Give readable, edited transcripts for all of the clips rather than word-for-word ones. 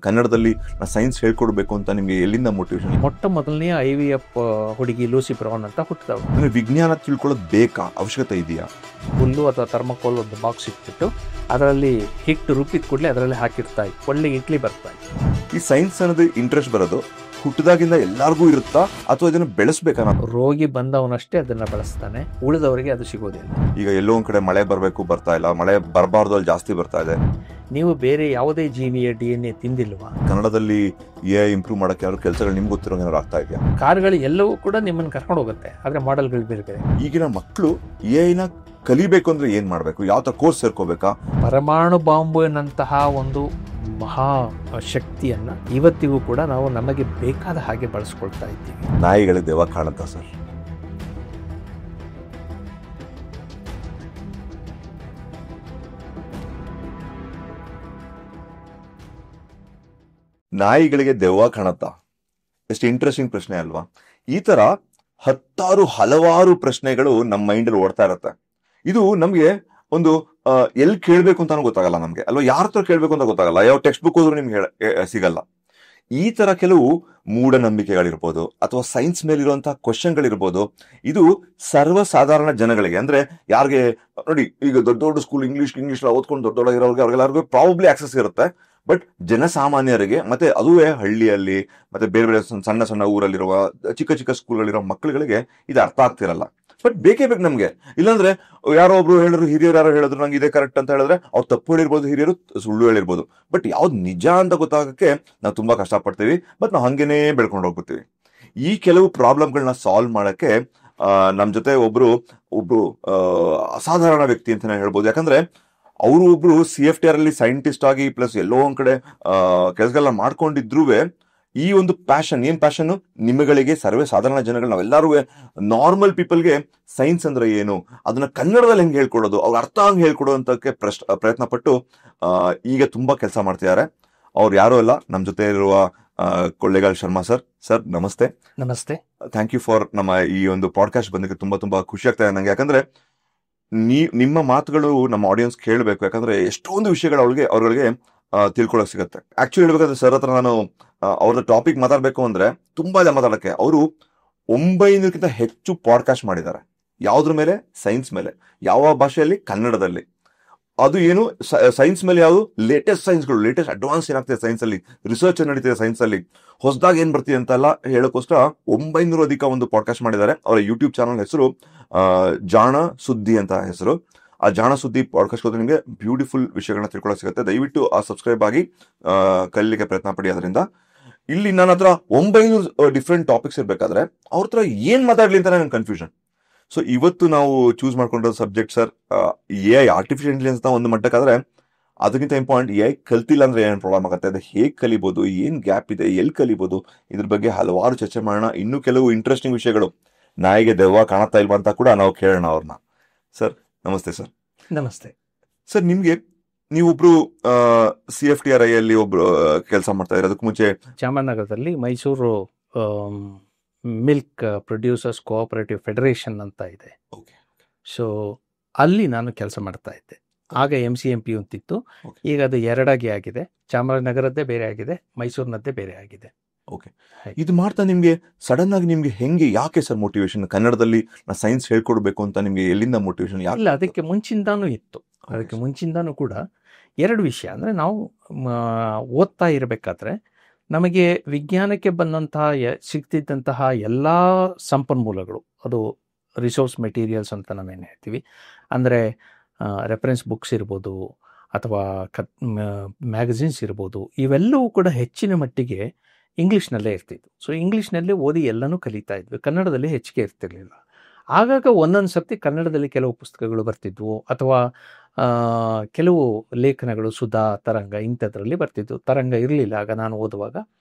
ಕನ್ನಡದಲ್ಲಿ ಸೈನ್ಸ್ ಹೇಳ್ಕೊಡ್ಬೇಕು ಅಂತ ನಿಮಗೆ ಎಲ್ಲಿಂದ ಮೋಟಿವೇಶನ್? ಮೊಟ್ಟ ಮೊದಲನೇ IVF ಹುಡುಗಿ ಲೂಸಿ ಬ್ರೌನ್ ಅಂತ ಹುಟ್ಟಿದವು. ಅಂದ್ರೆ ವಿಜ್ಞಾನ ತಿಳ್ಕೊಳ್ಳೋದು ಬೇಕಾ, ಅವಶ್ಯಕತೆ ಇದೆಯಾ? ಹುಲ್ಲು ಅಥವಾ ಥರ್ಮಕೋಲ್ ಒಂದು ಬಾಕ್ಸ್ ಇಟ್ಬಿಟ್ಟು ಅದರಲ್ಲಿ ಹಿಟ್ಟು ರುಬ್ಬಿದ ಕೂಡಲೇ ಅದರಲ್ಲಿ ಹಾಕಿರ್ತಾ ಇತ್ತು, ಒಳ್ಳೆ ಇಡ್ಲಿ ಬರ್ತಾ ಇತ್ತು. ಈ ಸೈನ್ಸ್ ಅನ್ನೋದು ಇಂಟ್ರೆಸ್ಟ್ ಬರೋದು ಹುಟ್ಟಿದಾಗಿಂದ ಎಲ್ಲರಿಗೂ ಇರುತ್ತಾ ಅಥವಾ ಇದನ್ನು ಬೆಳೆಸ್ಬೇಕಾ? ರೋಗಿ ಬಂದವನಷ್ಟೇ ಅದನ್ನ ಬೆಳೆಸ್ತಾನೆ, ಉಳಿದವರಿಗೆ ಅದು ಸಿಗೋದಿಲ್ಲ. ಈಗ ಎಲ್ಲೋ ಒಂದ್ ಕಡೆ ಮಳೆ ಬರಬೇಕು, ಬರ್ತಾ ಇಲ್ಲ, ಮಳೆ ಬರಬಾರ್ದು ಅಲ್ಲಿ ಜಾಸ್ತಿ ಬರ್ತಾ ಇದೆ. ನೀವು ಬೇರೆ ಯಾವುದೇ ಜೀವಿಯ DNA ತಿಂದಿಲ್ವಾ? ಕನ್ನಡದಲ್ಲಿ AI ಇಂಪ್ರೂವ್ ಮಾಡಕ್ಕೆ ಯಾರು ಕೆಲಸಗಳು ನಿಮ್ಗೆ ಗೊತ್ತಿರೋ ಏನಾದ್ರು ಆಗ್ತಾ ಇದೆಯಾ? ಕಾರ್ಗಳು ಎಲ್ಲವೂ ಕೂಡ ನಿಮ್ಮನ್ನು ಕರ್ಕೊಂಡು ಹೋಗುತ್ತೆ, ಆದ್ರೆ ಮಾಡೆಲ್ಗಳು ಬೇರೆ ಬೇರೆ. ಈಗಿನ ಮಕ್ಕಳು AI ಕಲಿಬೇಕು ಅಂದ್ರೆ ಏನ್ ಮಾಡ್ಬೇಕು? ಯಾವ ತರ ಕೋರ್ಸ್ ಸೇರ್ಕೋಬೇಕಾ? ಪರಮಾಣು ಬಾಂಬಿನಂತಹ ಒಂದು ಮಹಾ ಶಕ್ತಿಯನ್ನ ಇವತ್ತಿಗೂ ಕೂಡ ನಾವು ನಮಗೆ ಬೇಕಾದ ಹಾಗೆ ಬಳಸ್ಕೊಳ್ತಾ ಇದ್ದೀವಿ. ನಾಯಿಗಳಿಗೆ ದೆವ್ವ ಕಾಣುತ್ತಾ ಸರ್? ನಾಯಿಗಳಿಗೆ ದೆವ್ವ ಕಾಣುತ್ತಾ? ಎಷ್ಟು ಇಂಟ್ರೆಸ್ಟಿಂಗ್ ಪ್ರಶ್ನೆ ಅಲ್ವಾ? ಈ ತರ ಹಲವಾರು ಪ್ರಶ್ನೆಗಳು ನಮ್ಮ ಮೈಂಡ್ ಅಲ್ಲಿ ಓಡ್ತಾ ಇರತ್ತೆ. ಇದು ನಮ್ಗೆ ಒಂದು ಎಲ್ಲಿ ಕೇಳ್ಬೇಕು ಅಂತಾನು ಗೊತ್ತಾಗಲ್ಲ ನಮ್ಗೆ, ಅಲ್ವಾ? ಯಾರ ಹತ್ರ ಕೇಳ್ಬೇಕು ಅಂತ ಗೊತ್ತಾಗಲ್ಲ, ಯಾವ ಟೆಕ್ಸ್ಟ್ ಬುಕ್ ಹೋದ್ರೂ ನಿಮ್ಗೆ ಸಿಗಲ್ಲ. ಈ ತರ ಕೆಲವು ಮೂಢನಂಬಿಕೆಗಳಿರ್ಬೋದು ಅಥವಾ ಸೈನ್ಸ್ ಮೇಲಿರುವಂತಹ ಕ್ವಶನ್ಗಳಿರ್ಬೋದು, ಇದು ಸರ್ವಸಾಧಾರಣ ಜನಗಳಿಗೆ, ಅಂದ್ರೆ ಯಾರಿಗೆ ನೋಡಿ, ಈಗ ದೊಡ್ಡ ದೊಡ್ಡ ಸ್ಕೂಲ್ ಇಂಗ್ಲಿಷ್ ಓದ್ಕೊಂಡು ದೊಡ್ಡೊಳಗಿರೋರಿಗೆ ಅವ್ರಿಗೆಲ್ಲರಿಗೂ ಪ್ರಾಬಬ್ಲಿ ಆಕ್ಸೆಸ್ ಇರುತ್ತೆ. ಬಟ್ ಜನಸಾಮಾನ್ಯರಿಗೆ ಮತ್ತೆ ಅದುವೇ ಹಳ್ಳಿಯಲ್ಲಿ ಮತ್ತೆ ಬೇರೆ ಬೇರೆ ಸಣ್ಣ ಸಣ್ಣ ಊರಲ್ಲಿರುವ ಚಿಕ್ಕ ಸ್ಕೂಲ್ಗಳಿರೋ ಮಕ್ಕಳುಗಳಿಗೆ ಇದು ಅರ್ಥ ಆಗ್ತಿರಲ್ಲ. ಬಟ್ ಬೇಕೇ ಬೇಕು ನಮ್ಗೆ. ಇಲ್ಲಾಂದ್ರೆ ಯಾರೋ ಒಬ್ರು ಹೇಳಿದ್ರು, ಹಿರಿಯರು ಯಾರೋ ಹೇಳಿದ್ರು ನಂಗೆ ಇದೇ ಕರೆಕ್ಟ್ ಅಂತ ಹೇಳಿದ್ರೆ ಅವ್ರು ತಪ್ಪು ಹೇಳಿರ್ಬೋದು, ಹಿರಿಯರು ಸುಳ್ಳು ಹೇಳಿರ್ಬೋದು. ಬಟ್ ಯಾವ್ದು ನಿಜ ಅಂತ ಗೊತ್ತಾಗಕ್ಕೆ ನಾವು ತುಂಬಾ ಕಷ್ಟಪಡ್ತೀವಿ, ಬಟ್ ನಾವು ಹಂಗೇನೆ ಬೆಳ್ಕೊಂಡು ಹೋಗ್ಬಿಡ್ತೀವಿ. ಈ ಕೆಲವು ಪ್ರಾಬ್ಲಮ್ಗಳನ್ನ ಸಾಲ್ವ್ ಮಾಡಕ್ಕೆ ನಮ್ ಜೊತೆ ಒಬ್ರು ಅಸಾಧಾರಣ ವ್ಯಕ್ತಿ ಅಂತಾನೆ ಹೇಳ್ಬೋದು. ಯಾಕಂದ್ರೆ ಅವರು ಒಬ್ರು CFTR ಅಲ್ಲಿ ಸೈಂಟಿಸ್ಟ್ ಆಗಿ ಪ್ಲಸ್ ಎಲ್ಲೋ ಒಂದ್ ಕಡೆ ಕೆಲಸಗಳನ್ನ ಮಾಡ್ಕೊಂಡಿದ್ರು ಈ ಒಂದು ಏನ್ ಪ್ಯಾಷನ್ ನಿಮ್ಮಗಳಿಗೆ ಸರ್ವೇ ಸಾಧಾರಣ ಜನಗಳು ನಾವೆಲ್ಲರೂ ನಾರ್ಮಲ್ ಪೀಪಲ್ಗೆ ಸೈನ್ಸ್ ಅಂದ್ರೆ ಏನು, ಅದನ್ನ ಕನ್ನಡದಲ್ಲಿ ಹೆಂಗೆ ಹೇಳ್ಕೊಡೋದು, ಅವ್ರ ಅರ್ಥ ಹಂಗೆ ಹೇಳ್ಕೊಡೋಂತಕ್ಕೆ ಪ್ರಯತ್ನ ಪಟ್ಟು ಈಗ ತುಂಬಾ ಕೆಲಸ ಮಾಡ್ತಿದ್ದಾರೆ. ಅವ್ರು ಯಾರು ಅಲ್ಲ, ನಮ್ ಜೊತೆ ಇರುವ ಕೊಳ್ಳೇಗಾಲ್ ಶರ್ಮಾ ಸರ್ ನಮಸ್ತೆ. ನಮಸ್ತೆ. ಥ್ಯಾಂಕ್ ಯು ಫಾರ್ ನಮ್ಮ ಈ ಒಂದು ಪಾಡ್ಕಾಸ್ಟ್ ಬಂದಕ್ಕೆ ತುಂಬಾ ಖುಷಿ ಆಗ್ತಾ ಇದೆ ನಂಗೆ. ಯಾಕಂದ್ರೆ ನಿಮ್ಮ ಮಾತುಗಳು ನಮ್ಮ ಆಡಿಯನ್ಸ್ ಕೇಳಬೇಕು. ಯಾಕಂದ್ರೆ ಎಷ್ಟೊಂದು ವಿಷಯಗಳು ಅವ್ರಿಗೆ ತಿಳ್ಕೊಳಕ್ ಸಿಗತ್ತೆ. ಆಕ್ಚುಲಿ ಹೇಳ್ಬೇಕಂದ್ರೆ ಸರ್ ಹತ್ರ ನಾನು ಅವ್ರದ್ದು ಟಾಪಿಕ್ ಮಾತಾಡ್ಬೇಕು ಅಂದ್ರೆ ತುಂಬಾ ಇದೆ ಮಾತಾಡಕ್ಕೆ. ಅವರು 900ಕ್ಕಿಂತ ಹೆಚ್ಚು ಪಾಡ್ಕಾಸ್ಟ್ ಮಾಡಿದ್ದಾರೆ. ಯಾವ್ದ್ರ ಮೇಲೆ? ಸೈನ್ಸ್ ಮೇಲೆ. ಯಾವ ಭಾಷೆಯಲ್ಲಿ? ಕನ್ನಡದಲ್ಲಿ. ಅದು ಏನು ಸೈನ್ಸ್ ಮೇಲೆ, ಯಾವುದು ಲೇಟೆಸ್ಟ್ ಸೈನ್ಸ್ಗಳು, ಲೇಟೆಸ್ಟ್ ಅಡ್ವಾನ್ಸ್ ಏನಾಗ್ತಿದೆ ಸೈನ್ಸ್ ಅಲ್ಲಿ, ರಿಸರ್ಚ್ ನಡೀತಿದೆ ಸೈನ್ಸ್ ಅಲ್ಲಿ, ಹೊಸದಾಗಿ ಏನ್ ಬರ್ತಿದೆ ಅಂತೆಲ್ಲ ಹೇಳೋಕ್ಕೋಸ್ಕರ 900 ಅಧಿಕ ಒಂದು ಪಾಡ್ಕಾಸ್ಟ್ ಮಾಡಿದ್ದಾರೆ. ಅವರ ಯೂಟ್ಯೂಬ್ ಚಾನಲ್ ಹೆಸರು ಜಾಣ ಸುದ್ದಿ ಅಂತ ಹೆಸರು. ಆ ಜಾಣ ಸುದ್ದಿ ಪಾಡ್ಕಾಸ್ಟ್ ಹೋದ್ರೆ ನಿಮಗೆ ಬ್ಯೂಟಿಫುಲ್ ವಿಷಯಗಳನ್ನ ತಿಳ್ಕೊಳ್ಳೋಕೆ ಸಿಗುತ್ತೆ. ದಯವಿಟ್ಟು ಸಬ್ಸ್ಕ್ರೈಬ್ ಆಗಿ ಕಲೀಲಿಕ್ಕೆ ಪ್ರಯತ್ನ ಪಡಿ. ಅದರಿಂದ ಇಲ್ಲಿ ನನ್ನ ಹತ್ರ 900 ಡಿಫ್ರೆಂಟ್ ಟಾಪಿಕ್ಸ್ ಇರ್ಬೇಕಾದ್ರೆ ಅವ್ರ ಹತ್ರ ಏನ್ ಮಾತಾಡ್ಲಿ ಅಂತ ನನ್ ಕನ್ಫ್ಯೂಷನ್. ಸೊ ಇವತ್ತು ನಾವು ಚೂಸ್ ಮಾಡ್ಕೊಂಡಿರೋ subject sir AI, artificial intelligence ಅಂತ ಒಂದು ಮಟ್ಟಕ್ಕಾದ್ರೆ, ಅದಕ್ಕಿಂತ ಇಂಪಾರ್ಟೆಂಟ್ AI ಕಲ್ತಿಲ್ಲ ಅಂದ್ರೆ ಏನ್ ಪ್ರಾಬ್ಲಮ್ ಆಗುತ್ತೆ, ಅದು ಹೇಗೆ ಕಲಿಬಹುದು, ಏನ್ ಗ್ಯಾಪ್ ಇದೆ, ಎಲ್ಲಿ ಕಲಿಬಹುದು, ಇದ್ರ ಬಗ್ಗೆ ಹಲವಾರು ಚರ್ಚೆ ಮಾಡೋಣ. ಇನ್ನೂ ಕೆಲವು ಇಂಟ್ರೆಸ್ಟಿಂಗ್ ವಿಷಯಗಳು, ನಾಯಿಗೆ ದೆವ್ವ ಕಾಣುತ್ತಾ ಇಲ್ವಾ ಅಂತ ಕೂಡ ನಾವು ಕೇಳೋಣ ಅವ್ರನ್ನ. ಸರ್ ನಮಸ್ತೆ. ಸರ್ ನಮಸ್ತೆ. ಸರ್ ನೀವೊಬ್ರು CFTR ಅಲ್ಲಿ ಒಬ್ರು ಕೆಲಸ ಮಾಡ್ತಾ ಇದ್ದಾರೆ. ಅದಕ್ಕೆ ಮುಂಚೆ ಚಾಮರಾಜನಗರದಲ್ಲಿ Mysuru milk producers cooperative federation ಅಂತ ಇದೆ. ಸೊ ಅಲ್ಲಿ ನಾನು ಕೆಲಸ ಮಾಡ್ತಾ ಇದ್ದೆ. ಆಗ MCMP ಅಂತಿತ್ತು, ಈಗ ಅದು ಎರಡಾಗಿ ಆಗಿದೆ. ಚಾಮರಾಜನಗರದ್ದೇ ಬೇರೆ ಆಗಿದೆ, ಮೈಸೂರಿನದ್ದೇ ಬೇರೆ ಆಗಿದೆ. ಓಕೆ, ಇದು ಮಾಡ್ತಾ ನಿಮ್ಗೆ ಸಡನ್ ಆಗಿ ನಿಮ್ಗೆ ಯಾಕೆ ಸರ್ ಮೋಟಿವೇಶನ್ ಕನ್ನಡದಲ್ಲಿ ಸೈನ್ಸ್ ಹೇಳ್ಕೊಡ್ಬೇಕು ಅಂತ ನಿಮ್ಗೆ ಎಲ್ಲಿಂದ ಮೋಟಿವೇಶನ್? ಇಲ್ಲ, ಅದಕ್ಕೆ ಮುಂಚಿಂದಾನು ಇತ್ತು. ಅದಕ್ಕೆ ಮುಂಚಿಂದಾನು ಕೂಡ ಎರಡು ವಿಷಯ. ಅಂದರೆ ನಾವು ಓದ್ತಾ ಇರಬೇಕಾದ್ರೆ ನಮಗೆ ವಿಜ್ಞಾನಕ್ಕೆ ಬಂದಂತಹ ಸಿಗ್ತಿದ್ದಂತಹ ಎಲ್ಲ ಸಂಪನ್ಮೂಲಗಳು, ಅದು ರಿಸೋರ್ಸ್ ಮೆಟೀರಿಯಲ್ಸ್ ಅಂತ ನಾವೇನು ಹೇಳ್ತೀವಿ, ಅಂದರೆ ರೆಫರೆನ್ಸ್ ಬುಕ್ಸ್ ಇರ್ಬೋದು ಅಥವಾ ಮ್ಯಾಗಝಿನ್ಸ್ ಇರ್ಬೋದು, ಇವೆಲ್ಲವೂ ಕೂಡ ಹೆಚ್ಚಿನ ಮಟ್ಟಿಗೆ ಇಂಗ್ಲೀಷ್ನಲ್ಲೇ ಇರ್ತಿದ್ವು. ಸೊ ಇಂಗ್ಲೀಷ್ನಲ್ಲೇ ಓದಿ ಎಲ್ಲನೂ ಕಲಿತಾ ಇದ್ವಿ, ಕನ್ನಡದಲ್ಲಿ ಹೆಚ್ಚಿಗೆ ಇರ್ತಿರ್ಲಿಲ್ಲ. ಆಗಾಗ ಒಂದೊಂದು ಸರ್ತಿ ಕನ್ನಡದಲ್ಲಿ ಕೆಲವು ಪುಸ್ತಕಗಳು ಬರ್ತಿದ್ವು ಅಥವಾ ಕೆಲವು ಲೇಖನಗಳು ಸುಧಾ, ತರಂಗ ಇಂಥದ್ರಲ್ಲಿ ಬರ್ತಿದ್ವು. ತರಂಗ ಇರಲಿಲ್ಲ ಆಗ ನಾನು ಓದುವಾಗ,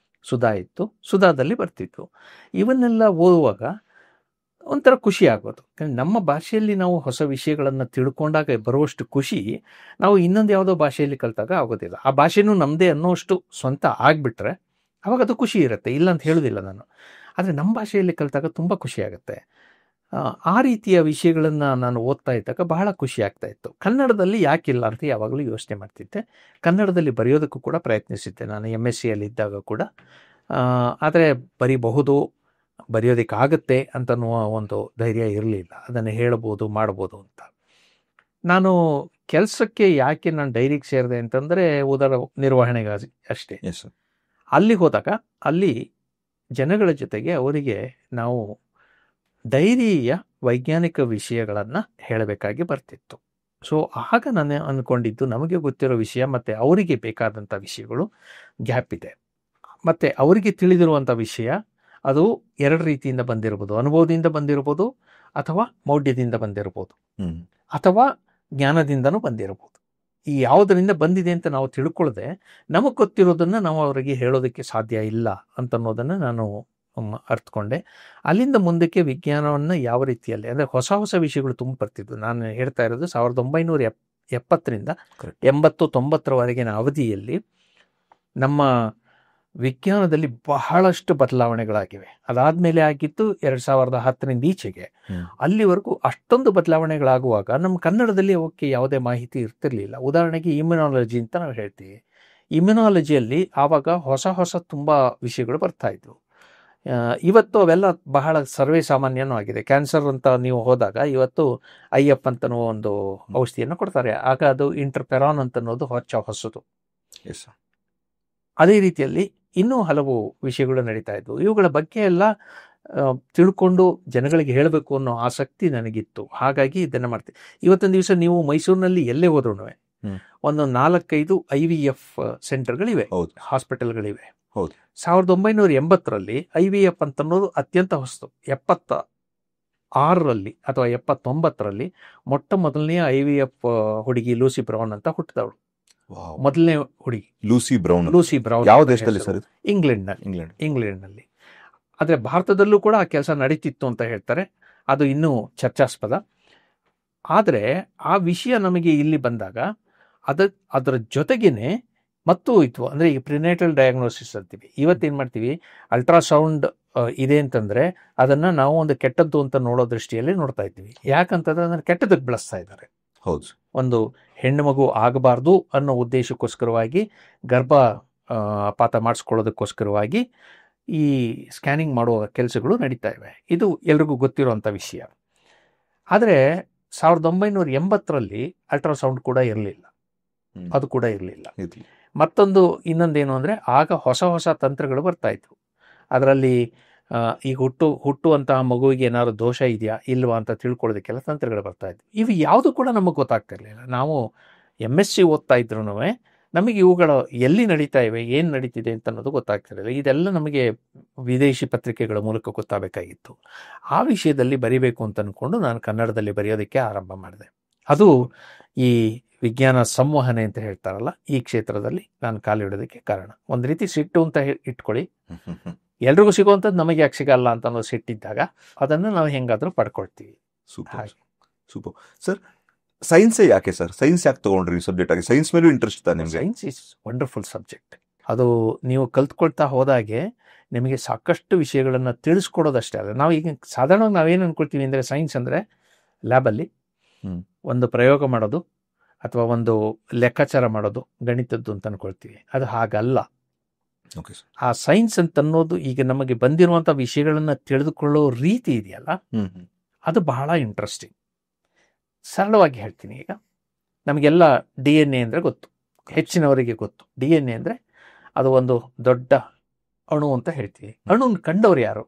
ಸುಧಾ ಇತ್ತು, ಸುಧಾದಲ್ಲಿ ಬರ್ತಿದ್ವು. ಇವನ್ನೆಲ್ಲ ಓದುವಾಗ ಒಂಥರ ಖುಷಿ ಆಗೋದು. ನಮ್ಮ ಭಾಷೆಯಲ್ಲಿ ನಾವು ಹೊಸ ವಿಷಯಗಳನ್ನು ತಿಳ್ಕೊಂಡಾಗ ಬರುವಷ್ಟು ಖುಷಿ ನಾವು ಇನ್ನೊಂದು ಯಾವುದೋ ಭಾಷೆಯಲ್ಲಿ ಕಲಿತಾಗ ಆಗೋದಿಲ್ಲ. ಆ ಭಾಷೆನೂ ನಮ್ಮದೇ ಅನ್ನೋಷ್ಟು ಸ್ವಂತ ಆಗಿಬಿಟ್ರೆ ಅವಾಗ ಅದು ಖುಷಿ ಇರುತ್ತೆ, ಇಲ್ಲ ಅಂತ ಹೇಳೋದಿಲ್ಲ ನಾನು. ಆದರೆ ನಮ್ಮ ಭಾಷೆಯಲ್ಲಿ ಕಲಿತಾಗ ತುಂಬ ಖುಷಿ ಆಗುತ್ತೆ. ಆ ರೀತಿಯ ವಿಷಯಗಳನ್ನು ನಾನು ಓದ್ತಾ ಇದ್ದಾಗ ಬಹಳ ಖುಷಿ ಆಗ್ತಾ ಇತ್ತು. ಕನ್ನಡದಲ್ಲಿ ಯಾಕಿಲ್ಲ ಅಂತ ಯಾವಾಗಲೂ ಯೋಚನೆ ಮಾಡ್ತಿದ್ದೆ. ಕನ್ನಡದಲ್ಲಿ ಬರೆಯೋದಕ್ಕೂ ಕೂಡ ಪ್ರಯತ್ನಿಸಿದ್ದೆ ನಾನು MSc ಇದ್ದಾಗ ಕೂಡ. ಆದರೆ ಬರಿಬಹುದು, ಬರೆಯೋದಕ್ಕಾಗತ್ತೆ ಅಂತನ್ನುವ ಒಂದು ಧೈರ್ಯ ಇರಲಿಲ್ಲ. ಅದನ್ನು ಹೇಳ್ಬೋದು, ಮಾಡ್ಬೋದು ಅಂತ. ನಾನು ಕೆಲಸಕ್ಕೆ ಯಾಕೆ ನಾನು ಡೈರಿಗೆ ಸೇರಿದೆ ಅಂತಂದರೆ ಉದರ ನಿರ್ವಹಣೆಗೆ ಅಷ್ಟೇ. Yes sir. ಅಲ್ಲಿ ಹೋದಾಗ ಅಲ್ಲಿ ಜನಗಳ ಜೊತೆಗೆ ಅವರಿಗೆ ನಾವು ಡೈರಿಯ ವೈಜ್ಞಾನಿಕ ವಿಷಯಗಳನ್ನು ಹೇಳಬೇಕಾಗಿ ಬರ್ತಿತ್ತು. ಸೊ ಆಗ ನಾನು ಅಂದ್ಕೊಂಡಿದ್ದು ನಮಗೆ ಗೊತ್ತಿರೋ ವಿಷಯ ಮತ್ತು ಅವರಿಗೆ ಬೇಕಾದಂಥ ವಿಷಯಗಳು ಗ್ಯಾಪ್ ಇದೆ. ಮತ್ತು ಅವರಿಗೆ ತಿಳಿದಿರುವಂಥ ವಿಷಯ ಅದು ಎರಡು ರೀತಿಯಿಂದ ಬಂದಿರ್ಬೋದು. ಅನುಭವದಿಂದ ಬಂದಿರ್ಬೋದು, ಅಥವಾ ಮೌಢ್ಯದಿಂದ ಬಂದಿರ್ಬೋದು, ಅಥವಾ ಜ್ಞಾನದಿಂದನೂ ಬಂದಿರ್ಬೋದು. ಈ ಯಾವುದರಿಂದ ಬಂದಿದೆ ಅಂತ ನಾವು ತಿಳ್ಕೊಳ್ಳದೆ ನಮಗೆ ಗೊತ್ತಿರೋದನ್ನು ನಾವು ಅವರಿಗೆ ಹೇಳೋದಕ್ಕೆ ಸಾಧ್ಯ ಇಲ್ಲ ಅಂತನ್ನೋದನ್ನು ನಾನು ಅರ್ಥಕೊಂಡೆ. ಅಲ್ಲಿಂದ ಮುಂದಕ್ಕೆ ವಿಜ್ಞಾನವನ್ನು ಯಾವ ರೀತಿಯಲ್ಲಿ ಅಂದರೆ ಹೊಸ ಹೊಸ ವಿಷಯಗಳು ತುಂಬ ಬರ್ತಿದ್ವು. ನಾನು ಹೇಳ್ತಾ ಇರೋದು 1970ರಿಂದ 80-90ರವರೆಗಿನ ಅವಧಿಯಲ್ಲಿ ನಮ್ಮ ವಿಜ್ಞಾನದಲ್ಲಿ ಬಹಳಷ್ಟು ಬದಲಾವಣೆಗಳಾಗಿವೆ. ಅದಾದಮೇಲೆ ಆಗಿತ್ತು 2010ರಿಂದ ಈಚೆಗೆ. ಅಲ್ಲಿವರೆಗೂ ಅಷ್ಟೊಂದು ಬದಲಾವಣೆಗಳಾಗುವಾಗ ನಮ್ಮ ಕನ್ನಡದಲ್ಲಿ ಅವಕ್ಕೆ ಯಾವುದೇ ಮಾಹಿತಿ ಇರ್ತಿರ್ಲಿಲ್ಲ. ಉದಾಹರಣೆಗೆ ಇಮ್ಯುನಾಲಜಿ ಅಂತ ನಾವು ಹೇಳ್ತೀವಿ. ಇಮ್ಯುನಾಲಜಿಯಲ್ಲಿ ಆವಾಗ ಹೊಸ ಹೊಸ ತುಂಬ ವಿಷಯಗಳು ಬರ್ತಾ ಇದ್ವು. ಇವತ್ತು ಅವೆಲ್ಲ ಬಹಳ ಸರ್ವೇ ಸಾಮಾನ್ಯನೂ ಆಗಿದೆ. ಕ್ಯಾನ್ಸರ್ ಅಂತ ನೀವು ಹೋದಾಗ ಇವತ್ತು IF ಅಂತನೋ ಒಂದು ಔಷಧಿಯನ್ನು ಕೊಡ್ತಾರೆ. ಆಗ ಅದು ಇಂಟರ್ಫೆರಾನ್ ಅಂತನ್ನೋದು ಹೊಸದು. ಅದೇ ರೀತಿಯಲ್ಲಿ ಇನ್ನೂ ಹಲವು ವಿಷಯಗಳು ನಡೀತಾ ಇದ್ವು. ಇವುಗಳ ಬಗ್ಗೆ ಎಲ್ಲ ತಿಳ್ಕೊಂಡು ಜನಗಳಿಗೆ ಹೇಳಬೇಕು ಅನ್ನೋ ಆಸಕ್ತಿ ನನಗಿತ್ತು. ಹಾಗಾಗಿ ಇದನ್ನು ಮಾಡ್ತೀನಿ. ಇವತ್ತೊಂದು ದಿವಸ ನೀವು ಮೈಸೂರಿನಲ್ಲಿ ಎಲ್ಲೇ ಹೋದ್ರೂ ಒಂದು 4-5 IVF ಸೆಂಟರ್ಗಳಿವೆ, ಹಾಸ್ಪಿಟಲ್ಗಳಿವೆ. 1980ರಲ್ಲಿ IVF ಅಂತನ್ನೋದು ಅತ್ಯಂತ ಹೊಸದು. 76ರಲ್ಲಿ ಅಥವಾ 79ರಲ್ಲಿ ಮೊಟ್ಟ ಮೊದಲನೆಯ IVF ಹುಡುಗಿ ಲೂಸಿ ಬ್ರೌನ್ ಅಂತ ಹುಟ್ಟಿದವಳು. ಮೊದಲನೇ ಹುಡುಗಿ ಲೂಸಿ ಬ್ರೌನ್. ಯಾವ ದೇಶದಲ್ಲಿ ಸರ್? ಇಂಗ್ಲೆಂಡ್ನಲ್ಲಿ. ಆದರೆ ಭಾರತದಲ್ಲೂ ಕೂಡ ಆ ಕೆಲಸ ನಡೀತಿತ್ತು ಅಂತ ಹೇಳ್ತಾರೆ. ಅದು ಇನ್ನೂ ಚರ್ಚಾಸ್ಪದ. ಆದರೆ ಆ ವಿಷಯ ನಮಗೆ ಇಲ್ಲಿ ಬಂದಾಗ ಅದರ ಜೊತೆಗೇನೆ ಮತ್ತೂ ಇತ್ತು. ಅಂದರೆ ಈ ಪ್ರಿನೇಟಲ್ ಡಯಾಗ್ನೋಸಿಸ್ ಅಂತೀವಿ. ಇವತ್ತೇನು ಮಾಡ್ತೀವಿ, ಅಲ್ಟ್ರಾಸೌಂಡ್ ಇದೆ ಅಂತಂದರೆ ಅದನ್ನು ನಾವು ಒಂದು ಕೆಟ್ಟದ್ದು ಅಂತ ನೋಡೋ ದೃಷ್ಟಿಯಲ್ಲಿ ನೋಡ್ತಾ ಇದ್ದೀವಿ. ಯಾಕಂತಂದ್ರೆ ಅದನ್ನು ಕೆಟ್ಟದಕ್ಕೆ ಬಳಸ್ತಾ ಇದ್ದಾರೆ. ಹೌದು. ಒಂದು ಹೆಣ್ಣು ಮಗು ಆಗಬಾರ್ದು ಅನ್ನೋ ಉದ್ದೇಶಕ್ಕೋಸ್ಕರವಾಗಿ, ಗರ್ಭಪಾತ ಮಾಡಿಸ್ಕೊಳ್ಳೋದಕ್ಕೋಸ್ಕರವಾಗಿ ಈ ಸ್ಕ್ಯಾನಿಂಗ್ ಮಾಡುವ ಕೆಲಸಗಳು ನಡೀತಾ ಇವೆ. ಇದು ಎಲ್ರಿಗೂ ಗೊತ್ತಿರೋವಂಥ ವಿಷಯ. ಆದರೆ 1980ರಲ್ಲಿ ಅಲ್ಟ್ರಾಸೌಂಡ್ ಕೂಡ ಇರಲಿಲ್ಲ. ಅದು ಕೂಡ ಇರಲಿಲ್ಲ. ಮತ್ತೊಂದು ಇನ್ನೊಂದೇನು ಅಂದರೆ ಆಗ ಹೊಸ ಹೊಸ ತಂತ್ರಗಳು ಬರ್ತಾ ಇದ್ವು. ಅದರಲ್ಲಿ ಈಗ ಹುಟ್ಟುವಂತಹ ಮಗುವಿಗೆ ಏನಾದ್ರು ದೋಷ ಇದೆಯಾ ಇಲ್ವಾ ಅಂತ ತಿಳ್ಕೊಳ್ಳೋದಕ್ಕೆಲ್ಲ ತಂತ್ರಗಳು ಬರ್ತಾ ಇದ್ವು. ಇವು ಯಾವುದು ಕೂಡ ನಮಗೆ ಗೊತ್ತಾಗ್ತಾ ಇರಲಿಲ್ಲ. ನಾವು MSc ಓದ್ತಾ ಇದ್ರೂ ನಮಗೆ ಇವುಗಳ ಎಲ್ಲಿ ನಡೀತಾ ಇವೆ, ಏನು ನಡೀತಿದೆ ಅಂತ ಅನ್ನೋದು ಗೊತ್ತಾಗ್ತಿರಲಿಲ್ಲ. ಇದೆಲ್ಲ ನಮಗೆ ವಿದೇಶಿ ಪತ್ರಿಕೆಗಳ ಮೂಲಕ ಗೊತ್ತಾಗಬೇಕಾಗಿತ್ತು. ಆ ವಿಷಯದಲ್ಲಿ ಬರಿಬೇಕು ಅಂತ ಅಂದ್ಕೊಂಡು ನಾನು ಕನ್ನಡದಲ್ಲಿ ಬರೆಯೋದಕ್ಕೆ ಆರಂಭ ಮಾಡಿದೆ. ಅದು ಈ ವಿಜ್ಞಾನ ಸಂವಹನೆ ಅಂತ ಹೇಳ್ತಾರಲ್ಲ, ಈ ಕ್ಷೇತ್ರದಲ್ಲಿ ನಾನು ಕಾಲಿಡೋದಕ್ಕೆ ಕಾರಣ. ಒಂದು ರೀತಿ ಸಿಟ್ಟು ಅಂತ ಇಟ್ಕೊಳ್ಳಿ. ಎಲ್ರಿಗೂ ಸಿಗುವಂಥದ್ದು ನಮಗೆ ಯಾಕೆ ಸಿಗಲ್ಲ ಅಂತ ಅನ್ನೋ ಸಿಟ್ಟಿದ್ದಾಗ ಅದನ್ನು ನಾವು ಹೆಂಗಾದರೂ ಪಡ್ಕೊಳ್ತೀವಿ. Super sir. ಸೈನ್ಸೇ ಯಾಕೆ ಸರ್? ಸೈನ್ಸ್ ಯಾಕೆ ತಗೊಂಡ್ರಿ ಸಬ್ಜೆಕ್ಟ್ ಆಗಿ? ಸೈನ್ಸ್ ಮೇಲೂ ಇಂಟ್ರೆಸ್ಟ್ ಇದೆ ನಿಮಗೆ? Science is wonderful subject. ಅದು ನೀವು ಕಲ್ತ್ಕೊಳ್ತಾ ಹೋದಾಗೆ ನಿಮಗೆ ಸಾಕಷ್ಟು ವಿಷಯಗಳನ್ನು ತಿಳಿಸ್ಕೊಡೋದಷ್ಟೇ ಅಲ್ಲ. ನಾವು ಈಗ ಸಾಧಾರಣವಾಗಿ ನಾವೇನು ಅಂದ್ಕೊಳ್ತೀವಿ ಅಂದರೆ ಸೈನ್ಸ್ ಅಂದರೆ ಲ್ಯಾಬಲ್ಲಿ ಒಂದು ಪ್ರಯೋಗ ಮಾಡೋದು ಅಥವಾ ಒಂದು ಲೆಕ್ಕಾಚಾರ ಮಾಡೋದು, ಗಣಿತದ್ದು ಅಂತ ಅಂದ್ಕೊಳ್ತೀವಿ. ಅದು ಹಾಗಲ್ಲ. ಆ ಸೈನ್ಸ್ ಅಂತ ಅನ್ನೋದು ಈಗ ನಮಗೆ ಬಂದಿರುವಂಥ ವಿಷಯಗಳನ್ನು ತಿಳಿದುಕೊಳ್ಳೋ ರೀತಿ ಇದೆಯಲ್ಲ, ಅದು ಬಹಳ ಇಂಟ್ರೆಸ್ಟಿಂಗ್. ಸರಳವಾಗಿ ಹೇಳ್ತೀನಿ. ಈಗ ನಮಗೆಲ್ಲ DNA ಅಂದರೆ ಗೊತ್ತು, ಹೆಚ್ಚಿನವರಿಗೆ ಗೊತ್ತು. DNA ಅಂದರೆ ಅದು ಒಂದು ದೊಡ್ಡ ಅಣು ಅಂತ ಹೇಳ್ತೀವಿ. ಅಣುನ ಕಂಡವ್ರು ಯಾರು?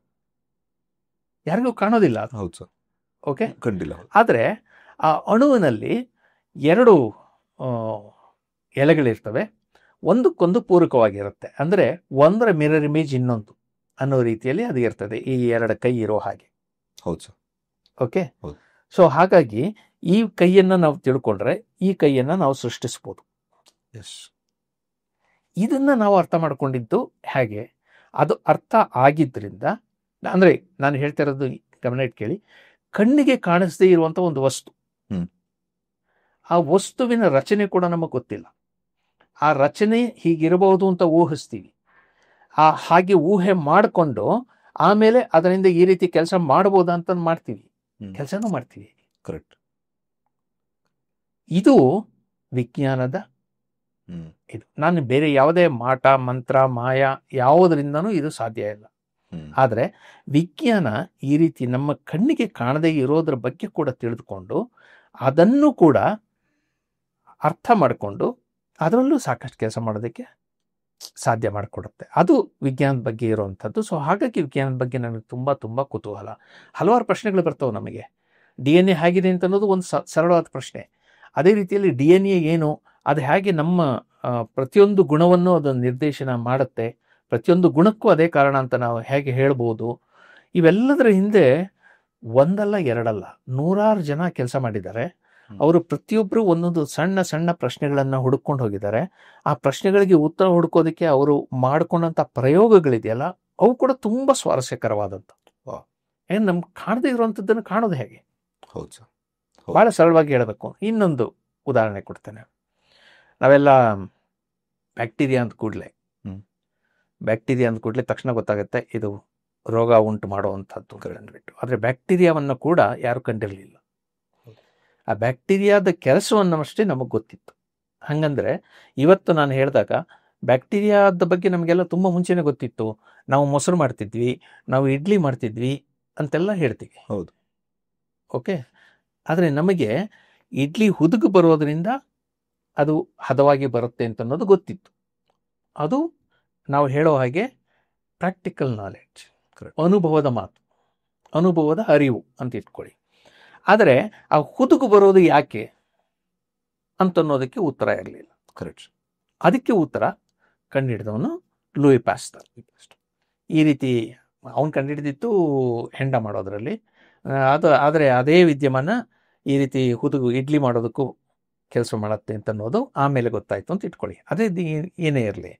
ಯಾರಿಗೂ ಕಾಣೋದಿಲ್ಲ. ಹೌದು ಸರ್. ಓಕೆ, ಕಂಡಿಲ್ಲ. ಆದರೆ ಆ ಅಣುವಿನಲ್ಲಿ 2 ಎಲೆಗಳಿರ್ತವೆ, ಒಂದಕ್ಕೊಂದು ಪೂರಕವಾಗಿರುತ್ತೆ. ಅಂದರೆ ಒಂದರ ಮಿರರ್ ಇಮೇಜ್ ಇನ್ನೊಂದು ಅನ್ನೋ ರೀತಿಯಲ್ಲಿ ಅದು ಇರ್ತದೆ, ಈ 2 ಕೈ ಇರೋ ಹಾಗೆ. ಹೌದು ಸರ್. ಓಕೆ. ಸೊ ಹಾಗಾಗಿ ಈ ಕೈಯನ್ನು ನಾವು ತಿಳ್ಕೊಂಡ್ರೆ ಈ ಕೈಯನ್ನು ನಾವು ಸೃಷ್ಟಿಸ್ಬೋದು. ಇದನ್ನು ನಾವು ಅರ್ಥ ಮಾಡ್ಕೊಂಡಿದ್ದು ಹೇಗೆ? ಅದು ಅರ್ಥ ಆಗಿದ್ದರಿಂದ, ಅಂದರೆ ನಾನು ಹೇಳ್ತಾ ಇರೋದು ಗಮನ ಇಟ್ಟು ಕೇಳಿ, ಕಣ್ಣಿಗೆ ಕಾಣಿಸದೇ ಇರುವಂಥ ಒಂದು ವಸ್ತು, ಆ ವಸ್ತುವಿನ ರಚನೆ ಕೂಡ ನಮಗೆ ಗೊತ್ತಿಲ್ಲ. ಆ ರಚನೆ ಹೀಗಿರಬಹುದು ಅಂತ ಊಹಿಸ್ತೀವಿ. ಹಾಗೆ ಊಹೆ ಮಾಡಿಕೊಂಡು ಆಮೇಲೆ ಅದರಿಂದ ಈ ರೀತಿ ಕೆಲಸ ಮಾಡ್ಬೋದಾ ಅಂತ ಮಾಡ್ತೀವಿ. ಕೆಲಸನೂ ಮಾಡ್ತೀವಿ. ಕರೆಕ್ಟ್. ಇದು ವಿಜ್ಞಾನದ ಇದು. ನಾನು ಬೇರೆ ಯಾವುದೇ ಮಾಟ ಮಂತ್ರ ಮಾಯ ಯಾವುದರಿಂದನೂ ಇದು ಸಾಧ್ಯ ಇಲ್ಲ. ಆದರೆ ವಿಜ್ಞಾನ ಈ ರೀತಿ ನಮ್ಮ ಕಣ್ಣಿಗೆ ಕಾಣದೇ ಇರೋದ್ರ ಬಗ್ಗೆ ಕೂಡ ತಿಳಿದುಕೊಂಡು ಅದನ್ನು ಕೂಡ ಅರ್ಥ ಮಾಡಿಕೊಂಡು ಅದರಲ್ಲೂ ಸಾಕಷ್ಟು ಕೆಲಸ ಮಾಡೋದಕ್ಕೆ ಸಾಧ್ಯ ಮಾಡಿಕೊಡುತ್ತೆ. ಅದು ವಿಜ್ಞಾನದ ಬಗ್ಗೆ ಇರುವಂಥದ್ದು. ಸೊ ಹಾಗಾಗಿ ವಿಜ್ಞಾನದ ಬಗ್ಗೆ ನನಗೆ ತುಂಬ ತುಂಬ ಕುತೂಹಲ. ಹಲವಾರು ಪ್ರಶ್ನೆಗಳು ಬರ್ತವೆ ನಮಗೆ. DNA ಹೇಗಿದೆ ಅಂತ ಅನ್ನೋದು ಒಂದು ಸರಳವಾದ ಪ್ರಶ್ನೆ. ಅದೇ ರೀತಿಯಲ್ಲಿ DNA ಏನು, ಅದು ಹೇಗೆ ನಮ್ಮ ಪ್ರತಿಯೊಂದು ಗುಣವನ್ನು ಅದು ನಿರ್ದೇಶನ ಮಾಡುತ್ತೆ, ಪ್ರತಿಯೊಂದು ಗುಣಕ್ಕೂ ಅದೇ ಕಾರಣ ಅಂತ ನಾವು ಹೇಗೆ ಹೇಳ್ಬೋದು. ಇವೆಲ್ಲದರ ಹಿಂದೆ ಒಂದಲ್ಲ ಎರಡಲ್ಲ 100 ಜನ ಕೆಲಸ ಮಾಡಿದ್ದಾರೆ. ಅವರು ಪ್ರತಿಯೊಬ್ಬರು ಒಂದೊಂದು ಸಣ್ಣ ಸಣ್ಣ ಪ್ರಶ್ನೆಗಳನ್ನು ಹುಡುಕೊಂಡು ಹೋಗಿದ್ದಾರೆ. ಆ ಪ್ರಶ್ನೆಗಳಿಗೆ ಉತ್ತರ ಹುಡುಕೋದಕ್ಕೆ ಅವರು ಮಾಡ್ಕೊಂಡಂಥ ಪ್ರಯೋಗಗಳಿದೆಯಲ್ಲ, ಅವು ಕೂಡ ತುಂಬ ಸ್ವಾರಸ್ಯಕರವಾದಂಥ. ಏನು ನಮ್ಗೆ ಕಾಣದೇ ಇರುವಂಥದ್ದನ್ನು ಕಾಣೋದು ಹೇಗೆ? ಹೌದು ಸರ್. ಭಾಳ ಸರಳವಾಗಿ ಹೇಳಬೇಕು. ಇನ್ನೊಂದು ಉದಾಹರಣೆ ಕೊಡ್ತೇನೆ. ನಾವೆಲ್ಲ ಬ್ಯಾಕ್ಟೀರಿಯಾ ಅಂದ ಕೂಡಲೇ ತಕ್ಷಣ ಗೊತ್ತಾಗುತ್ತೆ ಇದು ರೋಗ ಉಂಟು ಮಾಡುವಂಥದ್ದು ಅಂದ್ಬಿಟ್ಟು. ಆದರೆ ಬ್ಯಾಕ್ಟೀರಿಯಾವನ್ನು ಕೂಡ ಯಾರು ಕಂಡಿರಲಿಲ್ಲ. ಆ ಬ್ಯಾಕ್ಟೀರಿಯಾದ ಕೆಲಸವನ್ನಷ್ಟೇ ನಮಗೆ ಗೊತ್ತಿತ್ತು. ಹಾಗಂದ್ರೆ ಇವತ್ತು ನಾನು ಹೇಳಿದಾಗ ಬ್ಯಾಕ್ಟೀರಿಯಾದ ಬಗ್ಗೆ ನಮಗೆಲ್ಲ ತುಂಬ ಮುಂಚೆನೇ ಗೊತ್ತಿತ್ತು. ನಾವು ಮೊಸರು ಮಾಡ್ತಿದ್ವಿ, ನಾವು ಇಡ್ಲಿ ಮಾಡ್ತಿದ್ವಿ ಅಂತೆಲ್ಲ ಹೇಳ್ತೀವಿ. ಹೌದು, ಓಕೆ. ಆದರೆ ನಮಗೆ ಇಡ್ಲಿ ಹುದುಗು ಬರೋದ್ರಿಂದ ಅದು ಹದವಾಗಿ ಬರುತ್ತೆ ಅಂತ ಅನ್ನೋದು ಗೊತ್ತಿತ್ತು. ಅದು ನಾವು ಹೇಳೋ ಹಾಗೆ ಪ್ರಾಕ್ಟಿಕಲ್ ನಾಲೆಡ್ಜ್, ಅನುಭವದ ಮಾತು, ಅನುಭವದ ಅರಿವು ಅಂತ ಇಟ್ಕೊಳ್ಳಿ. ಆದರೆ ಆ ಹುದುಗು ಬರೋದು ಯಾಕೆ ಅಂತನ್ನೋದಕ್ಕೆ ಉತ್ತರ ಇರಲಿಲ್ಲ. ಕರೆಕ್ಟ್. ಅದಕ್ಕೆ ಉತ್ತರ ಕಂಡುಹಿಡಿದವನು ಲೂಯಿ ಪ್ಯಾಸ್ಟರ್. ಈ ರೀತಿ ಅವನು ಕಂಡುಹಿಡಿದಿತ್ತು ಹೆಂಡ ಮಾಡೋದ್ರಲ್ಲಿ. ಆದರೆ ಅದೇ ವಿದ್ಯಮಾನ ಈ ರೀತಿ ಹುದುಗು ಇಡ್ಲಿ ಮಾಡೋದಕ್ಕೂ ಕೆಲಸ ಮಾಡುತ್ತೆ ಅಂತ ಅನ್ನೋದು ಆಮೇಲೆ ಗೊತ್ತಾಯ್ತು ಅಂತ ಇಟ್ಕೊಳ್ಳಿ. ಅದೇ ಏನೇ ಇರಲಿ,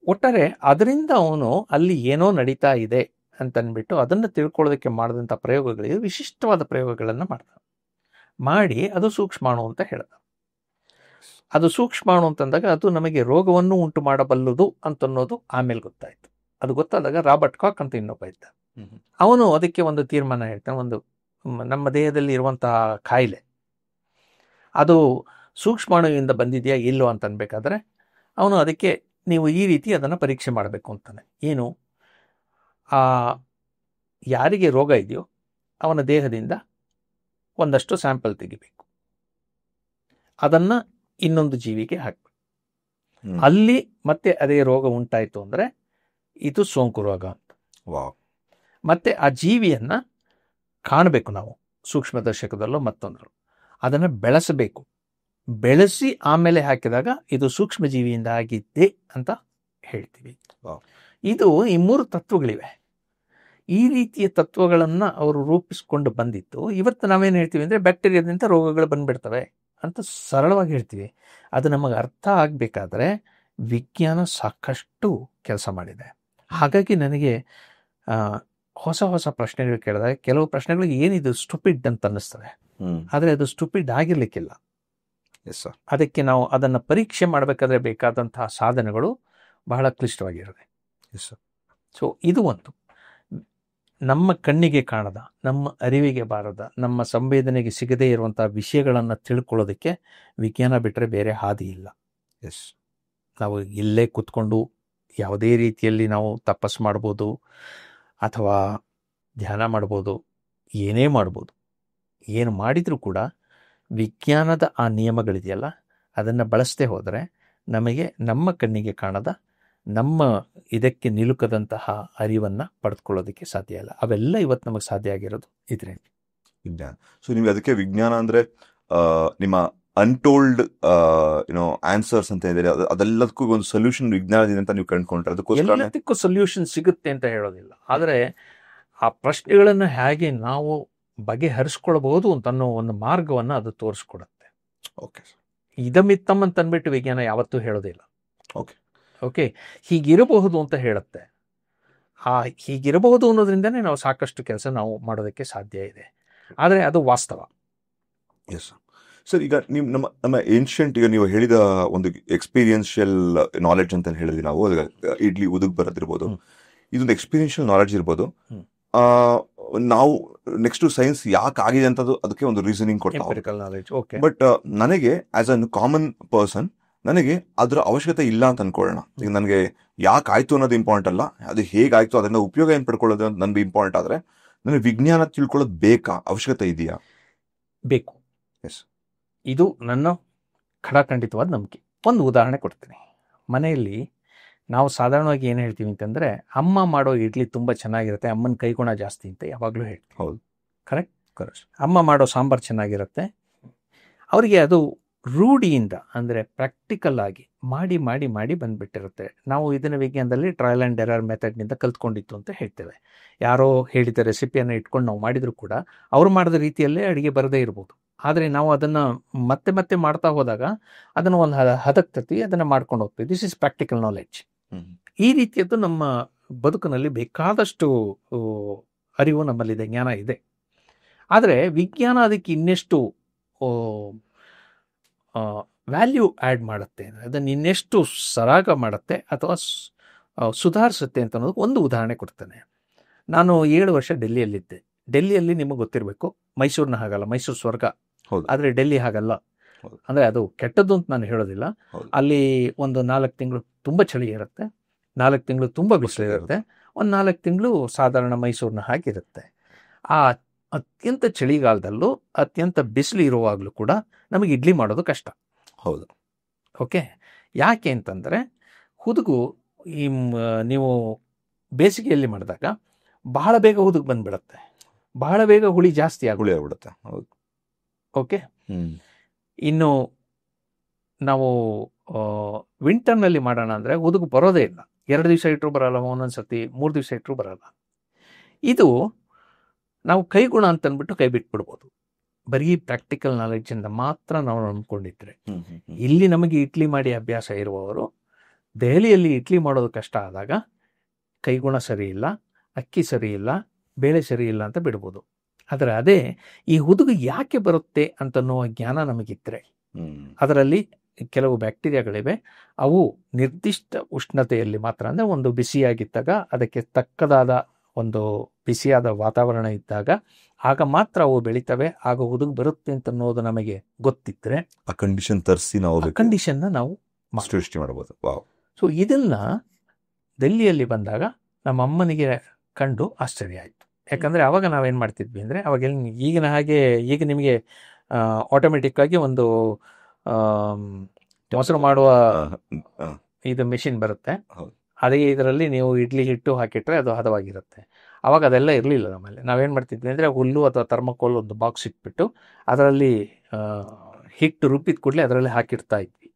ಒಟ್ಟಾರೆ ಅದರಿಂದ ಅವನು ಅಲ್ಲಿ ಏನೋ ನಡೀತಾ ಇದೆ ಅಂತನ್ಬಿಟ್ಟು ಅದನ್ನು ತಿಳ್ಕೊಳ್ಳೋದಕ್ಕೆ ಮಾಡಿದಂಥ ಪ್ರಯೋಗಗಳಿಗೆ ವಿಶಿಷ್ಟವಾದ ಪ್ರಯೋಗಗಳನ್ನು ಮಾಡಿ ಅದು ಸೂಕ್ಷ್ಮಾಣು ಅಂತ ಹೇಳ್ದ. ಅದು ಸೂಕ್ಷ್ಮಾಣು ಅಂತಂದಾಗ ಅದು ನಮಗೆ ರೋಗವನ್ನು ಉಂಟು ಮಾಡಬಲ್ಲದು ಅಂತನ್ನೋದು ಆಮೇಲೆ ಗೊತ್ತಾಯ್ತು. ಅದು ಗೊತ್ತಾದಾಗ ರಾಬರ್ಟ್ ಕಾಕ್ ಅಂತ ಇನ್ನೊಬ್ಬ ಇದ್ದ. ಅವನು ಅದಕ್ಕೆ ಒಂದು ತೀರ್ಮಾನ ಹೇಳ್ತಾನೆ. ಒಂದು ನಮ್ಮ ದೇಹದಲ್ಲಿ ಇರುವಂತಹ ಕಾಯಿಲೆ ಅದು ಸೂಕ್ಷ್ಮಾಣುವಿಂದ ಬಂದಿದೆಯಾ ಇಲ್ಲೋ ಅಂತ ಅನ್ಬೇಕಾದ್ರೆ ಅವನು ಅದಕ್ಕೆ ನೀವು ಈ ರೀತಿ ಅದನ್ನು ಪರೀಕ್ಷೆ ಮಾಡಬೇಕು ಅಂತಾನೆ. ಏನು, ಯಾರಿಗೆ ರೋಗ ಇದೆಯೋ ಅವನ ದೇಹದಿಂದ ಒಂದಷ್ಟು ಸ್ಯಾಂಪಲ್ ತೆಗಿಬೇಕು, ಅದನ್ನು ಇನ್ನೊಂದು ಜೀವಿಗೆ ಹಾಕಬೇಕು. ಅಲ್ಲಿ ಮತ್ತೆ ಅದೇ ರೋಗ ಉಂಟಾಯಿತು ಅಂದರೆ ಇದು ಸೋಂಕು ರೋಗ ಅಂತ. ಮತ್ತೆ ಆ ಜೀವಿಯನ್ನು ಕಾಣಬೇಕು ನಾವು ಸೂಕ್ಷ್ಮದರ್ಶಕದಲ್ಲೋ ಮತ್ತೊಂದರಲ್ಲೋ, ಅದನ್ನು ಬೆಳೆಸಬೇಕು. ಬೆಳೆಸಿ ಆಮೇಲೆ ಹಾಕಿದಾಗ ಇದು ಸೂಕ್ಷ್ಮ ಜೀವಿಯಿಂದ ಆಗಿದ್ದೆ ಅಂತ ಹೇಳ್ತೀವಿ. ಇದು ಈ 3 ತತ್ವಗಳಿವೆ. ಈ ರೀತಿಯ ತತ್ವಗಳನ್ನು ಅವರು ರೂಪಿಸ್ಕೊಂಡು ಬಂದಿತ್ತು. ಇವತ್ತು ನಾವೇನು ಹೇಳ್ತೀವಿ ಅಂದರೆ ಬ್ಯಾಕ್ಟೀರಿಯಾದಿಂದ ರೋಗಗಳು ಬಂದ್ಬಿಡ್ತವೆ ಅಂತ ಸರಳವಾಗಿ ಹೇಳ್ತೀವಿ. ಅದು ನಮಗೆ ಅರ್ಥ ಆಗಬೇಕಾದ್ರೆ ವಿಜ್ಞಾನ ಸಾಕಷ್ಟು ಕೆಲಸ ಮಾಡಿದೆ. ಹಾಗಾಗಿ ನನಗೆ ಹೊಸ ಹೊಸ ಪ್ರಶ್ನೆಗಳು ಕೇಳಿದಾಗ ಕೆಲವು ಪ್ರಶ್ನೆಗಳಿಗೆ ಏನಿದು ಸ್ಟುಪಿಡ್ ಅಂತ ಅನ್ನಿಸ್ತದೆ, ಆದರೆ ಅದು ಸ್ಟುಪಿಡ್ ಆಗಿರ್ಲಿಕ್ಕಿಲ್ಲ. ಅದಕ್ಕೆ ನಾವು ಅದನ್ನು ಪರೀಕ್ಷೆ ಮಾಡಬೇಕಾದ್ರೆ ಬೇಕಾದಂತಹ ಸಾಧನಗಳು ಬಹಳ ಕ್ಲಿಷ್ಟವಾಗಿರುತ್ತೆ. ಸೊ ಇದು ಒಂದು ನಮ್ಮ ಕಣ್ಣಿಗೆ ಕಾಣದ, ನಮ್ಮ ಅರಿವಿಗೆ ಬಾರದ, ನಮ್ಮ ಸಂವೇದನೆಗೆ ಸಿಗದೇ ಇರುವಂತಹ ವಿಷಯಗಳನ್ನು ತಿಳ್ಕೊಳ್ಳೋದಕ್ಕೆ ವಿಜ್ಞಾನ ಬಿಟ್ಟರೆ ಬೇರೆ ಹಾದಿ ಇಲ್ಲ. ನಾವು ಇಲ್ಲೇ ಕೂತ್ಕೊಂಡು ಯಾವುದೇ ರೀತಿಯಲ್ಲಿ ನಾವು ತಪಸ್ಸು ಮಾಡ್ಬೋದು ಅಥವಾ ಧ್ಯಾನ ಮಾಡ್ಬೋದು, ಏನೇ ಮಾಡ್ಬೋದು. ಏನು ಮಾಡಿದರೂ ಕೂಡ ವಿಜ್ಞಾನದ ಆ ನಿಯಮಗಳಿದೆಯಲ್ಲ ಅದನ್ನು ಬಳಸದೆ ಹೋದರೆ ನಮಗೆ ನಮ್ಮ ಕಣ್ಣಿಗೆ ಕಾಣದ, ನಮ್ಮ ಇದಕ್ಕೆ ನಿಲುಕದಂತಹ ಅರಿವನ್ನು ಪಡೆದುಕೊಳ್ಳೋದಕ್ಕೆ ಸಾಧ್ಯ ಇಲ್ಲ. ಅವೆಲ್ಲ ಇವತ್ತು ನಮಗೆ ಸಾಧ್ಯ ಆಗಿರೋದು ಇದರಿಂದ ವಿಜ್ಞಾನ. ಸೊ ನಿಮಗೆ ಅದಕ್ಕೆ ವಿಜ್ಞಾನ ಅಂದರೆ ನಿಮ್ಮ ಅನ್ಟೋಲ್ಡ್ ಆನ್ಸರ್ಸ್ ಅಂತ ಇದೆ, ಅದೆಲ್ಲದಕ್ಕೂ ಒಂದು ಸೊಲ್ಯೂಷನ್ ವಿಜ್ಞಾನದಿಂದ ಅಂತ ನೀವು ಕಂಡುಕೊಂಡ್ರೆ ಎಲ್ಲದಕ್ಕೂ ಸೊಲ್ಯೂಷನ್ ಸಿಗುತ್ತೆ ಅಂತ ಹೇಳೋದಿಲ್ಲ. ಆದರೆ ಆ ಪ್ರಶ್ನೆಗಳನ್ನು ಹೇಗೆ ನಾವು ಬಗೆಹರಿಸ್ಕೊಳ್ಬಹುದು ಅಂತ ಅನ್ನೋ ಒಂದು ಮಾರ್ಗವನ್ನು ಅದು ತೋರಿಸ್ಕೊಡುತ್ತೆ. ಓಕೆ, ಇದಮಿತ್ತಮ್ ಅಂತ ಅಂದ್ಬಿಟ್ಟು ವಿಜ್ಞಾನ ಯಾವತ್ತೂ ಹೇಳೋದಿಲ್ಲ. ಓಕೆ ಓಕೆ ಹೀಗಿರಬಹುದು ಅಂತ ಹೇಳುತ್ತೆ. ಹೀಗಿರಬಹುದು ಅನ್ನೋದ್ರಿಂದನೇ ನಾವು ಸಾಕಷ್ಟು ಕೆಲಸ ನಾವು ಮಾಡೋದಕ್ಕೆ ಸಾಧ್ಯ ಇದೆ. ಆದರೆ ಅದು ವಾಸ್ತವ. Yes sir. ಈಗ ನೀವು ನಮ್ಮ ಏನ್ಷಿಯಂಟ್, ಈಗ ನೀವು ಹೇಳಿದ ಒಂದು ಎಕ್ಸ್ಪೀರಿಯನ್ಷಿಯಲ್ ನಾಲೆಡ್ಜ್ ಅಂತ ಹೇಳಿದ್ವಿ ನಾವು, ಇಡ್ಲಿ ಉದುಗ್ ಬರೋದಿರ್ಬೋದು, ಇದೊಂದು ಎಕ್ಸ್ಪೀರಿಯನ್ಷಿಯಲ್ ನಾಲೆಡ್ಜ್ ಇರ್ಬೋದು. ನಾವು ನೆಕ್ಸ್ಟ್ ಸೈನ್ಸ್ ಯಾಕೆ ಆಗಿದೆ ಅಂತದ್ದು ಅದಕ್ಕೆ ಒಂದು ರೀಸನಿಂಗ್ ಕೊಡ್ತಾ ಎಂಪಿರಿಕಲ್ ನಾಲೆಡ್ಜ್. ಓಕೆ. ಬಟ್ ನನಗೆ ಆಸ್ ಅನ್ ಕಾಮನ್ ಪರ್ಸನ್ ನನಗೆ ಅದರ ಅವಶ್ಯಕತೆ ಇಲ್ಲ ಅಂತ ಅನ್ಕೊಳ್ಳೋಣ. ಈಗ ನನಗೆ ಯಾಕೆ ಆಯ್ತು ಅನ್ನೋದು ಇಂಪಾರ್ಟೆಂಟ್ ಅಲ್ಲ, ಅದು ಹೇಗಾಯ್ತು ಅದರಿಂದ ಉಪಯೋಗ ಏನ್ ಪಡ್ಕೊಳ್ಳೋದು ಅಂತ ನನ್ಗೆ ಇಂಪಾರ್ಟೆಂಟ್. ಆದ್ರೆ ನನಗೆ ವಿಜ್ಞಾನ ತಿಳ್ಕೊಳ್ಳೋದು ಬೇಕಾ, ಅವಶ್ಯಕತೆ ಇದೆಯಾ? ಬೇಕು. ಎಸ್, ಇದು ನನ್ನ ಖಡಾಖಂಡಿತವಾದ ನಂಬಿಕೆ. ಒಂದು ಉದಾಹರಣೆ ಕೊಡ್ತೀನಿ. ಮನೆಯಲ್ಲಿ ನಾವು ಸಾಧಾರಣವಾಗಿ ಏನು ಹೇಳ್ತೀವಿ ಅಂತಂದರೆ, ಅಮ್ಮ ಮಾಡೋ ಇಡ್ಲಿ ತುಂಬ ಚೆನ್ನಾಗಿರುತ್ತೆ, ಅಮ್ಮನ ಕೈಗುಣ ಜಾಸ್ತಿ ಅಂತ ಯಾವಾಗಲೂ ಹೇಳ್ತೀವಿ. ಹೌದು, ಕರೆಕ್ಟ್. ಅಮ್ಮ ಮಾಡೋ ಸಾಂಬಾರು ಚೆನ್ನಾಗಿರುತ್ತೆ. ಅವರಿಗೆ ಅದು ರೂಢಿಯಿಂದ, ಅಂದರೆ ಪ್ರಾಕ್ಟಿಕಲ್ ಆಗಿ ಮಾಡಿ ಮಾಡಿ ಮಾಡಿ ಬಂದುಬಿಟ್ಟಿರುತ್ತೆ. ನಾವು ಇದನ್ನು ವಿಜ್ಞಾನದಲ್ಲಿ ಟ್ರಯಲ್ ಆ್ಯಂಡ್ ಎರರ್ ಮೆಥಡ್ನಿಂದ ಕಲ್ತ್ಕೊಂಡಿತ್ತು ಅಂತ ಹೇಳ್ತೇವೆ. ಯಾರೋ ಹೇಳಿದ ರೆಸಿಪಿಯನ್ನು ಇಟ್ಕೊಂಡು ನಾವು ಮಾಡಿದರೂ ಕೂಡ ಅವ್ರು ಮಾಡಿದ ರೀತಿಯಲ್ಲೇ ಅಡುಗೆ ಬರದೇ ಇರ್ಬೋದು. ಆದರೆ ನಾವು ಅದನ್ನು ಮತ್ತೆ ಮತ್ತೆ ಮಾಡ್ತಾ ಹೋದಾಗ ಅದನ್ನು ಒಂದು ಹದಕ್ಕೆ ತರ್ತೀವಿ, ಅದನ್ನು ಮಾಡ್ಕೊಂಡು ಹೋಗ್ತೀವಿ. This is practical knowledge. ಈ ರೀತಿಯದ್ದು ನಮ್ಮ ಬದುಕಿನಲ್ಲಿ ಬೇಕಾದಷ್ಟು ಅರಿವು ನಮ್ಮಲ್ಲಿದೆ, ಜ್ಞಾನ ಇದೆ. ಆದರೆ ವಿಜ್ಞಾನ ಅದಕ್ಕೆ ಇನ್ನೆಷ್ಟು ವ್ಯಾಲ್ಯೂ ಆ್ಯಡ್ ಮಾಡುತ್ತೆ, ಅದನ್ನು ಇನ್ನೆಷ್ಟು ಸರಾಗ ಮಾಡುತ್ತೆ ಅಥವಾ ಸುಧಾರಿಸುತ್ತೆ ಅಂತ ಅನ್ನೋದು ಒಂದು ಉದಾಹರಣೆ ಕೊಡ್ತೇನೆ. ನಾನು 7 ವರ್ಷ ಡೆಲ್ಲಿಯಲ್ಲಿದ್ದೆ. ಡೆಲ್ಲಿಯಲ್ಲಿ ನಿಮಗೆ ಗೊತ್ತಿರಬೇಕು, ಮೈಸೂರಿನ ಹಾಗಲ್ಲ, ಮೈಸೂರು ಸ್ವರ್ಗ. ಆದರೆ ಡೆಲ್ಲಿ ಹಾಗಲ್ಲ. ಅಂದರೆ ಅದು ಕೆಟ್ಟದ್ದು ಅಂತ ನಾನು ಹೇಳೋದಿಲ್ಲ. ಅಲ್ಲಿ ಒಂದು 4 ತಿಂಗಳು ತುಂಬ ಚಳಿ ಇರುತ್ತೆ, 4 ತಿಂಗಳು ತುಂಬ ಬಿಸಿಲು ಇರುತ್ತೆ, ಒಂದು 4 ತಿಂಗಳು ಸಾಧಾರಣ ಮೈಸೂರಿನ ಹಾಗಿರುತ್ತೆ. ಆ ಅತ್ಯಂತ ಚಳಿಗಾಲದಲ್ಲೂ ಅತ್ಯಂತ ಬಿಸಿಲು ಇರುವಾಗಲೂ ಕೂಡ ನಮಗೆ ಇಡ್ಲಿ ಮಾಡೋದು ಕಷ್ಟ. ಹೌದು. ಓಕೆ. ಯಾಕೆ ಅಂತಂದರೆ ಹುದುಗು ನೀವು ಬೇಸಿಗೆಯಲ್ಲಿ ಮಾಡಿದಾಗ ಬಹಳ ಬೇಗ ಹುದುಗು ಬಂದುಬಿಡುತ್ತೆ, ಬಹಳ ಬೇಗ ಹುಳಿ ಜಾಸ್ತಿ ಆಗ್ಬಿಡುತ್ತೆ. ಹೌದು. ಓಕೆ. ಇನ್ನು ನಾವು ವಿಂಟರ್ನಲ್ಲಿ ಮಾಡೋಣ ಅಂದರೆ ಹುದುಗು ಬರೋದೇ ಇಲ್ಲ. 2 ದಿವಸ ಇಟ್ಟರು ಬರಲ್ಲ, ಒಂದೊಂದು ಸರ್ತಿ 3 ದಿವಸ ಇಟ್ಟರು ಬರಲ್ಲ. ಇದು ನಾವು ಕೈಗುಣ ಅಂತಂದ್ಬಿಟ್ಟು ಕೈ ಬಿಟ್ಬಿಡ್ಬೋದು, ಬರೀ ಪ್ರಾಕ್ಟಿಕಲ್ ನಾಲೆಡ್ಜಿಂದ ಮಾತ್ರ ನಾವು ನಂಬ್ಕೊಂಡಿದ್ರೆ. ಇಲ್ಲಿ ನಮಗೆ ಇಡ್ಲಿ ಮಾಡಿ ಅಭ್ಯಾಸ ಇರುವವರು ದೆಹಲಿಯಲ್ಲಿ ಇಡ್ಲಿ ಮಾಡೋದು ಕಷ್ಟ ಆದಾಗ ಕೈಗುಣ ಸರಿ ಇಲ್ಲ, ಅಕ್ಕಿ ಸರಿ ಇಲ್ಲ, ಬೇಳೆ ಸರಿ ಇಲ್ಲ ಅಂತ ಬಿಡ್ಬೋದು. ಆದರೆ ಅದೇ ಈ ಹುದುಗು ಯಾಕೆ ಬರುತ್ತೆ ಅಂತನ್ನುವ ಜ್ಞಾನ ನಮಗಿದ್ರೆ, ಅದರಲ್ಲಿ ಕೆಲವು ಬ್ಯಾಕ್ಟೀರಿಯಾಗಳಿವೆ, ಅವು ನಿರ್ದಿಷ್ಟ ಉಷ್ಣತೆಯಲ್ಲಿ ಮಾತ್ರ, ಅಂದರೆ ಒಂದು ಬಿಸಿಯಾಗಿದ್ದಾಗ ಅದಕ್ಕೆ ತಕ್ಕದಾದ ಒಂದು ಬಿಸಿಯಾದ ವಾತಾವರಣ ಇದ್ದಾಗ ಆಗ ಮಾತ್ರ ಅವು ಬೆಳಿತವೆ, ಆಗ ಹುದುಗು ಬರುತ್ತೆ ಅಂತ ಅನ್ನೋದು ನಮಗೆ ಗೊತ್ತಿದ್ರೆ ಆ ಕಂಡೀಷನ್ ತರಿಸಿ ನಾವು ಕಂಡೀಷನ್ನ ನಾವು ಸೃಷ್ಟಿ ಮಾಡಬಹುದು. ಸೊ ಇದನ್ನ ಡೆಲ್ಲಿಯಲ್ಲಿ ಬಂದಾಗ ನಮ್ಮ ಅಮ್ಮನಿಗೆ ಕಂಡು ಆಶ್ಚರ್ಯ ಆಯಿತು. ಯಾಕಂದರೆ ಅವಾಗ ನಾವೇನು ಮಾಡ್ತಿದ್ವಿ ಅಂದರೆ, ಅವಾಗ ಈಗಿನ ಹಾಗೆ ಈಗ ನಿಮಗೆ ಆಟೋಮೆಟಿಕ್ ಆಗಿ ಒಂದು ಮೊಸರು ಮಾಡುವ ಇದು ಮೆಷಿನ್ ಬರುತ್ತೆ. ಅದೇ ಇದರಲ್ಲಿ ನೀವು ಇಡ್ಲಿ ಹಿಟ್ಟು ಹಾಕಿಟ್ರೆ ಅದು ಹದವಾಗಿರುತ್ತೆ. ಅವಾಗ ಅದೆಲ್ಲ ಇರಲಿಲ್ಲ ನಮ್ಮಲ್ಲಿ. ನಾವೇನು ಮಾಡ್ತಿದ್ವಿ ಅಂದರೆ, ಹುಲ್ಲು ಅಥವಾ ಥರ್ಮಕೋಲ್ ಒಂದು ಬಾಕ್ಸ್ ಇಟ್ಬಿಟ್ಟು ಅದರಲ್ಲಿ ಹಿಟ್ಟು ರುಬ್ಬಿದ ಕೂಡಲೇ ಅದರಲ್ಲಿ ಹಾಕಿಡ್ತಾ ಇದ್ವಿ.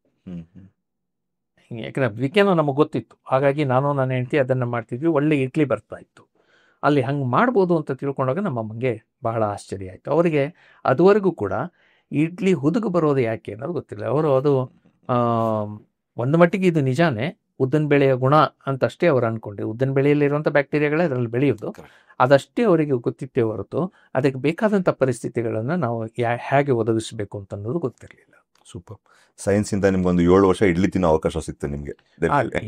ಯಾಕಂದರೆ ವಿಜ್ಞಾನ ನಮಗೆ ಗೊತ್ತಿತ್ತು. ಹಾಗಾಗಿ ನಾನು ನನ್ನ ಹೆಂಡತಿ ಅದನ್ನು ಮಾಡ್ತಿದ್ವಿ, ಒಳ್ಳೆ ಇಡ್ಲಿ ಬರ್ತಾ ಇತ್ತು. ಅಲ್ಲಿ ಹಂಗೆ ಮಾಡ್ಬೋದು ಅಂತ ತಿಳ್ಕೊಂಡಾಗ ನಮ್ಮ ಅಮ್ಮಂಗೆ ಬಹಳ ಆಶ್ಚರ್ಯ ಆಯಿತು. ಅವರಿಗೆ ಅದುವರೆಗೂ ಕೂಡ ಇಡ್ಲಿ ಹುದುಗು ಬರೋದು ಯಾಕೆ ಅನ್ನೋದು ಗೊತ್ತಿಲ್ಲ. ಅವರು ಅದು ಒಂದು ಮಟ್ಟಿಗೆ ಇದು ನಿಜಾನೇ, ಉದ್ದಿನ ಬೇಳೆಯ ಗುಣ ಅಂತಷ್ಟೇ ಅವರು ಅಂದ್ಕೊಂಡ್ರು. ಉದ್ದಿನ ಬೇಳೆಯಲ್ಲಿರುವಂಥ ಬ್ಯಾಕ್ಟೀರಿಯಾಗಳೇ ಅದರಲ್ಲಿ ಬೆಳೆಯೋದು, ಅದಷ್ಟೇ ಅವರಿಗೆ ಗೊತ್ತಿತ್ತೇ ಹೊರತು ಅದಕ್ಕೆ ಬೇಕಾದಂಥ ಪರಿಸ್ಥಿತಿಗಳನ್ನು ನಾವು ಹೇಗೆ ಒದಗಿಸಬೇಕು ಅಂತ ಅನ್ನೋದು ಗೊತ್ತಿರಲಿಲ್ಲ. ಸೂಪರ್. ಸೈನ್ಸಿಂದ ನಿಮ್ಗೊಂದು 7 ವರ್ಷ ಇಡ್ಲಿ ತಿನ್ನೋ ಅವಕಾಶ ಸಿಗ್ತದೆ ನಿಮಗೆ.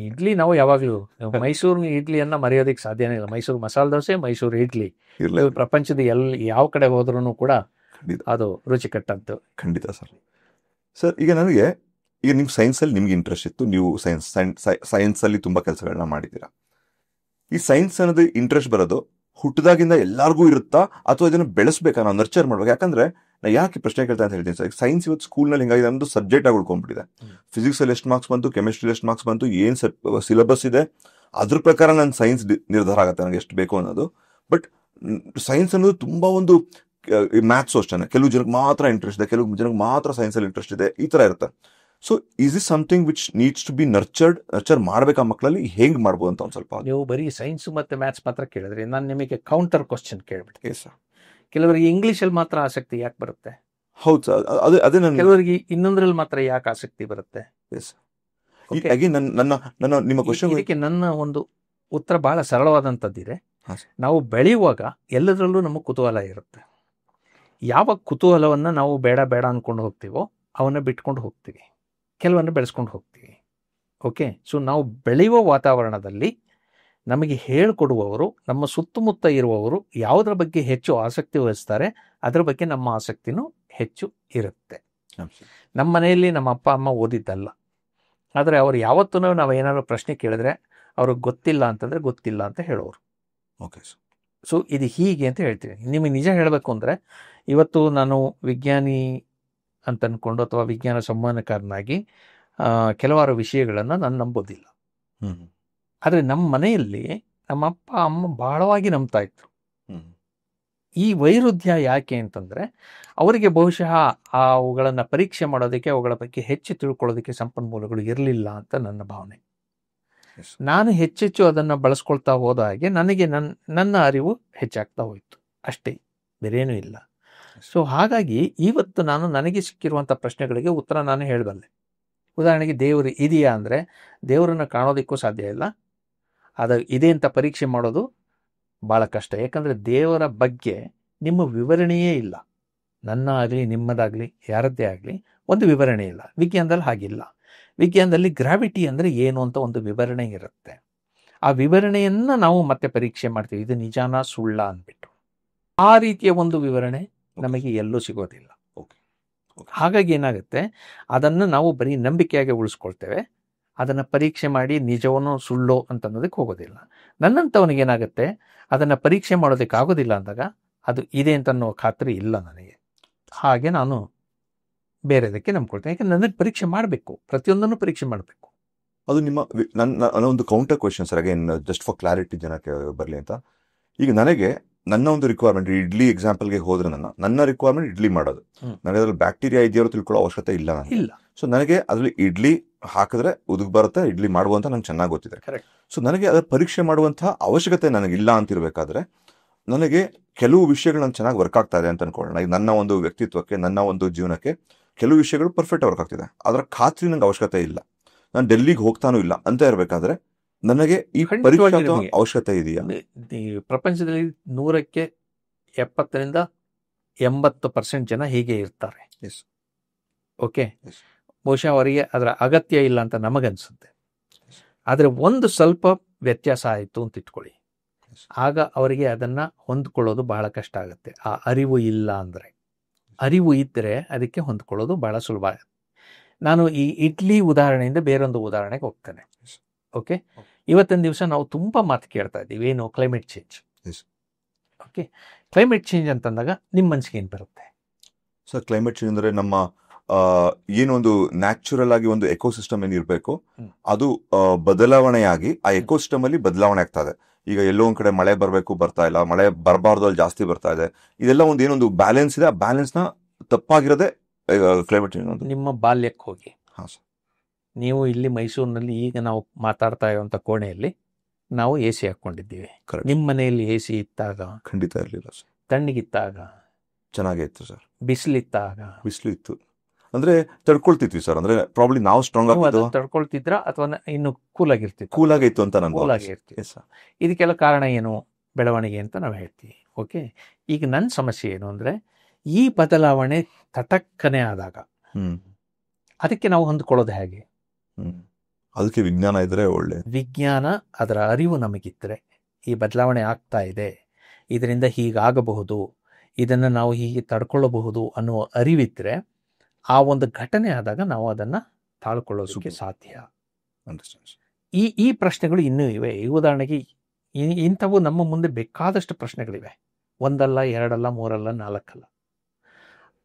ಇಡ್ಲಿ ನಾವು ಯಾವಾಗಲೂ ಮೈಸೂರು ಇಡ್ಲಿಯನ್ನು ಮರೆಯೋದಕ್ಕೆ ಸಾಧ್ಯನೇ ಇಲ್ಲ. ಮೈಸೂರು ಮಸಾಲೆ ದೋಸೆ, ಮೈಸೂರು ಇಡ್ಲಿ ಪ್ರಪಂಚದ ಯಾವ ಕಡೆ ಹೋದ್ರೂ ಕೂಡ ಅದು ರುಚಿಕಟ್ಟಂತು. ಖಂಡಿತ ಸರ್. ಸರ್, ಈಗ ನಿಮ್ಮ ಸೈನ್ಸಲ್ಲಿ ನಿಮ್ಗೆ ಇಂಟ್ರೆಸ್ಟ್ ಇತ್ತು, ನೀವು ಸೈನ್ಸಲ್ಲಿ ತುಂಬ ಕೆಲಸಗಳನ್ನ ಮಾಡಿದ್ದೀರಾ. ಈ ಸೈನ್ಸ್ ಅನ್ನೋದು ಇಂಟ್ರೆಸ್ಟ್ ಬರೋದು ಹುಟ್ಟಿದಾಗಿಂದ ಎಲ್ಲರಿಗೂ ಇರುತ್ತಾ, ಅಥವಾ ಇದನ್ನು ಬೆಳೆಸ್ಬೇಕಾ, ನಾವು ನರ್ಚರ್ ಮಾಡ್ಬೇಕು? ಯಾಕಂದ್ರೆ ನಾ ಯಾಕೆ ಪ್ರಶ್ನೆ ಕೇಳ್ತಾ ಅಂತ ಹೇಳ್ತೀನಿ ಸರ್, ಸೈನ್ಸ್ ಇವತ್ತು ಸ್ಕೂಲ್ನಲ್ಲಿ ಹಿಂಗಾಗಿ ಒಂದು ಸಬ್ಜೆಕ್ಟ್ ಆಗಿ ಉಳ್ಕೊಂಡ್ಬಿಟ್ಟಿದೆ. ಫಿಸಿಕ್ಸಲ್ಲಿ ಎಷ್ಟು ಮಾರ್ಕ್ಸ್ ಬಂತು, ಕೆಮಿಸ್ಟ್ರಿಲಿ ಎಷ್ಟು ಮಾರ್ಕ್ಸ್ ಬಂತು, ಏನು ಸಿಲೆಬಸ್ ಇದೆ ಅದ್ರ ಪ್ರಕಾರ ನನ್ನ ಸೈನ್ಸ್ ನಿರ್ಧಾರ ಆಗುತ್ತೆ ನನಗೆ ಎಷ್ಟು ಬೇಕು ಅನ್ನೋದು. ಬಟ್ ಸೈನ್ಸ್ ಅನ್ನೋದು ತುಂಬ ಒಂದು ಮ್ಯಾಥ್ಸು ಅಷ್ಟೇ, ಕೆಲವು ಜನಕ್ಕೆ ಮಾತ್ರ ಇಂಟ್ರೆಸ್ಟ್ ಇದೆ, ಕೆಲವು ಜನಕ್ಕೆ ಮಾತ್ರ ಸೈನ್ಸಲ್ಲಿ ಇಂಟ್ರೆಸ್ಟ್ ಇದೆ, ಈ ಥರ ಇರುತ್ತೆ. So is is something which needs to be nurture ಮಾಡಬೇಕಾ ಮಕ್ಕಳಲ್ಲಿ? ಹೆಂಗೆ ಮಾಡ್ಬೋದು ಅಂತ ಒಂದು ಸ್ವಲ್ಪ. ನೀವು ಬರೀ ಸೈನ್ಸ್ ಮತ್ತು ಮ್ಯಾಥ್ಸ್ ಮಾತ್ರ ಕೇಳಿದ್ರಿ, ನಾನು ನಿಮಗೆ ಕೌಂಟರ್ ಕ್ವಶನ್ ಕೇಳ್ಬಿಡ್ತೀನಿ ಸರ್. ಕೆಲವರಿಗೆ ಇಂಗ್ಲೀಷಲ್ಲಿ ಮಾತ್ರ ಆಸಕ್ತಿ ಯಾಕೆ ಬರುತ್ತೆ? ಹೌದು ಸರ್, ಅದೇ ನನ್ನ. ಕೆಲವರಿಗೆ ಇನ್ನೊಂದ್ರಲ್ಲಿ ಮಾತ್ರ ಯಾಕೆ ಆಸಕ್ತಿ ಬರುತ್ತೆ? ನಿಮ್ಮ ಕ್ವಶನ್ ಇದಕ್ಕೆ ನನ್ನ ಒಂದು ಉತ್ತರ ಬಹಳ ಸರಳವಾದಂಥದ್ದಿದೆ. ನಾವು ಬೆಳೆಯುವಾಗ ಎಲ್ಲದರಲ್ಲೂ ನಮಗೆ ಕುತೂಹಲ ಇರುತ್ತೆ. ಯಾವ ಕುತೂಹಲವನ್ನು ನಾವು ಬೇಡ ಬೇಡ ಅಂದ್ಕೊಂಡು ಹೋಗ್ತೀವೋ ಅವನ್ನ ಬಿಟ್ಕೊಂಡು ಹೋಗ್ತೀವಿ, ಕೆಲವನ್ನು ಬೆಳೆಸ್ಕೊಂಡು ಹೋಗ್ತೀವಿ. ಓಕೆ. ಸೊ ನಾವು ಬೆಳೆಯುವ ವಾತಾವರಣದಲ್ಲಿ ನಮಗೆ ಹೇಳಿಕೊಡುವವರು, ನಮ್ಮ ಸುತ್ತಮುತ್ತ ಇರುವವರು ಯಾವುದರ ಬಗ್ಗೆ ಹೆಚ್ಚು ಆಸಕ್ತಿ ವಹಿಸ್ತಾರೆ ಅದರ ಬಗ್ಗೆ ನಮ್ಮ ಆಸಕ್ತಿನೂ ಹೆಚ್ಚು ಇರುತ್ತೆ. ನಮ್ಮ ಮನೆಯಲ್ಲಿ ನಮ್ಮ ಅಪ್ಪ ಅಮ್ಮ ಓದಿದ್ದಲ್ಲ, ಆದರೆ ಅವ್ರು ಯಾವತ್ತೂ ನಾವು ಏನಾದ್ರು ಪ್ರಶ್ನೆ ಕೇಳಿದ್ರೆ ಅವ್ರಿಗೆ ಗೊತ್ತಿಲ್ಲ ಅಂತಂದರೆ ಗೊತ್ತಿಲ್ಲ ಅಂತ ಹೇಳೋರು. Okay sir. ಸೊ ಇದು ಹೀಗೆ ಅಂತ ಹೇಳ್ತೀನಿ. ನಿಮಗೆ ನಿಜ ಹೇಳಬೇಕು ಅಂದರೆ, ಇವತ್ತು ನಾನು ವಿಜ್ಞಾನಿ ಅಂತ ಅಂದ್ಕೊಂಡು ಅಥವಾ ವಿಜ್ಞಾನ ಸಂವಹನಕಾರನಾಗಿ ಕೆಲವಾರು ವಿಷಯಗಳನ್ನು ನಾನು ನಂಬೋದಿಲ್ಲ. ಆದರೆ ನಮ್ಮ ಮನೆಯಲ್ಲಿ ನಮ್ಮ ಅಪ್ಪ ಅಮ್ಮ ಬಹಳವಾಗಿ ನಂಬ್ತಾ ಇದ್ರು. ಈ ವೈರುಧ್ಯ ಯಾಕೆ ಅಂತಂದರೆ, ಅವರಿಗೆ ಬಹುಶಃ ಅವುಗಳನ್ನು ಪರೀಕ್ಷೆ ಮಾಡೋದಕ್ಕೆ, ಅವುಗಳ ಬಗ್ಗೆ ಹೆಚ್ಚು ತಿಳ್ಕೊಳ್ಳೋದಕ್ಕೆ ಸಂಪನ್ಮೂಲಗಳು ಇರಲಿಲ್ಲ ಅಂತ ನನ್ನ ಭಾವನೆ. ನಾನು ಹೆಚ್ಚೆಚ್ಚು ಅದನ್ನು ಬಳಸ್ಕೊಳ್ತಾ ಹೋದ ಹಾಗೆ ನನಗೆ ನನ್ನ ಅರಿವು ಹೆಚ್ಚಾಗ್ತಾ ಹೋಯಿತು, ಅಷ್ಟೇ, ಬೇರೇನೂ ಇಲ್ಲ. ಸೊ ಹಾಗಾಗಿ ಇವತ್ತು ನಾನು ನನಗೆ ಸಿಕ್ಕಿರುವಂಥ ಪ್ರಶ್ನೆಗಳಿಗೆ ಉತ್ತರ ನಾನು ಹೇಳಬಲ್ಲೆ. ಉದಾಹರಣೆಗೆ, ದೇವರು ಇದೆಯಾ ಅಂದರೆ ದೇವರನ್ನು ಕಾಣೋದಕ್ಕೂ ಸಾಧ್ಯ ಇಲ್ಲ, ಅದು ಇದೆ ಅಂತ ಪರೀಕ್ಷೆ ಮಾಡೋದು ಭಾಳ ಕಷ್ಟ. ಯಾಕಂದರೆ ದೇವರ ಬಗ್ಗೆ ನಿಮ್ಮ ವಿವರಣೆಯೇ ಇಲ್ಲ. ನನ್ನ ಆಗಲಿ ನಿಮ್ಮದಾಗಲಿ ಯಾರದ್ದೇ ಆಗಲಿ ಒಂದು ವಿವರಣೆ ಇಲ್ಲ. ವಿಜ್ಞಾನದಲ್ಲಿ ಹಾಗಿಲ್ಲ. ವಿಜ್ಞಾನದಲ್ಲಿ ಗ್ರಾವಿಟಿ ಅಂದರೆ ಏನು ಅಂತ ಒಂದು ವಿವರಣೆ ಇರುತ್ತೆ. ಆ ವಿವರಣೆಯನ್ನು ನಾವು ಮತ್ತೆ ಪರೀಕ್ಷೆ ಮಾಡ್ತೀವಿ, ಇದು ನಿಜಾನ ಸುಳ್ಳ ಅಂದ್ಬಿಟ್ಟು. ಆ ರೀತಿಯ ಒಂದು ವಿವರಣೆ ನಮಗೆ ಎಲ್ಲೂ ಸಿಗೋದಿಲ್ಲ. ಹಾಗಾಗಿ ಏನಾಗುತ್ತೆ, ಅದನ್ನು ನಾವು ಬರೀ ನಂಬಿಕೆಯಾಗಿ ಉಳಿಸ್ಕೊಳ್ತೇವೆ, ಅದನ್ನು ಪರೀಕ್ಷೆ ಮಾಡಿ ನಿಜವನ್ನೋ ಸುಳ್ಳೋ ಅಂತ ಅನ್ನೋದಕ್ಕೆ ಹೋಗೋದಿಲ್ಲ. ನನ್ನಂಥವನಿಗೆ ಏನಾಗುತ್ತೆ, ಅದನ್ನು ಪರೀಕ್ಷೆ ಮಾಡೋದಕ್ಕೆ ಆಗೋದಿಲ್ಲ ಅಂದಾಗ ಅದು ಇದೆ ಅಂತ ಅನ್ನೋ ಖಾತ್ರಿ ಇಲ್ಲ ನನಗೆ. ಹಾಗೆ ನಾನು ಬೇರೆದಕ್ಕೆ ನಂಬ್ಕೊಳ್ತೇನೆ. ಯಾಕಂದ್ರೆ ನನಗೆ ಪರೀಕ್ಷೆ ಮಾಡಬೇಕು, ಪ್ರತಿಯೊಂದನ್ನು ಪರೀಕ್ಷೆ ಮಾಡಬೇಕು. ಅದು ನಿಮ್ಮ ನನ್ನ ಒಂದು counter question sir, again just for clarity ಜನಕ್ಕೆ ಬರಲಿ ಅಂತ. ಈಗ ನನಗೆ ನನ್ನ ಒಂದು ರಿಕ್ವೈರ್ಮೆಂಟ್, ಇಡ್ಲಿ ಎಕ್ಸಾಂಪಲ್ಗೆ ಹೋದ್ರೆ ನನ್ನ ರಿಕ್ವೈರ್ಮೆಂಟ್ ಇಡ್ಲಿ ಮಾಡೋದು. ನನಗೆ ಅದ್ರಲ್ಲಿ ಬ್ಯಾಕ್ಟೀರಿಯಾ ಇದೆಯೋ ತಿಳ್ಕೊಳ್ಳೋ ಅವಶ್ಯಕತೆ ಇಲ್ಲ ಇಲ್ಲ. ಸೊ ನನಗೆ ಅದ್ರಲ್ಲಿ ಇಡ್ಲಿ ಹಾಕಿದ್ರೆ ಉದುಗ್ ಬರುತ್ತೆ, ಇಡ್ಲಿ ಮಾಡುವಂತ ನಂಗೆ ಚೆನ್ನಾಗಿ ಗೊತ್ತಿದೆ. ಸೊ ನನಗೆ ಅದರ ಪರೀಕ್ಷೆ ಮಾಡುವಂತಹ ಅವಶ್ಯಕತೆ ನನಗಿಲ್ಲ ಅಂತಿರ್ಬೇಕಾದ್ರೆ, ನನಗೆ ಕೆಲವು ವಿಷಯಗಳು ನಂಗೆ ಚೆನ್ನಾಗಿ ವರ್ಕ್ ಆಗ್ತಾ ಇದೆ ಅಂತ ಅನ್ಕೊಳ್ಳೋಣ. ಈಗ ನನ್ನ ಒಂದು ವ್ಯಕ್ತಿತ್ವಕ್ಕೆ, ನನ್ನ ಒಂದು ಜೀವನಕ್ಕೆ ಕೆಲವು ವಿಷಯಗಳು ಪರ್ಫೆಕ್ಟ್ ವರ್ಕ್ ಆಗ್ತಿದೆ, ಅದರ ಖಾತ್ರಿ ನಂಗೆ ಅವಶ್ಯಕತೆ ಇಲ್ಲ, ನಾನು ಡೆಲ್ಲಿಗೆ ಹೋಗ್ತಾನೂ ಇಲ್ಲ ಅಂತ ಇರಬೇಕಾದ್ರೆ ನನಗೆ ಈ ಪರೀಕ್ಷೆ ಅವಶ್ಯಕತೆ ಇದೆಯಾ? ಈ ಪ್ರಪಂಚದಲ್ಲಿ 100ಕ್ಕೆ 70ರಿಂದ 80% ಜನ ಹೀಗೆ ಇರ್ತಾರೆ. ಓಕೆ, ಬಹುಶಃ ಅವರಿಗೆ ಅದರ ಅಗತ್ಯ ಇಲ್ಲ ಅಂತ ನಮಗನ್ಸುತ್ತೆ. ಆದರೆ ಒಂದು ಸ್ವಲ್ಪ ವ್ಯತ್ಯಾಸ ಆಯಿತು ಅಂತ ಇಟ್ಕೊಳ್ಳಿ, ಆಗ ಅವರಿಗೆ ಅದನ್ನು ಹೊಂದ್ಕೊಳ್ಳೋದು ಬಹಳ ಕಷ್ಟ ಆಗುತ್ತೆ. ಆ ಅರಿವು ಇಲ್ಲ ಅಂದರೆ, ಅರಿವು ಇದ್ದರೆ ಅದಕ್ಕೆ ಹೊಂದ್ಕೊಳ್ಳೋದು ಬಹಳ ಸುಲಭ. ನಾನು ಈ ಇಡ್ಲಿ ಉದಾಹರಣೆಯಿಂದ ಬೇರೊಂದು ಉದಾಹರಣೆಗೆ ಹೋಗ್ತೇನೆ. ಓಕೆ, ಇವತ್ತಿನ ದಿವಸ ನಾವು ತುಂಬ ಮಾತು ಕೇಳ್ತಾ ಇದ್ದೀವಿ, ಏನು, climate change. Okay, climate change ಅಂತಂದಾಗ ನಿಮ್ಮ ಮನಸ್ಸಿಗೆ ಏನು ಬರುತ್ತೆ ಸರ್? ಕ್ಲೈಮೇಟ್ ಚೇಂಜ್ ಅಂದರೆ ನಮ್ಮ ಏನೊಂದು ನ್ಯಾಚುರಲ್ ಆಗಿ ಒಂದು ಎಕೋಸಿಸ್ಟಮ್ ಏನಿರಬೇಕು ಅದು ಬದಲಾವಣೆಯಾಗಿ ಆ ಎಕೋಸಿಸ್ಟಮ್ ಅಲ್ಲಿ ಬದಲಾವಣೆ ಆಗ್ತಾ ಇದೆ. ಈಗ ಎಲ್ಲೋ ಒಂದ್ ಕಡೆ ಮಳೆ ಬರಬೇಕು, ಬರ್ತಾ ಇಲ್ಲ, ಮಳೆ ಬರಬಾರ್ದು ಅಲ್ಲಿ ಜಾಸ್ತಿ ಬರ್ತಾ ಇದೆ. ಇದೆಲ್ಲ ಒಂದು ಏನೊಂದು ಬ್ಯಾಲೆನ್ಸ್ ಇದೆ, ಆ ಬ್ಯಾಲೆನ್ಸ್ನ ತಪ್ಪಾಗಿರೋದೇ ಕ್ಲೈಮೇಟ್ ಚೇಂಜ್. ನಿಮ್ಮ ಬಾಲ್ಯಕ್ಕೆ ಹೋಗಿ, ಹಾಂ ಸರ್, ನೀವು ಇಲ್ಲಿ ಮೈಸೂರಿನಲ್ಲಿ ಈಗ ನಾವು ಮಾತಾಡ್ತಾ ಇರುವಂಥ ಕೋಣೆಯಲ್ಲಿ ನಾವು ಎ ಸಿ ಹಾಕ್ಕೊಂಡಿದ್ದೀವಿ. ನಿಮ್ಮ ಮನೆಯಲ್ಲಿ ಎ ಸಿ ಇದ್ದಾಗ ಖಂಡಿತ ಇರಲಿಲ್ಲ ಸರ್. ತಣ್ಣಗಿದ್ದಾಗ ಚೆನ್ನಾಗೇ ಇತ್ತು ಸರ್. ಬಿಸಿಲಿದ್ದಾಗ ಬಿಸಿಲು ಇತ್ತು ಅಂದ್ರೆ ತಡ್ಕೊಳ್ತಿದ್ವಿ ಸರ್. ಅಂದ್ರೆ ಪ್ರಾಬ್ಲಿ ನಾವು ಸ್ಟ್ರಾಂಗ್ ಆಗಿ ತಡ್ಕೊಳ್ತಿದ್ರ ಅಥವಾ ಇನ್ನು ಕೂಲ್ ಆಗಿರ್ತಿತ್ತು? ಕೂಲ್ ಆಗಿತ್ತು ಅಂತ ನಾನು ಕೂಲ್ ಆಗಿರ್ತೀವಿ. ಇದಕ್ಕೆಲ್ಲ ಕಾರಣ ಏನು? ಬೆಳವಣಿಗೆ ಅಂತ ನಾವು ಹೇಳ್ತೀವಿ. ಓಕೆ, ಈಗ ನನ್ನ ಸಮಸ್ಯೆ ಏನು ಅಂದರೆ, ಈ ಬದಲಾವಣೆ ತಟಕ್ಕನೆ ಆದಾಗ ಅದಕ್ಕೆ ನಾವು ಹೊಂದ್ಕೊಳ್ಳೋದು ಹೇಗೆ? ಅದಕ್ಕೆ ವಿಜ್ಞಾನ ಇದ್ರೆ ಒಳ್ಳೆ. ವಿಜ್ಞಾನ, ಅದರ ಅರಿವು ನಮಗಿದ್ರೆ, ಈ ಬದಲಾವಣೆ ಆಗ್ತಾ ಇದೆ, ಇದರಿಂದ ಹೀಗಾಗಬಹುದು, ಇದನ್ನು ನಾವು ಹೀಗೆ ತಡ್ಕೊಳ್ಳಬಹುದು ಅನ್ನುವ ಅರಿವಿದ್ರೆ, ಆ ಒಂದು ಘಟನೆ ಆದಾಗ ನಾವು ಅದನ್ನು ತಾಳ್ಕೊಳ್ಳೋದಕ್ಕೆ ಸಾಧ್ಯ. ಈ ಪ್ರಶ್ನೆಗಳು ಇನ್ನೂ ಇವೆ. ಈ ಉದಾಹರಣೆಗೆ ಇಂಥವು ನಮ್ಮ ಮುಂದೆ ಬೇಕಾದಷ್ಟು ಪ್ರಶ್ನೆಗಳಿವೆ. ಒಂದಲ್ಲ, ಎರಡಲ್ಲ, ಮೂರಲ್ಲ, ನಾಲ್ಕಲ್ಲ.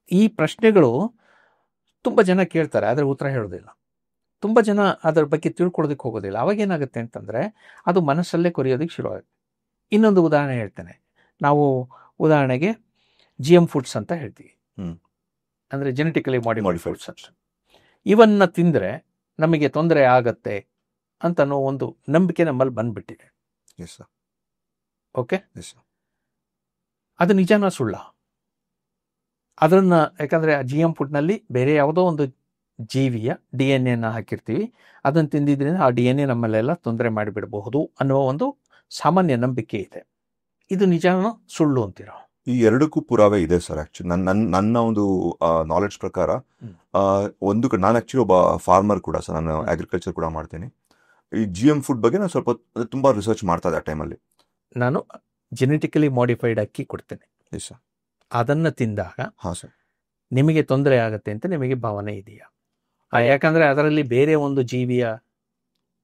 ಈ ಪ್ರಶ್ನೆಗಳು ತುಂಬ ಜನ ಕೇಳ್ತಾರೆ, ಆದರೆ ಉತ್ತರ ಹೇಳೋದಿಲ್ಲ. ತುಂಬ ಜನ ಅದರ ಬಗ್ಗೆ ತಿಳ್ಕೊಳ್ಳೋದಕ್ಕೆ ಹೋಗೋದಿಲ್ಲ. ಅವಾಗೇನಾಗುತ್ತೆ ಅಂತಂದರೆ, ಅದು ಮನಸ್ಸಲ್ಲೇ ಕೊರಿಯೋದಕ್ಕೆ ಶುರುವಾಗುತ್ತೆ. ಇನ್ನೊಂದು ಉದಾಹರಣೆ ಹೇಳ್ತೇನೆ. ನಾವು ಉದಾಹರಣೆಗೆ GM ಫುಡ್ಸ್ ಅಂತ ಹೇಳ್ತೀವಿ, ಅಂದರೆ ಜೆನೆಟಿಕಲಿ ಮಾಡಿಫೈಡ್ ಫುಡ್ಸ್ ಅಂತ. ಇವನ್ನ ತಿಂದರೆ ನಮಗೆ ತೊಂದರೆ ಆಗತ್ತೆ ಅಂತನೋ ಒಂದು ನಂಬಿಕೆ ನಮ್ಮಲ್ಲಿ ಬಂದ್ಬಿಟ್ಟಿದೆ. ಓಕೆ, ಅದು ನಿಜಾನ ಸುಳ್ಳ? ಅದನ್ನು ಯಾಕಂದರೆ GM ಫುಡ್ನಲ್ಲಿ ಬೇರೆ ಯಾವುದೋ ಒಂದು ಜೀವಿಯ DNA ಹಾಕಿರ್ತೀವಿ, ಅದನ್ನು ತಿಂದಿದ್ರಿಂದ ಆ DNA ನಮ್ಮಲ್ಲೆಲ್ಲ ತೊಂದರೆ ಮಾಡಿಬಿಡಬಹುದು ಅನ್ನುವ ಒಂದು ಸಾಮಾನ್ಯ ನಂಬಿಕೆ ಇದೆ. ಇದು ನಿಜಾನೋ ಸುಳ್ಳು ಅಂತೀರೋ? ಈ ಎರಡಕ್ಕೂ ಪುರಾವೆ ಇದೆ ಸರ್. ಆಕ್ಚುಲಿ ನನ್ನ ಒಂದು ನಾಲೆಡ್ಜ್ ಪ್ರಕಾರ, ನಾನು ಆಕ್ಚುಲಿ ಒಬ್ಬ ಫಾರ್ಮರ್ ಕೂಡ ಸರ್, ನಾನು ಅಗ್ರಿಕಲ್ಚರ್ ಕೂಡ ಮಾಡ್ತೀನಿ. ಈ GM ಫುಡ್ ಬಗ್ಗೆ ನಾನು ಸ್ವಲ್ಪ ತುಂಬಾ ರಿಸರ್ಚ್ ಮಾಡ್ತಾ ಇದ್ದೆ ಆ ಟೈಮಲ್ಲಿ. ನಾನು ಜೆನೆಟಿಕಲಿ ಮಾಡಿಫೈಡ್ ಅಕ್ಕಿ ಕೊಡ್ತೇನೆ. Yes sir. ಅದನ್ನು ತಿಂದಾಗ ಹಾಂ ಸರ್. ನಿಮಗೆ ತೊಂದರೆ ಆಗುತ್ತೆ ಅಂತ ನಿಮಗೆ ಭಾವನೆ ಇದೆಯಾ? ಯಾಕಂದ್ರೆ ಅದರಲ್ಲಿ ಬೇರೆ ಒಂದು ಜೀವಿಯ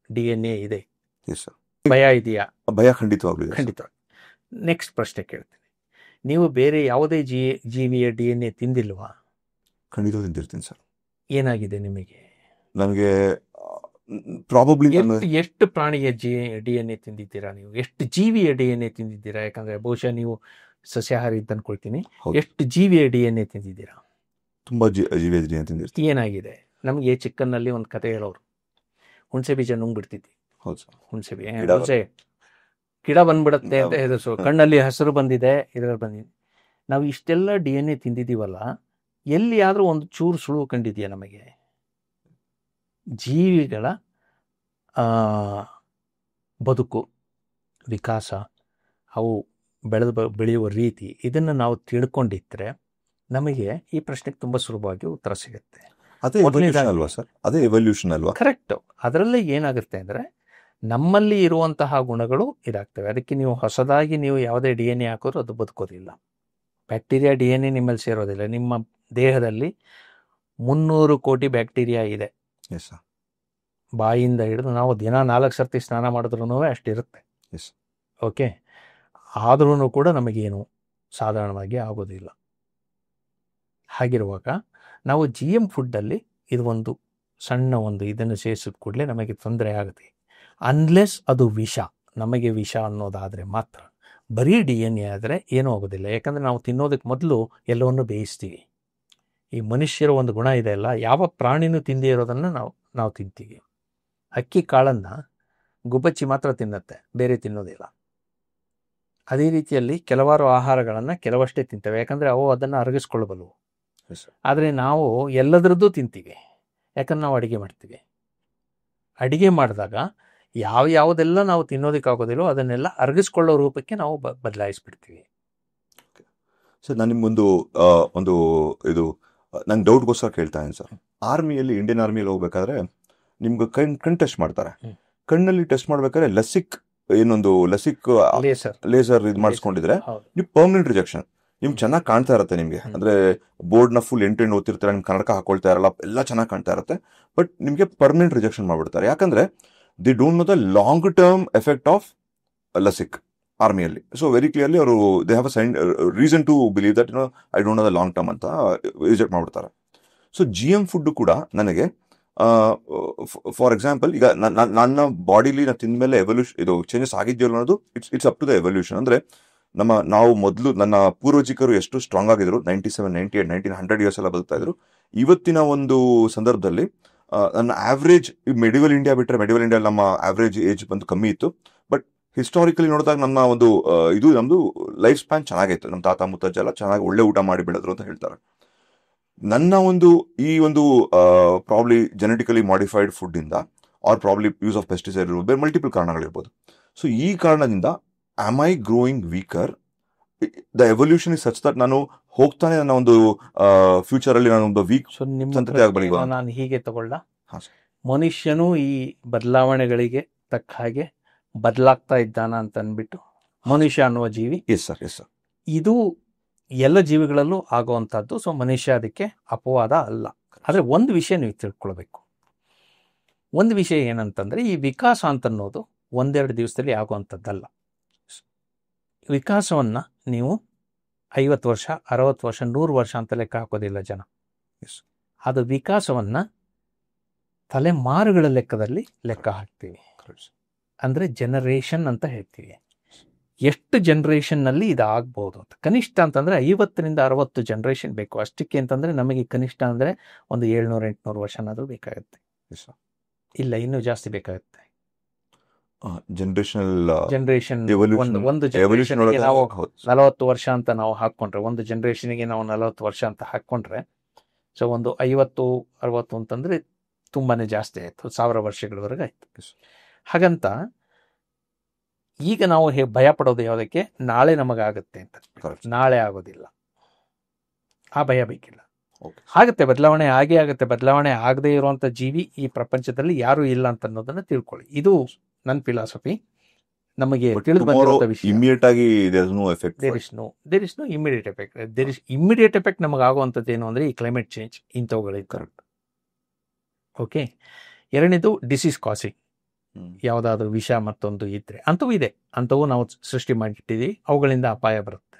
DNA ಇದೆ. Yes sir. ಭಯ ಇದೆಯಾ? ಭಯ ಖಂಡಿತವಾಗ್ಲೂ ಇದೆ. ಖಂಡಿತ. ನೆಕ್ಸ್ಟ್ ಪ್ರಶ್ನೆ ಕೇಳ್ತೀನಿ, ನೀವು ಬೇರೆ ಯಾವುದೇ ಜೀವಿಯ DNA ತಿಂದಿಲ್ವಾ? ಖಂಡಿತ ತಿಂತಿರ್ತೀನಿ ಸರ್. ಏನಾಗಿದೆ ನಿಮಗೆ? ನನಗೆ ಪ್ರಾಬಬ್ಲಿ ಎಷ್ಟು ಪ್ರಾಣಿಯ DNA ತಿಂದಿದ್ದೀರಾ ನೀವು? ಎಷ್ಟು ಜೀವಿಯ DNA ತಿಂದಿದ್ದೀರಾ? ಯಾಕಂದ್ರೆ ಬಹುಶಃ ನೀವು ಸಸ್ಯಾಹಾರಿ ಅಂತ ಅನ್ಕೊಳ್ತೀನಿ. ಎಷ್ಟು ಜೀವಿಯ DNA ತಿಂದಿದ್ದೀರಾ? ತುಂಬಾ ಜೀವಿಯ DNA ತಿಂದಿರ್ತೀನಿ. ಏನಾಗಿದೆ? ನಮಗೆ ಚಿಕ್ಕನ್ನಲ್ಲಿ ಒಂದು ಕತೆ ಹೇಳೋರು, ಹುಣಸೆ ಬೀಜ ನುಂಗ್ಬಿಡ್ತಿದ್ವಿ. ಹೌದು ಸರ್. ಹುಣಸೆ ಗಿಡ ಬಂದ್ಬಿಡತ್ತೆ ಅಂತ ಹೆದರ್ಸು, ಕಣ್ಣಲ್ಲಿ ಹಸಿರು ಬಂದಿದೆ, ಇದರಲ್ಲಿ ಬಂದಿದೆ. ನಾವು ಇಷ್ಟೆಲ್ಲ DNA ತಿಂದಿದ್ದೀವಲ್ಲ, ಎಲ್ಲಿಯಾದ್ರೂ ಒಂದು ಚೂರು ಸುಳುವು ಕಂಡಿದೆಯಾ ನಮಗೆ? ಜೀವಿಗಳ ಬದುಕು, ವಿಕಾಸ, ಅವು ಬೆಳೆಯುವ ರೀತಿ, ಇದನ್ನು ನಾವು ತಿಳ್ಕೊಂಡಿದ್ರೆ ನಮಗೆ ಈ ಪ್ರಶ್ನೆಗೆ ತುಂಬ ಸುಲಭವಾಗಿ ಉತ್ತರ ಸಿಗುತ್ತೆ. ಅದೇ ಎವಲ್ಯೂಷನ್ ಅಲ್ವಾ ಸರ್? ಅದೇ ಎವಲ್ಯೂಷನ್ ಅಲ್ವಾ? ಕರೆಕ್ಟ್. ಅದರಲ್ಲೇ ಏನಾಗುತ್ತೆ ಅಂದರೆ ನಮ್ಮಲ್ಲಿ ಇರುವಂತಹ ಗುಣಗಳು ಇದಾಗ್ತವೆ. ಅದಕ್ಕೆ ನೀವು ಹೊಸದಾಗಿ ನೀವು ಯಾವುದೇ DNA ಹಾಕೋರು ಅದು ಬದುಕೋದಿಲ್ಲ. ಬ್ಯಾಕ್ಟೀರಿಯಾ DNA ನಿಮ್ಮಲ್ಲಿ ಸೇರೋದಿಲ್ಲ. ನಿಮ್ಮ ದೇಹದಲ್ಲಿ 300 ಕೋಟಿ ಬ್ಯಾಕ್ಟೀರಿಯಾ ಇದೆ. Yes sir. ಬಾಯಿಂದ ಹಿಡಿದು ನಾವು ದಿನ 4 ಸರ್ತಿ ಸ್ನಾನ ಮಾಡಿದ್ರೂ ಅಷ್ಟಿರುತ್ತೆ. ಎಸ್. ಓಕೆ. ಆದ್ರೂ ಕೂಡ ನಮಗೇನು ಸಾಧಾರಣವಾಗಿ ಆಗೋದಿಲ್ಲ. ಹಾಗಿರುವಾಗ ನಾವು GM ಫುಡ್ಡಲ್ಲಿ ಇದು ಒಂದು ಸಣ್ಣ ಒಂದು ಇದನ್ನು ಸೇರಿಸಿದ ಕೂಡಲೇ ನಮಗೆ ತೊಂದರೆ ಆಗುತ್ತೆ. ಅನ್ಲೆಸ್ ಅದು ವಿಷ, ನಮಗೆ ವಿಷ ಅನ್ನೋದಾದರೆ ಮಾತ್ರ. ಬರೀ DNA ಆದರೆ ಏನೂ ಆಗೋದಿಲ್ಲ. ಯಾಕಂದರೆ ನಾವು ತಿನ್ನೋದಕ್ಕೆ ಮೊದಲು ಎಲ್ಲವನ್ನು ಬೇಯಿಸ್ತೀವಿ. ಈ ಮನುಷ್ಯರ ಒಂದು ಗುಣ ಇದೆ ಅಲ್ಲ, ಯಾವ ಪ್ರಾಣಿನೂ ತಿಂದೇ ಇರೋದನ್ನು ನಾವು ತಿಂತೀವಿ. ಅಕ್ಕಿ ಕಾಳನ್ನು ಗುಬ್ಬಚ್ಚಿ ಮಾತ್ರ ತಿನ್ನತ್ತೆ, ಬೇರೆ ತಿನ್ನೋದಿಲ್ಲ. ಅದೇ ರೀತಿಯಲ್ಲಿ ಕೆಲವಾರು ಆಹಾರಗಳನ್ನು ಕೆಲವಷ್ಟೇ ತಿಂತವೆ, ಯಾಕಂದರೆ ಅವು ಅದನ್ನು ಅರಗಿಸ್ಕೊಳ್ಬಲ್ವು. ಆದರೆ ನಾವು ಎಲ್ಲದರದ್ದು ತಿಂತೀವಿ, ಯಾಕಂದ್ರೆ ನಾವು ಅಡುಗೆ ಮಾಡ್ತೀವಿ. ಅಡುಗೆ ಮಾಡಿದಾಗ ಯಾವುದೆಲ್ಲ ನಾವು ತಿನ್ನೋದಕ್ಕಾಗೋದಿಲ್ಲೋ ಅದನ್ನೆಲ್ಲ ಅರಗಿಸ್ಕೊಳ್ಳೋ ರೂಪಕ್ಕೆ ನಾವು ಬದಲಾಯಿಸ್ಬಿಡ್ತೀವಿ. ಸರ್, ನಾನು ನಿಮ್ಗೊಂದು ಒಂದು ಇದು ನಂಗೆ ಡೌಟ್ಗೋಸ್ಕರ ಕೇಳ್ತಾ ಇದ್ದೀನಿ ಸರ್. ಆರ್ಮಿಯಲ್ಲಿ, ಇಂಡಿಯನ್ ಆರ್ಮಿಯಲ್ಲಿ ಹೋಗ್ಬೇಕಾದ್ರೆ ನಿಮ್ಗೆ ಕಣ್ ಟೆಸ್ಟ್ ಮಾಡ್ತಾರೆ. ಕಣ್ಣಲ್ಲಿ ಟೆಸ್ಟ್ ಮಾಡ್ಬೇಕಾದ್ರೆ ಲಸಿಕ್ ಲೇಸರ್ ಇದು ಮಾಡಿಸ್ಕೊಂಡಿದ್ರೆ ನೀವು ಪರ್ಮನೆಂಟ್ ರಿಜೆಕ್ಷನ್. ನಿಮ್ಗೆ ಚೆನ್ನಾಗಿ ಕಾಣ್ತಾ ಇರುತ್ತೆ, ನಿಮಗೆ ಅಂದ್ರೆ ಬೋರ್ಡ್ನ ಫುಲ್ ಎಂಟು ಓದ್ತಿರ್ತಾರೆ, ನಿಮ್ಗೆ ಕನ್ನಡಕ ಹಾಕೊಳ್ತಾ ಇರಲ್ಲ, ಎಲ್ಲ ಚೆನ್ನಾಗಿ ಕಾಣ್ತಾ ಇರುತ್ತೆ. ಬಟ್ ನಿಮಗೆ ಪರ್ಮನೆಂಟ್ ರಿಜೆಕ್ಷನ್ ಮಾಡ್ಬಿಡ್ತಾರೆ. ಯಾಕಂದ್ರೆ they don't know the long term effect of LASIK ಆರ್ಮಿಯಲ್ಲಿ. ಸೊ ವೆರಿ ಕ್ಲಿಯರ್ಲಿ ಅವರು they have a reason to believe that I don't know the long term ಅಂತ ರಿಜೆಕ್ಟ್ ಮಾಡ್ಬಿಡ್ತಾರೆ. ಸೊ GM ಫುಡ್ ಕೂಡ ನನಗೆ for example, ಈಗ ನನ್ನ ಬಾಡಿಲಿ ನಾನು ತಿಂದ್ಮೇಲೆ ಇದು ಚೇಂಜಸ್ ಆಗಿದೆಯೋ ಅನ್ನೋದು it's up to the evolution. ಅಂದ್ರೆ ನಾವು ಮೊದಲು ನನ್ನ ಪೂರ್ವಜಿಕರು ಎಷ್ಟು ಸ್ಟ್ರಾಂಗ್ ಆಗಿದ್ರು, 97, 98, 1900 ಇಯರ್ಸ್ ಎಲ್ಲ ಬದುಕ್ತಾ ಇದ್ರು. ಇವತ್ತಿನ ಒಂದು ಸಂದರ್ಭದಲ್ಲಿ ನನ್ನ ಆವ್ರೇಜ್, ಮೆಡಿವಲ್ ಇಂಡಿಯಾ ಬಿಟ್ಟರೆ, ಮೆಡಿವಲ್ ಇಂಡಿಯಾ ನಮ್ಮ ಆವ್ರೇಜ್ ಏಜ್ ಬಂದು ಕಮ್ಮಿ ಇತ್ತು. ಬಟ್ ಹಿಸ್ಟಾರಿಕಲಿ ನೋಡಿದಾಗ ನಮ್ಮ ಒಂದು ನಮ್ದು ಲೈಫ್ ಸ್ಪ್ಯಾನ್ ಚೆನ್ನಾಗಿತ್ತು. ನಮ್ಮ ತಾತ ಮುತ್ತಜ್ಜ ಎಲ್ಲ ಚೆನ್ನಾಗಿ ಒಳ್ಳೆ ಊಟ ಮಾಡಿ ಬೆಳೆದ್ರು ಅಂತ ಹೇಳ್ತಾರೆ. ನನ್ನ ಈ ಒಂದು ಪ್ರಾಬ್ಲಿ ಜೆನೆಟಿಕಲಿ ಮಾಡಿಫೈಡ್ ಫುಡ್ ಇಂದ or probably use of pesticide ಇರ್ಬೋದು, ಬೇರೆ ಮಲ್ಟಿಪಲ್ ಕಾರಣಗಳಿರ್ಬೋದು. ಸೊ ಈ ಕಾರಣದಿಂದ am I growing weaker? The evolution is such that ನಾನು ಹೋಗ್ತಾನೆ ನನ್ನ ಒಂದು ಫ್ಯೂಚರ್ ಅಲ್ಲಿ ನಾನು ಒಂದು ವೀಕ್ ಸಂತತಿ ಆಗಬಲ್ವಾ? ನಾನು ಹೀಗೆ ತಗೊಳ್ಳ, ಮನುಷ್ಯನು ಈ ಬದಲಾವಣೆಗಳಿಗೆ ತಕ್ಕ ಹಾಗೆ ಬದಲಾಗ್ತಾ ಇದ್ದಾನ ಅಂತ ಅಂದ್ಬಿಟ್ಟು ಮನುಷ್ಯ ಅನ್ನುವ ಜೀವಿ. Yes sir, yes sir. ಇದು ಎಲ್ಲ ಜೀವಿಗಳಲ್ಲೂ ಆಗುವಂಥದ್ದು. ಸೊ ಮನುಷ್ಯ ಅದಕ್ಕೆ ಅಪವಾದ ಅಲ್ಲ. ಆದರೆ ಒಂದು ವಿಷಯ ನೀವು ತಿಳ್ಕೊಳ್ಬೇಕು. ಒಂದು ವಿಷಯ ಏನಂತಂದರೆ, ಈ ವಿಕಾಸ ಅಂತನ್ನೋದು 1-2 ದಿವಸದಲ್ಲಿ ಆಗುವಂಥದ್ದಲ್ಲ. ವಿಕಾಸವನ್ನು ನೀವು 50 ವರ್ಷ, 60 ವರ್ಷ, 100 ವರ್ಷ ಅಂತ ಲೆಕ್ಕ ಹಾಕೋದಿಲ್ಲ ಜನ. ಅದು ವಿಕಾಸವನ್ನು ತಲೆಮಾರುಗಳ ಲೆಕ್ಕದಲ್ಲಿ ಲೆಕ್ಕ ಹಾಕ್ತೀವಿ. ಅಂದರೆ ಜನರೇಷನ್ ಅಂತ ಹೇಳ್ತೀವಿ. ಎಷ್ಟು ಜನ್ರೇಷನ್ನಲ್ಲಿ ಇದು ಆಗ್ಬೋದು ಅಂತ. ಕನಿಷ್ಠ ಅಂತಂದರೆ 50ರಿಂದ 60 ಜನ್ರೇಷನ್ ಬೇಕು. ಅಷ್ಟಕ್ಕೆ ಅಂತಂದರೆ ನಮಗೆ ಕನಿಷ್ಠ ಅಂದರೆ ಒಂದು 700-800 ವರ್ಷನಾದರೂ ಬೇಕಾಗುತ್ತೆ. ಇಲ್ಲ, ಇನ್ನೂ ಜಾಸ್ತಿ ಬೇಕಾಗುತ್ತೆ. ಜನರೇಷನ್ ಒಂದು ಜನರೇಷನ್ಗೆ ನಾವು 40 ವರ್ಷ ಅಂತ ನಾವು ಹಾಕ್ಕೊಂಡ್ರೆ, ಒಂದು ಜನರೇಷನ್ಗೆ ನಾವು 40 ವರ್ಷ ಅಂತ ಹಾಕ್ಕೊಂಡ್ರೆ, ಸೊ ಒಂದು 50-60 ಅಂತಂದರೆ ತುಂಬಾ ಜಾಸ್ತಿ ಆಯಿತು. 1000 ವರ್ಷಗಳವರೆಗೆ ಆಯಿತು. ಹಾಗಂತ ಈಗ ನಾವು ಭಯ ಪಡೋದು ಯಾವುದಕ್ಕೆ? ನಾಳೆ ನಮಗಾಗುತ್ತೆ ಅಂತ. ನಾಳೆ ಆಗೋದಿಲ್ಲ, ಆ ಭಯ ಬೇಕಿಲ್ಲ. ಆಗುತ್ತೆ ಬದಲಾವಣೆ, ಆಗೇ ಆಗುತ್ತೆ. ಬದಲಾವಣೆ ಆಗದೇ ಇರುವಂಥ ಜೀವಿ ಈ ಪ್ರಪಂಚದಲ್ಲಿ ಯಾರೂ ಇಲ್ಲ ಅಂತ ಅನ್ನೋದನ್ನ ತಿಳ್ಕೊಳ್ಳಿ. ಇದು ನನ್ನ ಫಿಲಾಸಫಿ. ನಮಗೆ ತಿಳಿದು ಬಂದಿರುವಂಥ ವಿಷಯ. ಇಮಿಡಿಯೇಟ್ ಆಗಿ there is no immediate effect. There is immediate effect ನಮಗೆ ಆಗುವಂಥದ್ದು ಏನು ಅಂದರೆ ಈ ಕ್ಲೈಮೇಟ್ ಚೇಂಜ್ ಇಂಥವುಗಳಿದೆ. ಕರೆಕ್ಟ್. ಓಕೆ. ಎರಡನೇದು ಡಿಸೀಸ್ ಕಾಸಿಂಗ್. ಯಾವುದಾದ್ರೂ ವಿಷ ಮತ್ತೊಂದು ಇದ್ದರೆ ಅಂಥವು ಇದೆ, ಅಂಥವು ನಾವು ಸೃಷ್ಟಿ ಮಾಡಿಟ್ಟಿದ್ದೀವಿ, ಅವುಗಳಿಂದ ಅಪಾಯ ಬರುತ್ತೆ.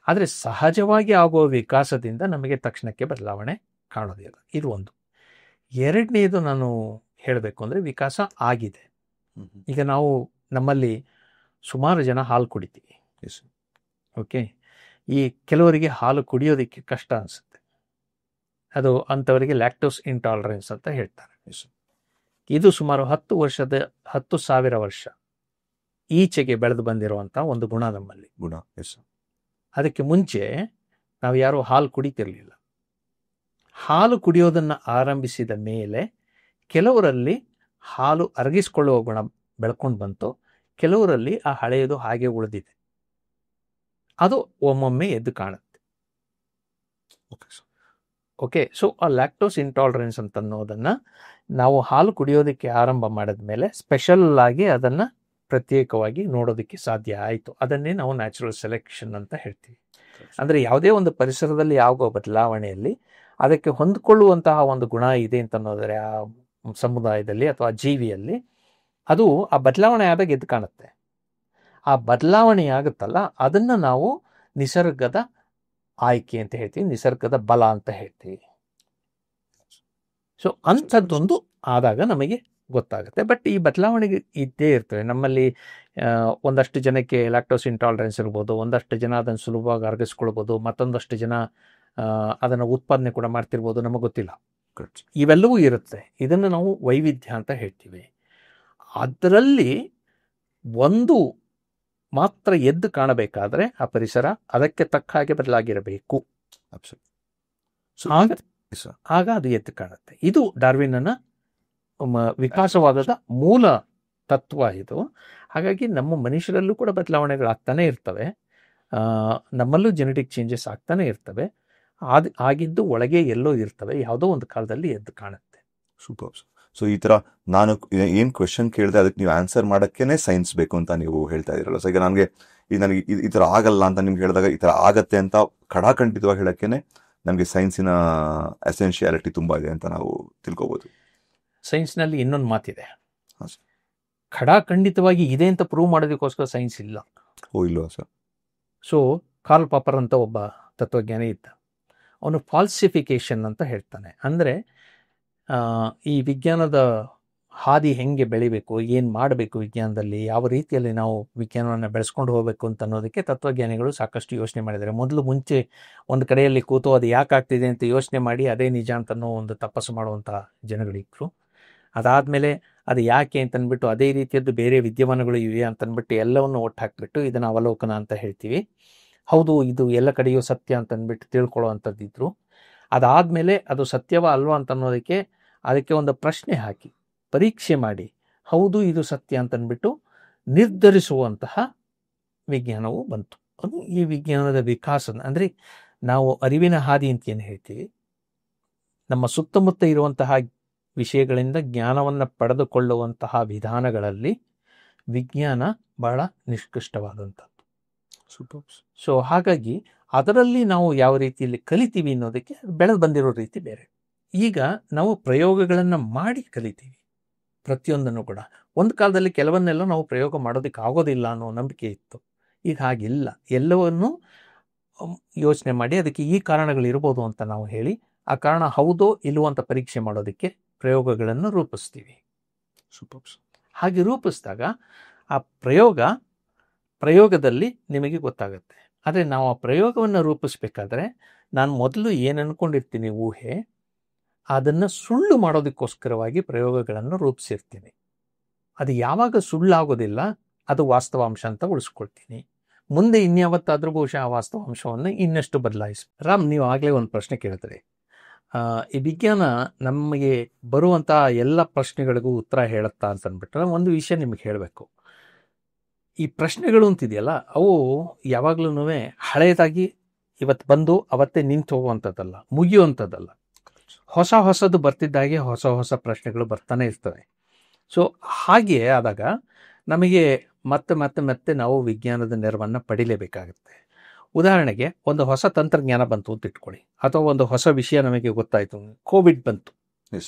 ಆದರೆ ಸಹಜವಾಗಿ ಆಗುವ ವಿಕಾಸದಿಂದ ನಮಗೆ ತಕ್ಷಣಕ್ಕೆ ಬದಲಾವಣೆ ಕಾಣೋದಿಲ್ಲ. ಇದು ಒಂದು. ಎರಡನೇದು ನಾನು ಹೇಳಬೇಕು ಅಂದರೆ ವಿಕಾಸ ಆಗಿದೆ. ಈಗ ನಾವು ನಮ್ಮಲ್ಲಿ ಸುಮಾರು ಜನ ಹಾಲು ಕುಡಿತೀವಿ. ಓಕೆ. ಈ ಕೆಲವರಿಗೆ ಹಾಲು ಕುಡಿಯೋದಕ್ಕೆ ಕಷ್ಟ ಅನಿಸುತ್ತೆ. ಅದು ಅಂಥವರಿಗೆ ಲ್ಯಾಕ್ಟೋಸ್ ಇಂಟಾಲರೆನ್ಸ್ ಅಂತ ಹೇಳ್ತಾರೆ. ಇದು ಸುಮಾರು 10,000 ವರ್ಷ ಈಚೆಗೆ ಬೆಳೆದು ಬಂದಿರುವಂಥ ಒಂದು ಗುಣ ನಮ್ಮಲ್ಲಿ. ಅದಕ್ಕೆ ಮುಂಚೆ ನಾವು ಯಾರೂ ಹಾಲು ಕುಡಿತಿರಲಿಲ್ಲ. ಹಾಲು ಕುಡಿಯೋದನ್ನು ಆರಂಭಿಸಿದ ಮೇಲೆ ಕೆಲವರಲ್ಲಿ ಹಾಲು ಅರಗಿಸ್ಕೊಳ್ಳುವ ಗುಣ ಬೆಳ್ಕೊಂಡು ಬಂತು, ಕೆಲವರಲ್ಲಿ ಆ ಹಳೆಯದು ಹಾಗೆ ಉಳಿದಿದೆ. ಅದು ಒಮ್ಮೊಮ್ಮೆ ಎದ್ದು ಕಾಣುತ್ತೆ. ಓಕೆ. ಸೊ ಆ ಲ್ಯಾಕ್ಟೋಸ್ ಇಂಟಾಲರೆನ್ಸ್ ಅಂತ ಅನ್ನೋದನ್ನು ನಾವು ಹಾಲು ಕುಡಿಯೋದಕ್ಕೆ ಆರಂಭ ಮಾಡಿದ ಮೇಲೆ ಸ್ಪೆಷಲ್ ಆಗಿ ಅದನ್ನು ಪ್ರತ್ಯೇಕವಾಗಿ ನೋಡೋದಕ್ಕೆ ಸಾಧ್ಯ ಆಯಿತು. ಅದನ್ನೇ ನಾವು ನ್ಯಾಚುರಲ್ ಸೆಲೆಕ್ಷನ್ ಅಂತ ಹೇಳ್ತೀವಿ. ಅಂದರೆ ಯಾವುದೇ ಒಂದು ಪರಿಸರದಲ್ಲಿ ಆಗುವ ಬದಲಾವಣೆಯಲ್ಲಿ ಅದಕ್ಕೆ ಹೊಂದಿಕೊಳ್ಳುವಂತಹ ಒಂದು ಗುಣ ಇದೆ ಅಂತ ಅನ್ನೋದರೆ ಆ ಸಮುದಾಯದಲ್ಲಿ ಅಥವಾ ಜೀವಿಯಲ್ಲಿ, ಅದು ಆ ಬದಲಾವಣೆ ಆದಾಗ ಎದ್ದು ಕಾಣುತ್ತೆ. ಆ ಬದಲಾವಣೆ ಆಗುತ್ತಲ್ಲ, ಅದನ್ನು ನಾವು ನಿಸರ್ಗದ ಆಯ್ಕೆ ಅಂತ ಹೇಳ್ತೀವಿ, ನಿಸರ್ಗದ ಬಲ ಅಂತ ಹೇಳ್ತೀವಿ. ಸೊ ಅಂಥದ್ದೊಂದು ಆದಾಗ ನಮಗೆ ಗೊತ್ತಾಗುತ್ತೆ. ಬಟ್ ಈ ಬದಲಾವಣೆಗೆ ಇದ್ದೇ ಇರ್ತವೆ. ನಮ್ಮಲ್ಲಿ ಒಂದಷ್ಟು ಜನಕ್ಕೆ ಲ್ಯಾಕ್ಟೋಸ್ ಇಂಟಾಲರೆನ್ಸ್ ಇರ್ಬೋದು, ಒಂದಷ್ಟು ಜನ ಅದನ್ನು ಸುಲಭವಾಗಿ ಅರಗಿಸ್ಕೊಳ್ಬೋದು, ಮತ್ತೊಂದಷ್ಟು ಜನ ಅದನ್ನು ಉತ್ಪಾದನೆ ಕೂಡ ಮಾಡ್ತಿರ್ಬೋದು, ನಮಗೆ ಗೊತ್ತಿಲ್ಲ. ಇವೆಲ್ಲವೂ ಇರುತ್ತೆ. ಇದನ್ನು ನಾವು ವೈವಿಧ್ಯ ಅಂತ ಹೇಳ್ತೀವಿ. ಅದರಲ್ಲಿ ಒಂದು ಮಾತ್ರ ಎದ್ದು ಕಾಣಬೇಕಾದ್ರೆ ಆ ಪರಿಸರ ಅದಕ್ಕೆ ತಕ್ಕ ಹಾಗೆ ಬದಲಾಗಿರಬೇಕು. ಆಗ ಅದು ಎದ್ದು ಕಾಣುತ್ತೆ. ಇದು ಡಾರ್ವಿನ್ನ ವಿಕಾಸವಾದದ ಮೂಲ ತತ್ವ ಇದು. ಹಾಗಾಗಿ ನಮ್ಮ ಮನುಷ್ಯರಲ್ಲೂ ಕೂಡ ಬದಲಾವಣೆಗಳಾಗ್ತಾನೆ ಇರ್ತವೆ, ನಮ್ಮಲ್ಲೂ ಜೆನೆಟಿಕ್ ಚೇಂಜಸ್ ಆಗ್ತಾನೆ ಇರ್ತವೆ. ಆಗಿದ್ದು ಒಳಗೆ ಎಲ್ಲೋ ಇರ್ತವೆ, ಯಾವುದೋ ಒಂದು ಕಾಲದಲ್ಲಿ ಎದ್ದು ಕಾಣುತ್ತೆ. ಸೂಪರ್. ಸೊ ಈ ಥರ ನಾನು ಏನು ಕ್ವೆಶನ್ ಕೇಳಿದೆ ಅದಕ್ಕೆ ನೀವು ಆನ್ಸರ್ ಮಾಡೋಕ್ಕೇನೆ ಸೈನ್ಸ್ ಬೇಕು ಅಂತ ನೀವು ಹೇಳ್ತಾ ಇದ್ದೀರಲ್ಲ. ಸೊ ಈಗ ನನಗೆ ಈ ಥರ ಆಗಲ್ಲ ಅಂತ ನಿಮ್ಗೆ ಹೇಳಿದಾಗ ಈ ಥರ ಆಗತ್ತೆ ಅಂತ ಖಡಾಖಂಡಿತವಾಗಿ ಹೇಳೋಕ್ಕೇನೆ ನಮಗೆ ಸೈನ್ಸಿನ ಎಸೆನ್ಷಿಯಾಲಿಟಿ ತುಂಬ ಇದೆ ಅಂತ ನಾವು ತಿಳ್ಕೊಬೋದು. ಸೈನ್ಸ್ನಲ್ಲಿ ಇನ್ನೊಂದು ಮಾತಿದೆ, ಖಡಾಖಂಡಿತವಾಗಿ ಇದೆ ಅಂತ ಪ್ರೂವ್ ಮಾಡೋದಕ್ಕೋಸ್ಕರ ಸೈನ್ಸ್ ಇಲ್ಲ. ಇಲ್ವಾ ಸರ್? ಸೊ ಕಾರ್ಲ್ ಪಾಪರ್ ಅಂತ ಒಬ್ಬ ತತ್ವಜ್ಞಾನಿ ಇದ್ದ. ಅವನು ಫಾಲ್ಸಿಫಿಕೇಶನ್ ಅಂತ ಹೇಳ್ತಾನೆ. ಅಂದರೆ ಈ ವಿಜ್ಞಾನದ ಹಾದಿ ಹೆಂಗೆ ಬೆಳಿಬೇಕು, ಏನು ಮಾಡಬೇಕು ವಿಜ್ಞಾನದಲ್ಲಿ, ಯಾವ ರೀತಿಯಲ್ಲಿ ನಾವು ವಿಜ್ಞಾನವನ್ನು ಬೆಳೆಸ್ಕೊಂಡು ಹೋಗಬೇಕು ಅಂತ ಅನ್ನೋದಕ್ಕೆ ತತ್ವಜ್ಞಾನಿಗಳು ಸಾಕಷ್ಟು ಯೋಚನೆ ಮಾಡಿದ್ದಾರೆ. ಮುಂಚೆ ಒಂದು ಕಡೆಯಲ್ಲಿ ಕೂತು ಅದು ಯಾಕೆ ಆಗ್ತಿದೆ ಅಂತ ಯೋಚನೆ ಮಾಡಿ ಅದೇ ನಿಜ ಅಂತನೋ ಒಂದು ತಪಸ್ಸು ಮಾಡುವಂಥ ಜನಗಳಿದ್ರು. ಅದಾದಮೇಲೆ ಅದು ಯಾಕೆ ಅಂತಂದ್ಬಿಟ್ಟು ಅದೇ ರೀತಿಯದ್ದು ಬೇರೆ ವಿದ್ಯಮಾನಗಳು ಇವೆ ಅಂತಂದ್ಬಿಟ್ಟು ಎಲ್ಲವನ್ನು ಒಟ್ಟು ಹಾಕಿಬಿಟ್ಟು ಇದನ್ನು ಅವಲೋಕನ ಅಂತ ಹೇಳ್ತೀವಿ. ಹೌದು, ಇದು ಎಲ್ಲ ಕಡೆಯೂ ಸತ್ಯ ಅಂತಂದ್ಬಿಟ್ಟು ತಿಳ್ಕೊಳ್ಳೋವಂಥದ್ದಿದ್ರು. ಅದಾದಮೇಲೆ ಅದು ಸತ್ಯವ ಅಲ್ವಾ ಅಂತ ಅನ್ನೋದಕ್ಕೆ ಅದಕ್ಕೆ ಒಂದು ಪ್ರಶ್ನೆ ಹಾಕಿ ಪರೀಕ್ಷೆ ಮಾಡಿ ಹೌದು ಇದು ಸತ್ಯ ಅಂತಂದ್ಬಿಟ್ಟು ನಿರ್ಧರಿಸುವಂತಹ ವಿಜ್ಞಾನವು ಬಂತು. ಅದು ಈ ವಿಜ್ಞಾನದ ವಿಕಾಸ. ಅಂದರೆ ನಾವು ಅರಿವಿನ ಹಾದಿ ಅಂತ ಏನು ಹೇಳ್ತೀವಿ, ನಮ್ಮ ಸುತ್ತಮುತ್ತ ಇರುವಂತಹ ವಿಷಯಗಳಿಂದ ಜ್ಞಾನವನ್ನು ಪಡೆದುಕೊಳ್ಳುವಂತಹ ವಿಧಾನಗಳಲ್ಲಿ ವಿಜ್ಞಾನ ಬಹಳ ನಿಷ್ಕೃಷ್ಟವಾದಂಥದ್ದು. ಸೊ ಹಾಗಾಗಿ ಅದರಲ್ಲಿ ನಾವು ಯಾವ ರೀತಿಯಲ್ಲಿ ಕಲಿತೀವಿ ಅನ್ನೋದಕ್ಕೆ ಬೆಳೆದು ಬಂದಿರೋ ರೀತಿ ಬೇರೆ. ಈಗ ನಾವು ಪ್ರಯೋಗಗಳನ್ನು ಮಾಡಿ ಕಲಿತೀವಿ ಪ್ರತಿಯೊಂದನ್ನು ಕೂಡ. ಒಂದು ಕಾಲದಲ್ಲಿ ಕೆಲವನ್ನೆಲ್ಲ ನಾವು ಪ್ರಯೋಗ ಮಾಡೋದಕ್ಕೆ ಆಗೋದಿಲ್ಲ ಅನ್ನೋ ನಂಬಿಕೆ ಇತ್ತು. ಈಗ ಹಾಗಿಲ್ಲ. ಎಲ್ಲವನ್ನೂ ಯೋಚನೆ ಮಾಡಿ ಅದಕ್ಕೆ ಈ ಕಾರಣಗಳಿರ್ಬೋದು ಅಂತ ನಾವು ಹೇಳಿ ಆ ಕಾರಣ ಹೌದೋ ಇಲ್ಲವೋ ಅಂತ ಪರೀಕ್ಷೆ ಮಾಡೋದಕ್ಕೆ ಪ್ರಯೋಗಗಳನ್ನು ರೂಪಿಸ್ತೀವಿ. ಹಾಗೆ ರೂಪಿಸಿದಾಗ ಆ ಪ್ರಯೋಗದಲ್ಲಿ ನಿಮಗೆ ಗೊತ್ತಾಗುತ್ತೆ. ಆದರೆ ನಾವು ಆ ಪ್ರಯೋಗವನ್ನು ರೂಪಿಸ್ಬೇಕಾದ್ರೆ ನಾನು ಮೊದಲು ಏನು ಅಂದ್ಕೊಂಡಿರ್ತೀನಿ ಊಹೆ, ಅದನ್ನು ಸುಳ್ಳು ಮಾಡೋದಕ್ಕೋಸ್ಕರವಾಗಿ ಪ್ರಯೋಗಗಳನ್ನು ರೂಪಿಸಿರ್ತೀನಿ. ಅದು ಯಾವಾಗ ಸುಳ್ಳಾಗೋದಿಲ್ಲ ಅದು ವಾಸ್ತವಾಂಶ ಅಂತ ಉಳಿಸ್ಕೊಳ್ತೀನಿ. ಮುಂದೆ ಇನ್ಯಾವತ್ತಾದ್ರೂ ಬಹುಶಃ ಆ ವಾಸ್ತವಾಂಶವನ್ನು ಇನ್ನಷ್ಟು ರಾಮ್, ನೀವು ಆಗಲೇ ಒಂದು ಪ್ರಶ್ನೆ ಕೇಳಿದ್ರಿ. ಈ ವಿಜ್ಞಾನ ನಮಗೆ ಬರುವಂಥ ಎಲ್ಲ ಪ್ರಶ್ನೆಗಳಿಗೂ ಉತ್ತರ ಹೇಳುತ್ತಾ ಅಂತಂದ್ಬಿಟ್ರೆ ಒಂದು ವಿಷಯ ನಿಮಗೆ ಹೇಳಬೇಕು. ಈ ಪ್ರಶ್ನೆಗಳು ಅಂತಿದೆಯಲ್ಲ ಅವು ಯಾವಾಗಲೂ ಹಳೆಯದಾಗಿ ಇವತ್ತು ಬಂದು ಅವತ್ತೇ ನಿಂತು ಹೋಗುವಂಥದ್ದಲ್ಲ, ಮುಗಿಯುವಂಥದ್ದಲ್ಲ. ಹೊಸದು ಬರ್ತಿದ್ದಾಗೆ ಹೊಸ ಪ್ರಶ್ನೆಗಳು ಬರ್ತಾನೆ ಇರ್ತವೆ. ಸೊ ಹಾಗೆ ಆದಾಗ ನಮಗೆ ಮತ್ತೆ ನಾವು ವಿಜ್ಞಾನದ ನೆರವನ್ನು ಪಡಿಲೇಬೇಕಾಗುತ್ತೆ. ಉದಾಹರಣೆಗೆ ಒಂದು ಹೊಸ ತಂತ್ರಜ್ಞಾನ ಬಂತು ಅಂತ ಇಟ್ಕೊಳ್ಳಿ, ಅಥವಾ ಒಂದು ಹೊಸ ವಿಷಯ ನಮಗೆ ಗೊತ್ತಾಯಿತು. ಕೋವಿಡ್ ಬಂತು.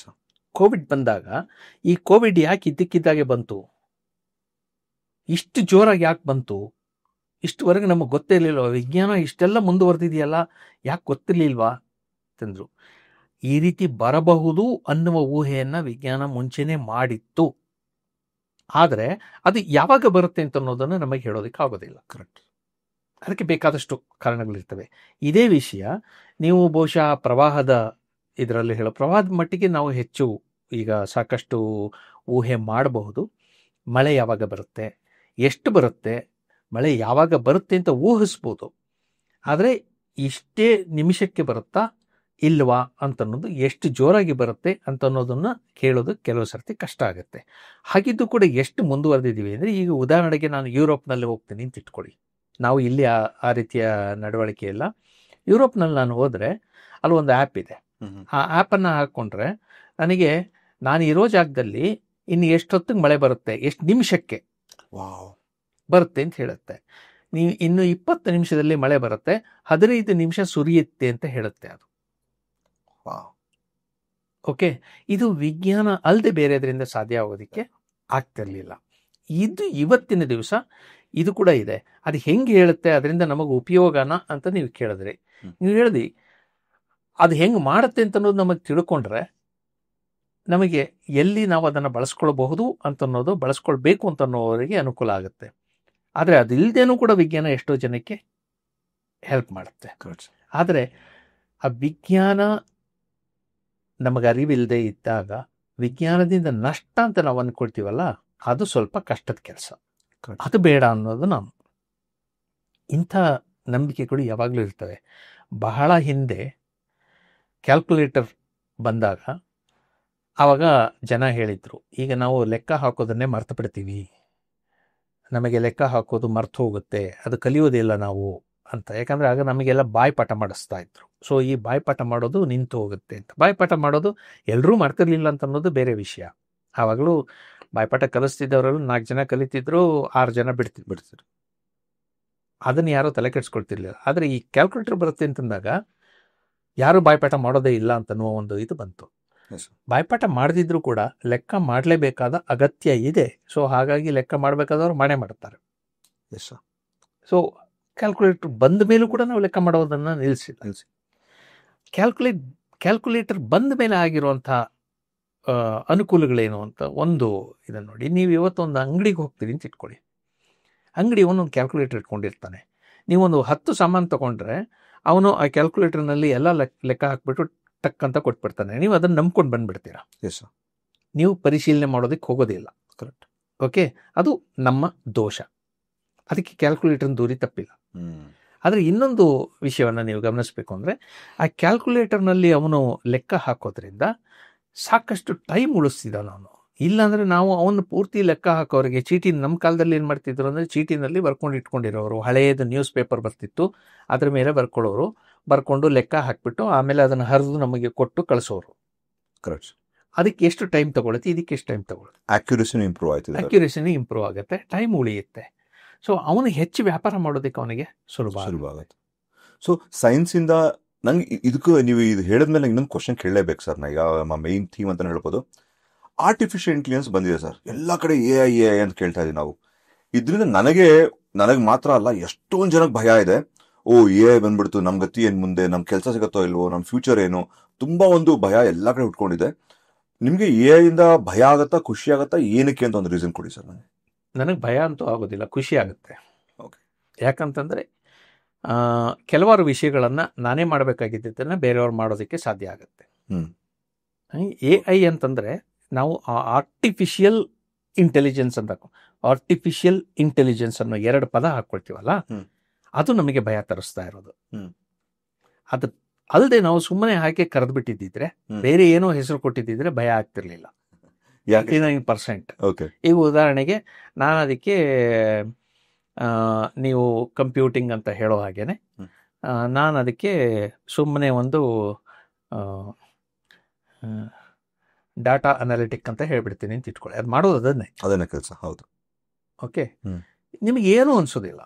ಕೋವಿಡ್ ಬಂದಾಗ ಈ ಕೋವಿಡ್ ಯಾಕೆ ಇದ್ದಕ್ಕಿದ್ದಾಗೆ ಬಂತು, ಇಷ್ಟು ಜೋರಾಗಿ ಯಾಕೆ ಬಂತು, ಇಷ್ಟುವರೆಗೆ ನಮಗೆ ಗೊತ್ತೇ ಇರಲಿಲ್ವ, ವಿಜ್ಞಾನ ಇಷ್ಟೆಲ್ಲ ಮುಂದುವರೆದಿದೆಯಲ್ಲ, ಯಾಕೆ ಗೊತ್ತಿರಲಿಲ್ವಾ ಅಂತಂದ್ರು. ಈ ರೀತಿ ಬರಬಹುದು ಅನ್ನುವ ಊಹೆಯನ್ನು ವಿಜ್ಞಾನ ಮುಂಚೆನೇ ಮಾಡಿತ್ತು. ಆದರೆ ಅದು ಯಾವಾಗ ಬರುತ್ತೆ ಅಂತ ಅನ್ನೋದನ್ನು ನಮಗೆ ಹೇಳೋದಕ್ಕೆ ಆಗೋದಿಲ್ಲ. ಕರೆಕ್ಟ್. ಅದಕ್ಕೆ ಬೇಕಾದಷ್ಟು ಕಾರಣಗಳಿರ್ತವೆ. ಇದೇ ವಿಷಯ ನೀವು ಬಹುಶಃ ಪ್ರವಾಹದ ಇದರಲ್ಲಿ ಪ್ರವಾಹದ ಮಟ್ಟಿಗೆ ನಾವು ಹೆಚ್ಚು ಈಗ ಸಾಕಷ್ಟು ಊಹೆ ಮಾಡಬಹುದು. ಮಳೆ ಯಾವಾಗ ಬರುತ್ತೆ, ಎಷ್ಟು ಬರುತ್ತೆ, ಮಳೆ ಯಾವಾಗ ಬರುತ್ತೆ ಅಂತ ಊಹಿಸ್ಬೋದು. ಆದರೆ ಇಷ್ಟೇ ನಿಮಿಷಕ್ಕೆ ಬರುತ್ತಾ ಇಲ್ವಾ ಅಂತನ್ನೋದು, ಎಷ್ಟು ಜೋರಾಗಿ ಬರುತ್ತೆ ಅಂತ ಅನ್ನೋದನ್ನು ಕೇಳೋದು ಕೆಲವು ಸರ್ತಿ ಕಷ್ಟ ಆಗುತ್ತೆ. ಹಾಗಿದ್ದು ಕೂಡ ಎಷ್ಟು ಮುಂದುವರೆದಿದ್ದೀವಿ ಅಂದರೆ, ಈಗ ಉದಾಹರಣೆಗೆ ನಾನು ಯುರೋಪ್ನಲ್ಲಿ ಹೋಗ್ತೀನಿ ಅಂತ ಇಟ್ಕೊಳ್ಳಿ. ನಾವು ಇಲ್ಲಿ ಆ ರೀತಿಯ ನಡವಳಿಕೆ ಇಲ್ಲ. ಯುರೋಪ್ನಲ್ಲಿ ನಾನು ಹೋದರೆ ಅಲ್ಲಿ ಒಂದು ಆ್ಯಪ್ ಇದೆ. ಆ ಆ್ಯಪನ್ನು ಹಾಕ್ಕೊಂಡ್ರೆ ನನಗೆ ನಾನು ಇರೋ ಜಾಗದಲ್ಲಿ ಇನ್ನು ಎಷ್ಟು ಹೊತ್ತಿಗೆ ಮಳೆ ಬರುತ್ತೆ, ಎಷ್ಟು ನಿಮಿಷಕ್ಕೆ ಬರುತ್ತೆ ಅಂತ ಹೇಳುತ್ತೆ. ನೀವು ಇನ್ನು 20 ನಿಮಿಷದಲ್ಲಿ ಮಳೆ ಬರುತ್ತೆ, 15 ನಿಮಿಷ ಸುರಿಯುತ್ತೆ ಅಂತ ಹೇಳುತ್ತೆ ಅದು. ಓಕೆ, ಇದು ವಿಜ್ಞಾನ ಅಲ್ಲದೆ ಬೇರೆದರಿಂದ ಸಾಧ್ಯ ಆಗೋದಕ್ಕೆ ಆಗ್ತಿರ್ಲಿಲ್ಲ. ಇದು ಇವತ್ತಿನ ದಿವಸ ಇದು ಕೂಡ ಇದೆ. ಅದು ಹೆಂಗೆ ಹೇಳುತ್ತೆ, ಅದರಿಂದ ನಮಗೆ ಉಪಯೋಗನ ಅಂತ ನೀವು ಕೇಳಿದ್ರಿ. ನೀವು ಹೇಳಿದ್ರಿ ಅದು ಹೆಂಗೆ ಮಾಡುತ್ತೆ ಅಂತ ಅನ್ನೋದು ನಮಗೆ ತಿಳ್ಕೊಂಡ್ರೆ ನಮಗೆ ಎಲ್ಲಿ ನಾವು ಅದನ್ನು ಬಳಸ್ಕೊಳ್ಬಹುದು ಅಂತನ್ನೋದು, ಬಳಸ್ಕೊಳ್ಬೇಕು ಅಂತ ಅನ್ನೋವರಿಗೆ ಅನುಕೂಲ ಆಗುತ್ತೆ. ಆದರೆ ಅದು ಇಲ್ಲದೇನೂ ಕೂಡ ವಿಜ್ಞಾನ ಎಷ್ಟೋ ಜನಕ್ಕೆ ಹೆಲ್ಪ್ ಮಾಡುತ್ತೆ. ಆದರೆ ಆ ವಿಜ್ಞಾನ ನಮಗೆ ಅರಿವಿಲ್ಲದೆ ಇದ್ದಾಗ ವಿಜ್ಞಾನದಿಂದ ನಷ್ಟ ಅಂತ ನಾವು ಅಂದ್ಕೊಳ್ತೀವಲ್ಲ, ಅದು ಸ್ವಲ್ಪ ಕಷ್ಟದ ಕೆಲಸ. ಅದು ಬೇಡ ಅನ್ನೋದು ನಾನು. ಇಂಥ ನಂಬಿಕೆಗಳು ಯಾವಾಗಲೂ ಇರ್ತವೆ. ಬಹಳ ಹಿಂದೆ ಕ್ಯಾಲ್ಕುಲೇಟರ್ ಬಂದಾಗ ಆವಾಗ ಜನ ಹೇಳಿದರು, ಈಗ ನಾವು ಲೆಕ್ಕ ಹಾಕೋದನ್ನೇ ಮರ್ತು ಬಿಡ್ತೀವಿ, ನಮಗೆ ಲೆಕ್ಕ ಹಾಕೋದು ಮರ್ತು ಹೋಗುತ್ತೆ, ಅದು ಕಲಿಯೋದಿಲ್ಲ ನಾವು ಅಂತ. ಯಾಕಂದರೆ ಆಗ ನಮಗೆಲ್ಲ ಬಾಯ್ಪಾಠ ಮಾಡಿಸ್ತಾ ಇದ್ರು. ಸೊ ಈ ಬಾಯ್ಪಾಠ ಮಾಡೋದು ನಿಂತು ಹೋಗುತ್ತೆ ಅಂತ. ಬಾಯ್ಪಾಠ ಮಾಡೋದು ಎಲ್ಲರೂ ಮಾಡ್ತಿರ್ಲಿಲ್ಲ ಅಂತ ಅನ್ನೋದು ಬೇರೆ ವಿಷಯ. ಆವಾಗಲೂ ಬಾಯ್ಪಾಠ ಕಲಿಸ್ತಿದ್ದವರೆಲ್ಲ 4 ಜನ ಕಲಿತಿದ್ರು, 6 ಜನ ಬಿಡ್ತಿದ್ರು. ಅದನ್ನು ಯಾರೂ ತಲೆ ಕೆಡಿಸ್ಕೊಳ್ತಿರ್ಲಿಲ್ಲ. ಆದರೆ ಈ ಕ್ಯಾಲ್ಕುಲೇಟರ್ ಬರುತ್ತೆ ಅಂತಂದಾಗ ಯಾರೂ ಬಾಯ್ಪಾಠ ಮಾಡೋದೇ ಇಲ್ಲ ಅಂತನ್ನುವ ಒಂದು ಇದು ಬಂತು. ಬಾಯ್ಪಾಠ ಮಾಡದಿದ್ರು ಕೂಡ ಲೆಕ್ಕ ಮಾಡಲೇಬೇಕಾದ ಅಗತ್ಯ ಇದೆ. ಸೊ ಹಾಗಾಗಿ ಲೆಕ್ಕ ಮಾಡಬೇಕಾದವ್ರು ಮಾಡೇ ಮಾಡ್ತಾರೆ. ಸೊ ಕ್ಯಾಲ್ಕುಲೇಟರ್ ಬಂದ ಮೇಲೂ ಕೂಡ ನಾವು ಲೆಕ್ಕ ಮಾಡೋದನ್ನು ನಿಲ್ಲಿಸಿಲ್ಲ. ಕ್ಯಾಲ್ಕುಲೇಟರ್ ಬಂದ ಮೇಲೆ ಆಗಿರುವಂಥ ಅನುಕೂಲಗಳೇನು ಅಂತ ಒಂದು ಇದನ್ನು ನೋಡಿ. ನೀವು ಇವತ್ತೊಂದು ಅಂಗಡಿಗೆ ಹೋಗ್ತೀರಿ ಅಂತ ಇಟ್ಕೊಳ್ಳಿ. ಅಂಗಡಿ ಒಂದೊಂದು ಕ್ಯಾಲ್ಕುಲೇಟರ್ ಇಟ್ಕೊಂಡಿರ್ತಾನೆ. ನೀವೊಂದು 10 ಸಾಮಾನು ತೊಗೊಂಡ್ರೆ ಅವನು ಆ ಕ್ಯಾಲ್ಕುಲೇಟರ್ನಲ್ಲಿ ಎಲ್ಲ ಲೆಕ್ಕ ಹಾಕ್ಬಿಟ್ಟು ಟಕ್ ಅಂತ ಕೊಟ್ಬಿಡ್ತಾನೆ. ನೀವು ಅದನ್ನು ನಂಬ್ಕೊಂಡು ಬಂದುಬಿಡ್ತೀರಾ. ನೀವು ಪರಿಶೀಲನೆ ಮಾಡೋದಕ್ಕೆ ಹೋಗೋದಿಲ್ಲ. ಕರೆಕ್ಟ್. ಓಕೆ, ಅದು ನಮ್ಮ ದೋಷ. ಅದಕ್ಕೆ ಕ್ಯಾಲ್ಕುಲೇಟರ್ನ ದೂರಿ ತಪ್ಪಿಲ್ಲ. ಆದರೆ ಇನ್ನೊಂದು ವಿಷಯವನ್ನು ನೀವು ಗಮನಿಸಬೇಕು ಅಂದರೆ, ಆ ಕ್ಯಾಲ್ಕುಲೇಟರ್ನಲ್ಲಿ ಅವನು ಲೆಕ್ಕ ಹಾಕೋದ್ರಿಂದ ಸಾಕಷ್ಟು ಟೈಮ್ ಉಳಿಸ್ತಿದ್ದಾನೆ ಅವನು. ಇಲ್ಲಾಂದರೆ ನಾವು ಅವನು ಪೂರ್ತಿ ಲೆಕ್ಕ ಹಾಕೋರಿಗೆ ಚೀಟಿ, ನಮ್ಮ ಕಾಲದಲ್ಲಿ ಏನು ಮಾಡ್ತಿದ್ರು ಅಂದರೆ ಚೀಟಿನಲ್ಲಿ ಬರ್ಕೊಂಡು ಇಟ್ಕೊಂಡಿರೋರು. ಹಳೆಯದು ನ್ಯೂಸ್ ಪೇಪರ್ ಬರ್ತಿತ್ತು, ಅದ್ರ ಮೇಲೆ ಬರ್ಕೊಳ್ಳೋರು, ಬರ್ಕೊಂಡು ಲೆಕ್ಕ ಹಾಕಿಬಿಟ್ಟು ಆಮೇಲೆ ಅದನ್ನು ಹರಿದು ನಮಗೆ ಕೊಟ್ಟು ಕಳಿಸೋರು. ಕರೆಕ್ಟ್. ಅದಕ್ಕೆ ಎಷ್ಟು ಟೈಮ್ ತಗೊಳುತ್ತೆ, ಇದಕ್ಕೆ ಎಷ್ಟು ಟೈಮ್ ತಗೊಳುತ್ತೆ. ಅಕ್ಯುರೇಸಿನೂ ಇಂಪ್ರೂವ್ ಆಗುತ್ತೆ, ಟೈಮ್ ಉಳಿಯುತ್ತೆ. ಸೊ ಅವನು ಹೆಚ್ಚು ವ್ಯಾಪಾರ ಮಾಡೋದಕ್ಕೆ ಅವನಿಗೆ ಸುಲಭ ಆಗುತ್ತೆ. ಸೊ ಸೈನ್ಸಿಂದ ನಂಗೆ ಇದಕ್ಕೂ ನೀವು ಇದು ಹೇಳಿದ್ಮೇಲೆ ಇನ್ನೊಂದು ಕ್ವಶನ್ ಕೇಳಲೇಬೇಕು ಸರ್. ನಾ ಈಗ ಮೈನ್ ಥೀಮ್ ಅಂತ ಹೇಳ್ಬೋದು. ಆರ್ಟಿಫಿಷಿಯಲ್ ಇಂಟೆಲಿಜೆನ್ಸ್ ಬಂದಿದೆ ಸರ್, ಎಲ್ಲ ಕಡೆ ಎ ಅಂತ ಕೇಳ್ತಾ ಇದ್ದೀವಿ ನಾವು. ಇದರಿಂದ ನನಗೆ ಮಾತ್ರ ಅಲ್ಲ, ಎಷ್ಟೊಂದು ಜನಕ್ಕೆ ಭಯ ಇದೆ. ಎ ಬಂದ್ಬಿಡ್ತು, ನಮ್ಮ ಗತಿ ಏನು ಮುಂದೆ, ನಮ್ಮ ಕೆಲಸ ಸಿಗುತ್ತೋ ಇಲ್ವೋ, ನಮ್ಮ ಫ್ಯೂಚರ್ ಏನು, ತುಂಬಾ ಒಂದು ಭಯ ಎಲ್ಲ ಕಡೆ ಉಟ್ಕೊಂಡಿದೆ. ನಿಮಗೆ ಎ ಇಂದ ಭಯ ಆಗತ್ತಾ, ಖುಷಿ ಆಗತ್ತಾ, ಏನಕ್ಕೆ ಅಂತ ಒಂದು ರೀಸನ್ ಕೊಡಿ ಸರ್. ನನಗೆ ಭಯ ಅಂತೂ ಆಗೋದಿಲ್ಲ, ಖುಷಿ ಆಗುತ್ತೆ. ಓಕೆ, ಯಾಕಂತಂದರೆ ಕೆಲವಾರು ವಿಷಯಗಳನ್ನು ನಾನೇ ಮಾಡಬೇಕಾಗಿದ್ದನ್ನು ಬೇರೆಯವ್ರು ಮಾಡೋದಕ್ಕೆ ಸಾಧ್ಯ ಆಗುತ್ತೆ. AI ಅಂತಂದರೆ ನಾವು ಆರ್ಟಿಫಿಷಿಯಲ್ ಇಂಟೆಲಿಜೆನ್ಸ್ ಅಂತ, ಆರ್ಟಿಫಿಷಿಯಲ್ ಇಂಟೆಲಿಜೆನ್ಸ್ ಅನ್ನೋ 2 ಪದ ಹಾಕ್ಕೊಳ್ತೀವಲ್ಲ, ಅದು ನಮಗೆ ಭಯ ತರಿಸ್ತಾ ಇರೋದು. ಅದು ಅಲ್ಲದೆ ನಾವು ಸುಮ್ಮನೆ ಹಾಕಿ ಕರೆದು ಬಿಟ್ಟಿದ್ದಿದ್ರೆ, ಬೇರೆ ಏನೋ ಹೆಸರು ಕೊಟ್ಟಿದ್ದಿದ್ರೆ ಭಯ ಆಗ್ತಿರ್ಲಿಲ್ಲ. 99%. ಈಗ ಉದಾಹರಣೆಗೆ ನಾನು ಅದಕ್ಕೆ ನೀವು ಕಂಪ್ಯೂಟಿಂಗ್ ಅಂತ ಹೇಳೋ ಹಾಗೇನೆ ನಾನು ಅದಕ್ಕೆ ಸುಮ್ಮನೆ ಒಂದು ಡಾಟಾ ಅನಾಲಿಟಿಕ್ ಅಂತ ಹೇಳ್ಬಿಡ್ತೀನಿ ಅಂತ ಇಟ್ಕೊಳ್ಳಿ. ಅದು ಮಾಡೋದು ಅದನ್ನೇ ಕೆಲಸ. ಹೌದು. ಓಕೆ, ನಿಮಗೇನು ಅನಿಸೋದಿಲ್ಲ.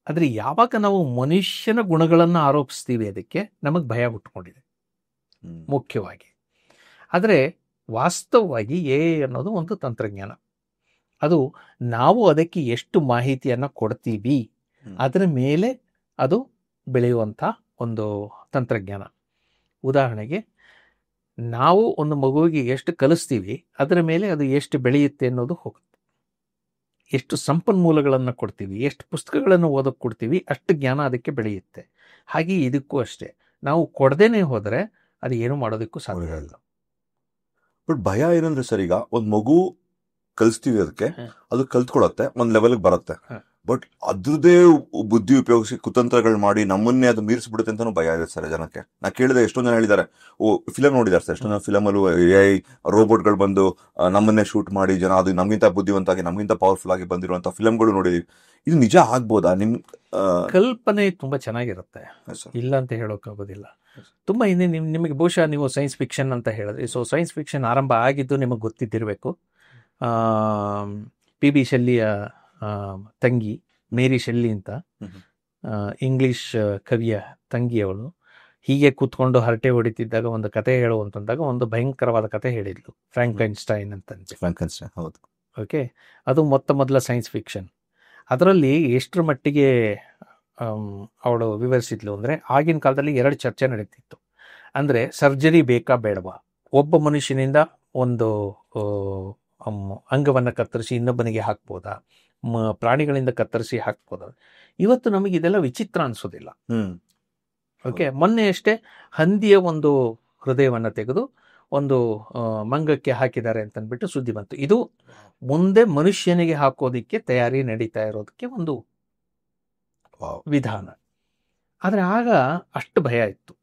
ಆದರೆ ಯಾವಾಗ ನಾವು ಮನುಷ್ಯನ ಗುಣಗಳನ್ನು ಆರೋಪಿಸ್ತೀವಿ ಅದಕ್ಕೆ ನಮಗೆ ಭಯ ಹುಟ್ಕೊಂಡಿದೆ ಮುಖ್ಯವಾಗಿ. ಆದರೆ ವಾಸ್ತವವಾಗಿ ಅನ್ನೋದು ಒಂದು ತಂತ್ರಜ್ಞಾನ. ಅದು ನಾವು ಅದಕ್ಕೆ ಎಷ್ಟು ಮಾಹಿತಿಯನ್ನು ಕೊಡ್ತೀವಿ ಅದರ ಮೇಲೆ ಅದು ಬೆಳೆಯುವಂಥ ಒಂದು ತಂತ್ರಜ್ಞಾನ. ಉದಾಹರಣೆಗೆ, ನಾವು ಒಂದು ಮಗುವಿಗೆ ಎಷ್ಟು ಕಲಿಸ್ತೀವಿ ಅದರ ಮೇಲೆ ಅದು ಎಷ್ಟು ಬೆಳೆಯುತ್ತೆ ಅನ್ನೋದು ಹೋಗುತ್ತೆ. ಎಷ್ಟು ಸಂಪನ್ಮೂಲಗಳನ್ನು ಕೊಡ್ತೀವಿ, ಎಷ್ಟು ಪುಸ್ತಕಗಳನ್ನು ಓದೋಕ್ಕೆ ಕೊಡ್ತೀವಿ, ಅಷ್ಟು ಜ್ಞಾನ ಅದಕ್ಕೆ ಬೆಳೆಯುತ್ತೆ. ಹಾಗೆ ಇದಕ್ಕೂ ಅಷ್ಟೇ, ನಾವು ಕೊಡದೇನೆ ಹೋದರೆ ಅದು ಏನು ಮಾಡೋದಕ್ಕೂ ಸಾಧ್ಯ ಇಲ್ಲ. ಬಟ್ ಭಯ ಏನಂದ್ರೆ ಸರ್, ಈಗ ಒಂದು ಮಗು ಕಲಿಸ್ತೀವಿ ಅದಕ್ಕೆ, ಅದು ಕಲ್ತ್ಕೊಳತ್ತೆ, ಒಂದು ಲೆವೆಲ್ಗೆ ಬರುತ್ತೆ. ಬಟ್ ಅದ್ರದ್ದೇ ಬುದ್ಧಿ ಉಪಯೋಗಿಸಿ ಕುತಂತ್ರಗಳು ಮಾಡಿ ನಮ್ಮನ್ನೇ ಅದು ಮೀರಿಸ್ಬಿಡುತ್ತೆ ಅಂತಾನು ಭಯ ಇದೆ ಸರ್ ಜನಕ್ಕೆ. ನಾ ಕೇಳಿದೆ, ಎಷ್ಟೊಂದು ಜನ ಹೇಳಿದ್ದಾರೆ, ಫಿಲಮ್ ನೋಡಿದ್ದಾರೆ ಸರ್, ಎಷ್ಟೊಂದು ಫಿಲಮಲ್ಲೂ AI ರೋಬೋಟ್ಗಳು ಬಂದು ನಮ್ಮನ್ನೇ ಶೂಟ್ ಮಾಡಿ ಜನ ಅದು ನಮಗಿಂತ ಬುದ್ಧಿವಂತಾಗಿ ನಮಗಿಂತ ಪವರ್ಫುಲ್ ಆಗಿ ಬಂದಿರುವಂತ ಫಿಲಮ್ಗಳು ನೋಡಿದೀವಿ. ಇದು ನಿಜ ಆಗ್ಬೋದಾ? ನಿಮ್ ಕಲ್ಪನೆ ತುಂಬಾ ಚೆನ್ನಾಗಿರುತ್ತೆ, ಇಲ್ಲ ಅಂತ ಹೇಳೋಕ್ಕಾಗೋದಿಲ್ಲ. ತುಂಬ ಹಿಂದೆ ನಿಮಗೆ ಬಹುಶಃ ನೀವು ಸೈನ್ಸ್ ಫಿಕ್ಷನ್ ಅಂತ ಹೇಳಿದ್ರಿ. ಸೊ ಸೈನ್ಸ್ ಫಿಕ್ಷನ್ ಆರಂಭ ಆಗಿದ್ದು ನಿಮಗೆ ಗೊತ್ತಿದ್ದಿರಬೇಕು. PB ಶೆಲ್ಲಿಯ ತಂಗಿ ಮೇರಿ ಶೆಲ್ಲಿ ಅಂತ, ಇಂಗ್ಲಿಷ್ ಕವಿಯ ತಂಗಿಯವಳು, ಹೀಗೆ ಕೂತ್ಕೊಂಡು ಹರಟೆ ಹೊಡಿತಿದ್ದಾಗ ಒಂದು ಕತೆ ಹೇಳು ಅಂತಂದಾಗ ಒಂದು ಭಯಂಕರವಾದ ಕತೆ ಹೇಳಿದ್ಲು, ಫ್ರಾಂಕೆನ್ಸ್ಟೈನ್ ಅಂತಂತೆ. ಫ್ರಾಂಕೆನ್ಸ್ಟೈನ್, ಹೌದು. ಓಕೆ, ಅದು ಮೊದಲ ಸೈನ್ಸ್ ಫಿಕ್ಷನ್. ಅದರಲ್ಲಿ ಎಷ್ಟರ ಮಟ್ಟಿಗೆ ಅವಳು ವಿವರಿಸಿದ್ಲು ಅಂದರೆ, ಆಗಿನ ಕಾಲದಲ್ಲಿ 2 ಚರ್ಚೆ ನಡೀತಿತ್ತು. ಅಂದರೆ ಸರ್ಜರಿ ಬೇಕಾ ಬೇಡವಾ, ಒಬ್ಬ ಮನುಷ್ಯನಿಂದ ಒಂದು ಅಂಗವನ್ನು ಕತ್ತರಿಸಿ ಇನ್ನೊಬ್ಬನಿಗೆ ಹಾಕ್ಬೋದಾ, ಪ್ರಾಣಿಗಳಿಂದ ಕತ್ತರಿಸಿ ಹಾಕ್ಬೋದಾ. ಇವತ್ತು ನಮಗೆ ಇದೆಲ್ಲ ವಿಚಿತ್ರ ಅನಿಸೋದಿಲ್ಲ. ಓಕೆ, ಮೊನ್ನೆ ಅಷ್ಟೇ ಹಂದಿಯ ಒಂದು ಹೃದಯವನ್ನು ತೆಗೆದು ಒಂದು ಮಂಗಕ್ಕೆ ಹಾಕಿದ್ದಾರೆ ಅಂತಂದ್ಬಿಟ್ಟು ಸುದ್ದಿ ಬಂತು. ಇದು ಮುಂದೆ ಮನುಷ್ಯನಿಗೆ ಹಾಕೋದಿಕ್ಕೆ ತಯಾರಿ ನಡೀತಾ ಇರೋದಕ್ಕೆ ಒಂದು ವಿಧಾನ. ಆದರೆ ಆಗ ಅಷ್ಟು ಭಯ ಇತ್ತು,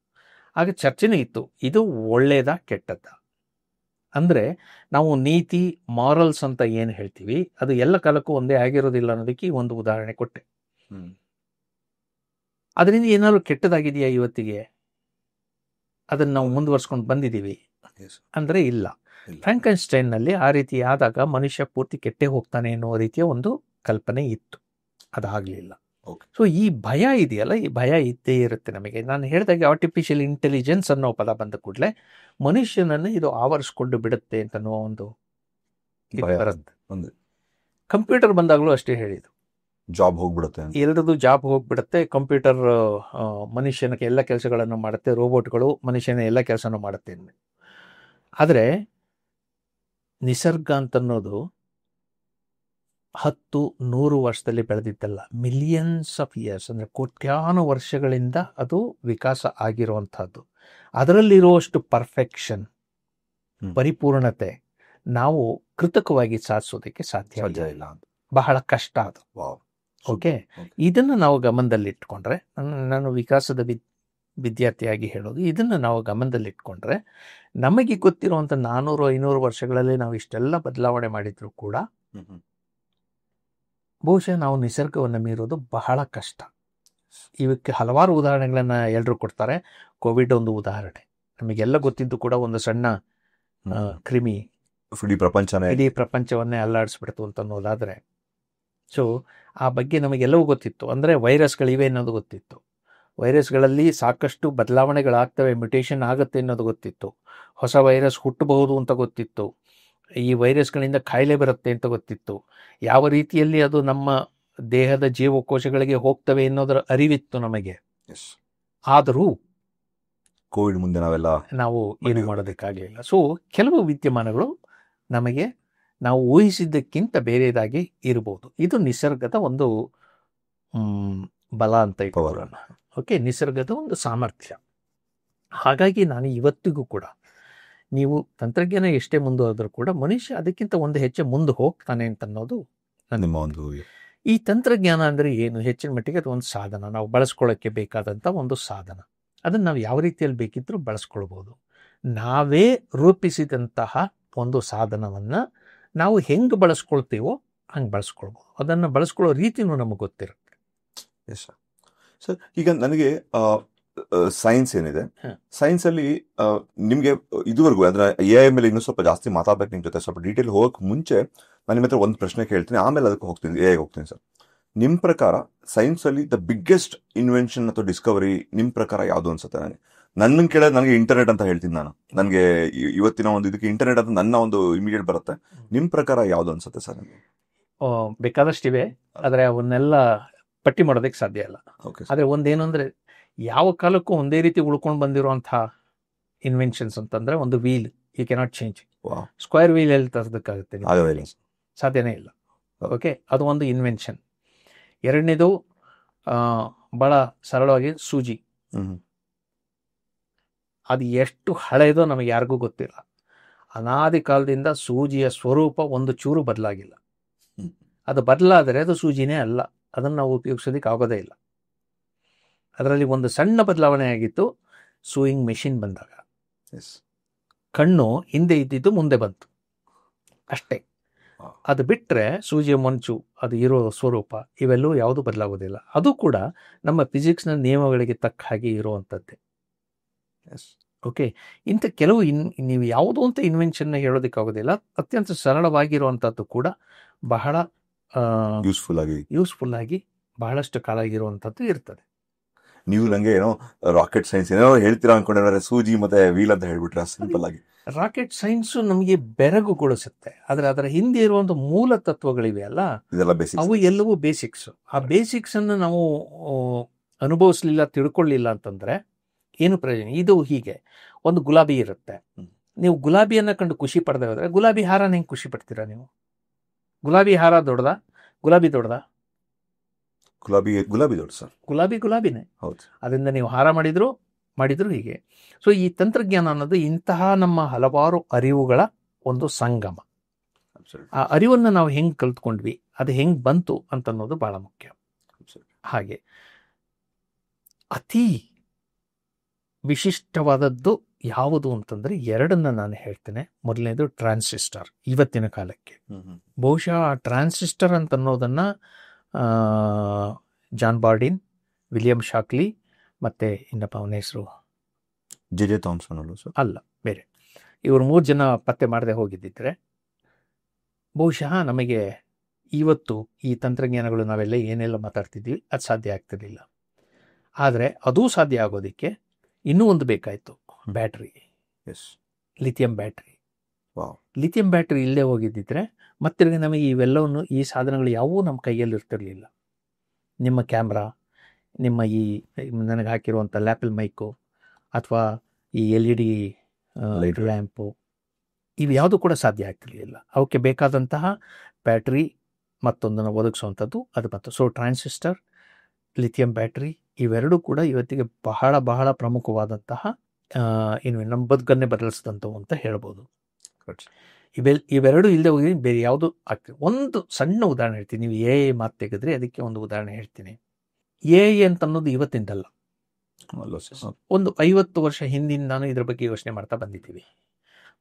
ಆಗ ಚರ್ಚೆನೇ ಇತ್ತು, ಇದು ಒಳ್ಳೇದಾ ಕೆಟ್ಟದ್ದ. ಅಂದರೆ ನಾವು ನೀತಿ ಮಾರಲ್ಸ್ ಅಂತ ಏನು ಹೇಳ್ತೀವಿ ಅದು ಎಲ್ಲ ಕಾಲಕ್ಕೂ ಒಂದೇ ಆಗಿರೋದಿಲ್ಲ ಅನ್ನೋದಕ್ಕೆ ಒಂದು ಉದಾಹರಣೆ ಕೊಟ್ಟೆ. ಅದರಿಂದ ಏನಾದ್ರು ಕೆಟ್ಟದಾಗಿದೆಯಾ ಇವತ್ತಿಗೆ? ಅದನ್ನು ನಾವು ಮುಂದುವರ್ಸ್ಕೊಂಡು ಬಂದಿದ್ದೀವಿ ಅಂದರೆ ಇಲ್ಲ. ಫ್ರಾಂಕೆನ್ಸ್ಟೈನ್ನಲ್ಲಿ ಆ ರೀತಿ ಆದಾಗ ಮನುಷ್ಯ ಪೂರ್ತಿ ಕೆಟ್ಟೇ ಹೋಗ್ತಾನೆ ಅನ್ನೋ ರೀತಿಯ ಒಂದು ಕಲ್ಪನೆ ಇತ್ತು, ಅದಾಗಲಿಲ್ಲ. ಸೊ ಈ ಭಯ ಇದೆಯಲ್ಲ, ಈ ಭಯ ಇದ್ದೇ ಇರುತ್ತೆ ನಮಗೆ. ನಾನು ಹೇಳಿದಾಗೆ ಆರ್ಟಿಫಿಷಿಯಲ್ ಇಂಟೆಲಿಜೆನ್ಸ್ ಅನ್ನೋ ಪದ ಬಂದ ಕೂಡಲೇ ಮನುಷ್ಯನನ್ನು ಇದು ಆವರಿಸ್ಕೊಂಡು ಬಿಡುತ್ತೆ ಅಂತನೋ ಒಂದು ಬರುತ್ತೆ. ಕಂಪ್ಯೂಟರ್ ಬಂದಾಗಲೂ ಅಷ್ಟೇ ಹೇಳಿದ್ದು, ಜಾಬ್ ಹೋಗ್ಬಿಡುತ್ತೆ, ಎಲ್ಲರದು ಜಾಬ್ ಹೋಗ್ಬಿಡುತ್ತೆ. ಕಂಪ್ಯೂಟರ್ ಮನುಷ್ಯನ ಎಲ್ಲ ಕೆಲಸಗಳನ್ನು ಮಾಡುತ್ತೆ, ರೋಬೋಟ್ಗಳು ಮನುಷ್ಯನ ಎಲ್ಲ ಕೆಲಸನೂ ಮಾಡುತ್ತೆ. ಆದರೆ ನಿಸರ್ಗ ಅಂತನ್ನೋದು 10-100 ವರ್ಷದಲ್ಲಿ ಬೆಳೆದಿದ್ದಲ್ಲ, ಮಿಲಿಯನ್ಸ್ ಆಫ್ ಇಯರ್ಸ್, ಅಂದರೆ ಕೋಟ್ಯಾನು ವರ್ಷಗಳಿಂದ ಅದು ವಿಕಾಸ ಆಗಿರುವಂಥದ್ದು. ಅದರಲ್ಲಿರುವಷ್ಟು ಪರ್ಫೆಕ್ಷನ್, ಪರಿಪೂರ್ಣತೆ ನಾವು ಕೃತಕವಾಗಿ ಸಾಧಿಸೋದಕ್ಕೆ ಸಾಧ್ಯ ಇಲ್ಲ, ಬಹಳ ಕಷ್ಟ ಅದು. ಓಕೆ, ಇದನ್ನು ನಾವು ಗಮನದಲ್ಲಿಟ್ಕೊಂಡ್ರೆ, ನಾನು ವಿಕಾಸದ ವಿದ್ಯಾರ್ಥಿಯಾಗಿ ಹೇಳೋದು, ಇದನ್ನು ನಾವು ಗಮನದಲ್ಲಿಟ್ಕೊಂಡ್ರೆ ನಮಗೆ ಗೊತ್ತಿರುವಂಥ 400-500 ವರ್ಷಗಳಲ್ಲಿ ನಾವು ಇಷ್ಟೆಲ್ಲ ಬದಲಾವಣೆ ಮಾಡಿದ್ರು ಕೂಡ ಬಹುಶಃ ನಾವು ನಿಸರ್ಗವನ್ನು ಮೀರೋದು ಬಹಳ ಕಷ್ಟ. ಇವಕ್ಕೆ ಹಲವಾರು ಉದಾಹರಣೆಗಳನ್ನು ಎಲ್ಲರೂ ಕೊಡ್ತಾರೆ. ಕೋವಿಡ್ ಒಂದು ಉದಾಹರಣೆ. ನಮಗೆಲ್ಲ ಗೊತ್ತಿದ್ದು ಕೂಡ ಒಂದು ಸಣ್ಣ ಕ್ರಿಮಿ ಇಡೀ ಪ್ರಪಂಚವನ್ನೇ ಅಲ್ಲಾಡಿಸ್ಬಿಡ್ತು ಅಂತ ಅನ್ನೋದಾದರೆ, ಸೊ ಆ ಬಗ್ಗೆ ನಮಗೆಲ್ಲವೂ ಗೊತ್ತಿತ್ತು. ಅಂದರೆ ವೈರಸ್ಗಳಿವೆ ಅನ್ನೋದು ಗೊತ್ತಿತ್ತು, ವೈರಸ್ಗಳಲ್ಲಿ ಸಾಕಷ್ಟು ಬದಲಾವಣೆಗಳಾಗ್ತವೆ, ಮ್ಯುಟೇಷನ್ ಆಗುತ್ತೆ ಅನ್ನೋದು ಗೊತ್ತಿತ್ತು, ಹೊಸ ವೈರಸ್ ಹುಟ್ಟಬಹುದು ಅಂತ ಗೊತ್ತಿತ್ತು, ಈ ವೈರಸ್ಗಳಿಂದ ಕಾಯಿಲೆ ಬರುತ್ತೆ ಅಂತ ಗೊತ್ತಿತ್ತು, ಯಾವ ರೀತಿಯಲ್ಲಿ ಅದು ನಮ್ಮ ದೇಹದ ಜೀವಕೋಶಗಳಿಗೆ ಹೋಗ್ತವೆ ಅನ್ನೋದರ ಅರಿವಿತ್ತು ನಮಗೆ. ಆದರೂ ಕೋವಿಡ್ ಮುಂದೆ ನಾವು ಏನು ಮಾಡೋದಕ್ಕಾಗಲಿಲ್ಲ. ಸೊ ಕೆಲವು ವಿದ್ಯಮಾನಗಳು ನಮಗೆ ನಾವು ಊಹಿಸಿದ್ದಕ್ಕಿಂತ ಬೇರೆದಾಗಿ ಇರಬಹುದು. ಇದು ನಿಸರ್ಗದ ಒಂದು ಬಲ ಅಂತ ಇಟ್ಕೊಳ್ಳೋಣ. ಓಕೆ, ನಿಸರ್ಗದ ಒಂದು ಸಾಮರ್ಥ್ಯ. ಹಾಗಾಗಿ ನಾನು ಇವತ್ತಿಗೂ ಕೂಡ, ನೀವು ತಂತ್ರಜ್ಞಾನ ಎಷ್ಟೇ ಮುಂದುವರೆದ್ರೂ ಕೂಡ ಮನುಷ್ಯ ಅದಕ್ಕಿಂತ ಒಂದು ಹೆಜ್ಜೆ ಮುಂದೆ ಹೋಗ್ತಾನೆ ಅಂತ ಅನ್ನೋದು ನಿಮ್ಮ ಒಂದು. ಈ ತಂತ್ರಜ್ಞಾನ ಅಂದರೆ ಏನು? ಹೆಚ್ಚಿನ ಮಟ್ಟಿಗೆ ಅದು ಒಂದು ಸಾಧನ, ನಾವು ಬಳಸ್ಕೊಳ್ಳೋಕ್ಕೆ ಬೇಕಾದಂಥ ಒಂದು ಸಾಧನ. ಅದನ್ನು ನಾವು ಯಾವ ರೀತಿಯಲ್ಲಿ ಬೇಕಿದ್ರೂ ಬಳಸ್ಕೊಳ್ಬೋದು. ನಾವೇ ರೂಪಿಸಿದಂತಹ ಒಂದು ಸಾಧನವನ್ನು ನಾವು ಹೆಂಗೆ ಬಳಸ್ಕೊಳ್ತೀವೋ ಹಂಗೆ ಬಳಸ್ಕೊಳ್ಬೋದು. ಅದನ್ನು ಬಳಸ್ಕೊಳ್ಳೋ ರೀತಿಯೂ ನಮಗೆ ಗೊತ್ತಿರುತ್ತೆ. ಎಸ್ ಸರ್ ಈಗ ನನಗೆ ಸೈನ್ಸ್ ಏನಿದೆ, ಸೈನ್ಸ್ ಅಲ್ಲಿ ನಿಮ್ಗೆ ಇದುವರೆಗೂ ಅಂದ್ರೆ AI ಮೇಲೆ ಇನ್ನೂ ಸ್ವಲ್ಪ ಜಾಸ್ತಿ ಮಾತಾಡ್ಬೇಕು ನಿಮ್ ಜೊತೆ. ಸ್ವಲ್ಪ ಡೀಟೇಲ್ ಹೋಗಕ್ ಮುಂಚೆ ನಾನು ನಿಮ್ಮ ಹತ್ರ ಒಂದು ಪ್ರಶ್ನೆ ಕೇಳ್ತೀನಿ, ಆಮೇಲೆ ಅದಕ್ಕೆ ಹೋಗ್ತೀನಿ, AI ಹೋಗ್ತೀನಿ ಸರ್. ನಿಮ್ ಪ್ರಕಾರ ಸೈನ್ಸ್ ಅಲ್ಲಿ ದ ಬಿಗ್ಗೆಸ್ಟ್ ಇನ್ವೆನ್ಷನ್ ಅಥವಾ ಡಿಸ್ಕವರಿ ನಿಮ್ ಪ್ರಕಾರ ಯಾವ್ದು ಅನ್ಸುತ್ತೆ? ನನ್ನ ಕೇಳಿದ್ರೆ ನನಗೆ ಇಂಟರ್ನೆಟ್ ಅಂತ ಹೇಳ್ತೀನಿ ನಾನು. ನನಗೆ ಇವತ್ತಿನ ಒಂದು ಇದಕ್ಕೆ ಇಂಟರ್ನೆಟ್ ಅಂತ ನನ್ನ ಒಂದು ಇಮಿಡಿಯೇಟ್ ಬರುತ್ತೆ. ನಿಮ್ ಪ್ರಕಾರ ಯಾವ್ದು ಅನ್ಸುತ್ತೆ ಸರ್ ನಿಮಗೆ? ಬೇಕಾದಷ್ಟಿವೆ, ಆದ್ರೆ ಅವನ್ನೆಲ್ಲ ಪಟ್ಟಿ ಮಾಡೋದಕ್ಕೆ ಸಾಧ್ಯ ಇಲ್ಲ. ಆದ್ರೆ ಒಂದೇನು ಅಂದ್ರೆ, ಯಾವ ಕಾಲಕ್ಕೂ ಒಂದೇ ರೀತಿ ಉಳ್ಕೊಂಡು ಬಂದಿರುವಂತಹ ಇನ್ವೆನ್ಷನ್ಸ್ ಅಂತಂದ್ರೆ ಒಂದು wheel, you cannot change. Square wheel ಎಲ್ಲಿ ತರೋದಕ್ಕಾಗುತ್ತೆ? ಸಾಧ್ಯನೇ ಇಲ್ಲ. ಓಕೆ, ಅದು ಒಂದು ಇನ್ವೆನ್ಷನ್. ಎರಡನೇದು ಬಹಳ ಸರಳವಾಗಿ ಸೂಜಿ. ಅದು ಎಷ್ಟು ಹಳೆಯದೋ ನಮಗೆ ಯಾರಿಗೂ ಗೊತ್ತಿಲ್ಲ. ಅನಾದಿ ಕಾಲದಿಂದ ಸೂಜಿಯ ಸ್ವರೂಪ ಒಂದು ಚೂರು ಬದಲಾಗಿಲ್ಲ. ಅದು ಬದಲಾದರೆ ಅದು ಸೂಜಿನೇ ಅಲ್ಲ, ಅದನ್ನು ನಾವು ಉಪಯೋಗಿಸೋದಕ್ಕೆ ಆಗೋದೇ ಇಲ್ಲ. ಅದರಲ್ಲಿ ಒಂದು ಸಣ್ಣ ಬದಲಾವಣೆ ಆಗಿತ್ತು ಸೂಯಿಂಗ್ ಮೆಷಿನ್ ಬಂದಾಗ. ಕಣ್ಣು ಹಿಂದೆ ಇದ್ದಿದ್ದು ಮುಂದೆ ಬಂತು ಅಷ್ಟೇ. ಅದು ಬಿಟ್ಟರೆ ಸೂಜಿಯ ಮಂಚು, ಅದು ಇರೋ ಸ್ವರೂಪ, ಇವೆಲ್ಲವೂ ಯಾವುದು ಬದಲಾಗೋದಿಲ್ಲ. ಅದು ಕೂಡ ನಮ್ಮ ಫಿಸಿಕ್ಸ್ನ ನಿಯಮಗಳಿಗೆ ತಕ್ಕ ಹಾಗೆ ಇರುವಂಥದ್ದೇ. ಓಕೆ, ಇಂಥ ಕೆಲವು ನೀವು ಯಾವುದೋ ಅಂತ ಇನ್ವೆನ್ಷನ್ನ ಹೇಳೋದಕ್ಕಾಗೋದಿಲ್ಲ. ಅತ್ಯಂತ ಸರಳವಾಗಿರುವಂಥದ್ದು ಕೂಡ ಬಹಳ ಯೂಸ್ಫುಲ್ ಆಗಿ ಬಹಳಷ್ಟು ಕಾಲ ಇರುವಂಥದ್ದು ಇರ್ತದೆ. ನೀವು ನಂಗೆ ಏನೋ ರಾಕೆಟ್ ಸೈನ್ಸ್ ಏನೋ ಹೇಳ್ತೀರಾ ಅನ್ಕೊಂಡ್ರೆ ಸೂಜಿ ಮತ್ತೆ ವೀಲ್ ಅಂತ ಹೇಳ್ಬಿಟ್ರೆ ಸಿಂಪಲ್ ಆಗಿ. ರಾಕೆಟ್ ಸೈನ್ಸ್ ನಮಗೆ ಬೆರಗುಗೊಳಿಸುತ್ತೆ, ಆದ್ರೆ ಅದರ ಹಿಂದೆ ಇರುವಂತ ಮೂಲ ತತ್ವಗಳಿವೆ ಅಲ್ಲ, ಅವು ಎಲ್ಲವೂ ಬೇಸಿಕ್ಸ್. ಆ ಬೇಸಿಕ್ಸ್ ಅನ್ನು ನಾವು ಅನುಭವಿಸ್ಲಿಲ್ಲ, ತಿಳ್ಕೊಳ್ಳಿಲ್ಲ ಅಂತಂದ್ರೆ ಏನು ಪ್ರಯೋಜನ? ಇದು ಹೀಗೆ ಒಂದು ಗುಲಾಬಿ ಇರುತ್ತೆ, ನೀವು ಗುಲಾಬಿಯನ್ನ ಕಂಡು ಖುಷಿ ಪಡೆದ ಹೋದ್ರೆ ಗುಲಾಬಿ ಹಾರನ ಹೆಂಗೆ ಖುಷಿ ಪಡ್ತೀರಾ ನೀವು? ಗುಲಾಬಿ ಹಾರ ದೊಡ್ಡದ, ಗುಲಾಬಿ ದೊಡ್ಡದ? ಗುಲಾಬಿ ದೊಡ್ಡ ಸರ್. ಗುಲಾಬಿನೇ. ಹೌದು. ಅದರಿಂದ ನೀವು ಹಾರ ಮಾಡಿದ್ರು ಹೀಗೆ. ಸೊ ಈ ತಂತ್ರಜ್ಞಾನ ಅನ್ನೋದು ಇಂತಹ ನಮ್ಮ ಹಲವಾರು ಅರಿವುಗಳ ಒಂದು ಸಂಗಮ. ಆ ಅರಿವನ್ನು ನಾವು ಹೆಂಗೆ ಕಲ್ತ್ಕೊಂಡ್ವಿ, ಅದು ಹೆಂಗೆ ಬಂತು ಅಂತ ಅನ್ನೋದು ಬಹಳ ಮುಖ್ಯ. ಹಾಗೆ ಅತಿ ವಿಶಿಷ್ಟವಾದದ್ದು ಯಾವುದು ಅಂತಂದ್ರೆ ಎರಡನ್ನ ನಾನು ಹೇಳ್ತೇನೆ. ಮೊದಲನೇದು ಟ್ರಾನ್ಸಿಸ್ಟರ್. ಇವತ್ತಿನ ಕಾಲಕ್ಕೆ ಬಹುಶಃ ಟ್ರಾನ್ಸಿಸ್ಟರ್ ಅಂತ ಅನ್ನೋದನ್ನ ಜಾನ್ ಬಾರ್ಡಿನ್, ವಿಲಿಯಂ ಶಾಕ್ಲಿ ಮತ್ತೆ ಇನ್ನಪ್ಪ ಅವನ ಹೆಸರು ಜೆ ಥಾಮ್ಸನ್ ಅಲ್ಲ, ಬೇರೆ, ಇವರು 3 ಜನ ಪತ್ತೆ ಮಾಡದೆ ಹೋಗಿದ್ದಿದ್ರೆ ಬಹುಶಃ ನಮಗೆ ಇವತ್ತು ಈ ತಂತ್ರಜ್ಞಾನಗಳು ನಾವೆಲ್ಲ ಏನೆಲ್ಲ ಮಾತಾಡ್ತಿದ್ವಿ ಅದು ಸಾಧ್ಯ ಆಗ್ತಿರ್ಲಿಲ್ಲ. ಆದರೆ ಅದೂ ಸಾಧ್ಯ ಆಗೋದಕ್ಕೆ ಇನ್ನೂ ಒಂದು ಬೇಕಾಯಿತು, battery. Lithium battery. Lithium battery ಇಲ್ಲೇ ಹೋಗಿದ್ದಿದ್ರೆ ಮತ್ತೆ ನಮಗೆ ಇವೆಲ್ಲವನ್ನು, ಈ ಸಾಧನಗಳು ಯಾವುವೂ ನಮ್ಮ ಕೈಯಲ್ಲಿ ಇರ್ತಿರ್ಲಿಲ್ಲ. ನಿಮ್ಮ ಕ್ಯಾಮ್ರಾ, ನಿಮ್ಮ ಈ ನನಗೆ ಹಾಕಿರುವಂಥ ಲ್ಯಾಪಲ್ ಮೈಕು ಅಥವಾ ಈ LED ಲ್ಯಾಂಪು, ಇವು ಯಾವುದೂ ಕೂಡ ಸಾಧ್ಯ ಆಗ್ತಿರ್ಲಿಲ್ಲ. ಅವಕ್ಕೆ ಬೇಕಾದಂತಹ ಬ್ಯಾಟ್ರಿ ಮತ್ತೊಂದನ್ನು ಒದಗಿಸುವಂಥದ್ದು ಅದು ಬಂತು. ಸೊ ಟ್ರಾನ್ಸಿಸ್ಟರ್, ಲಿಥಿಯಂ ಬ್ಯಾಟ್ರಿ ಇವೆರಡೂ ಕೂಡ ಇವತ್ತಿಗೆ ಬಹಳ ಬಹಳ ಪ್ರಮುಖವಾದಂತಹ ನಮ್ಮ ಬದುಕನ್ನೇ ಬದಲಿಸಿದಂಥವು ಅಂತ ಹೇಳ್ಬೋದು. ಇವೆರಡು ಇಲ್ಲದೆ ಹೋಗಿ ಬೇರೆ ಯಾವುದು ಆಗ್ತದೆ. ಒಂದು ಸಣ್ಣ ಉದಾಹರಣೆ ಹೇಳ್ತೀನಿ. ನೀವು AI ಮಾತು ತೆಗೆದ್ರೆ ಅದಕ್ಕೆ ಒಂದು ಉದಾಹರಣೆ ಹೇಳ್ತೀನಿ. AI ಅಂತ ಅನ್ನೋದು ಇವತ್ತಿಂದಲ್ಲ, ಒಂದು 50 ವರ್ಷ ಹಿಂದಿಂದಾನು ಇದ್ರ ಬಗ್ಗೆ ಯೋಚನೆ ಮಾಡ್ತಾ ಬಂದಿದ್ದೀವಿ.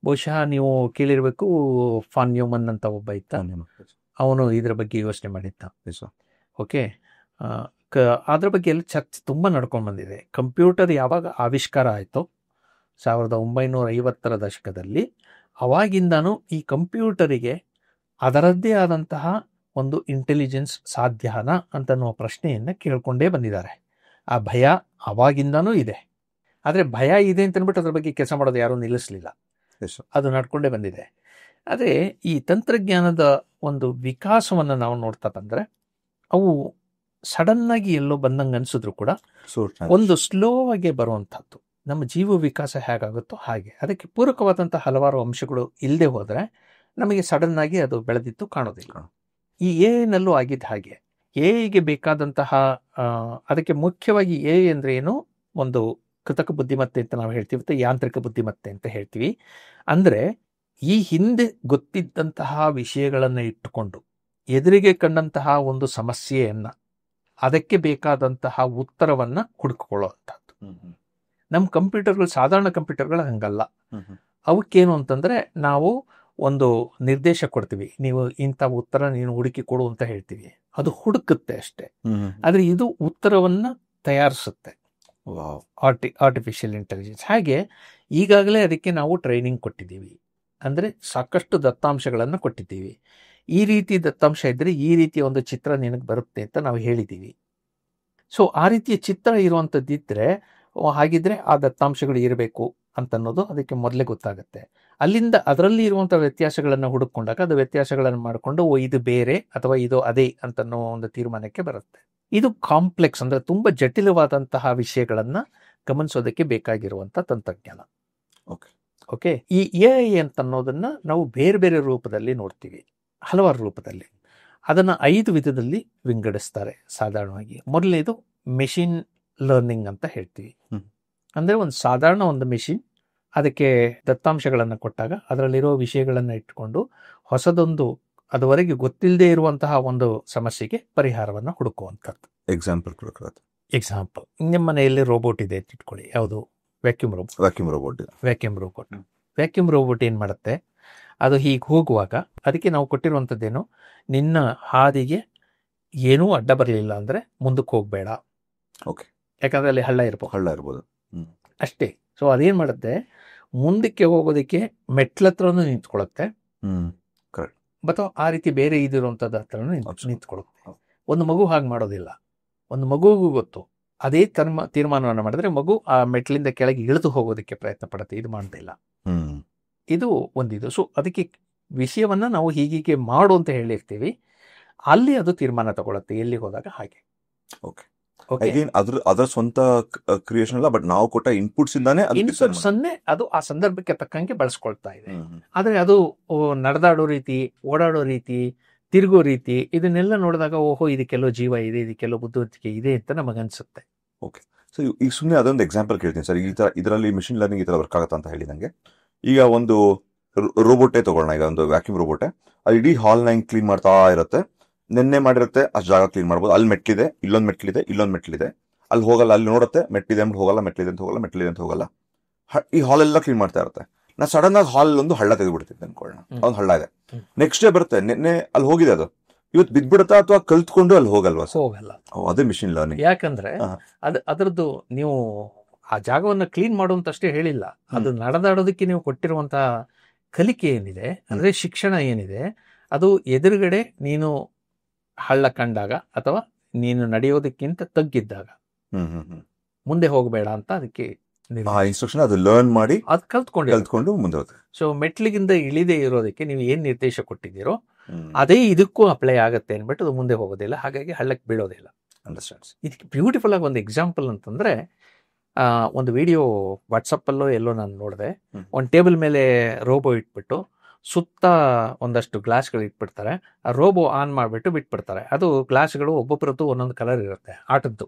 ಬಹುಶಃ ನೀವು ಕೇಳಿರ್ಬೇಕು, ಫಾನ್ ನ್ಯೂಮನ್ ಅಂತ ಒಬ್ಬ ಇದ್ದ, ಅವನು ಇದ್ರ ಬಗ್ಗೆ ಯೋಚನೆ ಮಾಡಿದ್ದ. ಓಕೆ, ಅದ್ರ ಬಗ್ಗೆ ಎಲ್ಲ ಚರ್ಚೆ ತುಂಬ ನಡ್ಕೊಂಡು ಬಂದಿದೆ. ಕಂಪ್ಯೂಟರ್ ಯಾವಾಗ ಆವಿಷ್ಕಾರ ಆಯಿತು 1950ರ ದಶಕದಲ್ಲಿ, ಅವಾಗಿಂದಾನು ಈ ಕಂಪ್ಯೂಟರಿಗೆ ಅದರದ್ದೇ ಆದಂತಹ ಒಂದು ಇಂಟೆಲಿಜೆನ್ಸ್ ಸಾಧ್ಯನಾ ಅಂತನ್ನುವ ಪ್ರಶ್ನೆಯನ್ನು ಕೇಳ್ಕೊಂಡೇ ಬಂದಿದ್ದಾರೆ. ಆ ಭಯ ಅವಾಗಿಂದಾನೂ ಇದೆ. ಆದರೆ ಭಯ ಇದೆ ಅಂತ ಅಂದ್ಬಿಟ್ಟು ಅದ್ರ ಬಗ್ಗೆ ಕೆಲಸ ಮಾಡೋದು ಯಾರೂ ನಿಲ್ಲಿಸಲಿಲ್ಲ, ಅದು ನಡ್ಕೊಂಡೇ ಬಂದಿದೆ. ಆದರೆ ಈ ತಂತ್ರಜ್ಞಾನದ ಒಂದು ವಿಕಾಸವನ್ನು ನಾವು ನೋಡ್ತಾ ಬಂದರೆ ಅವು ಸಡನ್ನಾಗಿ ಎಲ್ಲೋ ಬಂದಂಗೆ ಅನಿಸಿದ್ರು ಕೂಡ ಒಂದು ಸ್ಲೋ ಆಗಿ ಬರುವಂಥದ್ದು. ನಮ್ಮ ಜೀವ ವಿಕಾಸ ಹೇಗಾಗುತ್ತೋ ಹಾಗೆ ಅದಕ್ಕೆ ಪೂರಕವಾದಂಥ ಹಲವಾರು ಅಂಶಗಳು ಇಲ್ಲದೆ ಹೋದರೆ ನಮಗೆ ಸಡನ್ನಾಗಿ ಅದು ಬೆಳೆದಿತ್ತು ಕಾಣೋದಿಲ್ಲ. ಈ ಎನಲ್ಲೂ ಆಗಿದ್ದು ಹಾಗೆ. ಎಗೆ ಬೇಕಾದಂತಹ ಅದಕ್ಕೆ ಮುಖ್ಯವಾಗಿ ಅಂದರೆ ಏನು, ಒಂದು ಕೃತಕ ಬುದ್ಧಿಮತ್ತೆ ಅಂತ ನಾವು ಹೇಳ್ತೀವಿ, ಮತ್ತು ಯಾಂತ್ರಿಕ ಬುದ್ಧಿಮತ್ತೆ ಅಂತ ಹೇಳ್ತೀವಿ. ಅಂದರೆ ಈ ಹಿಂದೆ ಗೊತ್ತಿದ್ದಂತಹ ವಿಷಯಗಳನ್ನು ಇಟ್ಟುಕೊಂಡು ಎದುರಿಗೆ ಕಂಡಂತಹ ಒಂದು ಸಮಸ್ಯೆಯನ್ನು, ಅದಕ್ಕೆ ಬೇಕಾದಂತಹ ಉತ್ತರವನ್ನು ಹುಡುಕಿಕೊಳ್ಳುವಂಥದ್ದು. ನಮ್ಮ ಕಂಪ್ಯೂಟರ್ಗಳು, ಸಾಧಾರಣ ಕಂಪ್ಯೂಟರ್ಗಳು ಹಂಗಲ್ಲ. ಅವಕ್ಕೇನು ಅಂತಂದರೆ ನಾವು ಒಂದು ನಿರ್ದೇಶ ಕೊಡ್ತೀವಿ, ನೀವು ಇಂಥ ಉತ್ತರ ನೀನು ಹುಡುಕಿ ಕೊಡು ಅಂತ ಹೇಳ್ತೀವಿ, ಅದು ಹುಡುಕುತ್ತೆ ಅಷ್ಟೇ. ಆದರೆ ಇದು ಉತ್ತರವನ್ನು ತಯಾರಿಸುತ್ತೆ, ವಾವ್. Artificial intelligence. ಹಾಗೆ ಈಗಾಗಲೇ ಅದಕ್ಕೆ ನಾವು ಟ್ರೈನಿಂಗ್ ಕೊಟ್ಟಿದ್ದೀವಿ, ಅಂದರೆ ಸಾಕಷ್ಟು ದತ್ತಾಂಶಗಳನ್ನು ಕೊಟ್ಟಿದ್ದೀವಿ. ಈ ರೀತಿ ದತ್ತಾಂಶ ಇದ್ದರೆ ಈ ರೀತಿಯ ಒಂದು ಚಿತ್ರ ನಿನಗೆ ಬರುತ್ತೆ ಅಂತ ನಾವು ಹೇಳಿದ್ದೀವಿ. ಸೊ ಆ ರೀತಿಯ ಚಿತ್ರ ಇರುವಂಥದ್ದಿದ್ದರೆ ಹಾಗಿದ್ರೆ ಆ ದತ್ತಾಂಶಗಳು ಇರಬೇಕು ಅಂತನ್ನೋದು ಅದಕ್ಕೆ ಮೊದಲೇ ಗೊತ್ತಾಗುತ್ತೆ. ಅಲ್ಲಿಂದ ಅದರಲ್ಲಿ ಇರುವಂಥ ವ್ಯತ್ಯಾಸಗಳನ್ನು ಹುಡುಕೊಂಡಾಗ ಅದು ವ್ಯತ್ಯಾಸಗಳನ್ನು ಮಾಡಿಕೊಂಡು ಇದು ಬೇರೆ ಅಥವಾ ಇದು ಅದೇ ಅಂತನ್ನೋ ಒಂದು ತೀರ್ಮಾನಕ್ಕೆ ಬರುತ್ತೆ. ಇದು ಕಾಂಪ್ಲೆಕ್ಸ್, ಅಂದರೆ ತುಂಬ ಜಟಿಲವಾದಂತಹ ವಿಷಯಗಳನ್ನು ಗಮನಿಸೋದಕ್ಕೆ ಬೇಕಾಗಿರುವಂಥ ತಂತ್ರಜ್ಞಾನ. ಓಕೆ, ಈ AI ಅಂತನ್ನೋದನ್ನು ನಾವು ಬೇರೆ ಬೇರೆ ರೂಪದಲ್ಲಿ ನೋಡ್ತೀವಿ, ಹಲವಾರು ರೂಪದಲ್ಲಿ. ಅದನ್ನು 5 ವಿಧದಲ್ಲಿ ವಿಂಗಡಿಸ್ತಾರೆ ಸಾಧಾರಣವಾಗಿ. ಮೊದಲನೇದು ಮೆಷಿನ್ ಲರ್ನಿಂಗ್ ಅಂತ ಹೇಳ್ತೀವಿ. ಅಂದರೆ ಒಂದು ಸಾಧಾರಣ ಒಂದು ಮೆಷಿನ್ ಅದಕ್ಕೆ ದತ್ತಾಂಶಗಳನ್ನು ಕೊಟ್ಟಾಗ ಅದರಲ್ಲಿರೋ ವಿಷಯಗಳನ್ನು ಇಟ್ಕೊಂಡು ಹೊಸದೊಂದು ಅದುವರೆಗೆ ಗೊತ್ತಿಲ್ಲದೆ ಇರುವಂತಹ ಒಂದು ಸಮಸ್ಯೆಗೆ ಪರಿಹಾರವನ್ನು ಹುಡುಕುವಂಥದ್ದು. ಎಕ್ಸಾಂಪಲ್, ನಿಮ್ಮ ಮನೆಯಲ್ಲಿ ರೋಬೋಟ್ ಇದೆ ಅಂತ ಇಟ್ಕೊಳ್ಳಿ. ಯಾವುದು? ವ್ಯಾಕ್ಯೂಮ್ ರೋಬೋಟ್ ಏನು ಮಾಡುತ್ತೆ, ಅದು ಹೀಗೆ ಹೋಗುವಾಗ ಅದಕ್ಕೆ ನಾವು ಕೊಟ್ಟಿರುವಂಥದ್ದೇನು, ನಿನ್ನ ಹಾದಿಗೆ ಏನೂ ಅಡ್ಡ ಬರಲಿಲ್ಲ ಅಂದರೆ ಮುಂದಕ್ಕೆ ಹೋಗಬೇಡ. ಓಕೆ, ಯಾಕಂದರೆ ಅಲ್ಲಿ ಹಳ್ಳ ಇರ್ಬೋದು ಅಷ್ಟೇ. ಸೊ ಅದೇನು ಮಾಡುತ್ತೆ, ಮುಂದಕ್ಕೆ ಹೋಗೋದಕ್ಕೆ ಮೆಟ್ಲತ್ರನೂ ನಿಂತ್ಕೊಳ್ಳುತ್ತೆ, ಅಥವಾ ಆ ರೀತಿ ಬೇರೆ ಇದಿರುವಂಥದ್ದು ಹತ್ರನೂ ನಿಂತ್ಕೊಳ್ಳುತ್ತೆ. ಒಂದು ಮಗು ಹಾಗೆ ಮಾಡೋದಿಲ್ಲ. ಒಂದು ಮಗುವಿಗೂ ಗೊತ್ತು, ಅದೇ ತೀರ್ಮಾನವನ್ನು ಮಾಡಿದ್ರೆ ಮಗು ಆ ಮೆಟ್ಲಿಂದ ಕೆಳಗೆ ಇಳಿದು ಹೋಗೋದಕ್ಕೆ ಪ್ರಯತ್ನ ಪಡುತ್ತೆ, ಇದು ಮಾಡ್ತಾ ಇಲ್ಲ. ಇದು ಒಂದಿದು. ಸೊ ಅದಕ್ಕೆ ವಿಷಯವನ್ನು ನಾವು ಹೀಗೆ ಮಾಡು ಅಂತ ಹೇಳಿರ್ತೀವಿ, ಅಲ್ಲಿ ಅದು ತೀರ್ಮಾನ ತಗೊಳುತ್ತೆ ಎಲ್ಲಿಗೆ ಹೋದಾಗ. ಹಾಗೆ ಅದರ ಸ್ವಂತ ಕ್ರಿಯೇಷನ್ ಅಲ್ಲ, ಬಟ್ ನಾವು ಕೊಟ್ಟ ಇನ್ಪುಟ್ಸ್ ಅನ್ನೇ ಅದು ಆ ಸಂದರ್ಭಕ್ಕೆ ತಕ್ಕಂಗೆ ಬಳಸ್ಕೊಳ್ತಾ ಇದೆ. ಆದರೆ ಅದು ನಡೆದಾಡೋ ರೀತಿ, ಓಡಾಡೋ ರೀತಿ, ತಿರುಗೋ ರೀತಿ, ಇದನ್ನೆಲ್ಲ ನೋಡಿದಾಗ ಓಹೋ ಇದಕ್ಕೆಲ್ಲೋ ಜೀವ ಇದೆ, ಇದಕ್ಕೆಲ್ಲೋ ಬುದ್ಧಿವಂತಿಕೆ ಇದೆ ಅಂತ ನಮಗನ್ಸುತ್ತೆ. ಓಕೆ, ಸೊ ಈಗ ಸುಮ್ಮನೆ ಅದೊಂದು ಎಕ್ಸಾಂಪಲ್ ಕೇಳ್ತೀನಿ ಸರ್. ಇದರಲ್ಲಿ ಮಿಷಿನ್ ಲರ್ನಿಂಗ್ ಈ ಥರ ವರ್ಕ್ ಆಗುತ್ತಾ ಅಂತ ಹೇಳಿ ನನಗೆ. ಈಗ ಒಂದು ರೋಬೋಟೇ ತಗೊಳ್ಳೋಣ, ಈಗ ಒಂದು ವ್ಯಾಕ್ಯೂಮ್ ರೋಬೋಟೇ, ಅದು ಇಡೀ ಹಾಲ್ನ ಹಿಂಗೆ ಕ್ಲೀನ್ ಮಾಡ್ತಾ ಇರುತ್ತೆ. ನೆನ್ನೆ ಮಾಡಿರುತ್ತೆ ಅಷ್ಟು ಜಾಗ ಕ್ಲೀನ್ ಮಾಡ್ಬೋದು. ಅಲ್ಲಿ ಮೆಟ್ಲಿದೆ, ಇಲ್ಲೊಂದು ಮೆಟ್ಲಿದೆ, ಅಲ್ಲಿ ಹೋಗಲ್ಲ, ಅಲ್ಲಿ ನೋಡುತ್ತೆ ಮೆಟ್ಲಿದೆ ಅಂತ ಹೋಗಲ್ಲ, ಮೆಟ್ಲಿದೆ ಅಂತ ಹೋಗಲ್ಲ. ಈ ಹಾಲ್ ಎಲ್ಲ ಕ್ಲೀನ್ ಮಾಡ್ತಾ ಇರುತ್ತೆ. ನಾ ಸಡನ್ ಆಗಿ ಹಾಲ್ ಒಂದು ಹಳ್ಳ ತೆಗೆದುಬಿಡ್ತಿದ್ದೆ ಅನ್ಕೊಳ್ಳೋಣ, ಒಂದು ಹಳ್ಳ ಇದೆ. ನೆಕ್ಸ್ಟ್ ಡೇ ಬರುತ್ತೆ, ನೆನ್ನೆ ಅಲ್ಲಿ ಹೋಗಿದೆ, ಅದು ಇವತ್ತು ಬಿದ್ಬಿಡುತ್ತಾ ಅಥವಾ ಕಲ್ತ್ಕೊಂಡು ಅಲ್ಲಿ ಹೋಗಲ್ವಾ? ಹೋಗಲ್ಲ. ಅದೇ ಮಿಷಿನ್ ಲರ್ನಿಂಗ್. ಯಾಕಂದ್ರೆ ಅದರದ್ದು ನೀವು ಆ ಜಾಗವನ್ನು ಕ್ಲೀನ್ ಮಾಡುವಂತಷ್ಟೇ ಹೇಳಿಲ್ಲ, ಅದು ನಡೆದಾಡೋದಕ್ಕೆ ನೀವು ಕೊಟ್ಟಿರುವಂತಹ ಕಲಿಕೆ ಏನಿದೆ, ಅಂದ್ರೆ ಶಿಕ್ಷಣ ಏನಿದೆ, ಅದು ಎದುರುಗಡೆ ನೀನು ಹಳ್ಳ ಕಂಡಾಗ ಅಥವಾ ನೀನು ನಡೆಯೋದಕ್ಕಿಂತ ತಗ್ಗಿದ್ದಾಗ ಮುಂದೆ ಹೋಗಬೇಡ ಅಂತ ಅದಕ್ಕೆ ಇನ್ಸ್ಟ್ರಕ್ಷನ್ ಅದು ಲರ್ನ್ ಮಾಡಿ ಅದು ಕಲ್ತ್ಕೊಂಡು ಮುಂದೆ ಹೋಗುತ್ತೆ. ಸೊ ಮೆಟ್ಲಿಗಿಂದ ಇಳಿದೇ ಇರೋದಕ್ಕೆ ನೀವು ಏನ್ ನಿರ್ದೇಶ ಕೊಟ್ಟಿದ್ದೀರೋ ಅದೇ ಇದಕ್ಕೂ ಅಪ್ಲೈ ಆಗುತ್ತೆ ಅಂದ್ಬಿಟ್ಟು ಅದು ಮುಂದೆ ಹೋಗೋದಿಲ್ಲ, ಹಾಗಾಗಿ ಹಳ್ಳಕ್ಕೆ ಬೀಳೋದಿಲ್ಲ. ಅಂಡರ್ಸ್ಟ್ಯಾಂಡ್ಸ್. ಇದಕ್ಕೆ ಬ್ಯೂಟಿಫುಲ್ ಆಗಿ ಒಂದು ಎಕ್ಸಾಂಪಲ್ ಅಂತಂದ್ರೆ, ಒಂದು ವಿಡಿಯೋ ವಾಟ್ಸಪ್ಪಲ್ಲೋ ಎಲ್ಲೋ ನಾನು ನೋಡಿದೆ. ಒಂದು ಟೇಬಲ್ ಮೇಲೆ ರೋಬೋ ಇಟ್ಬಿಟ್ಟು ಸುತ್ತ ಒಂದಷ್ಟು ಗ್ಲಾಸ್ಗಳು ಇಟ್ಬಿಡ್ತಾರೆ. ಆ ರೋಬೋ ಆನ್ ಮಾಡಿಬಿಟ್ಟು ಬಿಟ್ಬಿಡ್ತಾರೆ. ಅದು ಗ್ಲಾಸ್ಗಳು ಒಬ್ಬೊಬ್ಬರದ್ದು ಒಂದೊಂದು ಕಲರ್ ಇರುತ್ತೆ, ಆಟದ್ದು.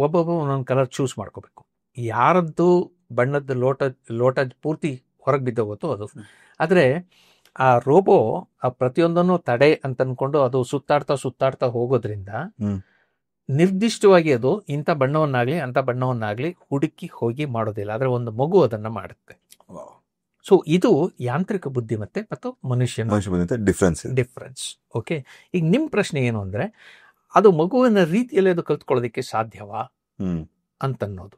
ಒಬ್ಬೊಬ್ಬ ಒಂದೊಂದು ಕಲರ್ ಚೂಸ್ ಮಾಡ್ಕೋಬೇಕು. ಯಾರದ್ದು ಬಣ್ಣದ ಲೋಟ ಪೂರ್ತಿ ಹೊರಗೆ ಬಿದ್ದೋಗುತ್ತೋ ಅದು. ಆದರೆ ಆ ರೋಬೋ ಆ ಪ್ರತಿಯೊಂದನ್ನು ತಡೆ ಅಂತ ಅನ್ಕೊಂಡು ಅದು ಸುತ್ತಾಡ್ತಾ ಹೋಗೋದ್ರಿಂದ ನಿರ್ದಿಷ್ಟವಾಗಿ ಅದು ಇಂಥ ಬಣ್ಣವನ್ನಾಗ್ಲಿ ಅಂಥ ಬಣ್ಣವನ್ನಾಗ್ಲಿ ಹುಡುಕಿ ಹೋಗಿ ಮಾಡೋದಿಲ್ಲ. ಆದರೆ ಒಂದು ಮಗು ಅದನ್ನ ಮಾಡುತ್ತೆ. ಸೊ ಇದು ಯಾಂತ್ರಿಕ ಬುದ್ಧಿಮತ್ತೆ ಮತ್ತು ಮನುಷ್ಯನ ಡಿಫ್ರೆನ್ಸ್. ಓಕೆ, ಈಗ ನಿಮ್ಮ ಪ್ರಶ್ನೆ ಏನು ಅಂದ್ರೆ, ಅದು ಮಗುವಿನ ರೀತಿಯಲ್ಲಿ ಅದು ಕಲ್ತ್ಕೊಳ್ಳೋದಕ್ಕೆ ಸಾಧ್ಯವಾ ಅಂತನ್ನೋದು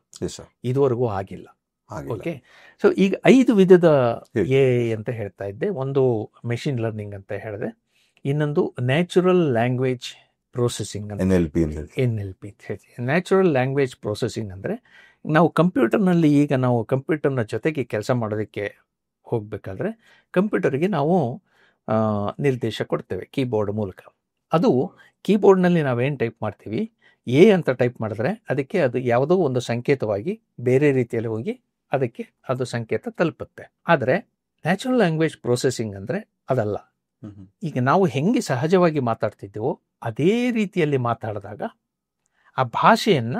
ಇದುವರೆಗೂ ಆಗಿಲ್ಲ. ಓಕೆ, ಸೊ ಈಗ 5 ವಿಧದ AI ಅಂತ ಹೇಳ್ತಾ ಇದ್ದೆ. ಒಂದು ಮೆಷಿನ್ ಲರ್ನಿಂಗ್ ಅಂತ ಹೇಳಿದೆ, ಇನ್ನೊಂದು ನ್ಯಾಚುರಲ್ ಲ್ಯಾಂಗ್ವೇಜ್ ಪ್ರೊಸೆಸಿಂಗ್ ಅಂತ, NLP ಅಂತ ಹೇಳಿ. ನ್ಯಾಚುರಲ್ ಲ್ಯಾಂಗ್ವೇಜ್ ಪ್ರೊಸೆಸಿಂಗ್ ಅಂದರೆ ನಾವು ಕಂಪ್ಯೂಟರ್ನಲ್ಲಿ, ಈಗ ನಾವು ಕಂಪ್ಯೂಟರ್ನ ಜೊತೆಗೆ ಕೆಲಸ ಮಾಡೋದಕ್ಕೆ ಹೋಗಬೇಕಾದ್ರೆ ಕಂಪ್ಯೂಟರ್ಗೆ ನಾವು ನಿರ್ದೇಶ ಕೊಡ್ತೇವೆ ಕೀಬೋರ್ಡ್ ಮೂಲಕ. ಅದು ಕೀಬೋರ್ಡ್ನಲ್ಲಿ ನಾವೇನು ಟೈಪ್ ಮಾಡ್ತೀವಿ, ಅಂತ ಟೈಪ್ ಮಾಡಿದ್ರೆ ಅದಕ್ಕೆ ಅದು ಯಾವುದೋ ಒಂದು ಸಂಕೇತವಾಗಿ ಬೇರೆ ರೀತಿಯಲ್ಲಿ ಹೋಗಿ ಅದಕ್ಕೆ ಅದು ಸಂಕೇತ ತಲುಪುತ್ತೆ. ಆದರೆ ನ್ಯಾಚುರಲ್ ಲ್ಯಾಂಗ್ವೇಜ್ ಪ್ರೊಸೆಸಿಂಗ್ ಅಂದರೆ ಅದಲ್ಲ. ಈಗ ನಾವು ಹೆಂಗೆ ಸಹಜವಾಗಿ ಮಾತಾಡ್ತಿದ್ದೀವೋ ಅದೇ ರೀತಿಯಲ್ಲಿ ಮಾತಾಡಿದಾಗ ಆ ಭಾಷೆಯನ್ನ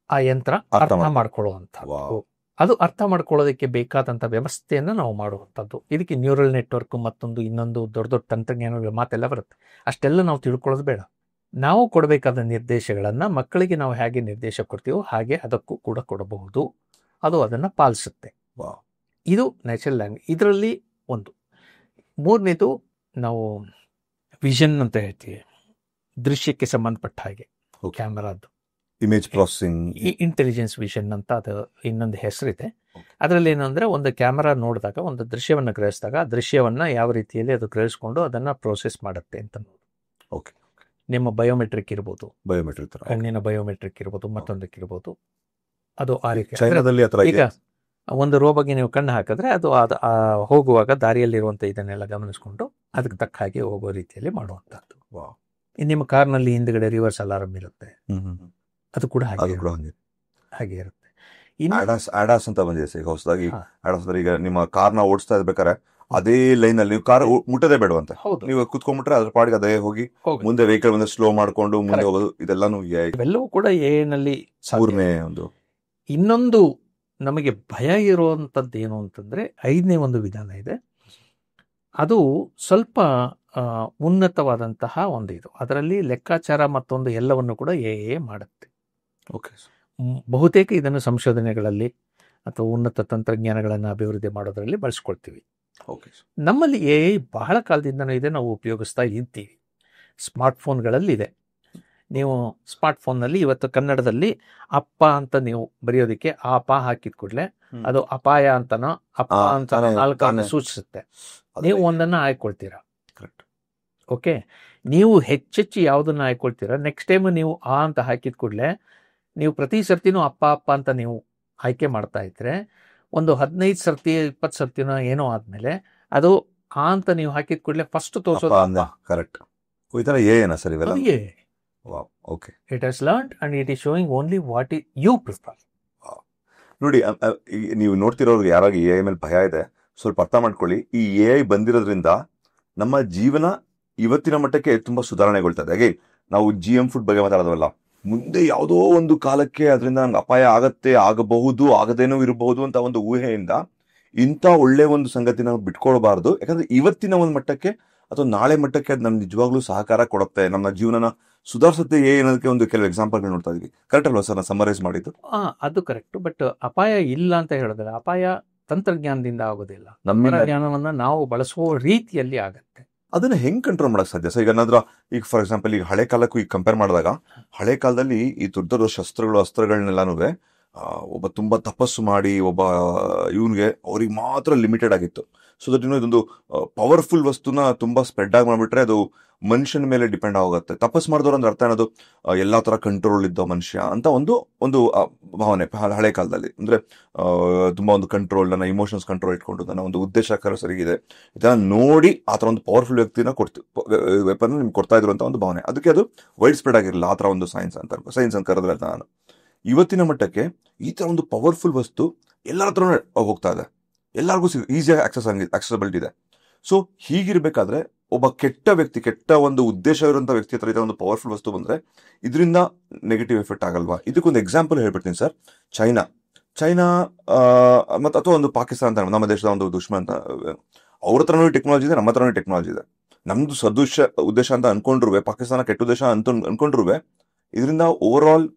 ಆ ಯಂತ್ರ ಅರ್ಥ ಮಾಡ್ಕೊಳ್ಳುವಂಥದ್ದು, ಅದು ಅರ್ಥ ಮಾಡ್ಕೊಳ್ಳೋದಕ್ಕೆ ಬೇಕಾದಂಥ ವ್ಯವಸ್ಥೆಯನ್ನು ನಾವು ಮಾಡುವಂಥದ್ದು. ಇದಕ್ಕೆ ನ್ಯೂರಲ್ ನೆಟ್ವರ್ಕ್ ಮತ್ತೊಂದು ಇನ್ನೊಂದು ದೊಡ್ಡ ದೊಡ್ಡ ತಂತ್ರಜ್ಞಾನ ಮಾತೆಲ್ಲ ಬರುತ್ತೆ. ಅಷ್ಟೆಲ್ಲ ನಾವು ತಿಳ್ಕೊಳ್ಳೋದು ಬೇಡ. ನಾವು ಕೊಡಬೇಕಾದ ನಿರ್ದೇಶಗಳನ್ನು ಮಕ್ಕಳಿಗೆ ನಾವು ಹೇಗೆ ನಿರ್ದೇಶ ಕೊಡ್ತೀವೋ ಹಾಗೆ ಅದಕ್ಕೂ ಕೂಡ ಕೊಡಬಹುದು. ಅದು ಅದನ್ನು ಪಾಲಿಸುತ್ತೆ. ಇದು ನ್ಯಾಚುರಲ್ ಲ್ಯಾಂಗ್ವೇಜ್. ಇದರಲ್ಲಿ ಒಂದು. ಮೂರನೇದು ನಾವು ವಿಷನ್ ಅಂತ ಹೇಳ್ತೀವಿ, ದೃಶ್ಯಕ್ಕೆ ಸಂಬಂಧಪಟ್ಟ ಹಾಗೆ. Okay. ಕ್ಯಾಮರಾದ್ದು ಇಮೇಜ್ ಪ್ರಾಸೆಸಿಂಗ್. ಇಂಟೆಲಿಜೆನ್ಸ್ ವಿಷನ್ ಅಂತ ಅದು ಇನ್ನೊಂದು ಹೆಸರಿದೆ. Okay. ಅದರಲ್ಲಿ ಏನಂದ್ರೆ ಒಂದು ಕ್ಯಾಮರಾ ನೋಡಿದಾಗ ಒಂದು ದೃಶ್ಯವನ್ನು ಗ್ರಹಿಸಿದಾಗ ಆ ದೃಶ್ಯವನ್ನ ಯಾವ ರೀತಿಯಲ್ಲಿ ಅದು ಗ್ರಹಿಸ್ಕೊಂಡು ಅದನ್ನ ಪ್ರೋಸೆಸ್ ಮಾಡುತ್ತೆ ಅಂತ ನೋಡಿ. ಓಕೆ. ನಿಮ್ಮ ಬಯೋಮೆಟ್ರಿಕ್ ಇರ್ಬೋದು, ಬಯೋಮೆಟ್ರಿಕ್ ತರ. ಕಣ್ಣಿನ ಬಯೋಮೆಟ್ರಿಕ್ ಇರ್ಬೋದು, ಮತ್ತೊಂದಕ್ಕಿರ್ಬೋದು, ಅದು ಆ ರೀತಿ. ಚೈನಾದಲ್ಲಿ ಆ ತರ ಈಗ ಒಂದು ರೋಬಗೆ ನೀವು ಕಣ್ಣು ಹಾಕಿದ್ರೆ ಅದು ಹೋಗುವಾಗ ದಾರಿಯಲ್ಲಿರುವಂಥ ಇದನ್ನೆಲ್ಲ ಗಮನಿಸ್ಕೊಂಡು ಅದಕ್ಕೆ ತಕ್ಕ ಹಾಗೆ ಹೋಗೋ ರೀತಿಯಲ್ಲಿ ಮಾಡುವಂಥದ್ದು. ನಿಮ್ಮ ಕಾರ್ನಲ್ಲಿ ಹಿಂದ್ಗಡೆ ರಿವರ್ಸ್ ಅಲಾರಂ ಇರುತ್ತೆ, ಅದು ಕೂಡ ಹಾಗೆ ಇರುತ್ತೆ. ಆಡಾಸ್ ಅಂತ ಬಂದಿದೆ ಸರ್ ಈಗ ಹೊಸದಾಗಿ. ಆಡಾಸ್ ಅಂದ್ರೆ ಈಗ ನಿಮ್ಮ ಕಾರ್ನ ಓಡಿಸ್ತಾ ಇರ್ಬೇಕಾದ್ರೆ ಅದೇ ಲೈನ್ ಅಲ್ಲಿ ನೀವು ಕಾರ್ ಮುಟ್ಟದೇ ಬೇಡವಂತೆ, ನೀವು ಕುತ್ಕೊಂಡ್ಬಿಟ್ರೆ ಅದ್ರ ಪಾಡಿಗೆ ಅದೇ ಹೋಗಿ ಮುಂದೆ ವೆಹಿಕಲ್ ಬಂದ್ರೆ ಸ್ಲೋ ಮಾಡ್ಕೊಂಡು ಮುಂದೆ ಹೋಗೋದು, ಇದೆಲ್ಲಾನು ಇವೆಲ್ಲವೂ ಕೂಡ ಏನಲ್ಲಿ ಮೂರನೇ ಒಂದು. ಇನ್ನೊಂದು ನಮಗೆ ಭಯ ಇರುವಂಥದ್ದು ಏನು ಅಂತಂದ್ರೆ 5ನೇ ಒಂದು ವಿಧಾನ ಇದೆ. ಅದು ಸ್ವಲ್ಪ ಉನ್ನತವಾದಂತಹ ಒಂದು ಇದು, ಅದರಲ್ಲಿ ಲೆಕ್ಕಾಚಾರ ಮತ್ತೊಂದು ಎಲ್ಲವನ್ನು ಕೂಡ ಎ ಮಾಡುತ್ತೆ. ಓಕೆ. ಬಹುತೇಕ ಇದನ್ನು ಸಂಶೋಧನೆಗಳಲ್ಲಿ ಅಥವಾ ಉನ್ನತ ತಂತ್ರಜ್ಞಾನಗಳನ್ನು ಅಭಿವೃದ್ಧಿ ಮಾಡೋದ್ರಲ್ಲಿ ಬಳಸ್ಕೊಳ್ತೀವಿ. ಓಕೆ. ನಮ್ಮಲ್ಲಿ ಎ ಬಹಳ ಕಾಲದಿಂದನೂ ಇದೆ, ನಾವು ಉಪಯೋಗಿಸ್ತಾ ಇದ್ದೀವಿ. ಸ್ಮಾರ್ಟ್ಫೋನ್ಗಳಲ್ಲಿ ಇದೆ. ನೀವು ಸ್ಮಾರ್ಟ್ಫೋನ್ನಲ್ಲಿ ಇವತ್ತು ಕನ್ನಡದಲ್ಲಿ ಅಪ್ಪ ಅಂತ ನೀವು ಬರೆಯೋದಕ್ಕೆ ಆ ಪ ಹಾಕಿದ ಕೂಡಲೇ ಅದು ಅಪಾಯ ಅಂತನೋ ಅಪ್ಪ ಅಂತ 4 ಸೂಚಿಸುತ್ತೆ. ನೀವು ಒಂದನ್ನು ಆಯ್ಕೊಳ್ತೀರಾ. ಕರೆಕ್ಟ್. ಓಕೆ. ನೀವು ಹೆಚ್ಚೆಚ್ಚು ಯಾವುದನ್ನ ಆಯ್ಕೊಳ್ತೀರಾ, ನೆಕ್ಸ್ಟ್ ಟೈಮ್ ನೀವು ಆ ಅಂತ ಹಾಕಿದ ಕೂಡಲೇ ನೀವು ಪ್ರತಿ ಸರ್ತಿನೂ ಅಪ್ಪ ಅಪ್ಪ ಅಂತ ನೀವು ಆಯ್ಕೆ ಮಾಡ್ತಾ ಇದ್ರೆ ಒಂದು 15 ಸರ್ತಿ 20 ಸರ್ತಿನೋ ಏನೋ ಆದ್ಮೇಲೆ ಅದು ಆ ಅಂತ ನೀವು ಹಾಕಿದ ಕೂಡಲೇ ಫಸ್ಟ್ ತೋರಿಸೋದು. ಕರೆಕ್ಟ್. ಈ ತರ ಏನ ಸರ್ ಇವೆಲ್ಲ? Okay. It has learned and it is showing only what you prefer. ನೋಡಿ, ನೀವು ನೋಡ್ತಿರೋರ್ಗೆ ಯಾರಾಗಿ ಎ ಮೇಲೆ ಭಯ ಇದೆ, ಸ್ವಲ್ಪ ಅರ್ಥ ಮಾಡ್ಕೊಳ್ಳಿ. ಈ ಎ ಬಂದಿರೋದ್ರಿಂದ ನಮ್ಮ ಜೀವನ ಇವತ್ತಿನ ಮಟ್ಟಕ್ಕೆ ತುಂಬಾ ಸುಧಾರಣೆಗೊಳ್ತದೆ. ಹಾಗೆ ನಾವು GM ಫುಡ್ ಬಗ್ಗೆ ಮಾತಾಡೋದಲ್ಲ, ಮುಂದೆ ಯಾವುದೋ ಒಂದು ಕಾಲಕ್ಕೆ ಅದರಿಂದ ನಂಗೆ ಅಪಾಯ ಆಗಬಹುದು, ಆಗದೇನೂ ಇರಬಹುದು ಅಂತ ಒಂದು ಊಹೆಯಿಂದ ಇಂಥ ಒಳ್ಳೆ ಒಂದು ಸಂಗತಿ ನಾವು ಬಿಟ್ಕೊಳ್ಬಾರ್ದು. ಯಾಕಂದ್ರೆ ಇವತ್ತಿನ ಒಂದು ಮಟ್ಟಕ್ಕೆ ಅಥವಾ ನಾಳೆ ಮಟ್ಟಕ್ಕೆ ಅದು ನಮ್ಗೆ ನಿಜವಾಗ್ಲೂ ಸಹಕಾರ ಕೊಡುತ್ತೆ, ನಮ್ಮ ಜೀವನನ ಸುಧಾರಿಸುತ್ತೆ ಏನಕ್ಕೆ ಒಂದು ಕೆಲವು ಎಕ್ಸಾಂಪಲ್ಗಳು ನೋಡ್ತಾ ಇದೀವಿ. ಕರೆಕ್ಟ್ ಅಲ್ವಾ ಸರ್ ನಾನು ಸಮ್ಮರೈಸ್ ಮಾಡಿದ್ದು? ಅದು ಕರೆಕ್ಟ್. ಬಟ್ ಅಪಾಯ ಇಲ್ಲ ಅಂತ ಹೇಳಿದ್ರೆ ಅಪಾಯ ತಂತ್ರಜ್ಞಾನದಿಂದ ಆಗೋದಿಲ್ಲ, ನಮ್ಮ ಜ್ಞಾನವನ್ನ ನಾವು ಬಳಸುವ ರೀತಿಯಲ್ಲಿ ಆಗತ್ತೆ. ಅದನ್ನ ಹೆಂಗ್ ಕಂಟ್ರೋಲ್ ಮಾಡಕ್ ಸಾಧ್ಯ ಸರ್? ಈಗ ಏನಾದ್ರೂ ಈಗ ಫಾರ್ ಎಕ್ಸಾಂಪಲ್ ಈಗ ಹಳೆ ಕಾಲಕ್ಕೂ ಈಗ ಕಂಪೇರ್ ಮಾಡಿದಾಗ, ಹಳೆ ಕಾಲದಲ್ಲಿ ಈ ದೊಡ್ಡ ಅಸ್ತ್ರಗಳನ್ನೆಲ್ಲಾನು ಒಬ್ಬ ತುಂಬಾ ತಪಸ್ಸು ಮಾಡಿ ಒಬ್ಬ ಇವನ್ಗೆ ಅವ್ರಿಗೆ ಮಾತ್ರ ಲಿಮಿಟೆಡ್ ಆಗಿತ್ತು. ಸೊ ದಟ್ ಇದೊಂದು ಪವರ್ಫುಲ್ ವಸ್ತುನ ತುಂಬಾ ಸ್ಪ್ರೆಡ್ ಆಗಿ ಮಾಡ್ಬಿಟ್ರೆ ಅದು ಮನುಷ್ಯನ ಮೇಲೆ ಡಿಪೆಂಡ್ ಆಗುತ್ತೆ. ತಪಸ್ ಮಾಡಿದವ್ರು ಅಂದ್ರೆ ಅರ್ಥ ಏನದು, ಎಲ್ಲಾ ತರ ಕಂಟ್ರೋಲ್ ಇದ್ದ ಮನುಷ್ಯ ಅಂತ ಒಂದು ಭಾವನೆ ಹಳೆ ಕಾಲದಲ್ಲಿ. ಅಂದ್ರೆ ತುಂಬಾ ಒಂದು ಕಂಟ್ರೋಲ್, ನನ್ನ ಇಮೋಷನ್ಸ್ ಕಂಟ್ರೋಲ್ ಇಟ್ಕೊಂಡು ನನ್ನ ಒಂದು ಉದ್ದೇಶಕರ ಸರಿಗಿದೆ ಇದನ್ನ ನೋಡಿ ಆ ತರ ಒಂದು ಪವರ್ಫುಲ್ ವ್ಯಕ್ತಿನ ವೆಪನ್ ನಿಮ್ಗೆ ಕೊಡ್ತಾ ಇದ್ರು ಅಂತ ಒಂದು ಭಾವನೆ. ಅದಕ್ಕೆ ಅದು ವೈಡ್ ಸ್ಪ್ರೆಡ್ ಆಗಿರಲಿಲ್ಲ ಆ ತರ ಒಂದು ಸೈನ್ಸ್ ಅಂತ ಕರೆದ್ರೆ ನಾನು. ಇವತ್ತಿನ ಮಟ್ಟಕ್ಕೆ ಈ ತರ ಒಂದು ಪವರ್ಫುಲ್ ವಸ್ತು ಎಲ್ಲರ ಹತ್ರ ಹೋಗ್ತಾ ಇದೆ, ಎಲ್ಲರಿಗೂ ಈಸಿಯಾಗಿ ಆಕ್ಸೆಸಬಿಲಿಟಿ ಇದೆ. ಸೊ ಹೀಗಿರ್ಬೇಕಾದ್ರೆ ಒಬ್ಬ ಕೆಟ್ಟ ಒಂದು ಉದ್ದೇಶ ಇರುವಂತ ವ್ಯಕ್ತಿ ಹತ್ರ ಒಂದು ಪವರ್ಫುಲ್ ವಸ್ತು ಬಂದ್ರೆ ಇದರಿಂದ ನೆಗೆಟಿವ್ ಎಫೆಕ್ಟ್ ಆಗಲ್ವಾ? ಇದಕ್ಕೊಂದು ಎಕ್ಸಾಂಪಲ್ ಹೇಳ್ಬಿಡ್ತೀನಿ ಸರ್. ಚೈನಾ ಮತ್ತೆ ಅಥವಾ ಒಂದು ಪಾಕಿಸ್ತಾನ ಅಂತ ನಮ್ಮ ದೇಶದ ಒಂದು ದುಶ್ಮನ್ ಅಂತ, ಅವ್ರ ಹತ್ರನೂ ಟೆಕ್ನಾಲಜಿ ಇದೆ, ನಮ್ಮ ಹತ್ರನೂ ಟೆಕ್ನಾಲಜಿ ಇದೆ. ನಮ್ದು ಉದ್ದೇಶ ಅಂತ ಅನ್ಕೊಂಡ್ರು, ಪಾಕಿಸ್ತಾನ ಕೆಟ್ಟ ಉದ್ದೇಶ ಅಂತ ಅನ್ಕೊಂಡ್ರು, ಇದರಿಂದ ಓವರ್ ಆಲ್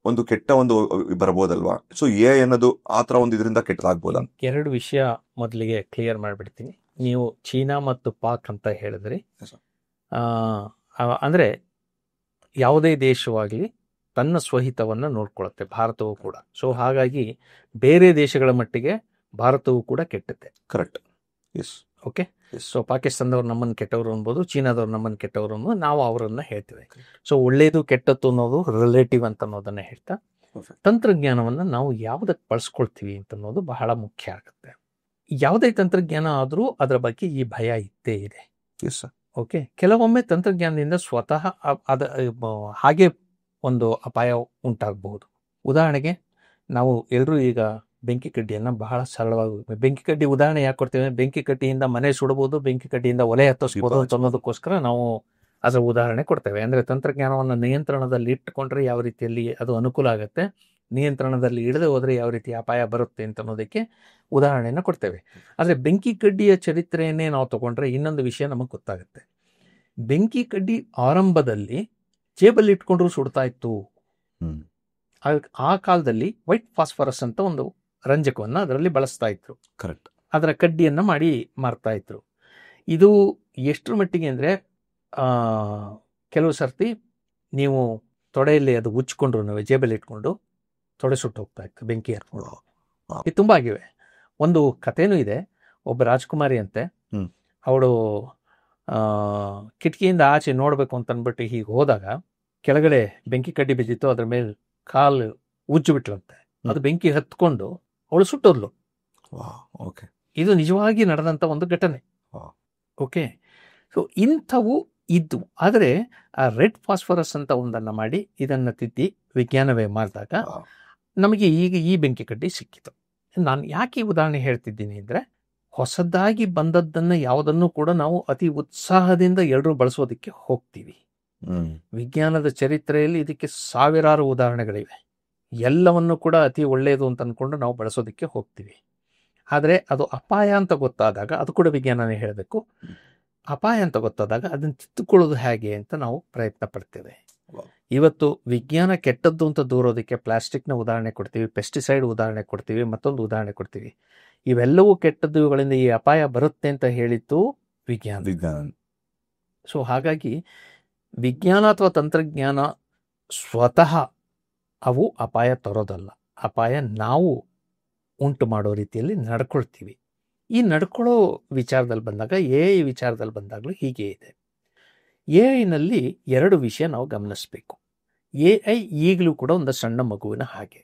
ಒಂದು ಕೆಟ್ಟ ಒಂದು ಬರಬಹುದಲ್ವಾ? ಸೊ ಅನ್ನೋದು ಆ ತರ ಒಂದು ಇದರಿಂದ ಕೆಟ್ಟದಾಗ್ಬೋದಾ? 2 ವಿಷಯ ಮೊದಲಿಗೆ ಕ್ಲಿಯರ್ ಮಾಡ್ಬಿಡ್ತೀನಿ. ನೀವು ಚೀನಾ ಮತ್ತು ಪಾಕ್ ಅಂತ ಹೇಳಿದ್ರಿ. ಅಂದ್ರೆ ಯಾವುದೇ ದೇಶವಾಗಲಿ ತನ್ನ ಸ್ವಹಿತವನ್ನು ನೋಡ್ಕೊಳ್ಳುತ್ತೆ, ಭಾರತವೂ ಕೂಡ. ಸೊ ಹಾಗಾಗಿ ಬೇರೆ ದೇಶಗಳ ಮಟ್ಟಿಗೆ ಭಾರತವೂ ಕೂಡ ಕೆಟ್ಟುತ್ತೆ. ಕರೆಕ್ಟ್. ಎಸ್. ಓಕೆ. ಸೊ ಪಾಕಿಸ್ತಾನದವ್ರು ನಮ್ಮನ್ನು ಕೆಟ್ಟವರು ಅನ್ಬೋದು, ಚೀನಾದವ್ರು ನಮ್ಮನ್ನು ಕೆಟ್ಟವರು ಅನ್ಬೋದು, ನಾವು ಅವರನ್ನ ಹೇಳ್ತೀವಿ. ಸೊ ಒಳ್ಳೇದು ಕೆಟ್ಟದ್ದು ಅನ್ನೋದು ರಿಲೇಟಿವ್ ಅಂತ ಅನ್ನೋದನ್ನ ಹೇಳ್ತಾ, ತಂತ್ರಜ್ಞಾನವನ್ನು ನಾವು ಯಾವುದಕ್ಕೆ ಬಳಸ್ಕೊಳ್ತೀವಿ ಅಂತ ಅನ್ನೋದು ಬಹಳ ಮುಖ್ಯ ಆಗುತ್ತೆ. ಯಾವುದೇ ತಂತ್ರಜ್ಞಾನ ಆದರೂ ಅದರ ಬಗ್ಗೆ ಈ ಭಯ ಇದ್ದೇ ಇದೆ. ಓಕೆ. ಕೆಲವೊಮ್ಮೆ ತಂತ್ರಜ್ಞಾನದಿಂದ ಸ್ವತಃ ಹಾಗೆ ಒಂದು ಅಪಾಯ ಉಂಟಾಗಬಹುದು. ಉದಾಹರಣೆಗೆ ನಾವು ಎಲ್ಲರೂ ಈಗ ಬೆಂಕಿ ಕಡ್ಡಿಯನ್ನು ಬಹಳ ಸರಳವಾಗಿ, ಬೆಂಕಿ ಕಡ್ಡಿ ಉದಾಹರಣೆ ಯಾಕೆ ಕೊಡ್ತೇವೆ? ಬೆಂಕಿ ಕಡ್ಡಿಯಿಂದ ಮನೆ ಸುಡಬಹುದು, ಬೆಂಕಿ ಕಡ್ಡಿಯಿಂದ ಒಲೆ ಹತ್ತಿಸ್ಬೋದು ಅಂತ ಅನ್ನೋದಕ್ಕೋಸ್ಕರ ನಾವು ಅದರ ಉದಾಹರಣೆ ಕೊಡ್ತೇವೆ. ಅಂದರೆ ತಂತ್ರಜ್ಞಾನವನ್ನು ನಿಯಂತ್ರಣದಲ್ಲಿ ಇಟ್ಟುಕೊಂಡ್ರೆ ಯಾವ ರೀತಿಯಲ್ಲಿ ಅದು ಅನುಕೂಲ ಆಗುತ್ತೆ, ನಿಯಂತ್ರಣದಲ್ಲಿ ಇಡದೆ ಹೋದರೆ ಯಾವ ರೀತಿ ಅಪಾಯ ಬರುತ್ತೆ ಅಂತ ಅನ್ನೋದಕ್ಕೆ ಉದಾಹರಣೆಯನ್ನು ಕೊಡ್ತೇವೆ. ಆದರೆ ಬೆಂಕಿ ಕಡ್ಡಿಯ ಚರಿತ್ರೆಯನ್ನೇ ನಾವು ತಗೊಂಡ್ರೆ ಇನ್ನೊಂದು ವಿಷಯ ನಮಗೆ ಗೊತ್ತಾಗುತ್ತೆ. ಬೆಂಕಿ ಕಡ್ಡಿ ಆರಂಭದಲ್ಲಿ ಜೇಬಲ್ಲಿ ಇಟ್ಕೊಂಡ್ರು ಸುಡ್ತಾ ಇತ್ತು. ಆ ಕಾಲದಲ್ಲಿ ವೈಟ್ ಫಾಸ್ಫರಸ್ ಅಂತ ಒಂದು ರಂಜಕವನ್ನು ಅದರಲ್ಲಿ ಬಳಸ್ತಾ ಇದ್ರು. ಕರೆಕ್ಟ್. ಅದರ ಕಡ್ಡಿಯನ್ನು ಮಾಡಿ ಮಾರ್ತಾ ಇದ್ರು. ಇದು ಎಷ್ಟರ ಮಟ್ಟಿಗೆ ಅಂದರೆ ಕೆಲವು ಸರ್ತಿ ನೀವು ತೊಡೆಯಲ್ಲಿ ಅದು ಉಚ್ಕೊಂಡ್ರು ಜೇಬಲ್ಲಿ ಇಟ್ಕೊಂಡು ತೊಡೆ ಸುಟ್ಟು ಹೋಗ್ತಾ ಇತ್ತು ಬೆಂಕಿ ಹರ್ಕೊಂಡು. ಇದು ತುಂಬ ಆಗಿವೆ. ಒಂದು ಕಥೆನೂ ಇದೆ. ಒಬ್ಬ ರಾಜ್ಕುಮಾರಿ ಅಂತೆ, ಹ್ಮ್. ಅವಳು ಕಿಟಕಿಯಿಂದ ಆಚೆ ನೋಡಬೇಕು ಅಂತ ಅಂದ್ಬಿಟ್ಟು ಹೀಗೆ ಹೋದಾಗ ಕೆಳಗಡೆ ಬೆಂಕಿ ಕಡ್ಡಿ ಬಿದ್ದಿತ್ತು, ಅದ್ರ ಮೇಲೆ ಕಾಲು ಉಜ್ಜು ಬಿಟ್ಲಂತೆ. ಅದು ಬೆಂಕಿ ಹತ್ಕೊಂಡು ಅವಳು ಸುಟ್ಟೋದ್ಲು. ಓಕೆ, ಇದು ನಿಜವಾಗಿ ನಡೆದಂಥ ಒಂದು ಘಟನೆ. ಓಕೆ, ಸೊ ಇಂಥವು ಇದ್ದು, ಆದರೆ ಆ ರೆಡ್ ಫಾಸ್ಫರಸ್ ಅಂತ ಒಂದನ್ನು ಮಾಡಿ ಇದನ್ನು ತಿದ್ದಿ ವಿಜ್ಞಾನವೇ ಮಾಡಿದಾಗ ನಮಗೆ ಈಗ ಈ ಬೆಂಕಿ ಕಡ್ಡಿ ಸಿಕ್ಕಿತು. ನಾನು ಯಾಕೆ ಈ ಉದಾಹರಣೆ ಹೇಳ್ತಿದ್ದೀನಿ ಅಂದರೆ, ಹೊಸದಾಗಿ ಬಂದದ್ದನ್ನು ಯಾವುದನ್ನು ಕೂಡ ನಾವು ಅತಿ ಉತ್ಸಾಹದಿಂದ ಎಲ್ಲರೂ ಬಳಸೋದಕ್ಕೆ ಹೋಗ್ತೀವಿ. ವಿಜ್ಞಾನದ ಚರಿತ್ರೆಯಲ್ಲಿ ಇದಕ್ಕೆ ಸಾವಿರಾರು ಉದಾಹರಣೆಗಳಿವೆ. ಎಲ್ಲವನ್ನು ಕೂಡ ಅತಿ ಒಳ್ಳೆಯದು ಅಂತ ಅಂದ್ಕೊಂಡು ನಾವು ಬಳಸೋದಕ್ಕೆ ಹೋಗ್ತೀವಿ. ಆದರೆ ಅದು ಅಪಾಯ ಅಂತ ಗೊತ್ತಾದಾಗ, ಅದು ಕೂಡ ವಿಜ್ಞಾನನೇ ಹೇಳಬೇಕು, ಅಪಾಯ ಅಂತ ಗೊತ್ತಾದಾಗ ಅದನ್ನು ತಿದ್ದುಕೊಳ್ಳೋದು ಹೇಗೆ ಅಂತ ನಾವು ಪ್ರಯತ್ನ ಪಡ್ತೇವೆ. ಇವತ್ತು ವಿಜ್ಞಾನ ಕೆಟ್ಟದ್ದು ಅಂತ ದೂರೋದಕ್ಕೆ ಪ್ಲಾಸ್ಟಿಕ್ನ ಉದಾಹರಣೆ ಕೊಡ್ತೀವಿ, ಪೆಸ್ಟಿಸೈಡ್ ಉದಾಹರಣೆ ಕೊಡ್ತೀವಿ, ಮತ್ತೊಂದು ಉದಾಹರಣೆ ಕೊಡ್ತೀವಿ. ಇವೆಲ್ಲವೂ ಕೆಟ್ಟದ್ದು, ಇವುಗಳಿಂದ ಈ ಅಪಾಯ ಬರುತ್ತೆ ಅಂತ ಹೇಳಿದ್ದು ವಿಜ್ಞಾನ. ಸೊ ಹಾಗಾಗಿ ವಿಜ್ಞಾನ ಅಥವಾ ತಂತ್ರಜ್ಞಾನ ಸ್ವತಃ ಅವು ಅಪಾಯ ತರೋದಲ್ಲ, ಅಪಾಯ ನಾವು ಉಂಟು ಮಾಡೋ ರೀತಿಯಲ್ಲಿ ನಡ್ಕೊಳ್ತೀವಿ. ಈ ನಡ್ಕೊಳ್ಳೋ ವಿಚಾರದಲ್ಲಿ ಬಂದಾಗ, AI ವಿಚಾರದಲ್ಲಿ ಬಂದಾಗಲೂ ಹೀಗೆ ಇದೆ. AI ಎರಡು ವಿಷಯ ನಾವು ಗಮನಿಸಬೇಕು. AI ಈಗಲೂ ಕೂಡ ಒಂದು ಸಣ್ಣ ಮಗುವಿನ ಹಾಗೆ.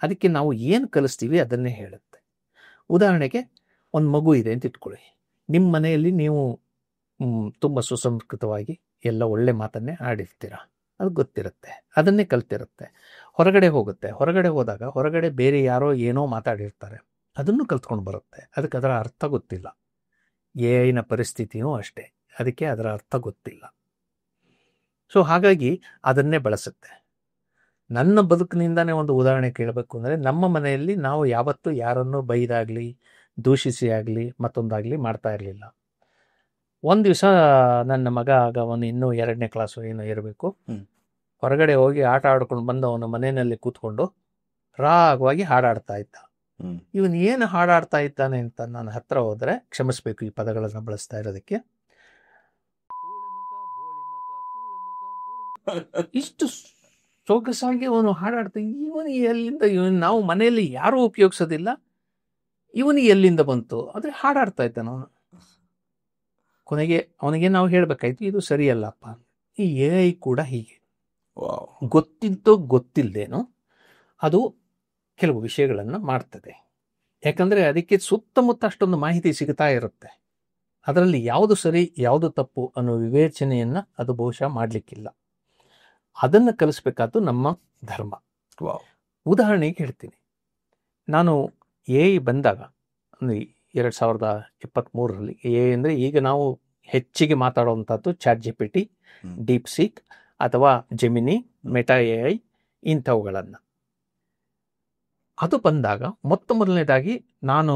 ಅದಕ್ಕೆ ನಾವು ಏನು ಕಲಿಸ್ತೀವಿ ಅದನ್ನೇ ಹೇಳುತ್ತೆ. ಉದಾಹರಣೆಗೆ ಒಂದು ಮಗು ಇದೆ ಅಂತ ಇಟ್ಕೊಳ್ಳಿ. ನಿಮ್ಮ ಮನೆಯಲ್ಲಿ ನೀವು ತುಂಬ ಸುಸಂಸ್ಕೃತವಾಗಿ ಎಲ್ಲ ಒಳ್ಳೆ ಮಾತನ್ನೇ ಆಡಿರ್ತೀರ, ಅದು ಗೊತ್ತಿರುತ್ತೆ, ಅದನ್ನೇ ಕಲ್ತಿರುತ್ತೆ. ಹೊರಗಡೆ ಹೋಗುತ್ತೆ, ಹೊರಗಡೆ ಹೋದಾಗ ಹೊರಗಡೆ ಬೇರೆ ಯಾರೋ ಏನೋ ಮಾತಾಡಿರ್ತಾರೆ, ಅದನ್ನು ಕಲ್ತ್ಕೊಂಡು ಬರುತ್ತೆ. ಅದಕ್ಕೆ ಅದರ ಅರ್ಥ ಗೊತ್ತಿಲ್ಲ. AI ಪರಿಸ್ಥಿತಿಯೂ ಅಷ್ಟೇ, ಅದಕ್ಕೆ ಅದರ ಅರ್ಥ ಗೊತ್ತಿಲ್ಲ. ಸೊ ಹಾಗಾಗಿ ಅದನ್ನೇ ಬಳಸುತ್ತೆ. ನನ್ನ ಬದುಕಿನಿಂದಾನೇ ಒಂದು ಉದಾಹರಣೆ ಕೇಳಬೇಕು ಅಂದರೆ, ನಮ್ಮ ಮನೆಯಲ್ಲಿ ನಾವು ಯಾವತ್ತೂ ಯಾರನ್ನು ಬೈದಾಗಲಿ ದೂಷಿಸಿ ಆಗಲಿ ಮತ್ತೊಂದಾಗಲಿ ಮಾಡ್ತಾ ಇರಲಿಲ್ಲ. ಒಂದು ದಿವಸ ನನ್ನ ಮಗ, ಆಗ ಅವನು ಇನ್ನೂ 2ನೇ ಕ್ಲಾಸು ಏನೋ ಇರಬೇಕು, ಹೊರಗಡೆ ಹೋಗಿ ಆಟ ಆಡ್ಕೊಂಡು ಬಂದು ಅವನ ಮನೆಯಲ್ಲಿ ಕೂತ್ಕೊಂಡು ರಾಗವಾಗಿ ಹಾಡಾಡ್ತಾ ಇದ್ದ. ಇವನು ಏನು ಹಾಡಾಡ್ತಾ ಇದ್ದಾನೆ ಅಂತ ನಾನು ಹತ್ರ ಹೋದರೆ, ಕ್ಷಮಿಸಬೇಕು ಈ ಪದಗಳನ್ನು ಬಳಸ್ತಾ ಇರೋದಕ್ಕೆ, ಇಷ್ಟು ಸೊಗಸಾಗಿ ಅವನು ಹಾಡಾಡ್ತಾ, ಇವನಿಗೆ ಎಲ್ಲಿಂದ, ನಾವು ಮನೆಯಲ್ಲಿ ಯಾರೂ ಉಪಯೋಗಿಸೋದಿಲ್ಲ, ಇವನಿಗೆ ಎಲ್ಲಿಂದ ಬಂತು ಆದರೆ ಹಾಡಾಡ್ತಾ ಇದ್ದಾನ ಅವನು. ಕೊನೆಗೆ ಅವನಿಗೆ ನಾವು ಹೇಳಬೇಕಾಯ್ತು, ಇದು ಸರಿಯಲ್ಲಪ್ಪ. ಈ AI ಕೂಡ ಹೀಗೆ, ಗೊತ್ತಿದ್ದೋ ಗೊತ್ತಿಲ್ಲದೇನೋ ಅದು ಕೆಲವು ವಿಷಯಗಳನ್ನು ಮಾಡ್ತದೆ. ಯಾಕಂದರೆ ಅದಕ್ಕೆ ಸುತ್ತಮುತ್ತ ಅಷ್ಟೊಂದು ಮಾಹಿತಿ ಸಿಗ್ತಾ ಇರುತ್ತೆ. ಅದರಲ್ಲಿ ಯಾವುದು ಸರಿ ಯಾವುದು ತಪ್ಪು ಅನ್ನೋ ವಿವೇಚನೆಯನ್ನು ಅದು ಬಹುಶಃ ಮಾಡಲಿಕ್ಕಿಲ್ಲ. ಅದನ್ನು ಕಲಿಸ್ಬೇಕಾದ್ದು ನಮ್ಮ ಧರ್ಮ. ಉದಾಹರಣೆಗೆ ಹೇಳ್ತೀನಿ, ನಾನು AI ಬಂದಾಗ 2023ರಲ್ಲಿ, AI ಅಂದರೆ ಈಗ ನಾವು ಹೆಚ್ಚಿಗೆ ಮಾತಾಡುವಂಥದ್ದು ChatGPT, DeepSeek ಅಥವಾ ಜೆಮಿನಿ, ಮೆಟಾ AI ಇಂಥವುಗಳನ್ನು. ಅದು ಬಂದಾಗ ಮೊದಲನೇದಾಗಿ ನಾನು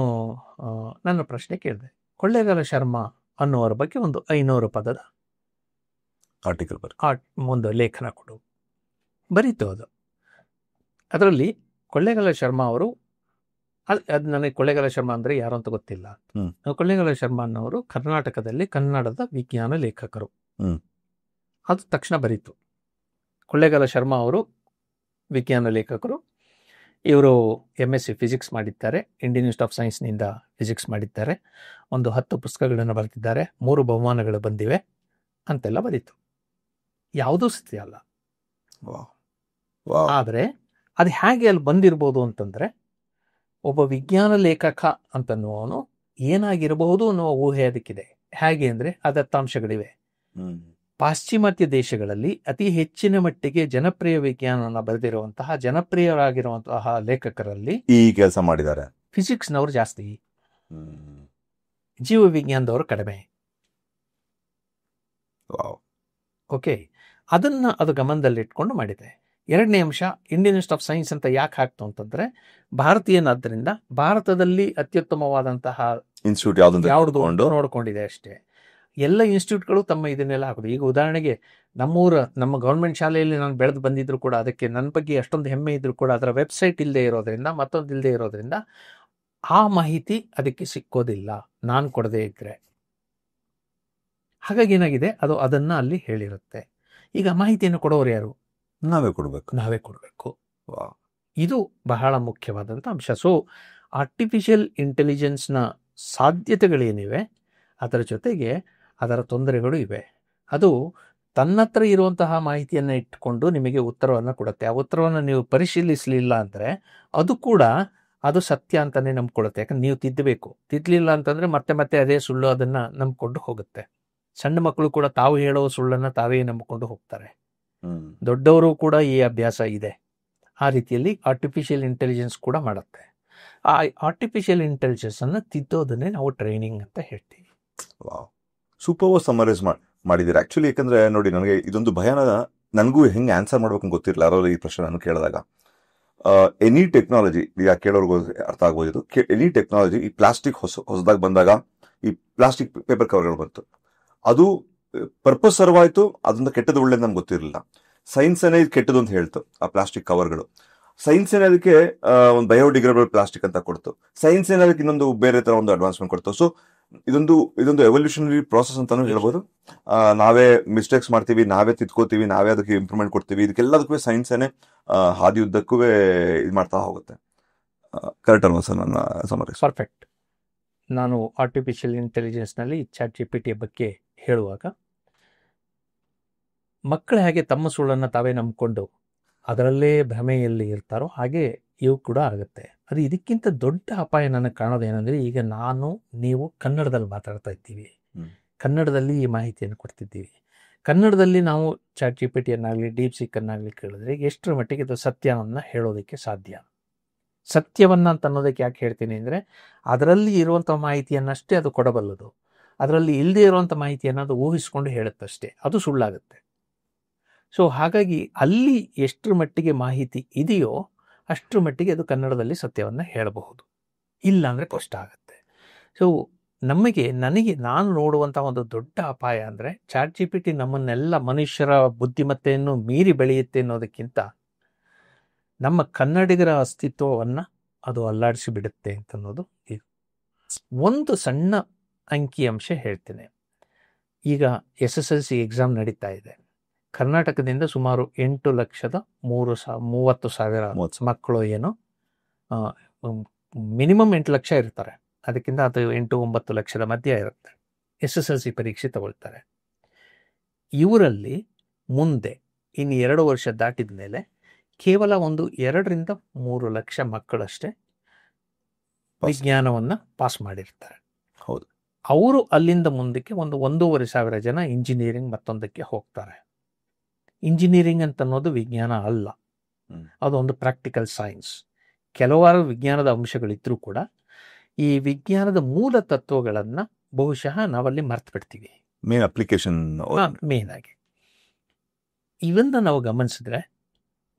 ನನ್ನ ಪ್ರಶ್ನೆ ಕೇಳಿದೆ, ಕೊಳ್ಳೇಗಾಲ ಶರ್ಮಾ ಅನ್ನೋರ ಬಗ್ಗೆ ಒಂದು 500 ಪದದ ಆರ್ಟಿಕಲ್ ಒಂದು ಲೇಖನ ಕೊಡು. ಬರೀತು ಅದು. ಅದರಲ್ಲಿ ಕೊಳ್ಳೇಗಾಲ ಶರ್ಮಾ ಅವರು, ಅದು ನನಗೆ ಕೊಳ್ಳೇಗಾಲ ಶರ್ಮಾ ಅಂದರೆ ಯಾರು ಅಂತ ಗೊತ್ತಿಲ್ಲ. ಕೊಳ್ಳೇಗಾಲ ಶರ್ಮಾ ಅನ್ನೋರು ಕರ್ನಾಟಕದಲ್ಲಿ ಕನ್ನಡದ ವಿಜ್ಞಾನ ಲೇಖಕರು. ಅದು ತಕ್ಷಣ ಬರೀತು, ಕೊಳ್ಳೇಗಾಲ ಶರ್ಮಾ ಅವರು ವಿಜ್ಞಾನ ಲೇಖಕರು, ಇವರು MSc ಫಿಸಿಕ್ಸ್ ಮಾಡಿದ್ದಾರೆ, ಇಂಡಿಯನ್ ಇನ್ಸ್ಟಿಟ್ಯೂಟ್ ಆಫ್ ಸೈನ್ಸ್ನಿಂದ ಫಿಸಿಕ್ಸ್ ಮಾಡಿದ್ದಾರೆ, ಒಂದು 10 ಪುಸ್ತಕಗಳನ್ನು ಬರೆದಿದ್ದಾರೆ, 3 ಬಹುಮಾನಗಳು ಬಂದಿವೆ ಅಂತೆಲ್ಲ ಬರೀತು. ಯಾವುದೂ ಸತ್ಯ ಅಲ್ಲ. ಆದರೆ ಅದು ಹೇಗೆ ಅಲ್ಲಿ ಬಂದಿರ್ಬೋದು ಅಂತಂದರೆ, ಒಬ್ಬ ವಿಜ್ಞಾನ ಲೇಖಕ ಅಂತನ್ನುವನು ಏನಾಗಿರಬಹುದು ಅನ್ನುವ ಊಹೆ ಅದಕ್ಕಿದೆ. ಹೇಗೆ ಅಂದರೆ ಆ ದತ್ತಾಂಶಗಳಿವೆ. ಪಾಶ್ಚಿಮಾತ್ಯ ದೇಶಗಳಲ್ಲಿ ಅತಿ ಹೆಚ್ಚಿನ ಮಟ್ಟಿಗೆ ಜನಪ್ರಿಯ ವಿಜ್ಞಾನವನ್ನು ಬರೆದಿರುವಂತಹ ಜನಪ್ರಿಯರಾಗಿರುವಂತಹ ಲೇಖಕರಲ್ಲಿ ಈ ಕೆಲಸ ಮಾಡಿದ್ದಾರೆ. ಫಿಸಿಕ್ಸ್ನವರು ಜಾಸ್ತಿ, ಜೀವ ವಿಜ್ಞಾನದವರು ಕಡಿಮೆ. ಓಕೆ, ಅದನ್ನು ಅದು ಗಮನದಲ್ಲಿಟ್ಕೊಂಡು ಮಾಡಿದೆ. 2ನೇ ಅಂಶ, ಇಂಡಿಯನ್ ಇನ್ಸ್ಟಿಟ್ಯೂಟ್ ಆಫ್ ಸೈನ್ಸ್ ಅಂತ ಯಾಕೆ ಹಾಕ್ತು ಅಂತಂದರೆ, ಭಾರತೀಯನಾದ್ದರಿಂದ ಭಾರತದಲ್ಲಿ ಅತ್ಯುತ್ತಮವಾದಂತಹ ಇನ್ಸ್ಟಿಟ್ಯೂಟ್ ಯಾವುದು ನೋಡ್ಕೊಂಡಿದೆ ಅಷ್ಟೇ. ಎಲ್ಲ ಇನ್ಸ್ಟಿಟ್ಯೂಟ್ಗಳು ತಮ್ಮ ಇದನ್ನೆಲ್ಲ ಹಾಕೋದು. ಈಗ ಉದಾಹರಣೆಗೆ ನಮ್ಮ ಗೌರ್ಮೆಂಟ್ ಶಾಲೆಯಲ್ಲಿ ನಾನು ಬೆಳೆದು ಬಂದಿದ್ರು ಕೂಡ, ಅದಕ್ಕೆ ನನ್ನ ಬಗ್ಗೆ ಅಷ್ಟೊಂದು ಹೆಮ್ಮೆ ಇದ್ರೂ ಕೂಡ ಅದರ ವೆಬ್ಸೈಟ್ ಇಲ್ಲದೆ ಇರೋದ್ರಿಂದ, ಮತ್ತೊಂದು ಇಲ್ಲದೆ ಇರೋದ್ರಿಂದ ಆ ಮಾಹಿತಿ ಅದಕ್ಕೆ ಸಿಕ್ಕೋದಿಲ್ಲ ನಾನು ಕೊಡದೇ ಇದ್ದರೆ. ಹಾಗಾಗಿ ಏನಾಗಿದೆ, ಅದು ಅದನ್ನು ಅಲ್ಲಿ ಹೇಳಿರುತ್ತೆ. ಈಗ ಮಾಹಿತಿಯನ್ನು ಕೊಡೋರು ಯಾರು? ನಾವೇ ಕೊಡಬೇಕು. ಇದು ಬಹಳ ಮುಖ್ಯವಾದಂಥ ಅಂಶ. ಸೊ ಆರ್ಟಿಫಿಷಿಯಲ್ ಇಂಟೆಲಿಜೆನ್ಸ್ನ ಸಾಧ್ಯತೆಗಳೇನಿವೆ ಅದರ ಜೊತೆಗೆ ಅದರ ತೊಂದರೆಗಳು ಇವೆ. ಅದು ತನ್ನತ್ರ ಇರುವಂತಹ ಮಾಹಿತಿಯನ್ನು ಇಟ್ಕೊಂಡು ನಿಮಗೆ ಉತ್ತರವನ್ನು ಕೊಡುತ್ತೆ. ಆ ಉತ್ತರವನ್ನು ನೀವು ಪರಿಶೀಲಿಸಲಿಲ್ಲ ಅಂದರೆ ಅದು ಕೂಡ ಅದು ಸತ್ಯ ಅಂತಲೇ ನಂಬ್ಕೊಳ್ಳುತ್ತೆ. ಯಾಕಂದ್ರೆ ನೀವು ತಿದ್ದಲಿಲ್ಲ ಅಂತಂದರೆ ಮತ್ತೆ ಮತ್ತೆ ಅದೇ ಸುಳ್ಳು ಅದನ್ನು ನಂಬಿಕೊಂಡು ಹೋಗುತ್ತೆ. ಸಣ್ಣ ಮಕ್ಕಳು ಕೂಡ ತಾವು ಹೇಳೋ ಸುಳ್ಳನ್ನು ತಾವೇ ನಂಬಿಕೊಂಡು ಹೋಗ್ತಾರೆ. ದೊಡ್ಡವರು ಕೂಡ ಈ ಅಭ್ಯಾಸ ಇದೆ. ಆ ರೀತಿಯಲ್ಲಿ ಆರ್ಟಿಫಿಷಿಯಲ್ ಇಂಟೆಲಿಜೆನ್ಸ್ ಕೂಡ ಮಾಡುತ್ತೆ. ಆ ಆರ್ಟಿಫಿಷಿಯಲ್ ಇಂಟೆಲಿಜೆನ್ಸನ್ನು ತಿದ್ದೋದನ್ನೇ ನಾವು ಟ್ರೈನಿಂಗ್ ಅಂತ ಹೇಳ್ತೀವಿ. ಸೂಪರ್ ಸಮರೈಸ್ ಮಾಡಿದ್ದೀರಾ ಆಕ್ಚುಲಿ. ಯಾಕಂದ್ರೆ ನೋಡಿ, ನನಗೆ ಇದೊಂದು ಭಯನ ನನಗೂ ಹೆಂಗೆ ಆನ್ಸರ್ ಮಾಡ್ಬೇಕು ಗೊತ್ತಿರಲಿಲ್ಲ ಯಾರೋ ಈ ಪ್ರಶ್ನೆ ನಾನು ಕೇಳಿದಾಗ. ಎನಿ ಟೆಕ್ನಾಲಜಿ, ಈಗ ಕೇಳೋರ್ಗೂ ಅರ್ಥ ಆಗ್ಬೋದು ಇದು. ಎನಿ ಟೆಕ್ನಾಲಜಿ, ಈ ಪ್ಲಾಸ್ಟಿಕ್ ಹೊಸದಾಗಿ ಬಂದಾಗ ಈ ಪ್ಲಾಸ್ಟಿಕ್ ಪೇಪರ್ ಕವರ್ಗಳು ಬಂತು, ಅದು ಪರ್ಪಸ್ ಸರ್ವಾಯ್ತು, ಅದರಿಂದ ಕೆಟ್ಟದ್ದು ಒಳ್ಳೇದು ನಮ್ಗೆ ಗೊತ್ತಿರಲಿಲ್ಲ. ಸೈನ್ಸ್ ಏನೇ ಇದು ಕೆಟ್ಟದ್ದು ಅಂತ ಹೇಳ್ತು ಆ ಪ್ಲಾಸ್ಟಿಕ್ ಕವರ್ಗಳು. ಸೈನ್ಸ್ ಏನೇ ಅದಕ್ಕೆ ಒಂದು ಬಯೋಡಿಗ್ರೇಡಬಲ್ ಪ್ಲಾಸ್ಟಿಕ್ ಅಂತ ಕೊಡ್ತು. ಸೈನ್ಸ್ ಏನೇ ಅದಕ್ಕೆ ಇನ್ನೊಂದು ಬೇರೆ ತರ ಒಂದು ಅಡ್ವಾನ್ಸ್ಮೆಂಟ್ ಕೊಡ್ತು. ಸೊ ಇದೊಂದು ಎವಲ್ಯೂಷನರಿ ಪ್ರಾಸೆಸ್ ಅಂತಾನು ಹೇಳ್ಬೋದು. ನಾವೇ ಮಿಸ್ಟೇಕ್ಸ್ ಮಾಡ್ತೀವಿ, ನಾವೇ ತಿದ್ಕೋತೀವಿ, ನಾವೇ ಅದಕ್ಕೆ ಇಂಪ್ರೂವ್ಮೆಂಟ್ ಕೊಡ್ತೀವಿ. ಇದಕ್ಕೆಲ್ಲದಕ್ಕೂ ಸೈನ್ಸ್ ಏನೇ ಹಾದಿಯುದ್ದಕ್ಕೂ ಇದು ಮಾಡ್ತಾ ಹೋಗುತ್ತೆ. ಕರೆಕ್ಟ್ ಅಲ್ವಾ ಸರ್ ನನ್ನ ಸಮರೈಸ್? ಪರ್ಫೆಕ್ಟ್. ನಾನು ಆರ್ಟಿಫಿಷಿಯಲ್ ಇಂಟೆಲಿಜೆನ್ಸ್ನಲ್ಲಿ ChatGPT ಬಗ್ಗೆ ಹೇಳುವಾಗ, ಮಕ್ಕಳು ಹೇಗೆ ತಮ್ಮ ಸುಳ್ಳನ್ನು ತಾವೇ ನಂಬಿಕೊಂಡು ಅದರಲ್ಲೇ ಭ್ರಮೆಯಲ್ಲಿ ಇರ್ತಾರೋ ಹಾಗೆ ಇವು ಕೂಡ ಆಗುತ್ತೆ. ಅದು ಇದಕ್ಕಿಂತ ದೊಡ್ಡ ಅಪಾಯ ನನಗೆ ಕಾಣೋದೇನೆಂದರೆ, ಈಗ ನೀವು ಕನ್ನಡದಲ್ಲಿ ಮಾತಾಡ್ತಾ ಇದ್ದೀವಿ, ಕನ್ನಡದಲ್ಲಿ ಈ ಮಾಹಿತಿಯನ್ನು ಕೊಡ್ತಿದ್ದೀವಿ. ಕನ್ನಡದಲ್ಲಿ ನಾವು ChatGPTಯನ್ನಾಗಲಿ DeepSeekಅನ್ನಾಗಲಿ ಕೇಳಿದ್ರೆ ಎಷ್ಟರ ಮಟ್ಟಿಗೆ ಇದು ಸತ್ಯವನ್ನು ಹೇಳೋದಕ್ಕೆ ಸಾಧ್ಯ? ಸತ್ಯವನ್ನು ಅಂತ ಅನ್ನೋದಕ್ಕೆ ಯಾಕೆ ಹೇಳ್ತೀನಿ ಅಂದರೆ, ಅದರಲ್ಲಿ ಇರುವಂಥ ಮಾಹಿತಿಯನ್ನಷ್ಟೇ ಅದು ಕೊಡಬಲ್ಲದು. ಅದರಲ್ಲಿ ಇಲ್ಲದೆ ಇರುವಂಥ ಮಾಹಿತಿಯನ್ನು ಅದು ಊಹಿಸ್ಕೊಂಡು ಹೇಳುತ್ತಷ್ಟೇ, ಅದು ಸುಳ್ಳಾಗುತ್ತೆ. ಸೊ ಹಾಗಾಗಿ ಅಲ್ಲಿ ಎಷ್ಟರ ಮಟ್ಟಿಗೆ ಮಾಹಿತಿ ಇದೆಯೋ ಅಷ್ಟರ ಮಟ್ಟಿಗೆ ಅದು ಕನ್ನಡದಲ್ಲಿ ಸತ್ಯವನ್ನು ಹೇಳಬಹುದು. ಇಲ್ಲ ಅಂದರೆ ಕಷ್ಟ ಆಗುತ್ತೆ. ಸೊ ನಾನು ನೋಡುವಂಥ ಒಂದು ದೊಡ್ಡ ಅಪಾಯ ಅಂದರೆ, ChatGPT ನಮ್ಮನ್ನೆಲ್ಲ ಮನುಷ್ಯರ ಬುದ್ಧಿಮತ್ತೆಯನ್ನು ಮೀರಿ ಬೆಳೆಯುತ್ತೆ ಅನ್ನೋದಕ್ಕಿಂತ ನಮ್ಮ ಕನ್ನಡಿಗರ ಅಸ್ತಿತ್ವವನ್ನು ಅದು ಅಲ್ಲಾಡಿಸಿ ಬಿಡುತ್ತೆ ಅಂತನ್ನೋದು ಇದು. ಒಂದು ಸಣ್ಣ ಅಂಕಿಅಂಶ ಹೇಳ್ತೇನೆ. ಈಗ SSLC ಎಕ್ಸಾಮ್ ನಡೀತಾ ಇದೆ. ಕರ್ನಾಟಕದಿಂದ ಸುಮಾರು 8,30,000 ಮಕ್ಕಳು ಏನು ಮಿನಿಮಮ್ 8 ಲಕ್ಷ ಇರ್ತಾರೆ. ಅದಕ್ಕಿಂತ ಅದು 8-9 ಲಕ್ಷದ ಮಧ್ಯ ಇರುತ್ತೆ. SSLC ಪರೀಕ್ಷೆ ತಗೊಳ್ತಾರೆ. ಇವರಲ್ಲಿ ಮುಂದೆ ಇನ್ನು 2 ವರ್ಷ ದಾಟಿದ ಮೇಲೆ ಕೇವಲ ಒಂದು 2-3 ಲಕ್ಷ ಮಕ್ಕಳಷ್ಟೇ ವಿಜ್ಞಾನವನ್ನು ಪಾಸ್ ಮಾಡಿರ್ತಾರೆ. ಹೌದು. ಅವರು ಅಲ್ಲಿಂದ ಮುಂದಕ್ಕೆ 1,500 ಜನ ಇಂಜಿನಿಯರಿಂಗ್ ಮತ್ತೊಂದಕ್ಕೆ ಹೋಗ್ತಾರೆ. ಇಂಜಿನಿಯರಿಂಗ್ ಅಂತ ಅನ್ನೋದು ವಿಜ್ಞಾನ ಅಲ್ಲ, ಅದೊಂದು ಪ್ರಾಕ್ಟಿಕಲ್ ಸೈನ್ಸ್. ಕೆಲವಾರು ವಿಜ್ಞಾನದ ಅಂಶಗಳಿದ್ರೂ ಕೂಡ ಈ ವಿಜ್ಞಾನದ ಮೂಲ ತತ್ವಗಳನ್ನು ಬಹುಶಃ ನಾವಲ್ಲಿ ಮರ್ತು ಬಿಡ್ತೀವಿ. ಮೇನ್ ಅಪ್ಲಿಕೇಶನ್ ಮೇನ್ ಆಗಿ ಇವನ್ನ ನಾವು ಗಮನಿಸಿದ್ರೆ,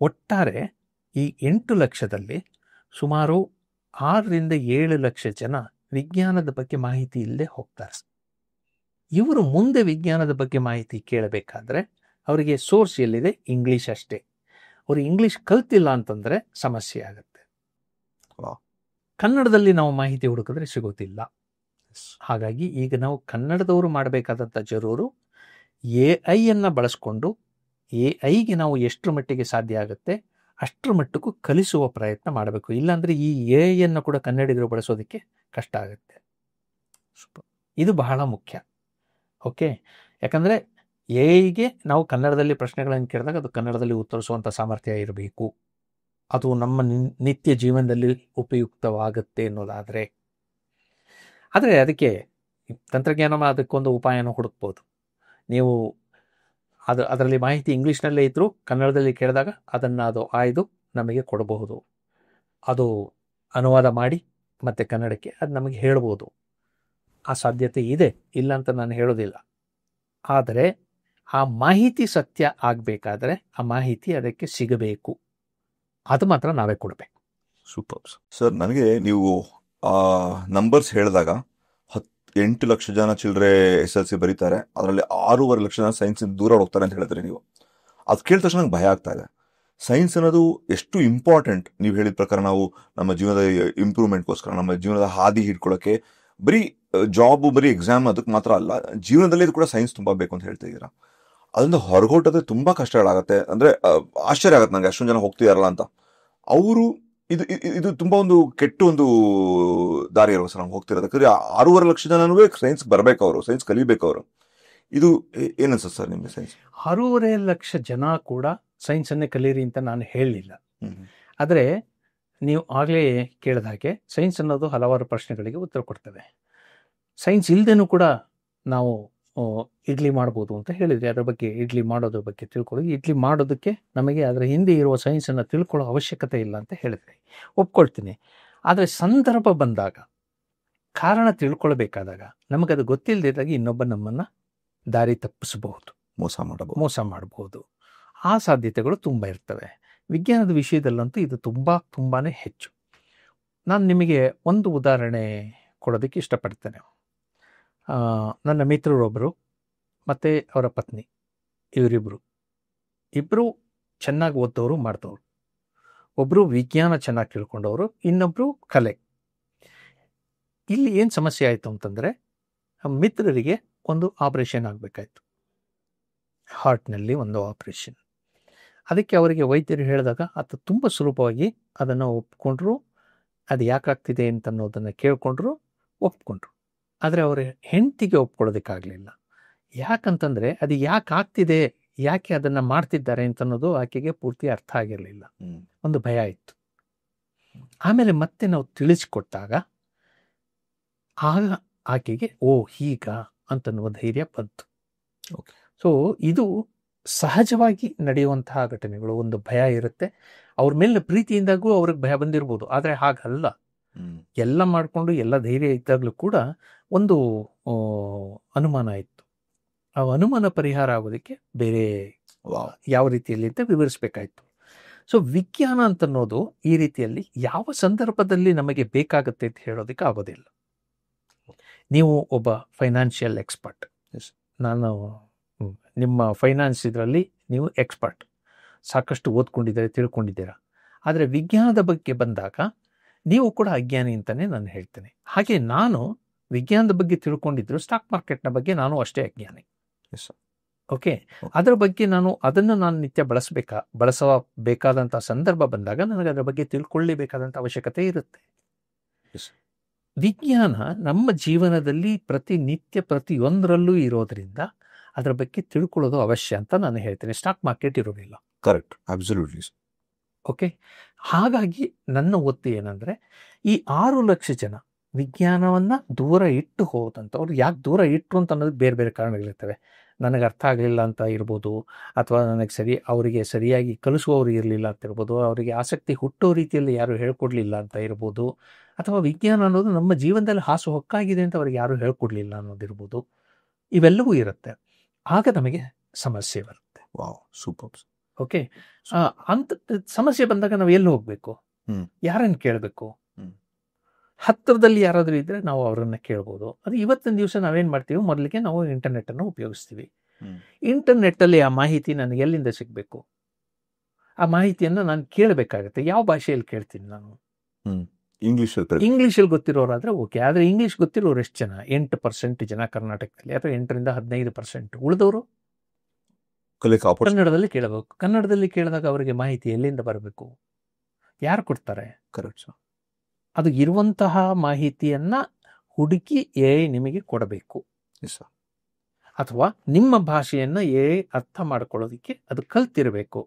ಒಟ್ಟಾರೆ ಈ 8 ಲಕ್ಷದಲ್ಲಿ ಸುಮಾರು 6-7 ಲಕ್ಷ ಜನ ವಿಜ್ಞಾನದ ಬಗ್ಗೆ ಮಾಹಿತಿ ಇಲ್ಲದೆ ಹೋಗ್ತಾರೆ. ಇವರು ಮುಂದೆ ವಿಜ್ಞಾನದ ಬಗ್ಗೆ ಮಾಹಿತಿ ಕೇಳಬೇಕಾದ್ರೆ ಅವರಿಗೆ ಸೋರ್ಸ್ ಎಲ್ಲಿದೆ? ಇಂಗ್ಲೀಷ್ ಅಷ್ಟೇ. ಅವರು ಇಂಗ್ಲೀಷ್ ಕಲ್ತಿಲ್ಲ ಅಂತಂದರೆ ಸಮಸ್ಯೆ ಆಗುತ್ತೆ. ಕನ್ನಡದಲ್ಲಿ ನಾವು ಮಾಹಿತಿ ಹುಡುಕಿದ್ರೆ ಸಿಗೋದಿಲ್ಲ. ಹಾಗಾಗಿ ಈಗ ನಾವು ಕನ್ನಡದವರು ಮಾಡಬೇಕಾದಂಥ ಜರೂರು AI ಬಳಸ್ಕೊಂಡು AI ನಾವು ಎಷ್ಟರ ಮಟ್ಟಿಗೆ ಸಾಧ್ಯ ಆಗುತ್ತೆ ಅಷ್ಟರ ಮಟ್ಟಕ್ಕೂ ಕಲಿಸುವ ಪ್ರಯತ್ನ ಮಾಡಬೇಕು. ಇಲ್ಲಾಂದರೆ ಈ AI ಕೂಡ ಕನ್ನಡಿಗರು ಬಳಸೋದಕ್ಕೆ ಕಷ್ಟ ಆಗುತ್ತೆ. ಇದು ಬಹಳ ಮುಖ್ಯ. ಓಕೆ, ಯಾಕಂದರೆ AI ನಾವು ಕನ್ನಡದಲ್ಲಿ ಪ್ರಶ್ನೆಗಳನ್ನು ಕೇಳಿದಾಗ ಅದು ಕನ್ನಡದಲ್ಲಿ ಉತ್ತರಿಸುವಂಥ ಸಾಮರ್ಥ್ಯ ಇರಬೇಕು. ಅದು ನಮ್ಮ ನಿತ್ಯ ಜೀವನದಲ್ಲಿ ಉಪಯುಕ್ತವಾಗುತ್ತೆ ಅನ್ನೋದಾದರೆ. ಆದರೆ ಅದಕ್ಕೆ ತಂತ್ರಜ್ಞಾನ ಅದಕ್ಕೊಂದು ಉಪಾಯನ ಹುಡುಕ್ಬೋದು. ನೀವು ಅದರಲ್ಲಿ ಮಾಹಿತಿ ಇಂಗ್ಲೀಷ್ನಲ್ಲೇ ಇದ್ದರೂ ಕನ್ನಡದಲ್ಲಿ ಕೇಳಿದಾಗ ಅದು ಆಯ್ದು ನಮಗೆ ಕೊಡಬಹುದು. ಅದು ಅನುವಾದ ಮಾಡಿ ಮತ್ತು ಕನ್ನಡಕ್ಕೆ ಅದು ನಮಗೆ ಹೇಳ್ಬೋದು. ಆ ಸಾಧ್ಯತೆ ಇದೆ, ಇಲ್ಲ ಅಂತ ನಾನು ಹೇಳೋದಿಲ್ಲ. ಆದರೆ ಆ ಮಾಹಿತಿ ಸತ್ಯ ಆಗಬೇಕಾದ್ರೆ ಆ ಮಾಹಿತಿ ಅದಕ್ಕೆ ಸಿಗಬೇಕು. ಅದು ಮಾತ್ರ ನಾವೇ ಕೊಡಬೇಕು. Super sir. ನನಗೆ ನೀವು ನಂಬರ್ಸ್ ಹೇಳಿದಾಗ 8 ಲಕ್ಷ ಜನ ಚಿಲ್ಲರೆ SSLC ಬರೀತಾರೆ, ಅದರಲ್ಲಿ 6.5 ಲಕ್ಷ ಜನ ಸೈನ್ಸಿಂದ ದೂರ ಹೋಗ್ತಾರೆ ಅಂತ ಹೇಳಿದ್ರೆ ನೀವು, ಅದು ಕೇಳಿದ ತಕ್ಷಣ ನಂಗೆ ಭಯ ಆಗ್ತಾ ಇದೆ. ಸೈನ್ಸ್ ಅನ್ನೋದು ಎಷ್ಟು ಇಂಪಾರ್ಟೆಂಟ್. ನೀವು ಹೇಳಿದ ಪ್ರಕಾರ ನಾವು ನಮ್ಮ ಜೀವನದ ಇಂಪ್ರೂವ್ಮೆಂಟ್ಗೋಸ್ಕರ, ನಮ್ಮ ಜೀವನದ ಹಾದಿ ಹಿಡ್ಕೊಳ್ಳೋಕ್ಕೆ, ಬರೀ ಜಾಬು ಬರೀ ಎಕ್ಸಾಮ್ ಅದಕ್ಕೆ ಮಾತ್ರ ಅಲ್ಲ, ಜೀವನದಲ್ಲಿ ಇದು ಕೂಡ ಸೈನ್ಸ್ ತುಂಬ ಬೇಕು ಅಂತ ಹೇಳ್ತಾ ಇದ್ದೀರಾ. ಅದರಿಂದ ಹೊರಗೋಟೋದ್ರೆ ತುಂಬಾ ಕಷ್ಟಗಳಾಗತ್ತೆ. ಅಂದ್ರೆ ಆಶ್ಚರ್ಯ ಆಗತ್ತೆ ನಂಗೆ ಅಷ್ಟೊಂದು ಜನ ಹೋಗ್ತಿದಾರಲ್ಲ ಅಂತ. ಅವರು ಇದು ತುಂಬಾ ಒಂದು ಕೆಟ್ಟ ಒಂದು ದಾರಿ ಇರೋ ಸರ್ ನಮ್ಗೆ ಹೋಗ್ತಿರೋದು. ಯಾಕಂದ್ರೆ 6.5 ಲಕ್ಷ ಜನನೂ ಸೈನ್ಸ್ ಬರ್ಬೇಕು, ಅವರು ಸೈನ್ಸ್ ಕಲಿಬೇಕು. ಅವರು ಇದು ಏನನ್ಸುತ್ತೆ ಸರ್ ನಿಮ್ಗೆ ಸೈನ್ಸ್? 6.5 ಲಕ್ಷ ಜನ ಕೂಡ ಸೈನ್ಸ್ ಅನ್ನೇ ಕಲೀರಿ ಅಂತ ನಾನು ಹೇಳಲಿಲ್ಲ. ಆದರೆ ನೀವು ಆಗಲೇ ಕೇಳಿದ ಹಾಗೆ ಸೈನ್ಸ್ ಅನ್ನೋದು ಹಲವಾರು ಪ್ರಶ್ನೆಗಳಿಗೆ ಉತ್ತರ ಕೊಡ್ತದೆ. ಸೈನ್ಸ್ ಇಲ್ಲದೇನೂ ಕೂಡ ನಾವು ಇಡ್ಲಿ ಮಾಡ್ಬೋದು ಅಂತ ಹೇಳಿದ್ರಿ. ಅದರ ಬಗ್ಗೆ ಇಡ್ಲಿ ಮಾಡೋದ್ರ ಬಗ್ಗೆ ತಿಳ್ಕೊಳ್ಳೋದು, ಇಡ್ಲಿ ಮಾಡೋದಕ್ಕೆ ನಮಗೆ ಅದರ ಹಿಂದೆ ಇರುವ ಸೈನ್ಸನ್ನು ತಿಳ್ಕೊಳ್ಳೋ ಅವಶ್ಯಕತೆ ಇಲ್ಲ ಅಂತ ಹೇಳಿದ್ರಿ, ಒಪ್ಕೊಳ್ತೀನಿ. ಆದರೆ ಸಂದರ್ಭ ಬಂದಾಗ, ಕಾರಣ ತಿಳ್ಕೊಳ್ಬೇಕಾದಾಗ, ನಮಗದು ಗೊತ್ತಿಲ್ಲದಿದ್ದಾಗ ಇನ್ನೊಬ್ಬ ನಮ್ಮನ್ನು ದಾರಿ ತಪ್ಪಿಸಬಹುದು, ಮೋಸ ಮಾಡಬಹುದು. ಆ ಸಾಧ್ಯತೆಗಳು ತುಂಬ ಇರ್ತವೆ. ವಿಜ್ಞಾನದ ವಿಷಯದಲ್ಲಂತೂ ಇದು ತುಂಬಾ ಹೆಚ್ಚು. ನಾನು ನಿಮಗೆ ಒಂದು ಉದಾಹರಣೆ ಕೊಡೋದಕ್ಕೆ ಇಷ್ಟಪಡ್ತೇನೆ. ನನ್ನ ಮಿತ್ರರೊಬ್ಬರು ಮತ್ತು ಅವರ ಪತ್ನಿ, ಇಬ್ಬರು ಚೆನ್ನಾಗಿ ಓದ್ದವರು, ಮಾಡ್ತವ್ರು. ಒಬ್ಬರು ವಿಜ್ಞಾನ ಚೆನ್ನಾಗಿ ತಿಳ್ಕೊಂಡವರು, ಇನ್ನೊಬ್ಬರು ಕಲೆ. ಇಲ್ಲಿ ಏನು ಸಮಸ್ಯೆ ಆಯಿತು ಅಂತಂದರೆ, ಮಿತ್ರರಿಗೆ ಒಂದು ಆಪರೇಷನ್ ಆಗಬೇಕಾಯ್ತು, ಹಾರ್ಟ್ನಲ್ಲಿ ಒಂದು ಆಪರೇಷನ್. ಅದಕ್ಕೆ ಅವರಿಗೆ ವೈದ್ಯರು ಹೇಳಿದಾಗ ಅದು ತುಂಬ ಸುಲಭವಾಗಿ ಅದನ್ನು ಒಪ್ಕೊಂಡ್ರು. ಅದು ಯಾಕಾಗ್ತಿದೆ ಅಂತ ಅನ್ನೋದನ್ನು ಕೇಳಿಕೊಂಡ್ರು, ಒಪ್ಕೊಂಡ್ರು. ಆದರೆ ಅವರ ಹೆಂಡತಿಗೆ ಒಪ್ಕೊಳ್ಳೋದಕ್ಕಾಗಲಿಲ್ಲ. ಯಾಕಂತಂದರೆ ಅದು ಯಾಕೆ ಆಗ್ತಿದೆ, ಯಾಕೆ ಅದನ್ನು ಮಾಡ್ತಿದ್ದಾರೆ ಅಂತ ಅನ್ನೋದು ಆಕೆಗೆ ಪೂರ್ತಿ ಅರ್ಥ ಆಗಿರಲಿಲ್ಲ. ಒಂದು ಭಯ ಇತ್ತು. ಆಮೇಲೆ ಮತ್ತೆ ನಾವು ತಿಳಿಸ್ಕೊಟ್ಟಾಗ ಆಗ ಆಕೆಗೆ ಹೀಗ ಅಂತನ್ನುವ ಧೈರ್ಯ ಬಂತು. ಸೊ ಇದು ಸಹಜವಾಗಿ ನಡೆಯುವಂತಹ ಘಟನೆಗಳು. ಒಂದು ಭಯ ಇರುತ್ತೆ, ಅವ್ರ ಮೇಲೆ ಪ್ರೀತಿಯಿಂದಾಗೂ ಅವ್ರಿಗೆ ಭಯ ಬಂದಿರ್ಬೋದು. ಆದರೆ ಹಾಗಲ್ಲ, ಎಲ್ಲ ಮಾಡಿಕೊಂಡು ಎಲ್ಲ ಧೈರ್ಯ ಇದ್ದಾಗಲೂ ಕೂಡ ಒಂದು ಅನುಮಾನ ಇತ್ತು. ಆ ಅನುಮಾನ ಪರಿಹಾರ ಆಗೋದಕ್ಕೆ ಬೇರೆ ಯಾವ ರೀತಿಯಲ್ಲಿ ಅಂತ ವಿವರಿಸಬೇಕಾಯ್ತು. ಸೊ ವಿಜ್ಞಾನ ಅಂತನ್ನೋದು ಈ ರೀತಿಯಲ್ಲಿ ಯಾವ ಸಂದರ್ಭದಲ್ಲಿ ನಮಗೆ ಬೇಕಾಗುತ್ತೆ ಅಂತ ಹೇಳೋದಕ್ಕೆ ಆಗೋದಿಲ್ಲ. ನೀವು ಒಬ್ಬ ಫೈನಾನ್ಷಿಯಲ್ ಎಕ್ಸ್ಪರ್ಟ್, ನಾನು ನಿಮ್ಮ ಫೈನಾನ್ಸ್ ಇದರಲ್ಲಿ ನೀವು ಎಕ್ಸ್ಪರ್ಟ್, ಸಾಕಷ್ಟು ಓದ್ಕೊಂಡಿದ್ದೀರಾ, ತಿಳ್ಕೊಂಡಿದ್ದೀರಾ. ಆದರೆ ವಿಜ್ಞಾನದ ಬಗ್ಗೆ ಬಂದಾಗ ನೀವು ಕೂಡ ಅಜ್ಞಾನಿ ಅಂತಲೇ ನಾನು ಹೇಳ್ತೇನೆ. ಹಾಗೆ ನಾನು ವಿಜ್ಞಾನದ ಬಗ್ಗೆ ತಿಳ್ಕೊಂಡಿದ್ರು, ಸ್ಟಾಕ್ ಮಾರ್ಕೆಟ್ನ ಬಗ್ಗೆ ನಾನು ಅಷ್ಟೇ ಅಜ್ಞಾನಿ. ಓಕೆ, ಅದರ ಬಗ್ಗೆ ಅದನ್ನು ನಾನು ನಿತ್ಯ ಬಳಸಬೇಕಾದಂಥ ಸಂದರ್ಭ ಬಂದಾಗ ನನಗೆ ಅದರ ಬಗ್ಗೆ ತಿಳ್ಕೊಳ್ಳೇಬೇಕಾದಂಥ ಅವಶ್ಯಕತೆ ಇರುತ್ತೆ. ವಿಜ್ಞಾನ ನಮ್ಮ ಜೀವನದಲ್ಲಿ ಪ್ರತಿಯೊಂದರಲ್ಲೂ ಇರೋದ್ರಿಂದ ಅದರ ಬಗ್ಗೆ ತಿಳ್ಕೊಳ್ಳೋದು ಅವಶ್ಯ ಅಂತ ನಾನು ಹೇಳ್ತೇನೆ. ಸ್ಟಾಕ್ ಮಾರ್ಕೆಟ್ ಇರೋದಿಲ್ಲ. Correct, absolutely. ಓಕೆ, ಹಾಗಾಗಿ ನನ್ನ ಒತ್ತು ಏನಂದರೆ, ಈ 6 ಲಕ್ಷ ಜನ ವಿಜ್ಞಾನವನ್ನು ದೂರ ಇಟ್ಟು ಹೋದಂಥವ್ರು, ಯಾಕೆ ದೂರ ಇಟ್ಟರು ಅಂತ ಅನ್ನೋದು ಬೇರೆ ಬೇರೆ ಕಾರಣಗಳಿರ್ತವೆ. ನನಗೆ ಅರ್ಥ ಆಗಲಿಲ್ಲ ಅಂತ ಇರ್ಬೋದು, ಅಥವಾ ಅವರಿಗೆ ಸರಿಯಾಗಿ ಕಲಿಸುವವರು ಇರಲಿಲ್ಲ ಅಂತ ಇರ್ಬೋದು, ಅವರಿಗೆ ಆಸಕ್ತಿ ಹುಟ್ಟೋ ರೀತಿಯಲ್ಲಿ ಯಾರು ಹೇಳ್ಕೊಡ್ಲಿಲ್ಲ ಅಂತ ಇರ್ಬೋದು, ಅಥವಾ ವಿಜ್ಞಾನ ಅನ್ನೋದು ನಮ್ಮ ಜೀವನದಲ್ಲಿ ಹಾಸು ಹೊಕ್ಕಾಗಿದೆ ಅಂತ ಅವ್ರಿಗೆ ಯಾರು ಹೇಳ್ಕೊಡ್ಲಿಲ್ಲ ಅನ್ನೋದಿರ್ಬೋದು. ಇವೆಲ್ಲವೂ ಇರುತ್ತೆ. ಆಗ ನಮಗೆ ಸಮಸ್ಯೆ ಬರುತ್ತೆ. ಸೂಪರ್. ಓಕೆ, ಅಂತ ಸಮಸ್ಯೆ ಬಂದಾಗ ನಾವು ಎಲ್ಲಿ ಹೋಗಬೇಕು, ಯಾರನ್ನು ಕೇಳಬೇಕು? ಹತ್ತಿರದಲ್ಲಿ ಯಾರಾದರೂ ಇದ್ದರೆ ನಾವು ಅವರನ್ನು ಕೇಳ್ಬೋದು. ಅದು ಇವತ್ತಿನ ದಿವಸ ನಾವೇನು ಮಾಡ್ತೀವಿ, ಮೊದಲಿಗೆ ನಾವು ಇಂಟರ್ನೆಟ್ಟನ್ನು ಉಪಯೋಗಿಸ್ತೀವಿ. ಇಂಟರ್ನೆಟ್ಟಲ್ಲಿ ಆ ಮಾಹಿತಿ ನನಗೆ ಎಲ್ಲಿಂದ ಸಿಗಬೇಕು? ಆ ಮಾಹಿತಿಯನ್ನು ನಾನು ಕೇಳಬೇಕಾಗತ್ತೆ. ಯಾವ ಭಾಷೆಯಲ್ಲಿ ಕೇಳ್ತೀನಿ ನಾನು? ಇಂಗ್ಲೀಷಲ್ಲಿ ಗೊತ್ತಿರೋರಾದರೆ ಓಕೆ. ಆದರೆ ಇಂಗ್ಲೀಷ್ ಗೊತ್ತಿರೋರು ಎಷ್ಟು ಜನ? 8% ಜನ ಕರ್ನಾಟಕದಲ್ಲಿ, ಅಥವಾ 8ರಿಂದ 15%. ಉಳಿದವರು ಕನ್ನಡದಲ್ಲಿ ಕೇಳಬೇಕು. ಕನ್ನಡದಲ್ಲಿ ಕೇಳಿದಾಗ ಅವರಿಗೆ ಮಾಹಿತಿ ಎಲ್ಲಿಂದ ಬರಬೇಕು? ಯಾರು ಕೊಡ್ತಾರೆ? ಕರೆಕ್ಟ್. ಅದು ಇರುವಂತಹ ಮಾಹಿತಿಯನ್ನು ಹುಡುಕಿ ನಿಮಗೆ ಕೊಡಬೇಕು, ಅಥವಾ ನಿಮ್ಮ ಭಾಷೆಯನ್ನು ಅರ್ಥ ಮಾಡ್ಕೊಳ್ಳೋದಕ್ಕೆ ಅದು ಕಲ್ತಿರಬೇಕು.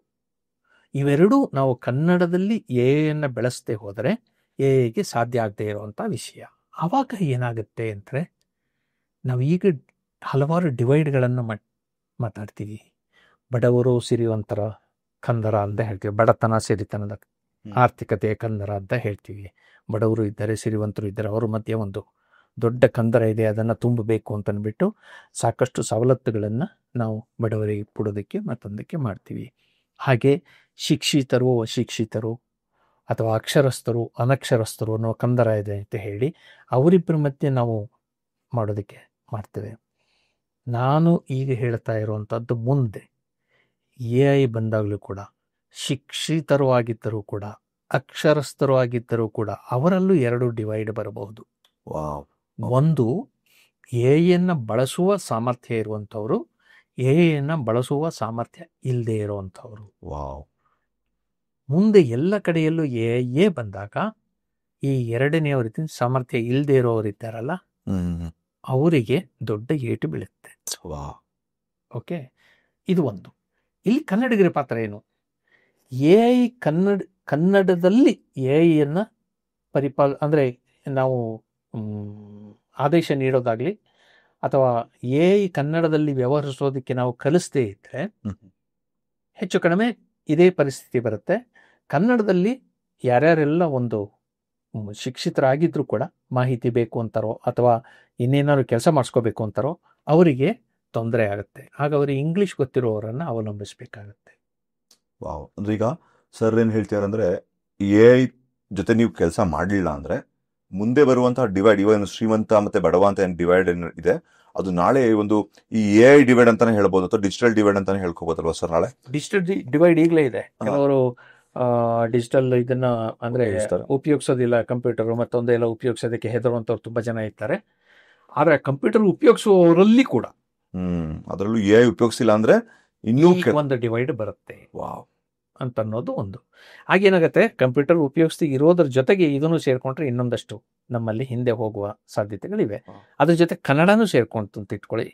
ಇವೆರಡೂ ನಾವು ಕನ್ನಡದಲ್ಲಿ ಯನ್ನು ಬೆಳೆಸದೆ ಹೋದರೆ ಗೆ ಸಾಧ್ಯ ಆಗದೆ ಇರುವಂಥ ವಿಷಯ. ಆವಾಗ ಏನಾಗುತ್ತೆ ಅಂದರೆ, ನಾವು ಈಗ ಹಲವಾರು ಡಿವೈಡ್ಗಳನ್ನು ಮಾತಾಡ್ತೀವಿ. ಬಡವರು ಸಿರಿವಂತರ ಕಂದರ ಅಂತ ಹೇಳ್ತೀವಿ. ಬಡತನ ಸಿರಿತನದ ಆರ್ಥಿಕತೆಯ ಕಂದರ ಅಂತ ಹೇಳ್ತೀವಿ. ಬಡವರು ಇದ್ದಾರೆ, ಸಿರಿವಂತರು ಇದ್ದಾರೆ, ಅವ್ರ ಮಧ್ಯೆ ಒಂದು ದೊಡ್ಡ ಕಂದರ ಇದೆ, ಅದನ್ನು ತುಂಬಬೇಕು ಅಂತಂದ್ಬಿಟ್ಟು ಸಾಕಷ್ಟು ಸವಲತ್ತುಗಳನ್ನು ನಾವು ಬಡವರಿಗೆ ಕೊಡೋದಕ್ಕೆ ಮತ್ತೊಂದಕ್ಕೆ ಮಾಡ್ತೀವಿ. ಹಾಗೆ ಶಿಕ್ಷಿತರು, ಅಶಿಕ್ಷಿತರು, ಅಥವಾ ಅಕ್ಷರಸ್ಥರು, ಅನಕ್ಷರಸ್ಥರು ಅನ್ನೋ ಕಂದರ ಇದೆ ಅಂತ ಹೇಳಿ ಅವರಿಬ್ಬರ ಮಧ್ಯೆ ನಾವು ಮಾಡೋದಕ್ಕೆ ಮಾಡ್ತೇವೆ. ನಾನು ಈಗ ಹೇಳ್ತಾ ಇರುವಂಥದ್ದು ಮುಂದೆ AI ಬಂದಾಗಲೂ ಕೂಡ ಶಿಕ್ಷಿತರು ಆಗಿದ್ದರೂ ಕೂಡ, ಅಕ್ಷರಸ್ಥರು ಆಗಿದ್ದರೂ ಕೂಡ ಅವರಲ್ಲೂ 2 ಡಿವೈಡ್ ಬರಬಹುದು. ಒಂದು, AI ಬಳಸುವ ಸಾಮರ್ಥ್ಯ ಇರುವಂಥವರು, ಎಐನ ಬಳಸುವ ಸಾಮರ್ಥ್ಯ ಇಲ್ಲದೆ ಇರುವಂಥವ್ರು. ವಾವ್. ಮುಂದೆ ಎಲ್ಲ ಕಡೆಯಲ್ಲೂ ಎ ಬಂದಾಗ ಈ ಎರಡನೆಯವ್ರ ಸಾಮರ್ಥ್ಯ ಇಲ್ಲದೆ ಇರೋರಿದ್ದಾರಲ್ಲ, ಅವರಿಗೆ ದೊಡ್ಡ ಏಟು ಬೀಳುತ್ತೆ. ವಾವ್. ಓಕೆ, ಇದು ಒಂದು. ಇಲ್ಲಿ ಕನ್ನಡಿಗರ ಪಾತ್ರ ಏನು? ಎಐ ಕನ್ನಡದಲ್ಲಿ ಎಐಯನ್ನು ಅಂದರೆ ನಾವು ಆದೇಶ ನೀಡೋದಾಗ್ಲಿ ಅಥವಾ ಎಐ ಕನ್ನಡದಲ್ಲಿ ವ್ಯವಹರಿಸೋದಕ್ಕೆ ನಾವು ಕಲಿಸದೇ ಇದ್ರೆ ಹೆಚ್ಚು ಕಡಿಮೆ ಇದೇ ಪರಿಸ್ಥಿತಿ ಬರುತ್ತೆ. ಕನ್ನಡದಲ್ಲಿ ಯಾರ್ಯಾರೆಲ್ಲ ಒಂದು ಶಿಕ್ಷಿತರಾಗಿದ್ರೂ ಕೂಡ ಮಾಹಿತಿ ಬೇಕು ಅಂತಾರೋ ಅಥವಾ ಇನ್ನೇನಾದ್ರು ಕೆಲಸ ಮಾಡಿಸ್ಕೋಬೇಕು ಅಂತಾರೋ ಅವರಿಗೆ ತೊಂದರೆ ಆಗುತ್ತೆ. ಆಗ ಅವರು ಇಂಗ್ಲಿಷ್ ಗೊತ್ತಿರೋರನ್ನು ಅವಲಂಬಿಸಬೇಕಾಗತ್ತೆ. ವಾವ್. ಅಂದ್ರೆ ಈಗ ಸರ್ ಏನು ಹೇಳ್ತಾರೆ ಅಂದ್ರೆ, ಎ ಐ ಜೊತೆ ನೀವು ಕೆಲಸ ಮಾಡಲಿಲ್ಲ ಅಂದ್ರೆ ಮುಂದೆ ಬರುವಂತಹ ಡಿವೈಡ್, ಇವನ್ ಶ್ರೀಮಂತ ಮತ್ತೆ ಬಡವ ಅಂತ ಏನು ಡಿವೈಡ್ ಇದೆ, ಅದು ನಾಳೆ ಒಂದು ಈ ಎ ಐ ಡಿವೈಡ್ ಅಂತಾನೆ ಹೇಳ್ಬೋದು ಅಥವಾ ಡಿಜಿಟಲ್ ಡಿವೈಡ್ ಅಂತಾನೆ ಹೇಳ್ಕೋಬೋದಲ್ವಾ ಸರ್? ನಾಳೆ ಡಿಜಿಟಲ್ ಡಿವೈಡ್ ಈಗಲೇ ಇದೆ. ಕೆಲವರು ಡಿಜಿಟಲ್ ಇದನ್ನ ಅಂದ್ರೆ ಉಪಯೋಗಿಸೋದಿಲ್ಲ, ಕಂಪ್ಯೂಟರ್ ಮತ್ತೊಂದು ಎಲ್ಲ ಉಪಯೋಗಿಸೋದಕ್ಕೆ ಹೆದರುವಂತವ್ರು ತುಂಬಾ ಜನ ಇರ್ತಾರೆ. ಆದ್ರೆ ಕಂಪ್ಯೂಟರ್ ಉಪಯೋಗಿಸುವವರಲ್ಲಿ ಕೂಡ ಅದರಲ್ಲೂ ಎ ಐ ಉಪಯೋಗಿಸಿಲ್ಲ ಅಂದ್ರೆ ಇನ್ನೂ ಒಂದು ಡಿವೈಡ್ ಬರುತ್ತೆ. ವಾವ್ ಅಂತ ಅನ್ನೋದು ಒಂದು. ಆಗೇನಾಗತ್ತೆ, ಕಂಪ್ಯೂಟರ್ ಉಪಯೋಗಿಸ್ತಿ ಇರೋದ್ರ ಜೊತೆಗೆ ಇದನ್ನು ಸೇರ್ಕೊಂಡ್ರೆ ಇನ್ನೊಂದಷ್ಟು ನಮ್ಮಲ್ಲಿ ಹಿಂದೆ ಹೋಗುವ ಸಾಧ್ಯತೆಗಳಿವೆ. ಅದ್ರ ಜೊತೆ ಕನ್ನಡನೂ ಸೇರ್ಕೊಂತು ಅಂತ ಇಟ್ಕೊಳ್ಳಿ.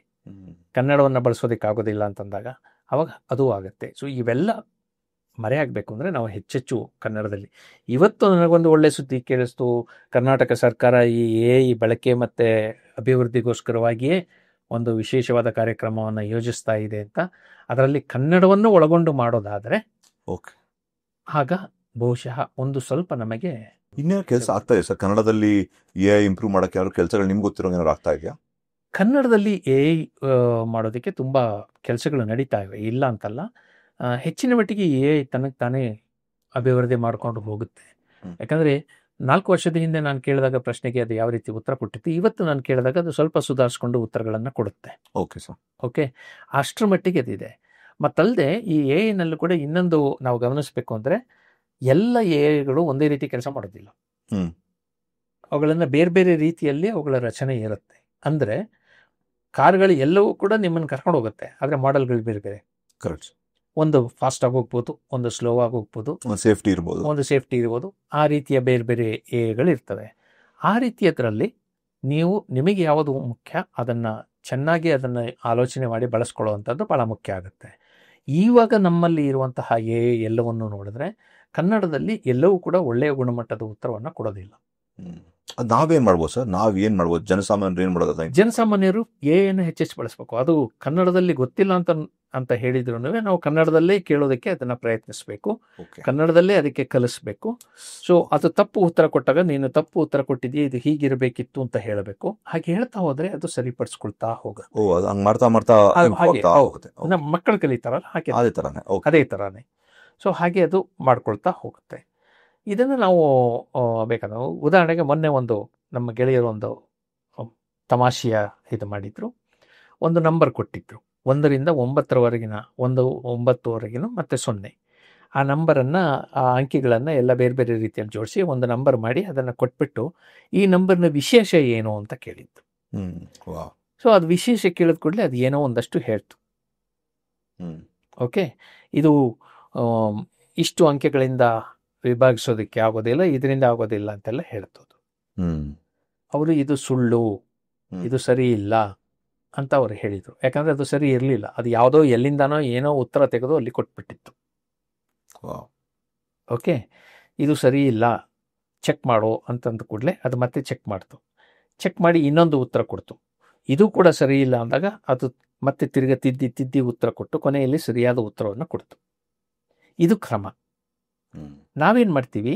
ಕನ್ನಡವನ್ನು ಬಳಸೋದಕ್ಕೆ ಆಗೋದಿಲ್ಲ ಅಂತಂದಾಗ ಅವಾಗ ಅದು ಆಗುತ್ತೆ. ಸೊ ಇವೆಲ್ಲ ಮರೆಯಾಗಬೇಕು ಅಂದರೆ ನಾವು ಹೆಚ್ಚೆಚ್ಚು ಕನ್ನಡದಲ್ಲಿ. ಇವತ್ತು ನನಗೊಂದು ಒಳ್ಳೆ ಸುದ್ದಿ ಕೇಳಿಸ್ತು. ಕರ್ನಾಟಕ ಸರ್ಕಾರ ಈ ಎಐ ಬಳಕೆ ಮತ್ತು ಅಭಿವೃದ್ಧಿಗೋಸ್ಕರವಾಗಿಯೇ ಒಂದು ವಿಶೇಷವಾದ ಕಾರ್ಯಕ್ರಮವನ್ನು ಯೋಜಿಸ್ತಾ ಇದೆ ಅಂತ. ಅದರಲ್ಲಿ ಕನ್ನಡವನ್ನು ಒಳಗೊಂಡು ಮಾಡೋದಾದರೆ ಓಕೆ, ಆಗ ಬಹುಶಃ ಒಂದು ಸ್ವಲ್ಪ ನಮಗೆ ಇನ್ನೇನು ಕೆಲಸ ಆಗ್ತಾ ಇದೆ ಸರ್ ಕನ್ನಡದಲ್ಲಿ ಎ ಐ ಇಂಪ್ರೂವ್ ಮಾಡೋಕ್ಕೆ? ಯಾರು ಕೆಲಸಗಳು ನಿಮ್ಗೆ ಗೊತ್ತಿರೋ ಏನಾದ್ರು ಆಗ್ತಾ ಇದೆಯಾ? ಕನ್ನಡದಲ್ಲಿ ಎ ಐ ಮಾಡೋದಕ್ಕೆ ತುಂಬ ಕೆಲಸಗಳು ನಡೀತಾ ಇವೆ, ಇಲ್ಲ ಅಂತಲ್ಲ. ಹೆಚ್ಚಿನ ಮಟ್ಟಿಗೆ ಎ ಐ ತನಗೆ ತಾನೇ ಅಭಿವೃದ್ಧಿ ಮಾಡಿಕೊಂಡು ಹೋಗುತ್ತೆ. ಯಾಕಂದರೆ 4 ವರ್ಷದ ಹಿಂದೆ ನಾನು ಕೇಳಿದಾಗ ಪ್ರಶ್ನೆಗೆ ಅದು ಯಾವ ರೀತಿ ಉತ್ತರ ಕೊಟ್ಟಿತ್ತು, ಇವತ್ತು ನಾನು ಕೇಳಿದಾಗ ಅದು ಸ್ವಲ್ಪ ಸುಧಾರಿಸ್ಕೊಂಡು ಉತ್ತರಗಳನ್ನು ಕೊಡುತ್ತೆ. Okay sir. ಓಕೆ, ಅಷ್ಟರ ಮಟ್ಟಿಗೆ ಅದಿದೆ. ಮತ್ತಲ್ಲದೆ ಈ ಎ ಐನಲ್ಲೂ ಕೂಡ ಇನ್ನೊಂದು ನಾವು ಗಮನಿಸಬೇಕು ಅಂದರೆ, ಎಲ್ಲ ಎ ಐಗಳು ಒಂದೇ ರೀತಿ ಕೆಲಸ ಮಾಡೋದಿಲ್ಲ. ಅವುಗಳನ್ನು ಬೇರೆ ಬೇರೆ ರೀತಿಯಲ್ಲಿ ಅವುಗಳ ರಚನೆ ಇರುತ್ತೆ. ಅಂದರೆ ಕಾರ್ಗಳು ಎಲ್ಲವೂ ಕೂಡ ನಿಮ್ಮನ್ನು ಕರ್ಕೊಂಡು ಹೋಗುತ್ತೆ, ಆದರೆ ಮಾಡೆಲ್ಗಳು ಬೇರೆ ಬೇರೆ. ಕರೆಕ್ಟ್. ಒಂದು ಫಾಸ್ಟ್ ಆಗಿ ಹೋಗ್ಬೋದು, ಒಂದು ಸ್ಲೋ ಆಗಿ ಹೋಗ್ಬೋದು, ಸೇಫ್ಟಿ ಇರ್ಬೋದು, ಒಂದು ಸೇಫ್ಟಿ ಇರ್ಬೋದು. ಆ ರೀತಿಯ ಬೇರೆ ಬೇರೆ ಎಗಳು ಇರ್ತವೆ. ಆ ರೀತಿಯದರಲ್ಲಿ ನೀವು ನಿಮಗೆ ಯಾವುದು ಮುಖ್ಯ ಅದನ್ನು ಚೆನ್ನಾಗಿ ಅದನ್ನು ಆಲೋಚನೆ ಮಾಡಿ ಬಳಸ್ಕೊಳ್ಳುವಂಥದ್ದು ಭಾಳ ಮುಖ್ಯ ಆಗುತ್ತೆ. ಇವಾಗ ನಮ್ಮಲ್ಲಿ ಇರುವಂತಹ ಎ ಎಲ್ಲವನ್ನು ನೋಡಿದ್ರೆ ಕನ್ನಡದಲ್ಲಿ ಎಲ್ಲವೂ ಕೂಡ ಒಳ್ಳೆಯ ಗುಣಮಟ್ಟದ ಉತ್ತರವನ್ನು ಕೊಡೋದಿಲ್ಲ. ಅದು ನಾವೇನು ಮಾಡ್ಬೋದು ಸರ್? ನಾವೇನು ಮಾಡ್ಬೋದು? ಜನಸಾಮಾನ್ಯರು ಏನು ಮಾಡೋದು? ಜನಸಾಮಾನ್ಯರು ಎಯನ್ನು ಹೆಚ್ಚೆಚ್ಚು ಬಳಸಬೇಕು. ಅದು ಕನ್ನಡದಲ್ಲಿ ಗೊತ್ತಿಲ್ಲ ಅಂತ ಹೇಳಿದ್ರು ನಾವು ಕನ್ನಡದಲ್ಲೇ ಕೇಳೋದಕ್ಕೆ ಅದನ್ನು ಪ್ರಯತ್ನಿಸಬೇಕು, ಕನ್ನಡದಲ್ಲೇ ಅದಕ್ಕೆ ಕಲಿಸ್ಬೇಕು. ಸೊ ಅದು ತಪ್ಪು ಉತ್ತರ ಕೊಟ್ಟಾಗ ನೀನು ತಪ್ಪು ಉತ್ತರ ಕೊಟ್ಟಿದ್ದೀಯ, ಇದು ಹೀಗಿರಬೇಕಿತ್ತು ಅಂತ ಹೇಳಬೇಕು. ಹಾಗೆ ಹೇಳ್ತಾ ಹೋದರೆ ಅದು ಸರಿಪಡಿಸ್ಕೊಳ್ತಾ ಹೋಗುತ್ತೆ. ಮಕ್ಕಳು ಕಲಿತಾರಲ್ಲ ಹಾಗೆ ಅದೇ ಥರನೇ. ಸೊ ಹಾಗೆ ಅದು ಮಾಡ್ಕೊಳ್ತಾ ಹೋಗುತ್ತೆ. ಇದನ್ನು ನಾವು ಬೇಕಾದ ಉದಾಹರಣೆಗೆ ಮೊನ್ನೆ ಒಂದು ನಮ್ಮ ಗೆಳೆಯರು ಒಂದು ತಮಾಷೆಯ ಇದು ಮಾಡಿದ್ರು. ಒಂದು ನಂಬರ್ ಕೊಟ್ಟಿದ್ರು, 1ರಿಂದ 9ರವರೆಗಿನ 1, 9ವರೆಗಿನ ಮತ್ತು 0. ಆ ನಂಬರನ್ನು, ಆ ಅಂಕಿಗಳನ್ನು ಎಲ್ಲ ಬೇರೆ ಬೇರೆ ರೀತಿಯಲ್ಲಿ ಜೋಡಿಸಿ ಒಂದು ನಂಬರ್ ಮಾಡಿ ಅದನ್ನು ಕೊಟ್ಬಿಟ್ಟು ಈ ನಂಬರ್ನ ವಿಶೇಷ ಏನು ಅಂತ ಕೇಳಿದ್ದು. ಸೊ ಅದು ವಿಶೇಷ ಕೇಳಿದ ಕೂಡಲೇ ಅದು ಏನೋ ಒಂದಷ್ಟು ಹೇಳ್ತು. ಓಕೆ, ಇದು ಇಷ್ಟು ಅಂಕೆಗಳಿಂದ ವಿಭಾಗಿಸೋದಕ್ಕೆ ಆಗೋದಿಲ್ಲ, ಇದರಿಂದ ಆಗೋದಿಲ್ಲ ಅಂತೆಲ್ಲ ಹೇಳ್ತದ್ದು. ಅವರು ಇದು ಸುಳ್ಳು, ಇದು ಸರಿ ಇಲ್ಲ ಅಂತ ಅವ್ರು ಹೇಳಿದರು. ಯಾಕಂದರೆ ಅದು ಸರಿ ಇರಲಿಲ್ಲ, ಅದು ಯಾವುದೋ ಎಲ್ಲಿಂದಾನೋ ಏನೋ ಉತ್ತರ ತೆಗೆದು ಅಲ್ಲಿ ಕೊಟ್ಬಿಟ್ಟಿತ್ತು. ಓಕೆ, ಇದು ಸರಿ ಇಲ್ಲ, ಚೆಕ್ ಮಾಡು ಅಂತಂದ ಕೂಡಲೇ ಅದು ಮತ್ತೆ ಚೆಕ್ ಮಾಡ್ತು. ಚೆಕ್ ಮಾಡಿ ಇನ್ನೊಂದು ಉತ್ತರ ಕೊಡ್ತು, ಇದು ಕೂಡ ಸರಿ ಇಲ್ಲ ಅಂದಾಗ ಅದು ಮತ್ತೆ ತಿರ್ಗಿ ತಿದ್ದಿ ಉತ್ತರ ಕೊಟ್ಟು ಕೊನೆಯಲ್ಲಿ ಸರಿಯಾದ ಉತ್ತರವನ್ನು ಕೊಡ್ತು. ಇದು ಕ್ರಮ. ನಾವೇನು ಮಾಡ್ತೀವಿ,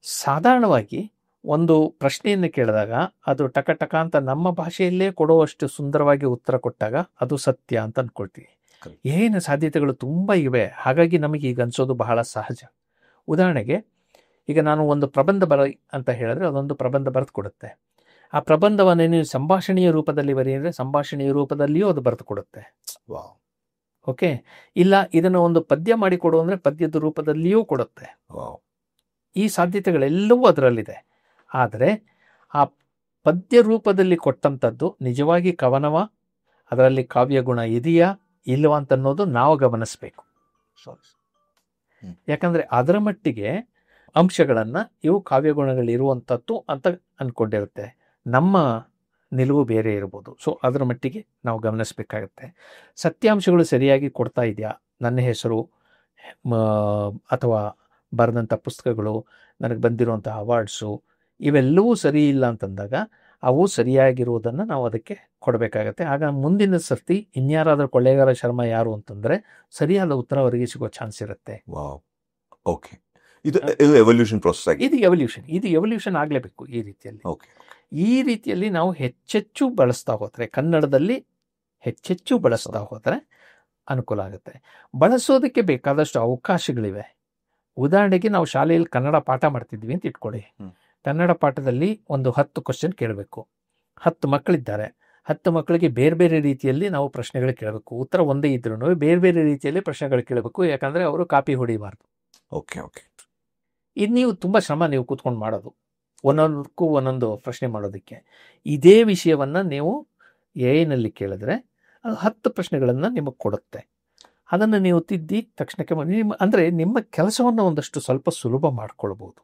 ಸಾಧಾರಣವಾಗಿ ಒಂದು ಪ್ರಶ್ನೆಯನ್ನು ಕೇಳಿದಾಗ ಅದು ಟಕ ಟಕ ಅಂತ ನಮ್ಮ ಭಾಷೆಯಲ್ಲೇ ಕೊಡುವಷ್ಟು ಸುಂದರವಾಗಿ ಉತ್ತರ ಕೊಟ್ಟಾಗ ಅದು ಸತ್ಯ ಅಂತ ಅಂದ್ಕೊಳ್ತೀವಿ. ಏನು ಸಾಧ್ಯತೆಗಳು ತುಂಬ ಇವೆ, ಹಾಗಾಗಿ ನಮಗೆ ಈಗ ಅನಿಸೋದು ಬಹಳ ಸಹಜ. ಉದಾಹರಣೆಗೆ ಈಗ ನಾನು ಒಂದು ಪ್ರಬಂಧ ಅಂತ ಹೇಳಿದ್ರೆ ಅದೊಂದು ಪ್ರಬಂಧ ಬರೆದು ಕೊಡುತ್ತೆ. ಆ ಪ್ರಬಂಧವನ್ನು ನೀವು ಸಂಭಾಷಣೆಯ ರೂಪದಲ್ಲಿ ಬರೆಯಿದ್ರೆ ಸಂಭಾಷಣೆಯ ರೂಪದಲ್ಲಿಯೂ ಅದು ಬರೆದು ಕೊಡುತ್ತೆ. ಓಕೆ, ಇಲ್ಲ ಇದನ್ನು ಒಂದು ಪದ್ಯ ಮಾಡಿಕೊಡು ಅಂದರೆ ಪದ್ಯದ ರೂಪದಲ್ಲಿಯೂ ಕೊಡುತ್ತೆ. ಈ ಸಾಧ್ಯತೆಗಳೆಲ್ಲವೂ ಅದರಲ್ಲಿದೆ. ಆದರೆ ಆ ಪದ್ಯ ರೂಪದಲ್ಲಿ ಕೊಟ್ಟಂಥದ್ದು ನಿಜವಾಗಿ ಕವನವ, ಅದರಲ್ಲಿ ಕಾವ್ಯ ಗುಣ ಇದೆಯಾ ಇಲ್ಲವಾ ಅಂತ ಅನ್ನೋದು ನಾವು ಗಮನಿಸಬೇಕು. ಯಾಕಂದರೆ ಅದರ ಮಟ್ಟಿಗೆ ಅಂಶಗಳನ್ನು ಇವು ಕಾವ್ಯಗುಣಗಳಿರುವಂಥದ್ದು ಅಂತ ಅಂದ್ಕೊಂಡಿರುತ್ತೆ. ನಮ್ಮ ನಿಲುವು ಬೇರೆ ಇರ್ಬೋದು. ಸೊ ಅದರ ಮಟ್ಟಿಗೆ ನಾವು ಗಮನಿಸಬೇಕಾಗತ್ತೆ. ಸತ್ಯಾಂಶಗಳು ಸರಿಯಾಗಿ ಕೊಡ್ತಾ ಇದೆಯಾ, ನನ್ನ ಹೆಸರು ಅಥವಾ ಬರೆದಂಥ ಪುಸ್ತಕಗಳು, ನನಗೆ ಬಂದಿರುವಂಥ ಅವಾರ್ಡ್ಸು ಇವೆಲ್ಲವೂ ಸರಿ ಇಲ್ಲ ಅಂತಂದಾಗ ಅವು ಸರಿಯಾಗಿರುವುದನ್ನು ನಾವು ಅದಕ್ಕೆ ಕೊಡಬೇಕಾಗತ್ತೆ. ಆಗ ಮುಂದಿನ ಸರ್ತಿ ಇನ್ಯಾರಾದರೂ ಕೊಳ್ಳೇಗಾಲ ಶರ್ಮ ಯಾರು ಅಂತಂದರೆ ಸರಿಯಾದ ಉತ್ತರ ಅವರಿಗೆ ಸಿಗೋ ಚಾನ್ಸ್ ಇರುತ್ತೆ. ಓಕೆ, ಇದು ಎವಲ್ಯೂಷನ್ ಪ್ರೋಸೆಸ್ ಆಗಿ ಇದು ಎವಲ್ಯೂಷನ್ ಆಗಲೇಬೇಕು. ಈ ರೀತಿಯಲ್ಲಿ ನಾವು ಹೆಚ್ಚೆಚ್ಚು ಬಳಸ್ತಾ ಹೋದರೆ, ಕನ್ನಡದಲ್ಲಿ ಹೆಚ್ಚೆಚ್ಚು ಬಳಸ್ತಾ ಹೋದರೆ ಅನುಕೂಲ ಆಗುತ್ತೆ. ಬಳಸೋದಕ್ಕೆ ಬೇಕಾದಷ್ಟು ಅವಕಾಶಗಳಿವೆ. ಉದಾಹರಣೆಗೆ ನಾವು ಶಾಲೆಯಲ್ಲಿ ಕನ್ನಡ ಪಾಠ ಮಾಡ್ತಿದ್ವಿ ಅಂತ ಇಟ್ಕೊಳ್ಳಿ. ಕನ್ನಡ ಪಾಠದಲ್ಲಿ ಒಂದು 10 ಕ್ವಶನ್ ಕೇಳಬೇಕು. 10 ಮಕ್ಕಳಿದ್ದಾರೆ. 10 ಮಕ್ಕಳಿಗೆ ಬೇರೆ ಬೇರೆ ರೀತಿಯಲ್ಲಿ ನಾವು ಪ್ರಶ್ನೆಗಳು ಕೇಳಬೇಕು. ಉತ್ತರ ಒಂದೇ ಇದ್ರೂ ಬೇರೆ ಬೇರೆ ರೀತಿಯಲ್ಲಿ ಪ್ರಶ್ನೆಗಳು ಕೇಳಬೇಕು. ಯಾಕಂದರೆ ಅವರು ಕಾಪಿ ಹೊಡಿಬಾರ್ದು. ಇದು ನೀವು ತುಂಬ ಶ್ರಮ ನೀವು ಕೂತ್ಕೊಂಡು ಮಾಡೋದು, ಒಂದೊಂದಕ್ಕೂ ಒಂದೊಂದು ಪ್ರಶ್ನೆ ಮಾಡೋದಕ್ಕೆ. ಇದೇ ವಿಷಯವನ್ನು ನೀವು AI ಕೇಳಿದ್ರೆ ಅದು 10 ಪ್ರಶ್ನೆಗಳನ್ನು ನಿಮಗೆ ಕೊಡುತ್ತೆ. ಅದನ್ನು ನೀವು ತಿದ್ದಿ ತಕ್ಷಣಕ್ಕೆ ಅಂದರೆ ನಿಮ್ಮ ಕೆಲಸವನ್ನು ಒಂದಷ್ಟು ಸ್ವಲ್ಪ ಸುಲಭ ಮಾಡ್ಕೊಳ್ಬೋದು.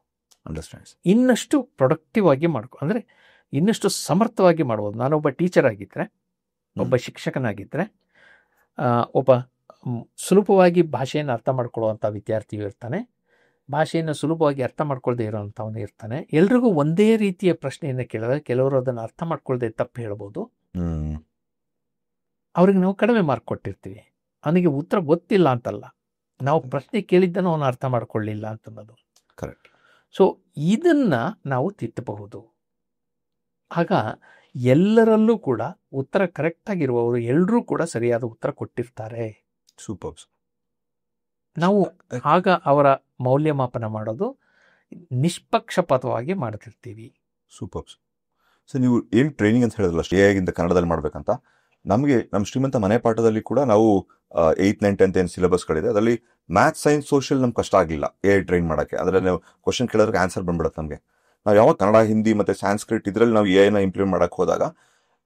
ಇನ್ನಷ್ಟು ಪ್ರೊಡಕ್ಟಿವ್ ಆಗಿ ಅಂದರೆ ಇನ್ನಷ್ಟು ಸಮರ್ಥವಾಗಿ ಮಾಡ್ಬೋದು. ನಾನೊಬ್ಬ ಟೀಚರ್ ಆಗಿದ್ದರೆ, ಒಬ್ಬ ಶಿಕ್ಷಕನಾಗಿದ್ದರೆ, ಒಬ್ಬ ಸುಲಭವಾಗಿ ಭಾಷೆಯನ್ನು ಅರ್ಥ ಮಾಡ್ಕೊಳ್ಳುವಂಥ ವಿದ್ಯಾರ್ಥಿಯು ಇರ್ತಾನೆ, ಭಾಷೆಯನ್ನು ಸುಲಭವಾಗಿ ಅರ್ಥ ಮಾಡ್ಕೊಳ್ದೇ ಇರೋವಂಥವನು ಇರ್ತಾನೆ. ಎಲ್ರಿಗೂ ಒಂದೇ ರೀತಿಯ ಪ್ರಶ್ನೆಯನ್ನು ಕೇಳಿದ್ರೆ ಕೆಲವರು ಅದನ್ನು ಅರ್ಥ ಮಾಡ್ಕೊಳ್ದೆ ತಪ್ಪು ಹೇಳ್ಬೋದು. ಅವ್ರಿಗೆ ನಾವು ಕಡಿಮೆ ಮಾರ್ಕ್ ಕೊಟ್ಟಿರ್ತೀವಿ. ಅವನಿಗೆ ಉತ್ತರ ಗೊತ್ತಿಲ್ಲ ಅಂತಲ್ಲ, ನಾವು ಪ್ರಶ್ನೆ ಕೇಳಿದ್ದನ್ನು ಅವನು ಅರ್ಥ ಮಾಡ್ಕೊಳ್ಳಿಲ್ಲ ಅಂತನ್ನೋದು. ಕರೆಕ್ಟ್. ಸೊ ಇದನ್ನು ನಾವು ತಿದ್ದಬಹುದು. ಆಗ ಎಲ್ಲರಲ್ಲೂ ಕೂಡ ಉತ್ತರ ಕರೆಕ್ಟಾಗಿರುವವರು ಎಲ್ಲರೂ ಕೂಡ ಸರಿಯಾದ ಉತ್ತರ ಕೊಟ್ಟಿರ್ತಾರೆ. ಸೂಪರ್. ನಾವು ಆಗ ಅವರ ಮೌಲ್ಯಮಾಪನ ಮಾಡೋದು ನಿಷ್ಪಕ್ಷಪಾತವಾಗಿ ಮಾಡ್ತಿರ್ತೀವಿ. ಸೂಪರ್. ಸೊ ನೀವು ಏನು ಟ್ರೈನಿಂಗ್ ಅಂತ ಹೇಳಿದ್ರಲ್ಲ, AI ಕನ್ನಡದಲ್ಲಿ ಮಾಡ್ಬೇಕಂತ, ನಮಗೆ ನಮ್ಮ ಶ್ರೀಮಂತ ಮನೆ ಪಾಠದಲ್ಲಿ ಕೂಡ ನಾವು 8th 9th 10th ಏನು ಸಿಲೆಬಸ್ಗಳಿದೆ ಅದರಲ್ಲಿ ಮ್ಯಾಥ್ಸ್, ಸೈನ್ಸ್, ಸೋಷಿಯಲ್ ನಮ್ಗೆ ಕಷ್ಟ ಆಗಿಲ್ಲ AI ಟ್ರೈನ್ ಮಾಡೋಕ್ಕೆ. ಅದರಲ್ಲಿ ನಾವು ಕ್ವಶನ್ ಕೇಳಿದ್ರೆ ಆನ್ಸರ್ ಬಂದ್ಬಿಡುತ್ತೆ ನಮಗೆ. ನಾವು ಯಾವಾಗ ಕನ್ನಡ, ಹಿಂದಿ ಮತ್ತು ಸಾಂಸ್ಕ್ರಿಟ್ ಇದರಲ್ಲಿ ನಾವು AI ಇಂಪ್ಲಿಮೆಂಟ್ ಮಾಡೋಕ್ಕೆ ಹೋದಾಗ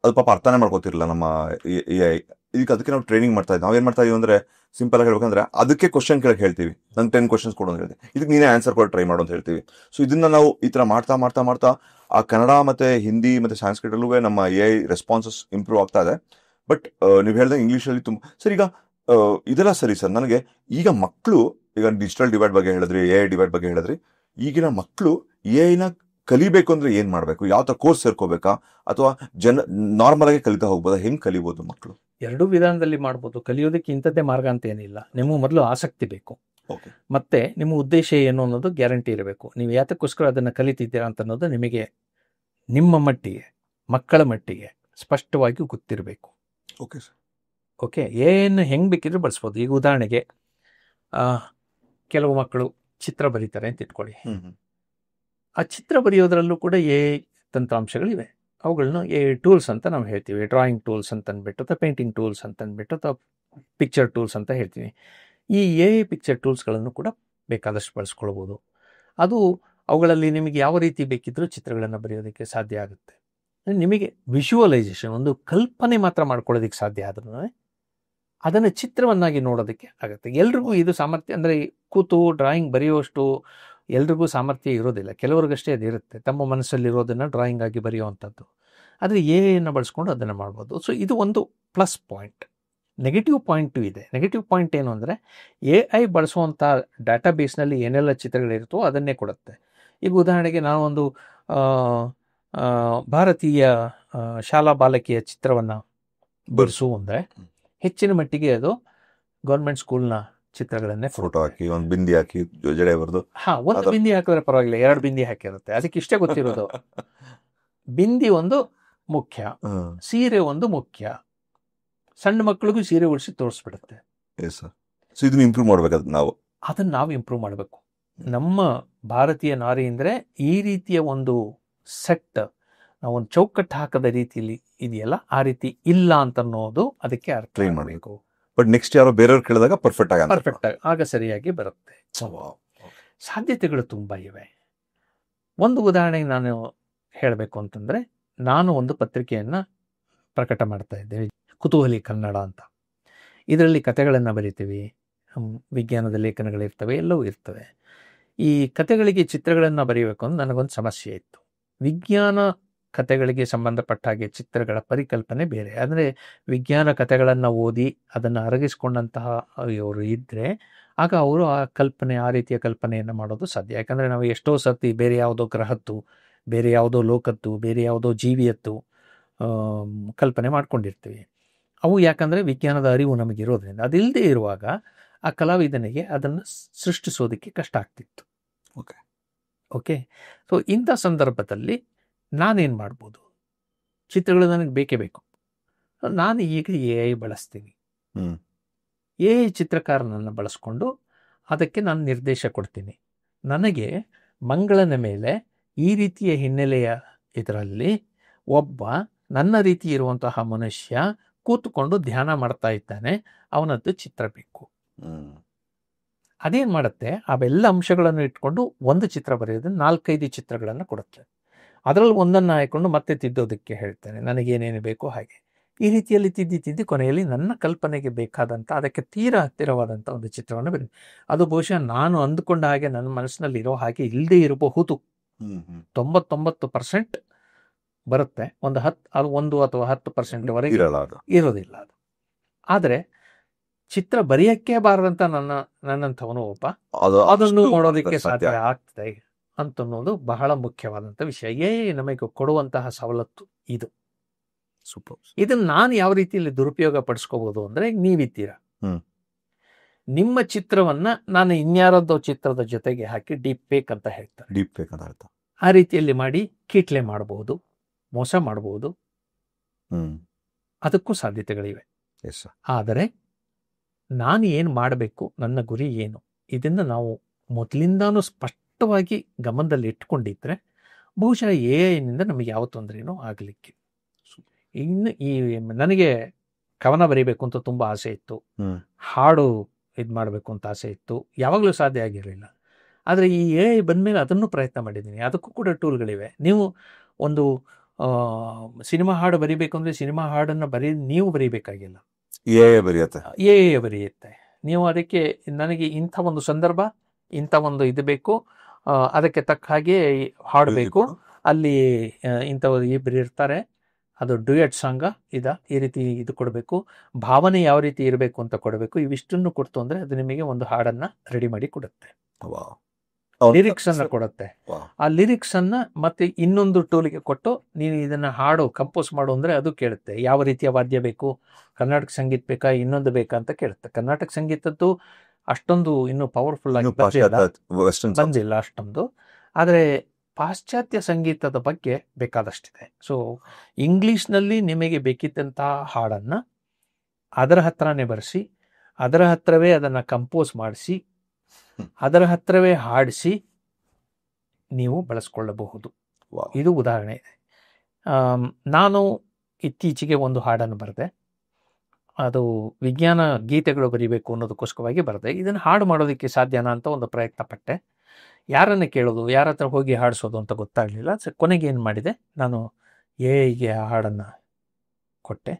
ಅದು ಪಾಪ ಅರ್ಥನೇ ಮಾಡ್ಕೋತಿರಲಿಲ್ಲ ನಮ್ಮ AI. ಅದಕ್ಕೆ ನಾವು ಟ್ರೈನಿಂಗ್ ಮಾಡ್ತಾ ಇದ್ದೀವಿ. ನಾವೇನು ಮಾಡ್ತಾ ಇದೀವಿ ಅಂದರೆ, ಸಿಂಪಲ್ ಆಗಿ ಹೇಳ್ಬೇಕಂದ್ರೆ ಅದಕ್ಕೆ ಕ್ವಶನ್ ಕೇಳಕ್ಕೆ ಹೇಳ್ತೀವಿ. ನಂಗೆ 10 ಕ್ವಶನ್ಸ್ ಕೊಡು ಅಂತ ಹೇಳ್ತೀವಿ, ಇದಕ್ಕೆ ನೀನೇ ಆನ್ಸರ್ ಕೊಟ್ಟು ಟ್ರೈ ಮಾಡು ಅಂತ ಹೇಳ್ತೀವಿ. ಸೊ ಇದನ್ನು ನಾವು ಈ ಥರ ಮಾಡ್ತಾ ಮಾಡ್ತಾ ಮಾಡ್ತಾ ಆ ಕನ್ನಡ ಮತ್ತು ಹಿಂದಿ ಮತ್ತು ಸಾಂಸ್ಕ್ರಿಟಲ್ಲೂ ನಮ್ಮ AI ರೆಸ್ಪಾನ್ಸಸ್ ಇಂಪ್ರೂವ್ ಆಗ್ತಾ ಇದೆ. ಬಟ್ ನೀವು ಹೇಳಿದಾಗ ಇಂಗ್ಲೀಷಲ್ಲಿ ತುಂಬ ಸರ್. ಈಗ ಇದೆಲ್ಲ ಸರಿ ಸರ್. ನನಗೆ ಈಗ ಮಕ್ಕಳು, ಈಗ ಡಿಜಿಟಲ್ ಡಿವೈಡ್ ಬಗ್ಗೆ ಹೇಳಿದ್ರಿ, AI ಡಿವೈಡ್ ಬಗ್ಗೆ ಹೇಳಿದ್ರಿ. ಈಗಿನ ಮಕ್ಕಳು AI ಕಲಿಬೇಕು ಅಂದರೆ ಏನು ಮಾಡಬೇಕು? ಯಾವ ಥರ ಕೋರ್ಸ್ ಸೇರ್ಕೋಬೇಕಾ ಅಥವಾ ನಾರ್ಮಲ್ ಆಗಿ ಕಲಿತಾ ಹೋಗ್ಬೋದಾ? ಹೆಂಗೆ ಕಲಿಬೋದು ಮಕ್ಕಳು? ಎರಡೂ ವಿಧಾನದಲ್ಲಿ ಮಾಡ್ಬೋದು. ಕಲಿಯೋದಕ್ಕೆ ಇಂಥದ್ದೇ ಮಾರ್ಗ ಅಂತ ಏನಿಲ್ಲ. ನಿಮಗೆ ಮೊದಲು ಆಸಕ್ತಿ ಬೇಕು, ಮತ್ತೆ ನಿಮ್ಮ ಉದ್ದೇಶ ಏನು ಅನ್ನೋದು ಗ್ಯಾರಂಟಿ ಇರಬೇಕು. ನೀವು ಯಾತಕ್ಕೋಸ್ಕರ ಅದನ್ನು ಕಲಿತಿದ್ದೀರಾ ಅಂತ ಅನ್ನೋದು ನಿಮಗೆ ನಿಮ್ಮ ಮಟ್ಟಿಗೆ, ಮಕ್ಕಳ ಮಟ್ಟಿಗೆ ಸ್ಪಷ್ಟವಾಗಿ ಗೊತ್ತಿರಬೇಕು. ಓಕೆ, ಏನು ಹೆಂಗೆ ಬೇಕಿದ್ರೂ ಬಳಸ್ಬೋದು. ಈಗ ಉದಾಹರಣೆಗೆ ಕೆಲವು ಮಕ್ಕಳು ಚಿತ್ರ ಬರೀತಾರೆ ಅಂತ ಇಟ್ಕೊಳ್ಳಿ. ಆ ಚಿತ್ರ ಬರೆಯೋದ್ರಲ್ಲೂ ಕೂಡ AI ತಂತ್ರಾಂಶಗಳಿವೆ. ಅವುಗಳನ್ನ AI ಟೂಲ್ಸ್ ಅಂತ ನಾವು ಹೇಳ್ತೀವಿ. ಡ್ರಾಯಿಂಗ್ ಟೂಲ್ಸ್ ಅಂತ ಅಂದ್ಬಿಟ್ಟು, ಅಥವಾ ಪೇಂಟಿಂಗ್ ಟೂಲ್ಸ್ ಅಂತ ಅಂದ್ಬಿಟ್ಟು, ಅಥವಾ ಪಿಕ್ಚರ್ ಟೂಲ್ಸ್ ಅಂತ ಹೇಳ್ತೀವಿ. ಈ AI ಪಿಕ್ಚರ್ ಟೂಲ್ಸ್ಗಳನ್ನು ಕೂಡ ಬೇಕಾದಷ್ಟು ಬಳಸ್ಕೊಳ್ಬೋದು. ಅದು ಅವುಗಳಲ್ಲಿ ನಿಮಗೆ ಯಾವ ರೀತಿ ಬೇಕಿದ್ರೂ ಚಿತ್ರಗಳನ್ನು ಬರೆಯೋದಕ್ಕೆ ಸಾಧ್ಯ ಆಗುತ್ತೆ. ನಿಮಗೆ ವಿಜುವಲೈಸೇಷನ್, ಒಂದು ಕಲ್ಪನೆ ಮಾತ್ರ ಮಾಡ್ಕೊಳ್ಳೋದಕ್ಕೆ ಸಾಧ್ಯ ಆದ್ರೂ ಅದನ್ನು ಚಿತ್ರವನ್ನಾಗಿ ನೋಡೋದಕ್ಕೆ ಆಗುತ್ತೆ. ಎಲ್ರಿಗೂ ಇದು ಸಾಮರ್ಥ್ಯ ಅಂದರೆ ಕೂತು ಡ್ರಾಯಿಂಗ್ ಬರೆಯುವಷ್ಟು ಎಲ್ರಿಗೂ ಸಾಮರ್ಥ್ಯ ಇರೋದಿಲ್ಲ. ಕೆಲವ್ರಿಗಷ್ಟೇ ಅದಿರುತ್ತೆ, ತಮ್ಮ ಮನಸ್ಸಲ್ಲಿರೋದನ್ನು ಡ್ರಾಯಿಂಗ್ ಆಗಿ ಬರೆಯುವಂಥದ್ದು. ಆದರೆ AI ಬಳಸ್ಕೊಂಡು ಅದನ್ನು ಮಾಡ್ಬೋದು. ಸೊ ಇದು ಒಂದು ಪ್ಲಸ್ ಪಾಯಿಂಟ್. ನೆಗೆಟಿವ್ ಪಾಯಿಂಟು ಇದೆ. ನೆಗೆಟಿವ್ ಪಾಯಿಂಟ್ ಏನು ಅಂದರೆ, AI ಬಳಸುವಂಥ ಡಾಟಾಬೇಸ್ನಲ್ಲಿ ಏನೆಲ್ಲ ಚಿತ್ರಗಳಿರುತ್ತೋ ಅದನ್ನೇ ಕೊಡುತ್ತೆ. ಈಗ ಉದಾಹರಣೆಗೆ ನಾವು ಒಂದು ಭಾರತೀಯ ಶಾಲಾ ಬಾಲಕಿಯ ಚಿತ್ರವನ್ನು ಬಿಡಿಸು ಅಂದರೆ ಹೆಚ್ಚಿನ ಮಟ್ಟಿಗೆ ಅದು ಗೌರ್ಮೆಂಟ್ ಸ್ಕೂಲ್ನ ಚಿತ್ರಗಳನ್ನೇ ಫೋಟೋ ಹಾಕಿ ಒಂದು ಬಿಂದಿ ಹಾಕಿ ಜಡೆ ಬರೆದು, ಒಂದು ಬಿಂದಿ ಹಾಕಿದ್ರೆ ಪರವಾಗಿಲ್ಲ, 2 ಬಿಂದಿ ಹಾಕಿರುತ್ತೆ. ಅದಕ್ಕೆ ಇಷ್ಟೇ ಗೊತ್ತಿರೋದು, ಬಿಂದಿ ಒಂದು ಮುಖ್ಯ, ಸೀರೆ ಒಂದು ಮುಖ್ಯ. ಸಣ್ಣ ಮಕ್ಕಳಿಗೂ ಸೀರೆ ಉಡಿಸಿ ತೋರಿಸ್ಬಿಡುತ್ತೆ. ಇದನ್ನ ಇಂಪ್ರೂವ್ ಮಾಡ್ಬೇಕು. ಅದನ್ನು ನಾವು ಇಂಪ್ರೂವ್ ಮಾಡಬೇಕು. ನಮ್ಮ ಭಾರತೀಯ ನಾರಿ ಅಂದರೆ ಈ ರೀತಿಯ ಒಂದು ಸೆಟ್, ನಾವೊಂದು ಚೌಕಟ್ಟು ಹಾಕದ ರೀತಿಯಲ್ಲಿ ಇದೆಯಲ್ಲ, ಆ ರೀತಿ ಇಲ್ಲ ಅಂತ ಅನ್ನೋದು ಅದಕ್ಕೆ ಅರ್ಥ ಮಾಡಬೇಕು. ಬಟ್ ನೆಕ್ಸ್ಟ್ ಯಾರೋ ಬೇರೆಯವ್ರು ಕೇಳಿದಾಗ ಪರ್ಫೆಕ್ಟ್ ಆಗಿ ಆಗ ಸರಿಯಾಗಿ ಬರುತ್ತೆ. ಸಾಧ್ಯತೆಗಳು ತುಂಬ ಇವೆ. ಒಂದು ಉದಾಹರಣೆಗೆ ನಾನು ಹೇಳಬೇಕು ಅಂತಂದರೆ, ನಾನು ಒಂದು ಪತ್ರಿಕೆಯನ್ನು ಪ್ರಕಟ ಮಾಡ್ತಾ ಇದ್ದೇವೆ, ಕುತೂಹಲಿ ಕನ್ನಡ ಅಂತ. ಇದರಲ್ಲಿ ಕಥೆಗಳನ್ನು ಬರಿತೀವಿ, ವಿಜ್ಞಾನದ ಲೇಖನಗಳಿರ್ತವೆ, ಎಲ್ಲವೂ ಇರ್ತವೆ. ಈ ಕಥೆಗಳಿಗೆ ಚಿತ್ರಗಳನ್ನು ಬರೆಯಬೇಕು ಅಂತ ನನಗೊಂದು ಸಮಸ್ಯೆ ಇತ್ತು. ವಿಜ್ಞಾನ ಕಥೆಗಳಿಗೆ ಸಂಬಂಧಪಟ್ಟ ಹಾಗೆ ಚಿತ್ರಗಳ ಪರಿಕಲ್ಪನೆ ಬೇರೆ. ಅಂದರೆ ವಿಜ್ಞಾನ ಕಥೆಗಳನ್ನು ಓದಿ ಅದನ್ನು ಅರಗಿಸ್ಕೊಂಡಂತಹ ಇವರು ಇದ್ದರೆ ಆಗ ಅವರು ಆ ಕಲ್ಪನೆ, ಆ ರೀತಿಯ ಕಲ್ಪನೆಯನ್ನು ಮಾಡೋದು ಸಾಧ್ಯ. ಯಾಕಂದರೆ ನಾವು ಎಷ್ಟೋ ಸರ್ತಿ ಬೇರೆ ಯಾವುದೋ ಗ್ರಹದ್ದು, ಬೇರೆ ಯಾವುದೋ ಲೋಕದ್ದು, ಬೇರೆ ಯಾವುದೋ ಜೀವಿಯದ್ದು ಕಲ್ಪನೆ ಮಾಡ್ಕೊಂಡಿರ್ತೀವಿ. ಅವು ಯಾಕಂದರೆ ವಿಜ್ಞಾನದ ಅರಿವು ನಮಗಿರೋದ್ರಿಂದ. ಅದಿಲ್ಲದೆ ಇರುವಾಗ ಆ ಕಲಾವಿದನಿಗೆ ಅದನ್ನು ಸೃಷ್ಟಿಸೋದಕ್ಕೆ ಕಷ್ಟ ಆಗ್ತಿತ್ತು. ಓಕೆ. ಸೊ ಇಂಥ ಸಂದರ್ಭದಲ್ಲಿ ನಾನೇನು ಮಾಡ್ಬೋದು? ಚಿತ್ರಗಳು ನನಗೆ ಬೇಕೇ ಬೇಕು. ನಾನು ಈಗ AI ಬಳಸ್ತೀನಿ. AI ಚಿತ್ರಕಾರನನ್ನು ಬಳಸ್ಕೊಂಡು ಅದಕ್ಕೆ ನಾನು ನಿರ್ದೇಶ ಕೊಡ್ತೀನಿ. ನನಗೆ ಮಂಗಳನ ಮೇಲೆ ಈ ರೀತಿಯ ಹಿನ್ನೆಲೆಯ ಇದರಲ್ಲಿ ಒಬ್ಬ ನನ್ನ ರೀತಿ ಇರುವಂತಹ ಮನುಷ್ಯ ಕೂತ್ಕೊಂಡು ಧ್ಯಾನ ಮಾಡ್ತಾ ಇದ್ದಾನೆ, ಅವನದ್ದು ಚಿತ್ರ ಬೇಕು. ಅದೇನು ಮಾಡುತ್ತೆ, ಅವೆಲ್ಲ ಅಂಶಗಳನ್ನು ಇಟ್ಕೊಂಡು ಒಂದು ಚಿತ್ರ ಬರೆಯೋದು 4-5 ಚಿತ್ರಗಳನ್ನು ಕೊಡುತ್ತೆ. ಅದರಲ್ಲಿ ಒಂದನ್ನು ಆಯ್ಕೊಂಡು ಮತ್ತೆ ತಿದ್ದೋದಕ್ಕೆ ಹೇಳ್ತೇನೆ, ನನಗೇನೇನು ಬೇಕೋ ಹಾಗೆ. ಈ ರೀತಿಯಲ್ಲಿ ತಿದ್ದಿ ಕೊನೆಯಲ್ಲಿ ನನ್ನ ಕಲ್ಪನೆಗೆ ಬೇಕಾದಂಥ, ಅದಕ್ಕೆ ತೀರಾ ಹತ್ತಿರವಾದಂಥ ಒಂದು ಚಿತ್ರವನ್ನು ಬರೀ. ಅದು ಬಹುಶಃ ನಾನು ಅಂದುಕೊಂಡ ಹಾಗೆ ನನ್ನ ಮನಸ್ಸಿನಲ್ಲಿ ಇರೋ ಹಾಗೆ ಇಲ್ಲದೇ ಇರಬಹುದು. 99% ಬರುತ್ತೆ, ಒಂದು 1 ಅಥವಾ 10% ಇರೋದಿಲ್ಲ ಅದು. ಆದರೆ ಚಿತ್ರ ಬರೆಯಕ್ಕೆ ಬಾರದಂತ ನನ್ನಂಥವನು ಒಬ್ಬ ಅದನ್ನು ಮಾಡೋದಕ್ಕೆ ಸಾಧ್ಯ ಆಗ್ತದೆ ಅಂತನ್ನೋದು ಬಹಳ ಮುಖ್ಯವಾದಂಥ ವಿಷಯ. ನಮಗೆ ಕೊಡುವಂತಹ ಸವಲತ್ತು ಇದು. ಇದನ್ನ ನಾನು ಯಾವ ರೀತಿಯಲ್ಲಿ ದುರುಪಯೋಗ ಪಡಿಸ್ಕೋಬಹುದು ಅಂದ್ರೆ, ನೀವಿದ್ದೀರಾ, ನಿಮ್ಮ ಚಿತ್ರವನ್ನ ನಾನು ಇನ್ಯಾರದ್ದೋ ಚಿತ್ರದ ಜೊತೆಗೆ ಹಾಕಿ ಡೀಪ್ ಫೇಕ್ ಅಂತ ಹೇಳ್ತಾರೆ. ಆ ರೀತಿಯಲ್ಲಿ ಮಾಡಿ ಕೀಟ್ಲೆ ಮಾಡಬಹುದು, ಮೋಸ ಮಾಡಬಹುದು, ಅದಕ್ಕೂ ಸಾಧ್ಯತೆಗಳಿವೆ. ಆದರೆ ನಾನು ಏನು ಮಾಡಬೇಕು, ನನ್ನ ಗುರಿ ಏನು, ಇದನ್ನು ನಾವು ಮೊದಲಿಂದಾನು ಸ್ಪಷ್ಟವಾಗಿ ಗಮನದಲ್ಲಿ ಇಟ್ಕೊಂಡಿದ್ರೆ ಬಹುಶಃ AI-ನಿಂದ ನಮಗೆ ಯಾವ ತೊಂದರೆನೂ ಆಗಲಿಕ್ಕೆ. ಇನ್ನು ನನಗೆ ಕವನ ಬರೀಬೇಕು ಅಂತ ತುಂಬ ಆಸೆ ಇತ್ತು, ಹಾಡು ಇದು ಮಾಡಬೇಕು ಅಂತ ಆಸೆ ಇತ್ತು, ಯಾವಾಗಲೂ ಸಾಧ್ಯ ಆಗಿರಲಿಲ್ಲ. ಆದರೆ ಈ AI ಬಂದಮೇಲೆ ಅದನ್ನು ಪ್ರಯತ್ನ ಮಾಡಿದ್ದೀನಿ. ಅದಕ್ಕೂ ಕೂಡ ಟೂಲ್ಗಳಿವೆ. ನೀವು ಒಂದು ಸಿನಿಮಾ ಹಾಡು ಬರೀಬೇಕು ಅಂದರೆ ಸಿನಿಮಾ ಹಾಡನ್ನು ನೀವು ಬರೀಬೇಕಾಗಿಲ್ಲ, AI ಬರೆಯುತ್ತೆ. ನೀವು ಅದಕ್ಕೆ ನನಗೆ ಇಂಥ ಒಂದು ಸಂದರ್ಭ, ಇಂಥ ಒಂದು ಇದು ಬೇಕು, ಅದಕ್ಕೆ ತಕ್ಕ ಹಾಗೆ ಹಾಡಬೇಕು, ಅಲ್ಲಿ ಇಂಥವ್ರು ಇಬ್ಬರು ಇರ್ತಾರೆ, ಅದು ಡ್ಯೂಯೆಟ್ ಸಾಂಗ ಈ ರೀತಿ ಇದು ಕೊಡಬೇಕು, ಭಾವನೆ ಯಾವ ರೀತಿ ಇರಬೇಕು ಅಂತ ಕೊಡಬೇಕು. ಇವಿಷ್ಟನ್ನು ಕೊಡ್ತು ಅಂದರೆ ಅದು ನಿಮಗೆ ಒಂದು ಹಾಡನ್ನು ರೆಡಿ ಮಾಡಿ ಕೊಡುತ್ತೆ, ಲಿರಿಕ್ಸ್ ಅನ್ನು ಕೊಡುತ್ತೆ. ಆ ಲಿರಿಕ್ಸ್ ಅನ್ನ ಮತ್ತೆ ಇನ್ನೊಂದು ಟೂಲಿಗೆ ಕೊಟ್ಟು ನೀನು ಇದನ್ನ ಹಾಡು ಕಂಪೋಸ್ ಮಾಡು ಅಂದ್ರೆ ಅದು ಕೇಳುತ್ತೆ. ಯಾವ ರೀತಿಯ ವಾದ್ಯ ಬೇಕು, ಕರ್ನಾಟಕ ಸಂಗೀತ ಬೇಕಾ, ಇನ್ನೊಂದು ಬೇಕಾ ಅಂತ ಕೇಳುತ್ತೆ. ಕರ್ನಾಟಕ ಸಂಗೀತದ್ದು ಅಷ್ಟೊಂದು ಇನ್ನೂ ಪವರ್ಫುಲ್ ಆಗಿ ಬಂದಿಲ್ಲ ಅಷ್ಟೊಂದು. ಆದರೆ ಪಾಶ್ಚಾತ್ಯ ಸಂಗೀತದ ಬಗ್ಗೆ ಬೇಕಾದಷ್ಟಿದೆ. ಸೊ ಇಂಗ್ಲಿಷ್ನಲ್ಲಿ ನಿಮಗೆ ಬೇಕಿದ್ದಂತಹ ಹಾಡನ್ನು ಅದರ ಹತ್ರನೇ ಬರೆಸಿ, ಅದರ ಹತ್ರವೇ ಅದನ್ನು ಕಂಪೋಸ್ ಮಾಡಿಸಿ, ಅದರ ಹತ್ರವೇ ಹಾಡಿಸಿ ನೀವು ಬಳಸ್ಕೊಳ್ಳಬಹುದು. ಇದು ಉದಾಹರಣೆ ಇದೆ. ನಾನು ಇತ್ತೀಚೆಗೆ ಒಂದು ಹಾಡನ್ನು ಬರೆದೆ. ಅದು ವಿಜ್ಞಾನ ಗೀತೆಗಳು ಬರೀಬೇಕು ಅನ್ನೋದಕ್ಕೋಸ್ಕರವಾಗಿ ಬರೆದೆ. ಇದನ್ನು ಹಾಡು ಮಾಡೋದಕ್ಕೆ ಸಾಧ್ಯನಾ ಅಂತ ಒಂದು ಪ್ರಯತ್ನ ಪಟ್ಟೆ. ಯಾರನ್ನು ಕೇಳೋದು, ಯಾರ ಹತ್ರ ಹೋಗಿ ಹಾಡಿಸೋದು ಅಂತ ಗೊತ್ತಾಗಲಿಲ್ಲ. ಕೊನೆಗೆ ಏನು ಮಾಡಿದೆ, ನಾನು AI-ಗೆ ಆ ಹಾಡನ್ನು ಕೊಟ್ಟೆ.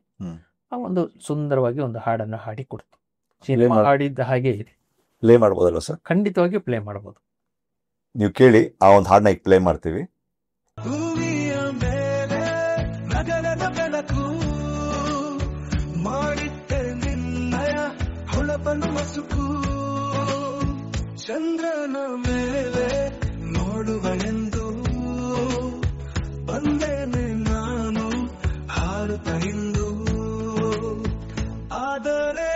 ಒಂದು ಸುಂದರವಾಗಿ ಒಂದು ಹಾಡನ್ನು ಹಾಡಿ ಕೊಡ್ತು. ಸಿನಿಮಾ ಹಾಡಿದ್ದ ಹಾಗೆ ಇದೆ. ಪ್ಲೇ ಮಾಡ್ಬೋದಲ್ವ ಸರ್? ಖಂಡಿತವಾಗಿ ಪ್ಲೇ ಮಾಡ್ಬೋದು. ನೀವು ಕೇಳಿ, ಆ ಒಂದು ಹಾಡನ್ನ ಈಗ ಪ್ಲೇ ಮಾಡ್ತೀವಿ. ಚಂದ್ರನ ಮೇಲೆ ನೋಡುವನೆಂದು ಬಂದೇನೆ ನಾನು ಹಾರುತ್ತ ಇಂದು, ಆದರೆ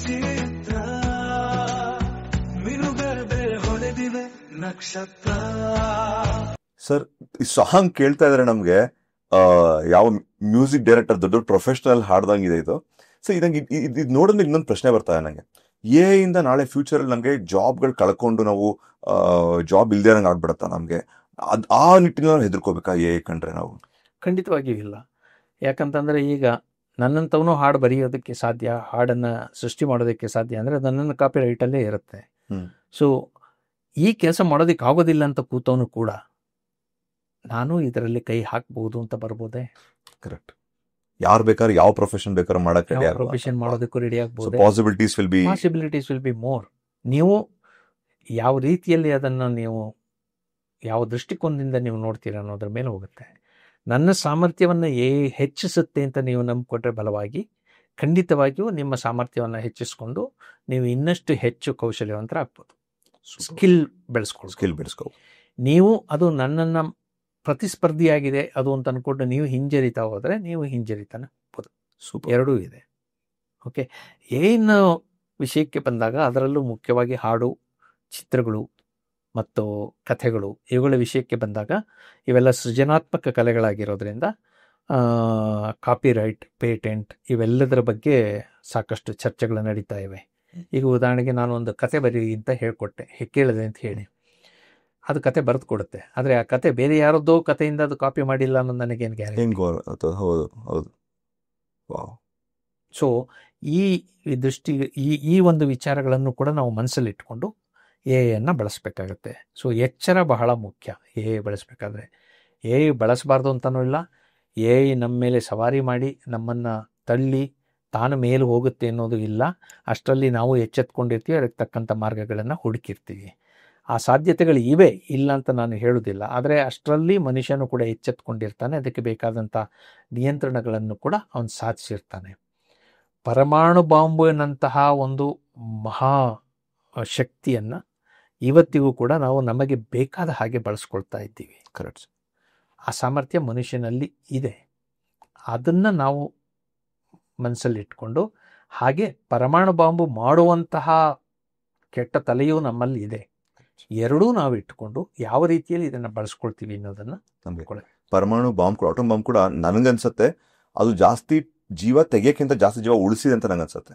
ಚಿತ್ರ ಮಿನುಗದೆ ಹೊಳೆದಿವೆ ನಕ್ಷತ್ರ. ಸರ್, ಈ ಸಾಂಗ್ ಕೇಳ್ತಾ ಇದ್ರೆ ನಮ್ಗೆ ಯಾವ ಮ್ಯೂಸಿಕ್ ಡೈರೆಕ್ಟರ್ ದೊಡ್ಡ ಪ್ರೊಫೆಷನಲ್ ಹಾಡ್ದಂಗಿದೆ ಇದು. ಸೊ ಇದಂಗೆ ಇದು ನೋಡಿದ್ರೆ ಇನ್ನೊಂದು ಪ್ರಶ್ನೆ ಬರ್ತಾರೆ ನನಗೆ. AI ಇಂದ ನಾಳೆ ಫ್ಯೂಚರ್ ಅಲ್ಲಿ ನಮಗೆ ಜಾಬ್ಗಳು ಕಳ್ಕೊಂಡು ನಾವು ಜಾಬ್ ಇಲ್ದೇ ನಂಗೆ ಆಗ್ಬಿಡತ್ತಾ ನಮ್ಗೆ? ಆ ನಿಟ್ಟಿನಲ್ಲಿ ಹೆದರ್ಕೋಬೇಕಾ AI ಕಂಡ್ರೆ ನಾವು? ಖಂಡಿತವಾಗಿಯೂ ಇಲ್ಲ. ಯಾಕಂತಂದ್ರೆ ಈಗ ನನ್ನಂಥವನು ಹಾಡು ಬರೆಯೋದಕ್ಕೆ ಸಾಧ್ಯ, ಹಾಡನ್ನು ಸೃಷ್ಟಿ ಮಾಡೋದಕ್ಕೆ ಸಾಧ್ಯ ಅಂದರೆ ನನ್ನನ್ನು ಕಾಪಿ ರೈಟಲ್ಲೇ ಇರುತ್ತೆ. ಸೊ ಈ ಕೆಲಸ ಮಾಡೋದಕ್ಕೆ ಆಗೋದಿಲ್ಲ ಅಂತ ಕೂತವನು ಕೂಡ ನಾನು ಇದರಲ್ಲಿ ಕೈ ಹಾಕ್ಬಹುದು ಅಂತ ಬರ್ಬೋದೇ? ಕರೆಕ್ಟ್. ಯಾರು ಬೇಕಾದ್ರೆ ಯಾವ ಪ್ರೊಫೆಷನ್ ಬೇಕಾದ್ರೆ ಮಾಡಕ್ ರೆಡಿ ಪ್ರೊಫೆಷನ್ ಮಾಡೋದಕ್ಕೂ ರೆಡಿ ಆಗ್ಬೋದು. Possibilities will be more. ನೀವು ಯಾವ ರೀತಿಯಲ್ಲಿ ಅದನ್ನು ನೀವು ಯಾವ ದೃಷ್ಟಿಕೋನದಿಂದ ನೀವು ನೋಡ್ತೀರ ಅನ್ನೋದ್ರ ಮೇಲೆ ಹೋಗುತ್ತೆ. ನನ್ನ ಸಾಮರ್ಥ್ಯವನ್ನು ಹೆಚ್ಚಿಸುತ್ತೆ ಅಂತ ನೀವು ನಂಬಿಕೊಂಡ್ರೆ ಬಲವಾಗಿ ಖಂಡಿತವಾಗಿಯೂ ನಿಮ್ಮ ಸಾಮರ್ಥ್ಯವನ್ನು ಹೆಚ್ಚಿಸ್ಕೊಂಡು ನೀವು ಇನ್ನಷ್ಟು ಹೆಚ್ಚು ಕೌಶಲ್ಯವಂತರ ಆಗ್ಬೋದು. ಸ್ಕಿಲ್ ಬೆಳೆಸ್ಕೊ. ನೀವು ಅದು ನನ್ನನ್ನು ಪ್ರತಿಸ್ಪರ್ಧಿಯಾಗಿದೆ ಅದು ಅಂತ ಅಂದ್ಕೊಂಡು ನೀವು ಹಿಂಜರಿತಾ ಹೋದರೆ ನೀವು ಹಿಂಜರಿತಾನೆ ಹೋಗ್ಬೋದು. ಎರಡೂ ಇದೆ. ಓಕೆ, ಏನು ವಿಷಯಕ್ಕೆ ಬಂದಾಗ ಅದರಲ್ಲೂ ಮುಖ್ಯವಾಗಿ ಹಾಡು, ಚಿತ್ರಗಳು ಮತ್ತು ಕಥೆಗಳು ಇವುಗಳ ವಿಷಯಕ್ಕೆ ಬಂದಾಗ ಇವೆಲ್ಲ ಸೃಜನಾತ್ಮಕ ಕಲೆಗಳಾಗಿರೋದ್ರಿಂದ ಕಾಪಿರೈಟ್, ಪೇಟೆಂಟ್ ಇವೆಲ್ಲದರ ಬಗ್ಗೆ ಸಾಕಷ್ಟು ಚರ್ಚೆಗಳು ನಡೀತಾ ಇವೆ. ಈಗ ಉದಾಹರಣೆಗೆ ನಾನು ಒಂದು ಕತೆ ಬರೀ ಅಂತ ಹೇಳ್ಕೊಟ್ಟೆ, ಕೇಳಿದೆ ಅಂತ ಹೇಳಿ, ಅದು ಕತೆ ಬರೆದು ಕೊಡುತ್ತೆ. ಆದರೆ ಆ ಕತೆ ಬೇರೆ ಯಾರದ್ದೋ ಕಥೆಯಿಂದ ಅದು ಕಾಪಿ ಮಾಡಿಲ್ಲ ಅನ್ನೋದು ನನಗೇನು ಗ್ಯಾರಂಟಿ. ಸೊ ಈ ದೃಷ್ಟಿ ಈ ಒಂದು ವಿಚಾರಗಳನ್ನು ಕೂಡ ನಾವು ಮನಸ್ಸಲ್ಲಿ ಇಟ್ಕೊಂಡು ಎಐಯನ್ನು ಬಳಸಬೇಕಾಗತ್ತೆ. ಸೊ ಎಚ್ಚರ ಬಹಳ ಮುಖ್ಯ. ಎಐ ಬಳಸಬೇಕಾದ್ರೆ ಎಐ ಬಳಸಬಾರ್ದು ಅಂತನೂ ಇಲ್ಲ. ಎಐ ನಮ್ಮ ಮೇಲೆ ಸವಾರಿ ಮಾಡಿ ನಮ್ಮನ್ನು ತಳ್ಳಿ ತಾನು ಮೇಲೆ ಹೋಗುತ್ತೆ ಅನ್ನೋದು ಇಲ್ಲ. ಅಷ್ಟರಲ್ಲಿ ನಾವು ಎಚ್ಚೆತ್ಕೊಂಡಿರ್ತೀವಿ, ಅದಕ್ಕೆ ತಕ್ಕಂಥ ಮಾರ್ಗಗಳನ್ನು ಹುಡುಕಿರ್ತೀವಿ. ಆ ಸಾಧ್ಯತೆಗಳು ಇವೆ, ಇಲ್ಲ ಅಂತ ನಾನು ಹೇಳೋದಿಲ್ಲ. ಆದರೆ ಅಷ್ಟರಲ್ಲಿ ಮನುಷ್ಯನು ಕೂಡ ಎಚ್ಚೆತ್ಕೊಂಡಿರ್ತಾನೆ, ಅದಕ್ಕೆ ಬೇಕಾದಂಥ ನಿಯಂತ್ರಣಗಳನ್ನು ಕೂಡ ಅವನು ಸಾಧಿಸಿರ್ತಾನೆ. ಪರಮಾಣು ಬಾಂಬಿನಂತಹ ಒಂದು ಮಹಾ ಶಕ್ತಿಯನ್ನು ಇವತ್ತಿಗೂ ಕೂಡ ನಾವು ನಮಗೆ ಬೇಕಾದ ಹಾಗೆ ಬಳಸ್ಕೊಳ್ತಾ ಇದ್ದೀವಿ. ಕರೆಕ್ಟ್. ಆ ಸಾಮರ್ಥ್ಯ ಮನುಷ್ಯನಲ್ಲಿ ಇದೆ. ಅದನ್ನು ನಾವು ಮನಸ್ಸಲ್ಲಿ ಇಟ್ಕೊಂಡು, ಹಾಗೆ ಪರಮಾಣು ಬಾಂಬು ಮಾಡುವಂತಹ ಕೆಟ್ಟ ತಲೆಯೂ ನಮ್ಮಲ್ಲಿ ಇದೆ. ಎರಡೂ ನಾವು ಇಟ್ಕೊಂಡು ಯಾವ ರೀತಿಯಲ್ಲಿ ಇದನ್ನು ಬಳಸ್ಕೊಳ್ತೀವಿ ಅನ್ನೋದನ್ನು ನಂಬಿಕೊಳ್ಳಿ. ಪರಮಾಣು ಬಾಂಬ್ ಕೂಡ, ಆಟೋಮ್ ಬಾಂಬ್ ಕೂಡ ನನಗನ್ಸುತ್ತೆ ಅದು ಜಾಸ್ತಿ ಜೀವ ತೆಗಿಯಕ್ಕಿಂತ ಜಾಸ್ತಿ ಜೀವ ಉಳಿಸಿದೆ ಅಂತ ನಂಗನ್ಸುತ್ತೆ.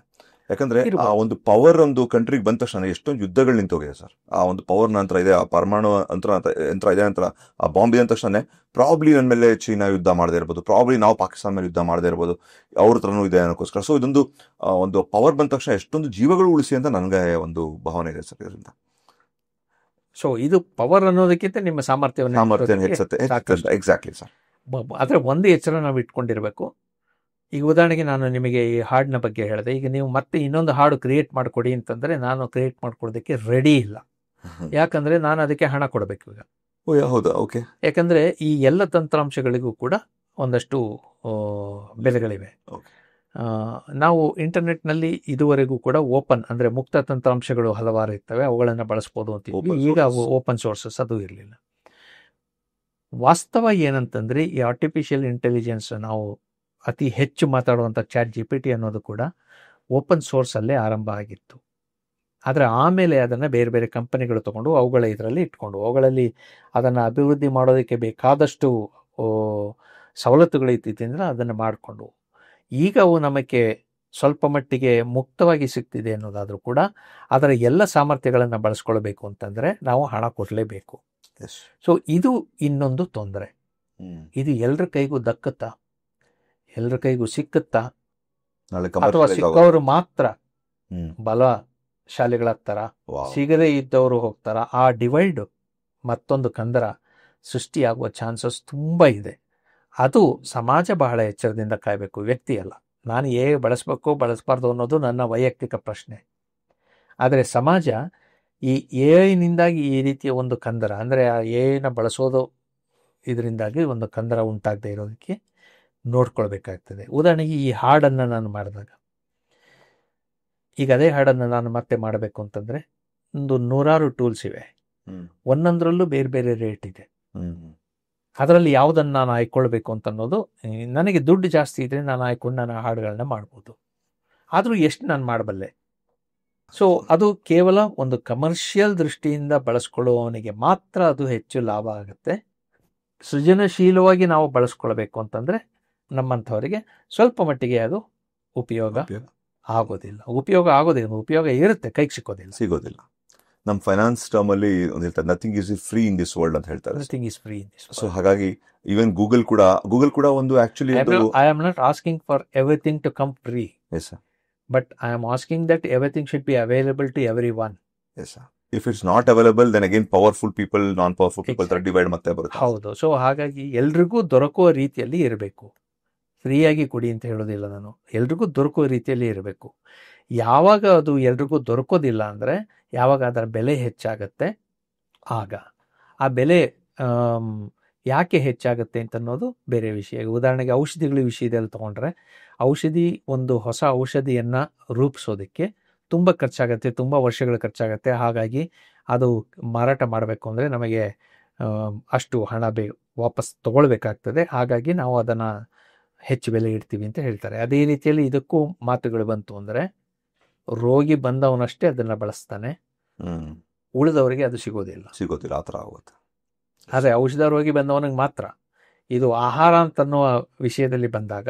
ಯಾಕಂದ್ರೆ ಆ ಒಂದು ಪವರ್ ಒಂದು ಕಂಟ್ರಿಗೆ ಬಂದ ತಕ್ಷಣ ಎಷ್ಟೊಂದು ಯುದ್ಧಗಳು ನಿಂತೋಗಿದೆ ಸರ್. ಆ ಒಂದು ಪವರ್ ನಂತರ ಇದೆ, ಆ ಪರಮಾಣು ಯಂತ್ರ ಇದೆ ನಂತರ ಆ ಬಾಂಬ್ ಇದೆ ಅಂದ ತಕ್ಷಣ ಪ್ರಾಬ್ಲಿ ನನ್ನ ಮೇಲೆ ಚೀನಾ ಯುದ್ಧ ಮಾಡದೇ ಇರ್ಬೋದು, ಪ್ರಾಬ್ಲಿ ನಾವು ಪಾಕಿಸ್ತಾನ ಮೇಲೆ ಯುದ್ಧ ಮಾಡದೇ ಇರ್ಬೋದು, ಅವ್ರ ಹತ್ರನೂ ಇದೆ ಅನ್ನೋಕ್ಕೋಸ್ಕರ. ಸೊ ಇದೊಂದು ಒಂದು ಪವರ್ ಬಂದ ತಕ್ಷಣ ಎಷ್ಟೊಂದು ಜೀವಗಳು ಉಳಿಸಿ ಅಂತ ನನಗೆ ಒಂದು ಭಾವನೆ ಇದೆ ಸರ್ ಇದರಿಂದ. ಸೊ ಇದು ಪವರ್ ಅನ್ನೋದಕ್ಕಿಂತ ನಿಮ್ಮ ಸಾಮರ್ಥ್ಯವನ್ನು ಹೆಚ್ಚುತ್ತೆ. Exactly sir. ಆದರೆ ಒಂದು ಎಚ್ಚರ ನಾವು ಇಟ್ಕೊಂಡಿರಬೇಕು. ಈಗ ಉದಾಹರಣೆಗೆ ನಾನು ನಿಮಗೆ ಈ ಹಾಡಿನ ಬಗ್ಗೆ ಹೇಳಿದೆ. ಈಗ ನೀವು ಮತ್ತೆ ಇನ್ನೊಂದು ಹಾಡು ಕ್ರಿಯೇಟ್ ಮಾಡಿಕೊಡಿ ಅಂತಂದರೆ ನಾನು ಕ್ರಿಯೇಟ್ ಮಾಡ್ಕೊಡೋದಕ್ಕೆ ರೆಡಿ ಇಲ್ಲ. ಯಾಕಂದರೆ ನಾನು ಅದಕ್ಕೆ ಹಣ ಕೊಡಬೇಕು ಈಗ. ಹೌದಾ? ಓಕೆ. ಯಾಕಂದರೆ ಈ ಎಲ್ಲ ತಂತ್ರಾಂಶಗಳಿಗೂ ಕೂಡ ಒಂದಷ್ಟು ಬೆಲೆಗಳಿವೆ. ನಾವು ಇಂಟರ್ನೆಟ್ನಲ್ಲಿ ಇದುವರೆಗೂ ಕೂಡ ಓಪನ್ ಅಂದರೆ ಮುಕ್ತ ತಂತ್ರಾಂಶಗಳು ಹಲವಾರು ಇರ್ತವೆ, ಅವುಗಳನ್ನು ಬಳಸ್ಬೋದು ಅಂತಿದ್ವಿ. ಈಗ ಅವು ಓಪನ್ ಸೋರ್ಸಸ್ ಅದು ಇರಲಿಲ್ಲ. ವಾಸ್ತವ ಏನಂತಂದರೆ ಈ ಆರ್ಟಿಫಿಷಿಯಲ್ ಇಂಟೆಲಿಜೆನ್ಸ್ ನಾವು ಅತಿ ಹೆಚ್ಚು ಮಾತಾಡುವಂಥ ChatGPT ಅನ್ನೋದು ಕೂಡ ಓಪನ್ ಸೋರ್ಸಲ್ಲೇ ಆರಂಭ ಆಗಿತ್ತು. ಆದರೆ ಆಮೇಲೆ ಅದನ್ನು ಬೇರೆ ಬೇರೆ ಕಂಪನಿಗಳು ತೊಗೊಂಡು ಅವುಗಳ ಇದರಲ್ಲಿ ಇಟ್ಕೊಂಡು ಅವುಗಳಲ್ಲಿ ಅದನ್ನು ಅಭಿವೃದ್ಧಿ ಮಾಡೋದಕ್ಕೆ ಬೇಕಾದಷ್ಟು ಸವಲತ್ತುಗಳು ಇದ್ದಿದ್ದರಿಂದ ಅದನ್ನು ಮಾಡಿಕೊಂಡು ಈಗ ಅವು ನಮಗೆ ಸ್ವಲ್ಪ ಮಟ್ಟಿಗೆ ಮುಕ್ತವಾಗಿ ಸಿಗ್ತಿದೆ ಅನ್ನೋದಾದರೂ ಕೂಡ ಅದರ ಎಲ್ಲ ಸಾಮರ್ಥ್ಯಗಳನ್ನು ಬಳಸ್ಕೊಳ್ಬೇಕು ಅಂತಂದರೆ ನಾವು ಹಣ ಕೊಡಲೇಬೇಕು. ಸೊ ಇದು ಇನ್ನೊಂದು ತೊಂದರೆ. ಇದು ಎಲ್ಲರ ಕೈಗೂ ದಕ್ಕುತ್ತಾ, ಎಲ್ಲರ ಕೈಗೂ ಸಿಕ್ಕುತ್ತಾ, ಅಥವಾ ಸಿಕ್ಕವರು ಮಾತ್ರ ಬಲಶಾಲಿಗಳಾಗ್ತಾರ, ಸಿಗದೇ ಇದ್ದವರು ಹೋಗ್ತಾರ? ಆ ಡಿವೈಡ್ ಮತ್ತೊಂದು ಕಂದರ ಸೃಷ್ಟಿಯಾಗುವ ಚಾನ್ಸಸ್ ತುಂಬ ಇದೆ. ಅದು ಸಮಾಜ ಬಹಳ ಎಚ್ಚರದಿಂದ ಕಾಯಬೇಕು, ವ್ಯಕ್ತಿ ಅಲ್ಲ. ನಾನು ಬಳಸಬೇಕು ಬಳಸಬಾರ್ದು ಅನ್ನೋದು ನನ್ನ ವೈಯಕ್ತಿಕ ಪ್ರಶ್ನೆ. ಆದರೆ ಸಮಾಜ ಈ AI-ನಿಂದಾಗಿ ಈ ರೀತಿಯ ಒಂದು ಕಂದರ ಅಂದರೆ ಆ AI-ನ ಬಳಸೋದು ಇದರಿಂದಾಗಿ ಒಂದು ಕಂದರ ಉಂಟಾಗದೇ ಇರೋದಕ್ಕೆ ನೋಡ್ಕೊಳ್ಬೇಕಾಗ್ತದೆ. ಉದಾಹರಣೆಗೆ ಈ ಹಾಡನ್ನು ನಾನು ಮಾಡಿದಾಗ, ಈಗ ಅದೇ ಹಾಡನ್ನು ನಾನು ಮತ್ತೆ ಮಾಡಬೇಕು ಅಂತಂದರೆ ಒಂದು 100 ಟೂಲ್ಸ್ ಇವೆ, ಒಂದೊಂದರಲ್ಲೂ ಬೇರೆ ಬೇರೆ ರೇಟ್ ಇದೆ. ಅದರಲ್ಲಿ ಯಾವುದನ್ನು ನಾನು ಆಯ್ಕೊಳ್ಬೇಕು ಅಂತ ಅನ್ನೋದು, ನನಗೆ ದುಡ್ಡು ಜಾಸ್ತಿ ಇದ್ದರೆ ನಾನು ಆಯ್ಕೊಂಡು ನಾನು ಹಾಡುಗಳನ್ನ ಮಾಡ್ಬೋದು. ಆದರೂ ಎಷ್ಟು ನಾನು ಮಾಡಬಲ್ಲೆ? ಸೊ ಅದು ಕೇವಲ ಒಂದು ಕಮರ್ಷಿಯಲ್ ದೃಷ್ಟಿಯಿಂದ ಬಳಸ್ಕೊಳ್ಳುವವನಿಗೆ ಮಾತ್ರ ಅದು ಹೆಚ್ಚು ಲಾಭ ಆಗುತ್ತೆ. ಸೃಜನಶೀಲವಾಗಿ ನಾವು ಬಳಸ್ಕೊಳ್ಬೇಕು ಅಂತಂದರೆ ನಮ್ಮಂಥವರಿಗೆ ಸ್ವಲ್ಪ ಮಟ್ಟಿಗೆ ಅದು ಉಪಯೋಗ ಆಗೋದಿಲ್ಲ. ಉಪಯೋಗ ಇರುತ್ತೆ, ಕೈಗೆ ಸಿಗೋದಿಲ್ಲ. ನಮ್ಮ ಫೈನಾನ್ಸ್ ಟರ್ಮ್ ಅಲ್ಲಿ ಒಂದು ಹೇಳ್ತಾರೆ, nothing is free in this world ಅಂತ ಹೇಳ್ತಾರೆ. Nothing is free in this. So ಹಾಗಾಗಿ ಈವನ್ ಗೂಗಲ್ ಕೂಡ ಒಂದು actually I am not asking for everything to come free. Yes sir. But I am asking that everything should be available to every one. Yes sir. If it's not available then again powerful people, non powerful people ತರ divide ಮತ್ತೆ ಬರುತ್ತೆ. ಹೌದು. So ಹಾಗಾಗಿ ಎಲ್ರಿಗೂ ದೊರಕುವ ರೀತಿಯಲ್ಲಿ ಇರಬೇಕು. ಫ್ರೀಯಾಗಿ ಕೊಡಿ ಅಂತ ಹೇಳೋದಿಲ್ಲ ನಾನು. ಎಲ್ರಿಗೂ ದೊರಕೋ ರೀತಿಯಲ್ಲಿ ಇರಬೇಕು. ಯಾವಾಗ ಅದು ಎಲ್ರಿಗೂ ದೊರಕೋದಿಲ್ಲ ಅಂದರೆ, ಯಾವಾಗ ಅದರ ಬೆಲೆ ಹೆಚ್ಚಾಗತ್ತೆ, ಆಗ ಆ ಬೆಲೆ ಯಾಕೆ ಹೆಚ್ಚಾಗುತ್ತೆ ಅಂತ ಅನ್ನೋದು ಬೇರೆ ವಿಷಯ. ಉದಾಹರಣೆಗೆ ಔಷಧಿಗಳ ವಿಷಯದಲ್ಲಿ ತೊಗೊಂಡ್ರೆ, ಒಂದು ಹೊಸ ಔಷಧಿಯನ್ನು ರೂಪಿಸೋದಕ್ಕೆ ತುಂಬ ಖರ್ಚಾಗತ್ತೆ, ತುಂಬ ವರ್ಷಗಳು ಖರ್ಚಾಗತ್ತೆ. ಹಾಗಾಗಿ ಅದು ಮಾರಾಟ ಮಾಡಬೇಕು ಅಂದರೆ ನಮಗೆ ಅಷ್ಟು ಹಣ ವಾಪಸ್ ತಗೊಳ್ಬೇಕಾಗ್ತದೆ. ಹಾಗಾಗಿ ನಾವು ಅದನ್ನು ಹೆಚ್ಚು ಬೆಲೆ ಇಡ್ತೀವಿ ಅಂತ ಹೇಳ್ತಾರೆ. ಅದೇ ರೀತಿಯಲ್ಲಿ ಇದಕ್ಕೂ ಮಾತುಗಳು ಬಂತು ಅಂದರೆ, ರೋಗಿ ಬಂದವನಷ್ಟೇ ಅದನ್ನು ಬಳಸ್ತಾನೆ, ಉಳಿದವರಿಗೆ ಅದು ಸಿಗೋದಿಲ್ಲ ಆ ಥರ ಆಗುತ್ತೆ. ಆದರೆ ಔಷಧ ರೋಗಿ ಬಂದವನಿಗೆ ಮಾತ್ರ. ಇದು ಆಹಾರ ಅಂತನ್ನುವ ವಿಷಯದಲ್ಲಿ ಬಂದಾಗ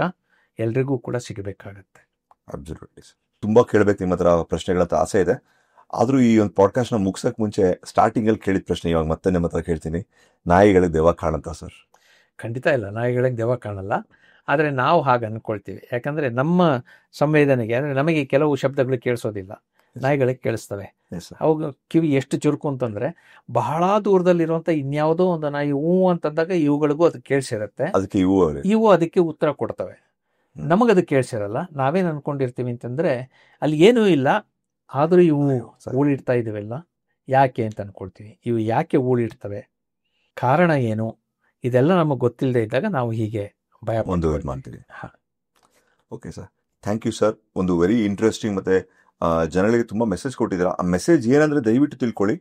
ಎಲ್ರಿಗೂ ಕೂಡ ಸಿಗಬೇಕಾಗತ್ತೆ. ಅಬ್ಸಲ್ಯೂಟ್ಲಿ. ತುಂಬ ಕೇಳಬೇಕು ನಿಮ್ಮ ಹತ್ರ ಪ್ರಶ್ನೆಗಳಂತ ಆಸೆ ಇದೆ. ಆದರೂ ಈ ಒಂದು ಪಾಡ್ಕಾಸ್ಟ್ನ ಮುಗಿಸೋಕೆ ಮುಂಚೆ ಸ್ಟಾರ್ಟಿಂಗಲ್ಲಿ ಕೇಳಿದ ಪ್ರಶ್ನೆ ಇವಾಗ ಮತ್ತೆ ನಿಮ್ಮ ಹತ್ರ ಕೇಳ್ತೀನಿ. ನಾಯಿಗಳಿಗೆ ದೆವ್ವ ಕಾಣುತ್ತಾ ಸರ್? ಖಂಡಿತ ಇಲ್ಲ, ನಾಯಿಗಳಿಗೆ ದೆವ್ವ ಕಾಣಲ್ಲ. ಆದರೆ ನಾವು ಹಾಗೆ ಅಂದ್ಕೊಳ್ತೀವಿ. ಯಾಕಂದರೆ ನಮ್ಮ ಸಂವೇದನೆಗೆ, ಅಂದರೆ ನಮಗೆ ಕೆಲವು ಶಬ್ದಗಳು ಕೇಳಿಸೋದಿಲ್ಲ, ನಾಯಿಗಳಿಗೆ ಕೇಳಿಸ್ತವೆ. ಅವು ಕಿವಿ ಎಷ್ಟು ಚುರುಕು ಅಂತಂದರೆ, ಬಹಳ ದೂರದಲ್ಲಿರುವಂಥ ಇನ್ಯಾವುದೋ ಒಂದು ನಾಯಿ ಹೂ ಅಂತಂದಾಗ ಇವುಗಳಿಗೂ ಅದು ಕೇಳಿಸಿರುತ್ತೆ. ಅದಕ್ಕೆ ಇವು ಅದಕ್ಕೆ ಉತ್ತರ ಕೊಡ್ತವೆ. ನಮಗದು ಕೇಳಿಸಿರಲ್ಲ. ನಾವೇನು ಅಂದ್ಕೊಂಡಿರ್ತೀವಿ ಅಂತಂದರೆ, ಅಲ್ಲಿ ಏನೂ ಇಲ್ಲ, ಆದರೂ ಇವು ಹೂಳಿಡ್ತಾ ಇದ್ದಾವೆಲ್ಲ ಯಾಕೆ ಅಂತ ಅಂದ್ಕೊಳ್ತೀವಿ. ಇವು ಯಾಕೆ ಹೂಳಿಡ್ತವೆ, ಕಾರಣ ಏನು, ಇದೆಲ್ಲ ನಮಗೆ ಗೊತ್ತಿಲ್ಲದೆ ಇದ್ದಾಗ ನಾವು ಹೀಗೆ ಭಯ ಮಾಡ್ತೀವಿ. Okay sir, thank you sir. ಒಂದು ವೆರಿ ಇಂಟ್ರೆಸ್ಟಿಂಗ್ ಮತ್ತು ಜನಗಳಿಗೆ ತುಂಬ ಮೆಸೇಜ್ ಕೊಟ್ಟಿದ್ದೀರಾ. ಆ ಮೆಸೇಜ್ ಏನಂದರೆ, ದಯವಿಟ್ಟು ತಿಳ್ಕೊಳ್ಳಿ,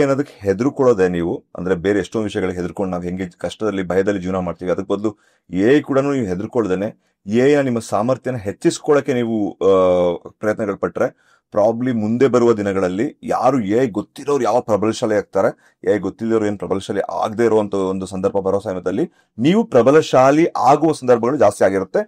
ಅನ್ನೋದಕ್ಕೆ ಹೆದರ್ಕೊಳ್ಳೋದೆ ನೀವು. ಅಂದರೆ ಬೇರೆ ಎಷ್ಟೊಂದು ವಿಷಯಗಳಿಗೆ ಹೆದರ್ಕೊಂಡು ನಾವು ಹೆಂಗೆ ಕಷ್ಟದಲ್ಲಿ ಭಯದಲ್ಲಿ ಜೀವನ ಮಾಡ್ತೀವಿ, ಅದಕ್ಕೆ ಬದಲು ಕೂಡ ನೀವು ಹೆದರ್ಕೊಳ್ದೇನೆ ನಿಮ್ಮ ಸಾಮರ್ಥ್ಯನ ಹೆಚ್ಚಿಸ್ಕೊಳ್ಳೋಕ್ಕೆ ನೀವು ಪ್ರಯತ್ನಗಳು ಪಟ್ಟರೆ, ಪ್ರಾಬ್ಲಿ ಮುಂದೆ ಬರುವ ದಿನಗಳಲ್ಲಿ ಯಾರು ಗೊತ್ತಿರೋರು ಯಾವ ಪ್ರಬಲಶಾಲಿ ಆಗ್ತಾರೆ, ಗೊತ್ತಿರೋರು ಏನು ಪ್ರಬಲಶಾಲಿ ಆಗದೆ ಇರುವಂಥ ಒಂದು ಸಂದರ್ಭ ಬರೋ ಸಮಯದಲ್ಲಿ ನೀವು ಪ್ರಬಲಶಾಲಿ ಆಗುವ ಸಂದರ್ಭಗಳು ಜಾಸ್ತಿ ಆಗಿರುತ್ತೆ,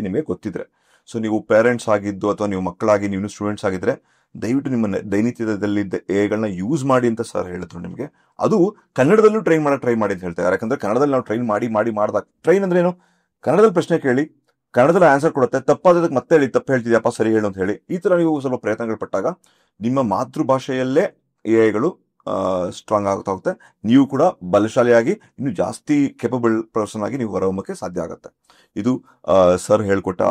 ನಿಮಗೆ ಗೊತ್ತಿದ್ರೆ. ಸೊ ನೀವು ಪೇರೆಂಟ್ಸ್ ಆಗಿದ್ದು ಅಥವಾ ನೀವು ಮಕ್ಕಳಾಗಿ ನೀವು ಸ್ಟೂಡೆಂಟ್ಸ್ ಆಗಿದ್ರೆ, ದಯವಿಟ್ಟು ನಿಮ್ಮ ದೈನಿತ್ಯದಲ್ಲಿ ಎಗಳನ್ನ ಯೂಸ್ ಮಾಡಿ ಅಂತ ಸರ್ ಹೇಳಿದ್ರು ನಿಮಗೆ. ಅದು ಕನ್ನಡದಲ್ಲೂ ಟ್ರೈ ಮಾಡಿ ಅಂತ ಹೇಳ್ತಾರೆ. ಯಾಕಂದ್ರೆ ಕನ್ನಡದಲ್ಲಿ ನಾವು ಟ್ರೈನ್ ಮಾಡಿದಾಗ, ಟ್ರೈನ್ ಅಂದ್ರೆ ಏನು, ಕನ್ನಡದಲ್ಲಿ ಪ್ರಶ್ನೆ ಕೇಳಿ ಕನ್ನಡದಲ್ಲಿ ಆನ್ಸರ್ ಕೊಡುತ್ತೆ, ತಪ್ಪಾದಕ್ಕೆ ಮತ್ತೆ ಹೇಳಿ ತಪ್ಪು ಹೇಳ್ತಿದ್ಯಪ್ಪ ಸರಿ ಹೇಳು ಅಂತ ಹೇಳಿ. ಈ ಥರ ನೀವು ಸ್ವಲ್ಪ ಪ್ರಯತ್ನಗಳು ಪಟ್ಟಾಗ ನಿಮ್ಮ ಮಾತೃಭಾಷೆಯಲ್ಲೇ ಎಗಳು ಸ್ಟ್ರಾಂಗ್ ಆಗ್ತಾ ಹೋಗುತ್ತೆ. ನೀವು ಕೂಡ ಬಲಶಾಲಿಯಾಗಿ ಇನ್ನೂ ಜಾಸ್ತಿ ಕೇಪಬಲ್ ಪರ್ಸನ್ ಆಗಿ ನೀವು ಹೊರಹೊಮ್ಮಕ್ಕೆ ಸಾಧ್ಯ ಆಗುತ್ತೆ. ಇದು ಸರ್ ಹೇಳ್ಕೊಟ್ಟ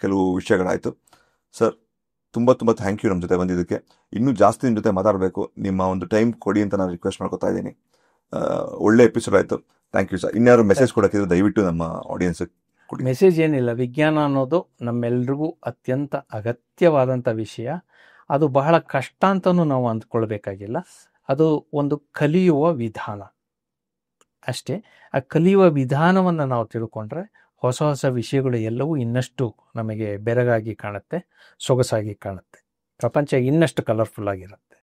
ಕೆಲವು ವಿಷಯಗಳಾಯಿತು. ಸರ್ ತುಂಬ ಥ್ಯಾಂಕ್ ಯು ನಮ್ಮ ಜೊತೆ ಬಂದಿದ್ದಕ್ಕೆ. ಇನ್ನೂ ಜಾಸ್ತಿ ನಿಮ್ಮ ಜೊತೆ ಮಾತಾಡಬೇಕು, ನಿಮ್ಮ ಒಂದು ಟೈಮ್ ಕೊಡಿ ಅಂತ ನಾನು ರಿಕ್ವೆಸ್ಟ್ ಮಾಡ್ಕೊತಾ ಇದ್ದೀನಿ. ಒಳ್ಳೆ ಎಪಿಸೋಡ್ ಆಯಿತು. Thank you sir. ಇನ್ಯಾರು ಮೆಸೇಜ್ ಕೊಡೋಕ್ಕಿದ್ರೆ ದಯವಿಟ್ಟು ನಮ್ಮ ಆಡಿಯನ್ಸ್ ಕೊಡಿ. ಮೆಸೇಜ್ ಏನಿಲ್ಲ, ವಿಜ್ಞಾನ ಅನ್ನೋದು ನಮ್ಮೆಲ್ರಿಗೂ ಅತ್ಯಂತ ಅಗತ್ಯವಾದಂಥ ವಿಷಯ. ಅದು ಬಹಳ ಕಷ್ಟ ಅಂತಲೂ ನಾವು ಅಂದ್ಕೊಳ್ಬೇಕಾಗಿಲ್ಲ. ಅದು ಒಂದು ಕಲಿಯುವ ವಿಧಾನ ಅಷ್ಟೇ. ಆ ಕಲಿಯುವ ವಿಧಾನವನ್ನು ನಾವು ತಿಳ್ಕೊಂಡ್ರೆ ಹೊಸ ವಿಷಯಗಳು ಎಲ್ಲವೂ ಇನ್ನಷ್ಟು ನಮಗೆ ಬೆರಗಾಗಿ ಕಾಣುತ್ತೆ, ಸೊಗಸಾಗಿ ಕಾಣುತ್ತೆ. ಪ್ರಪಂಚ ಇನ್ನಷ್ಟು ಕಲರ್ಫುಲ್ ಆಗಿರುತ್ತೆ.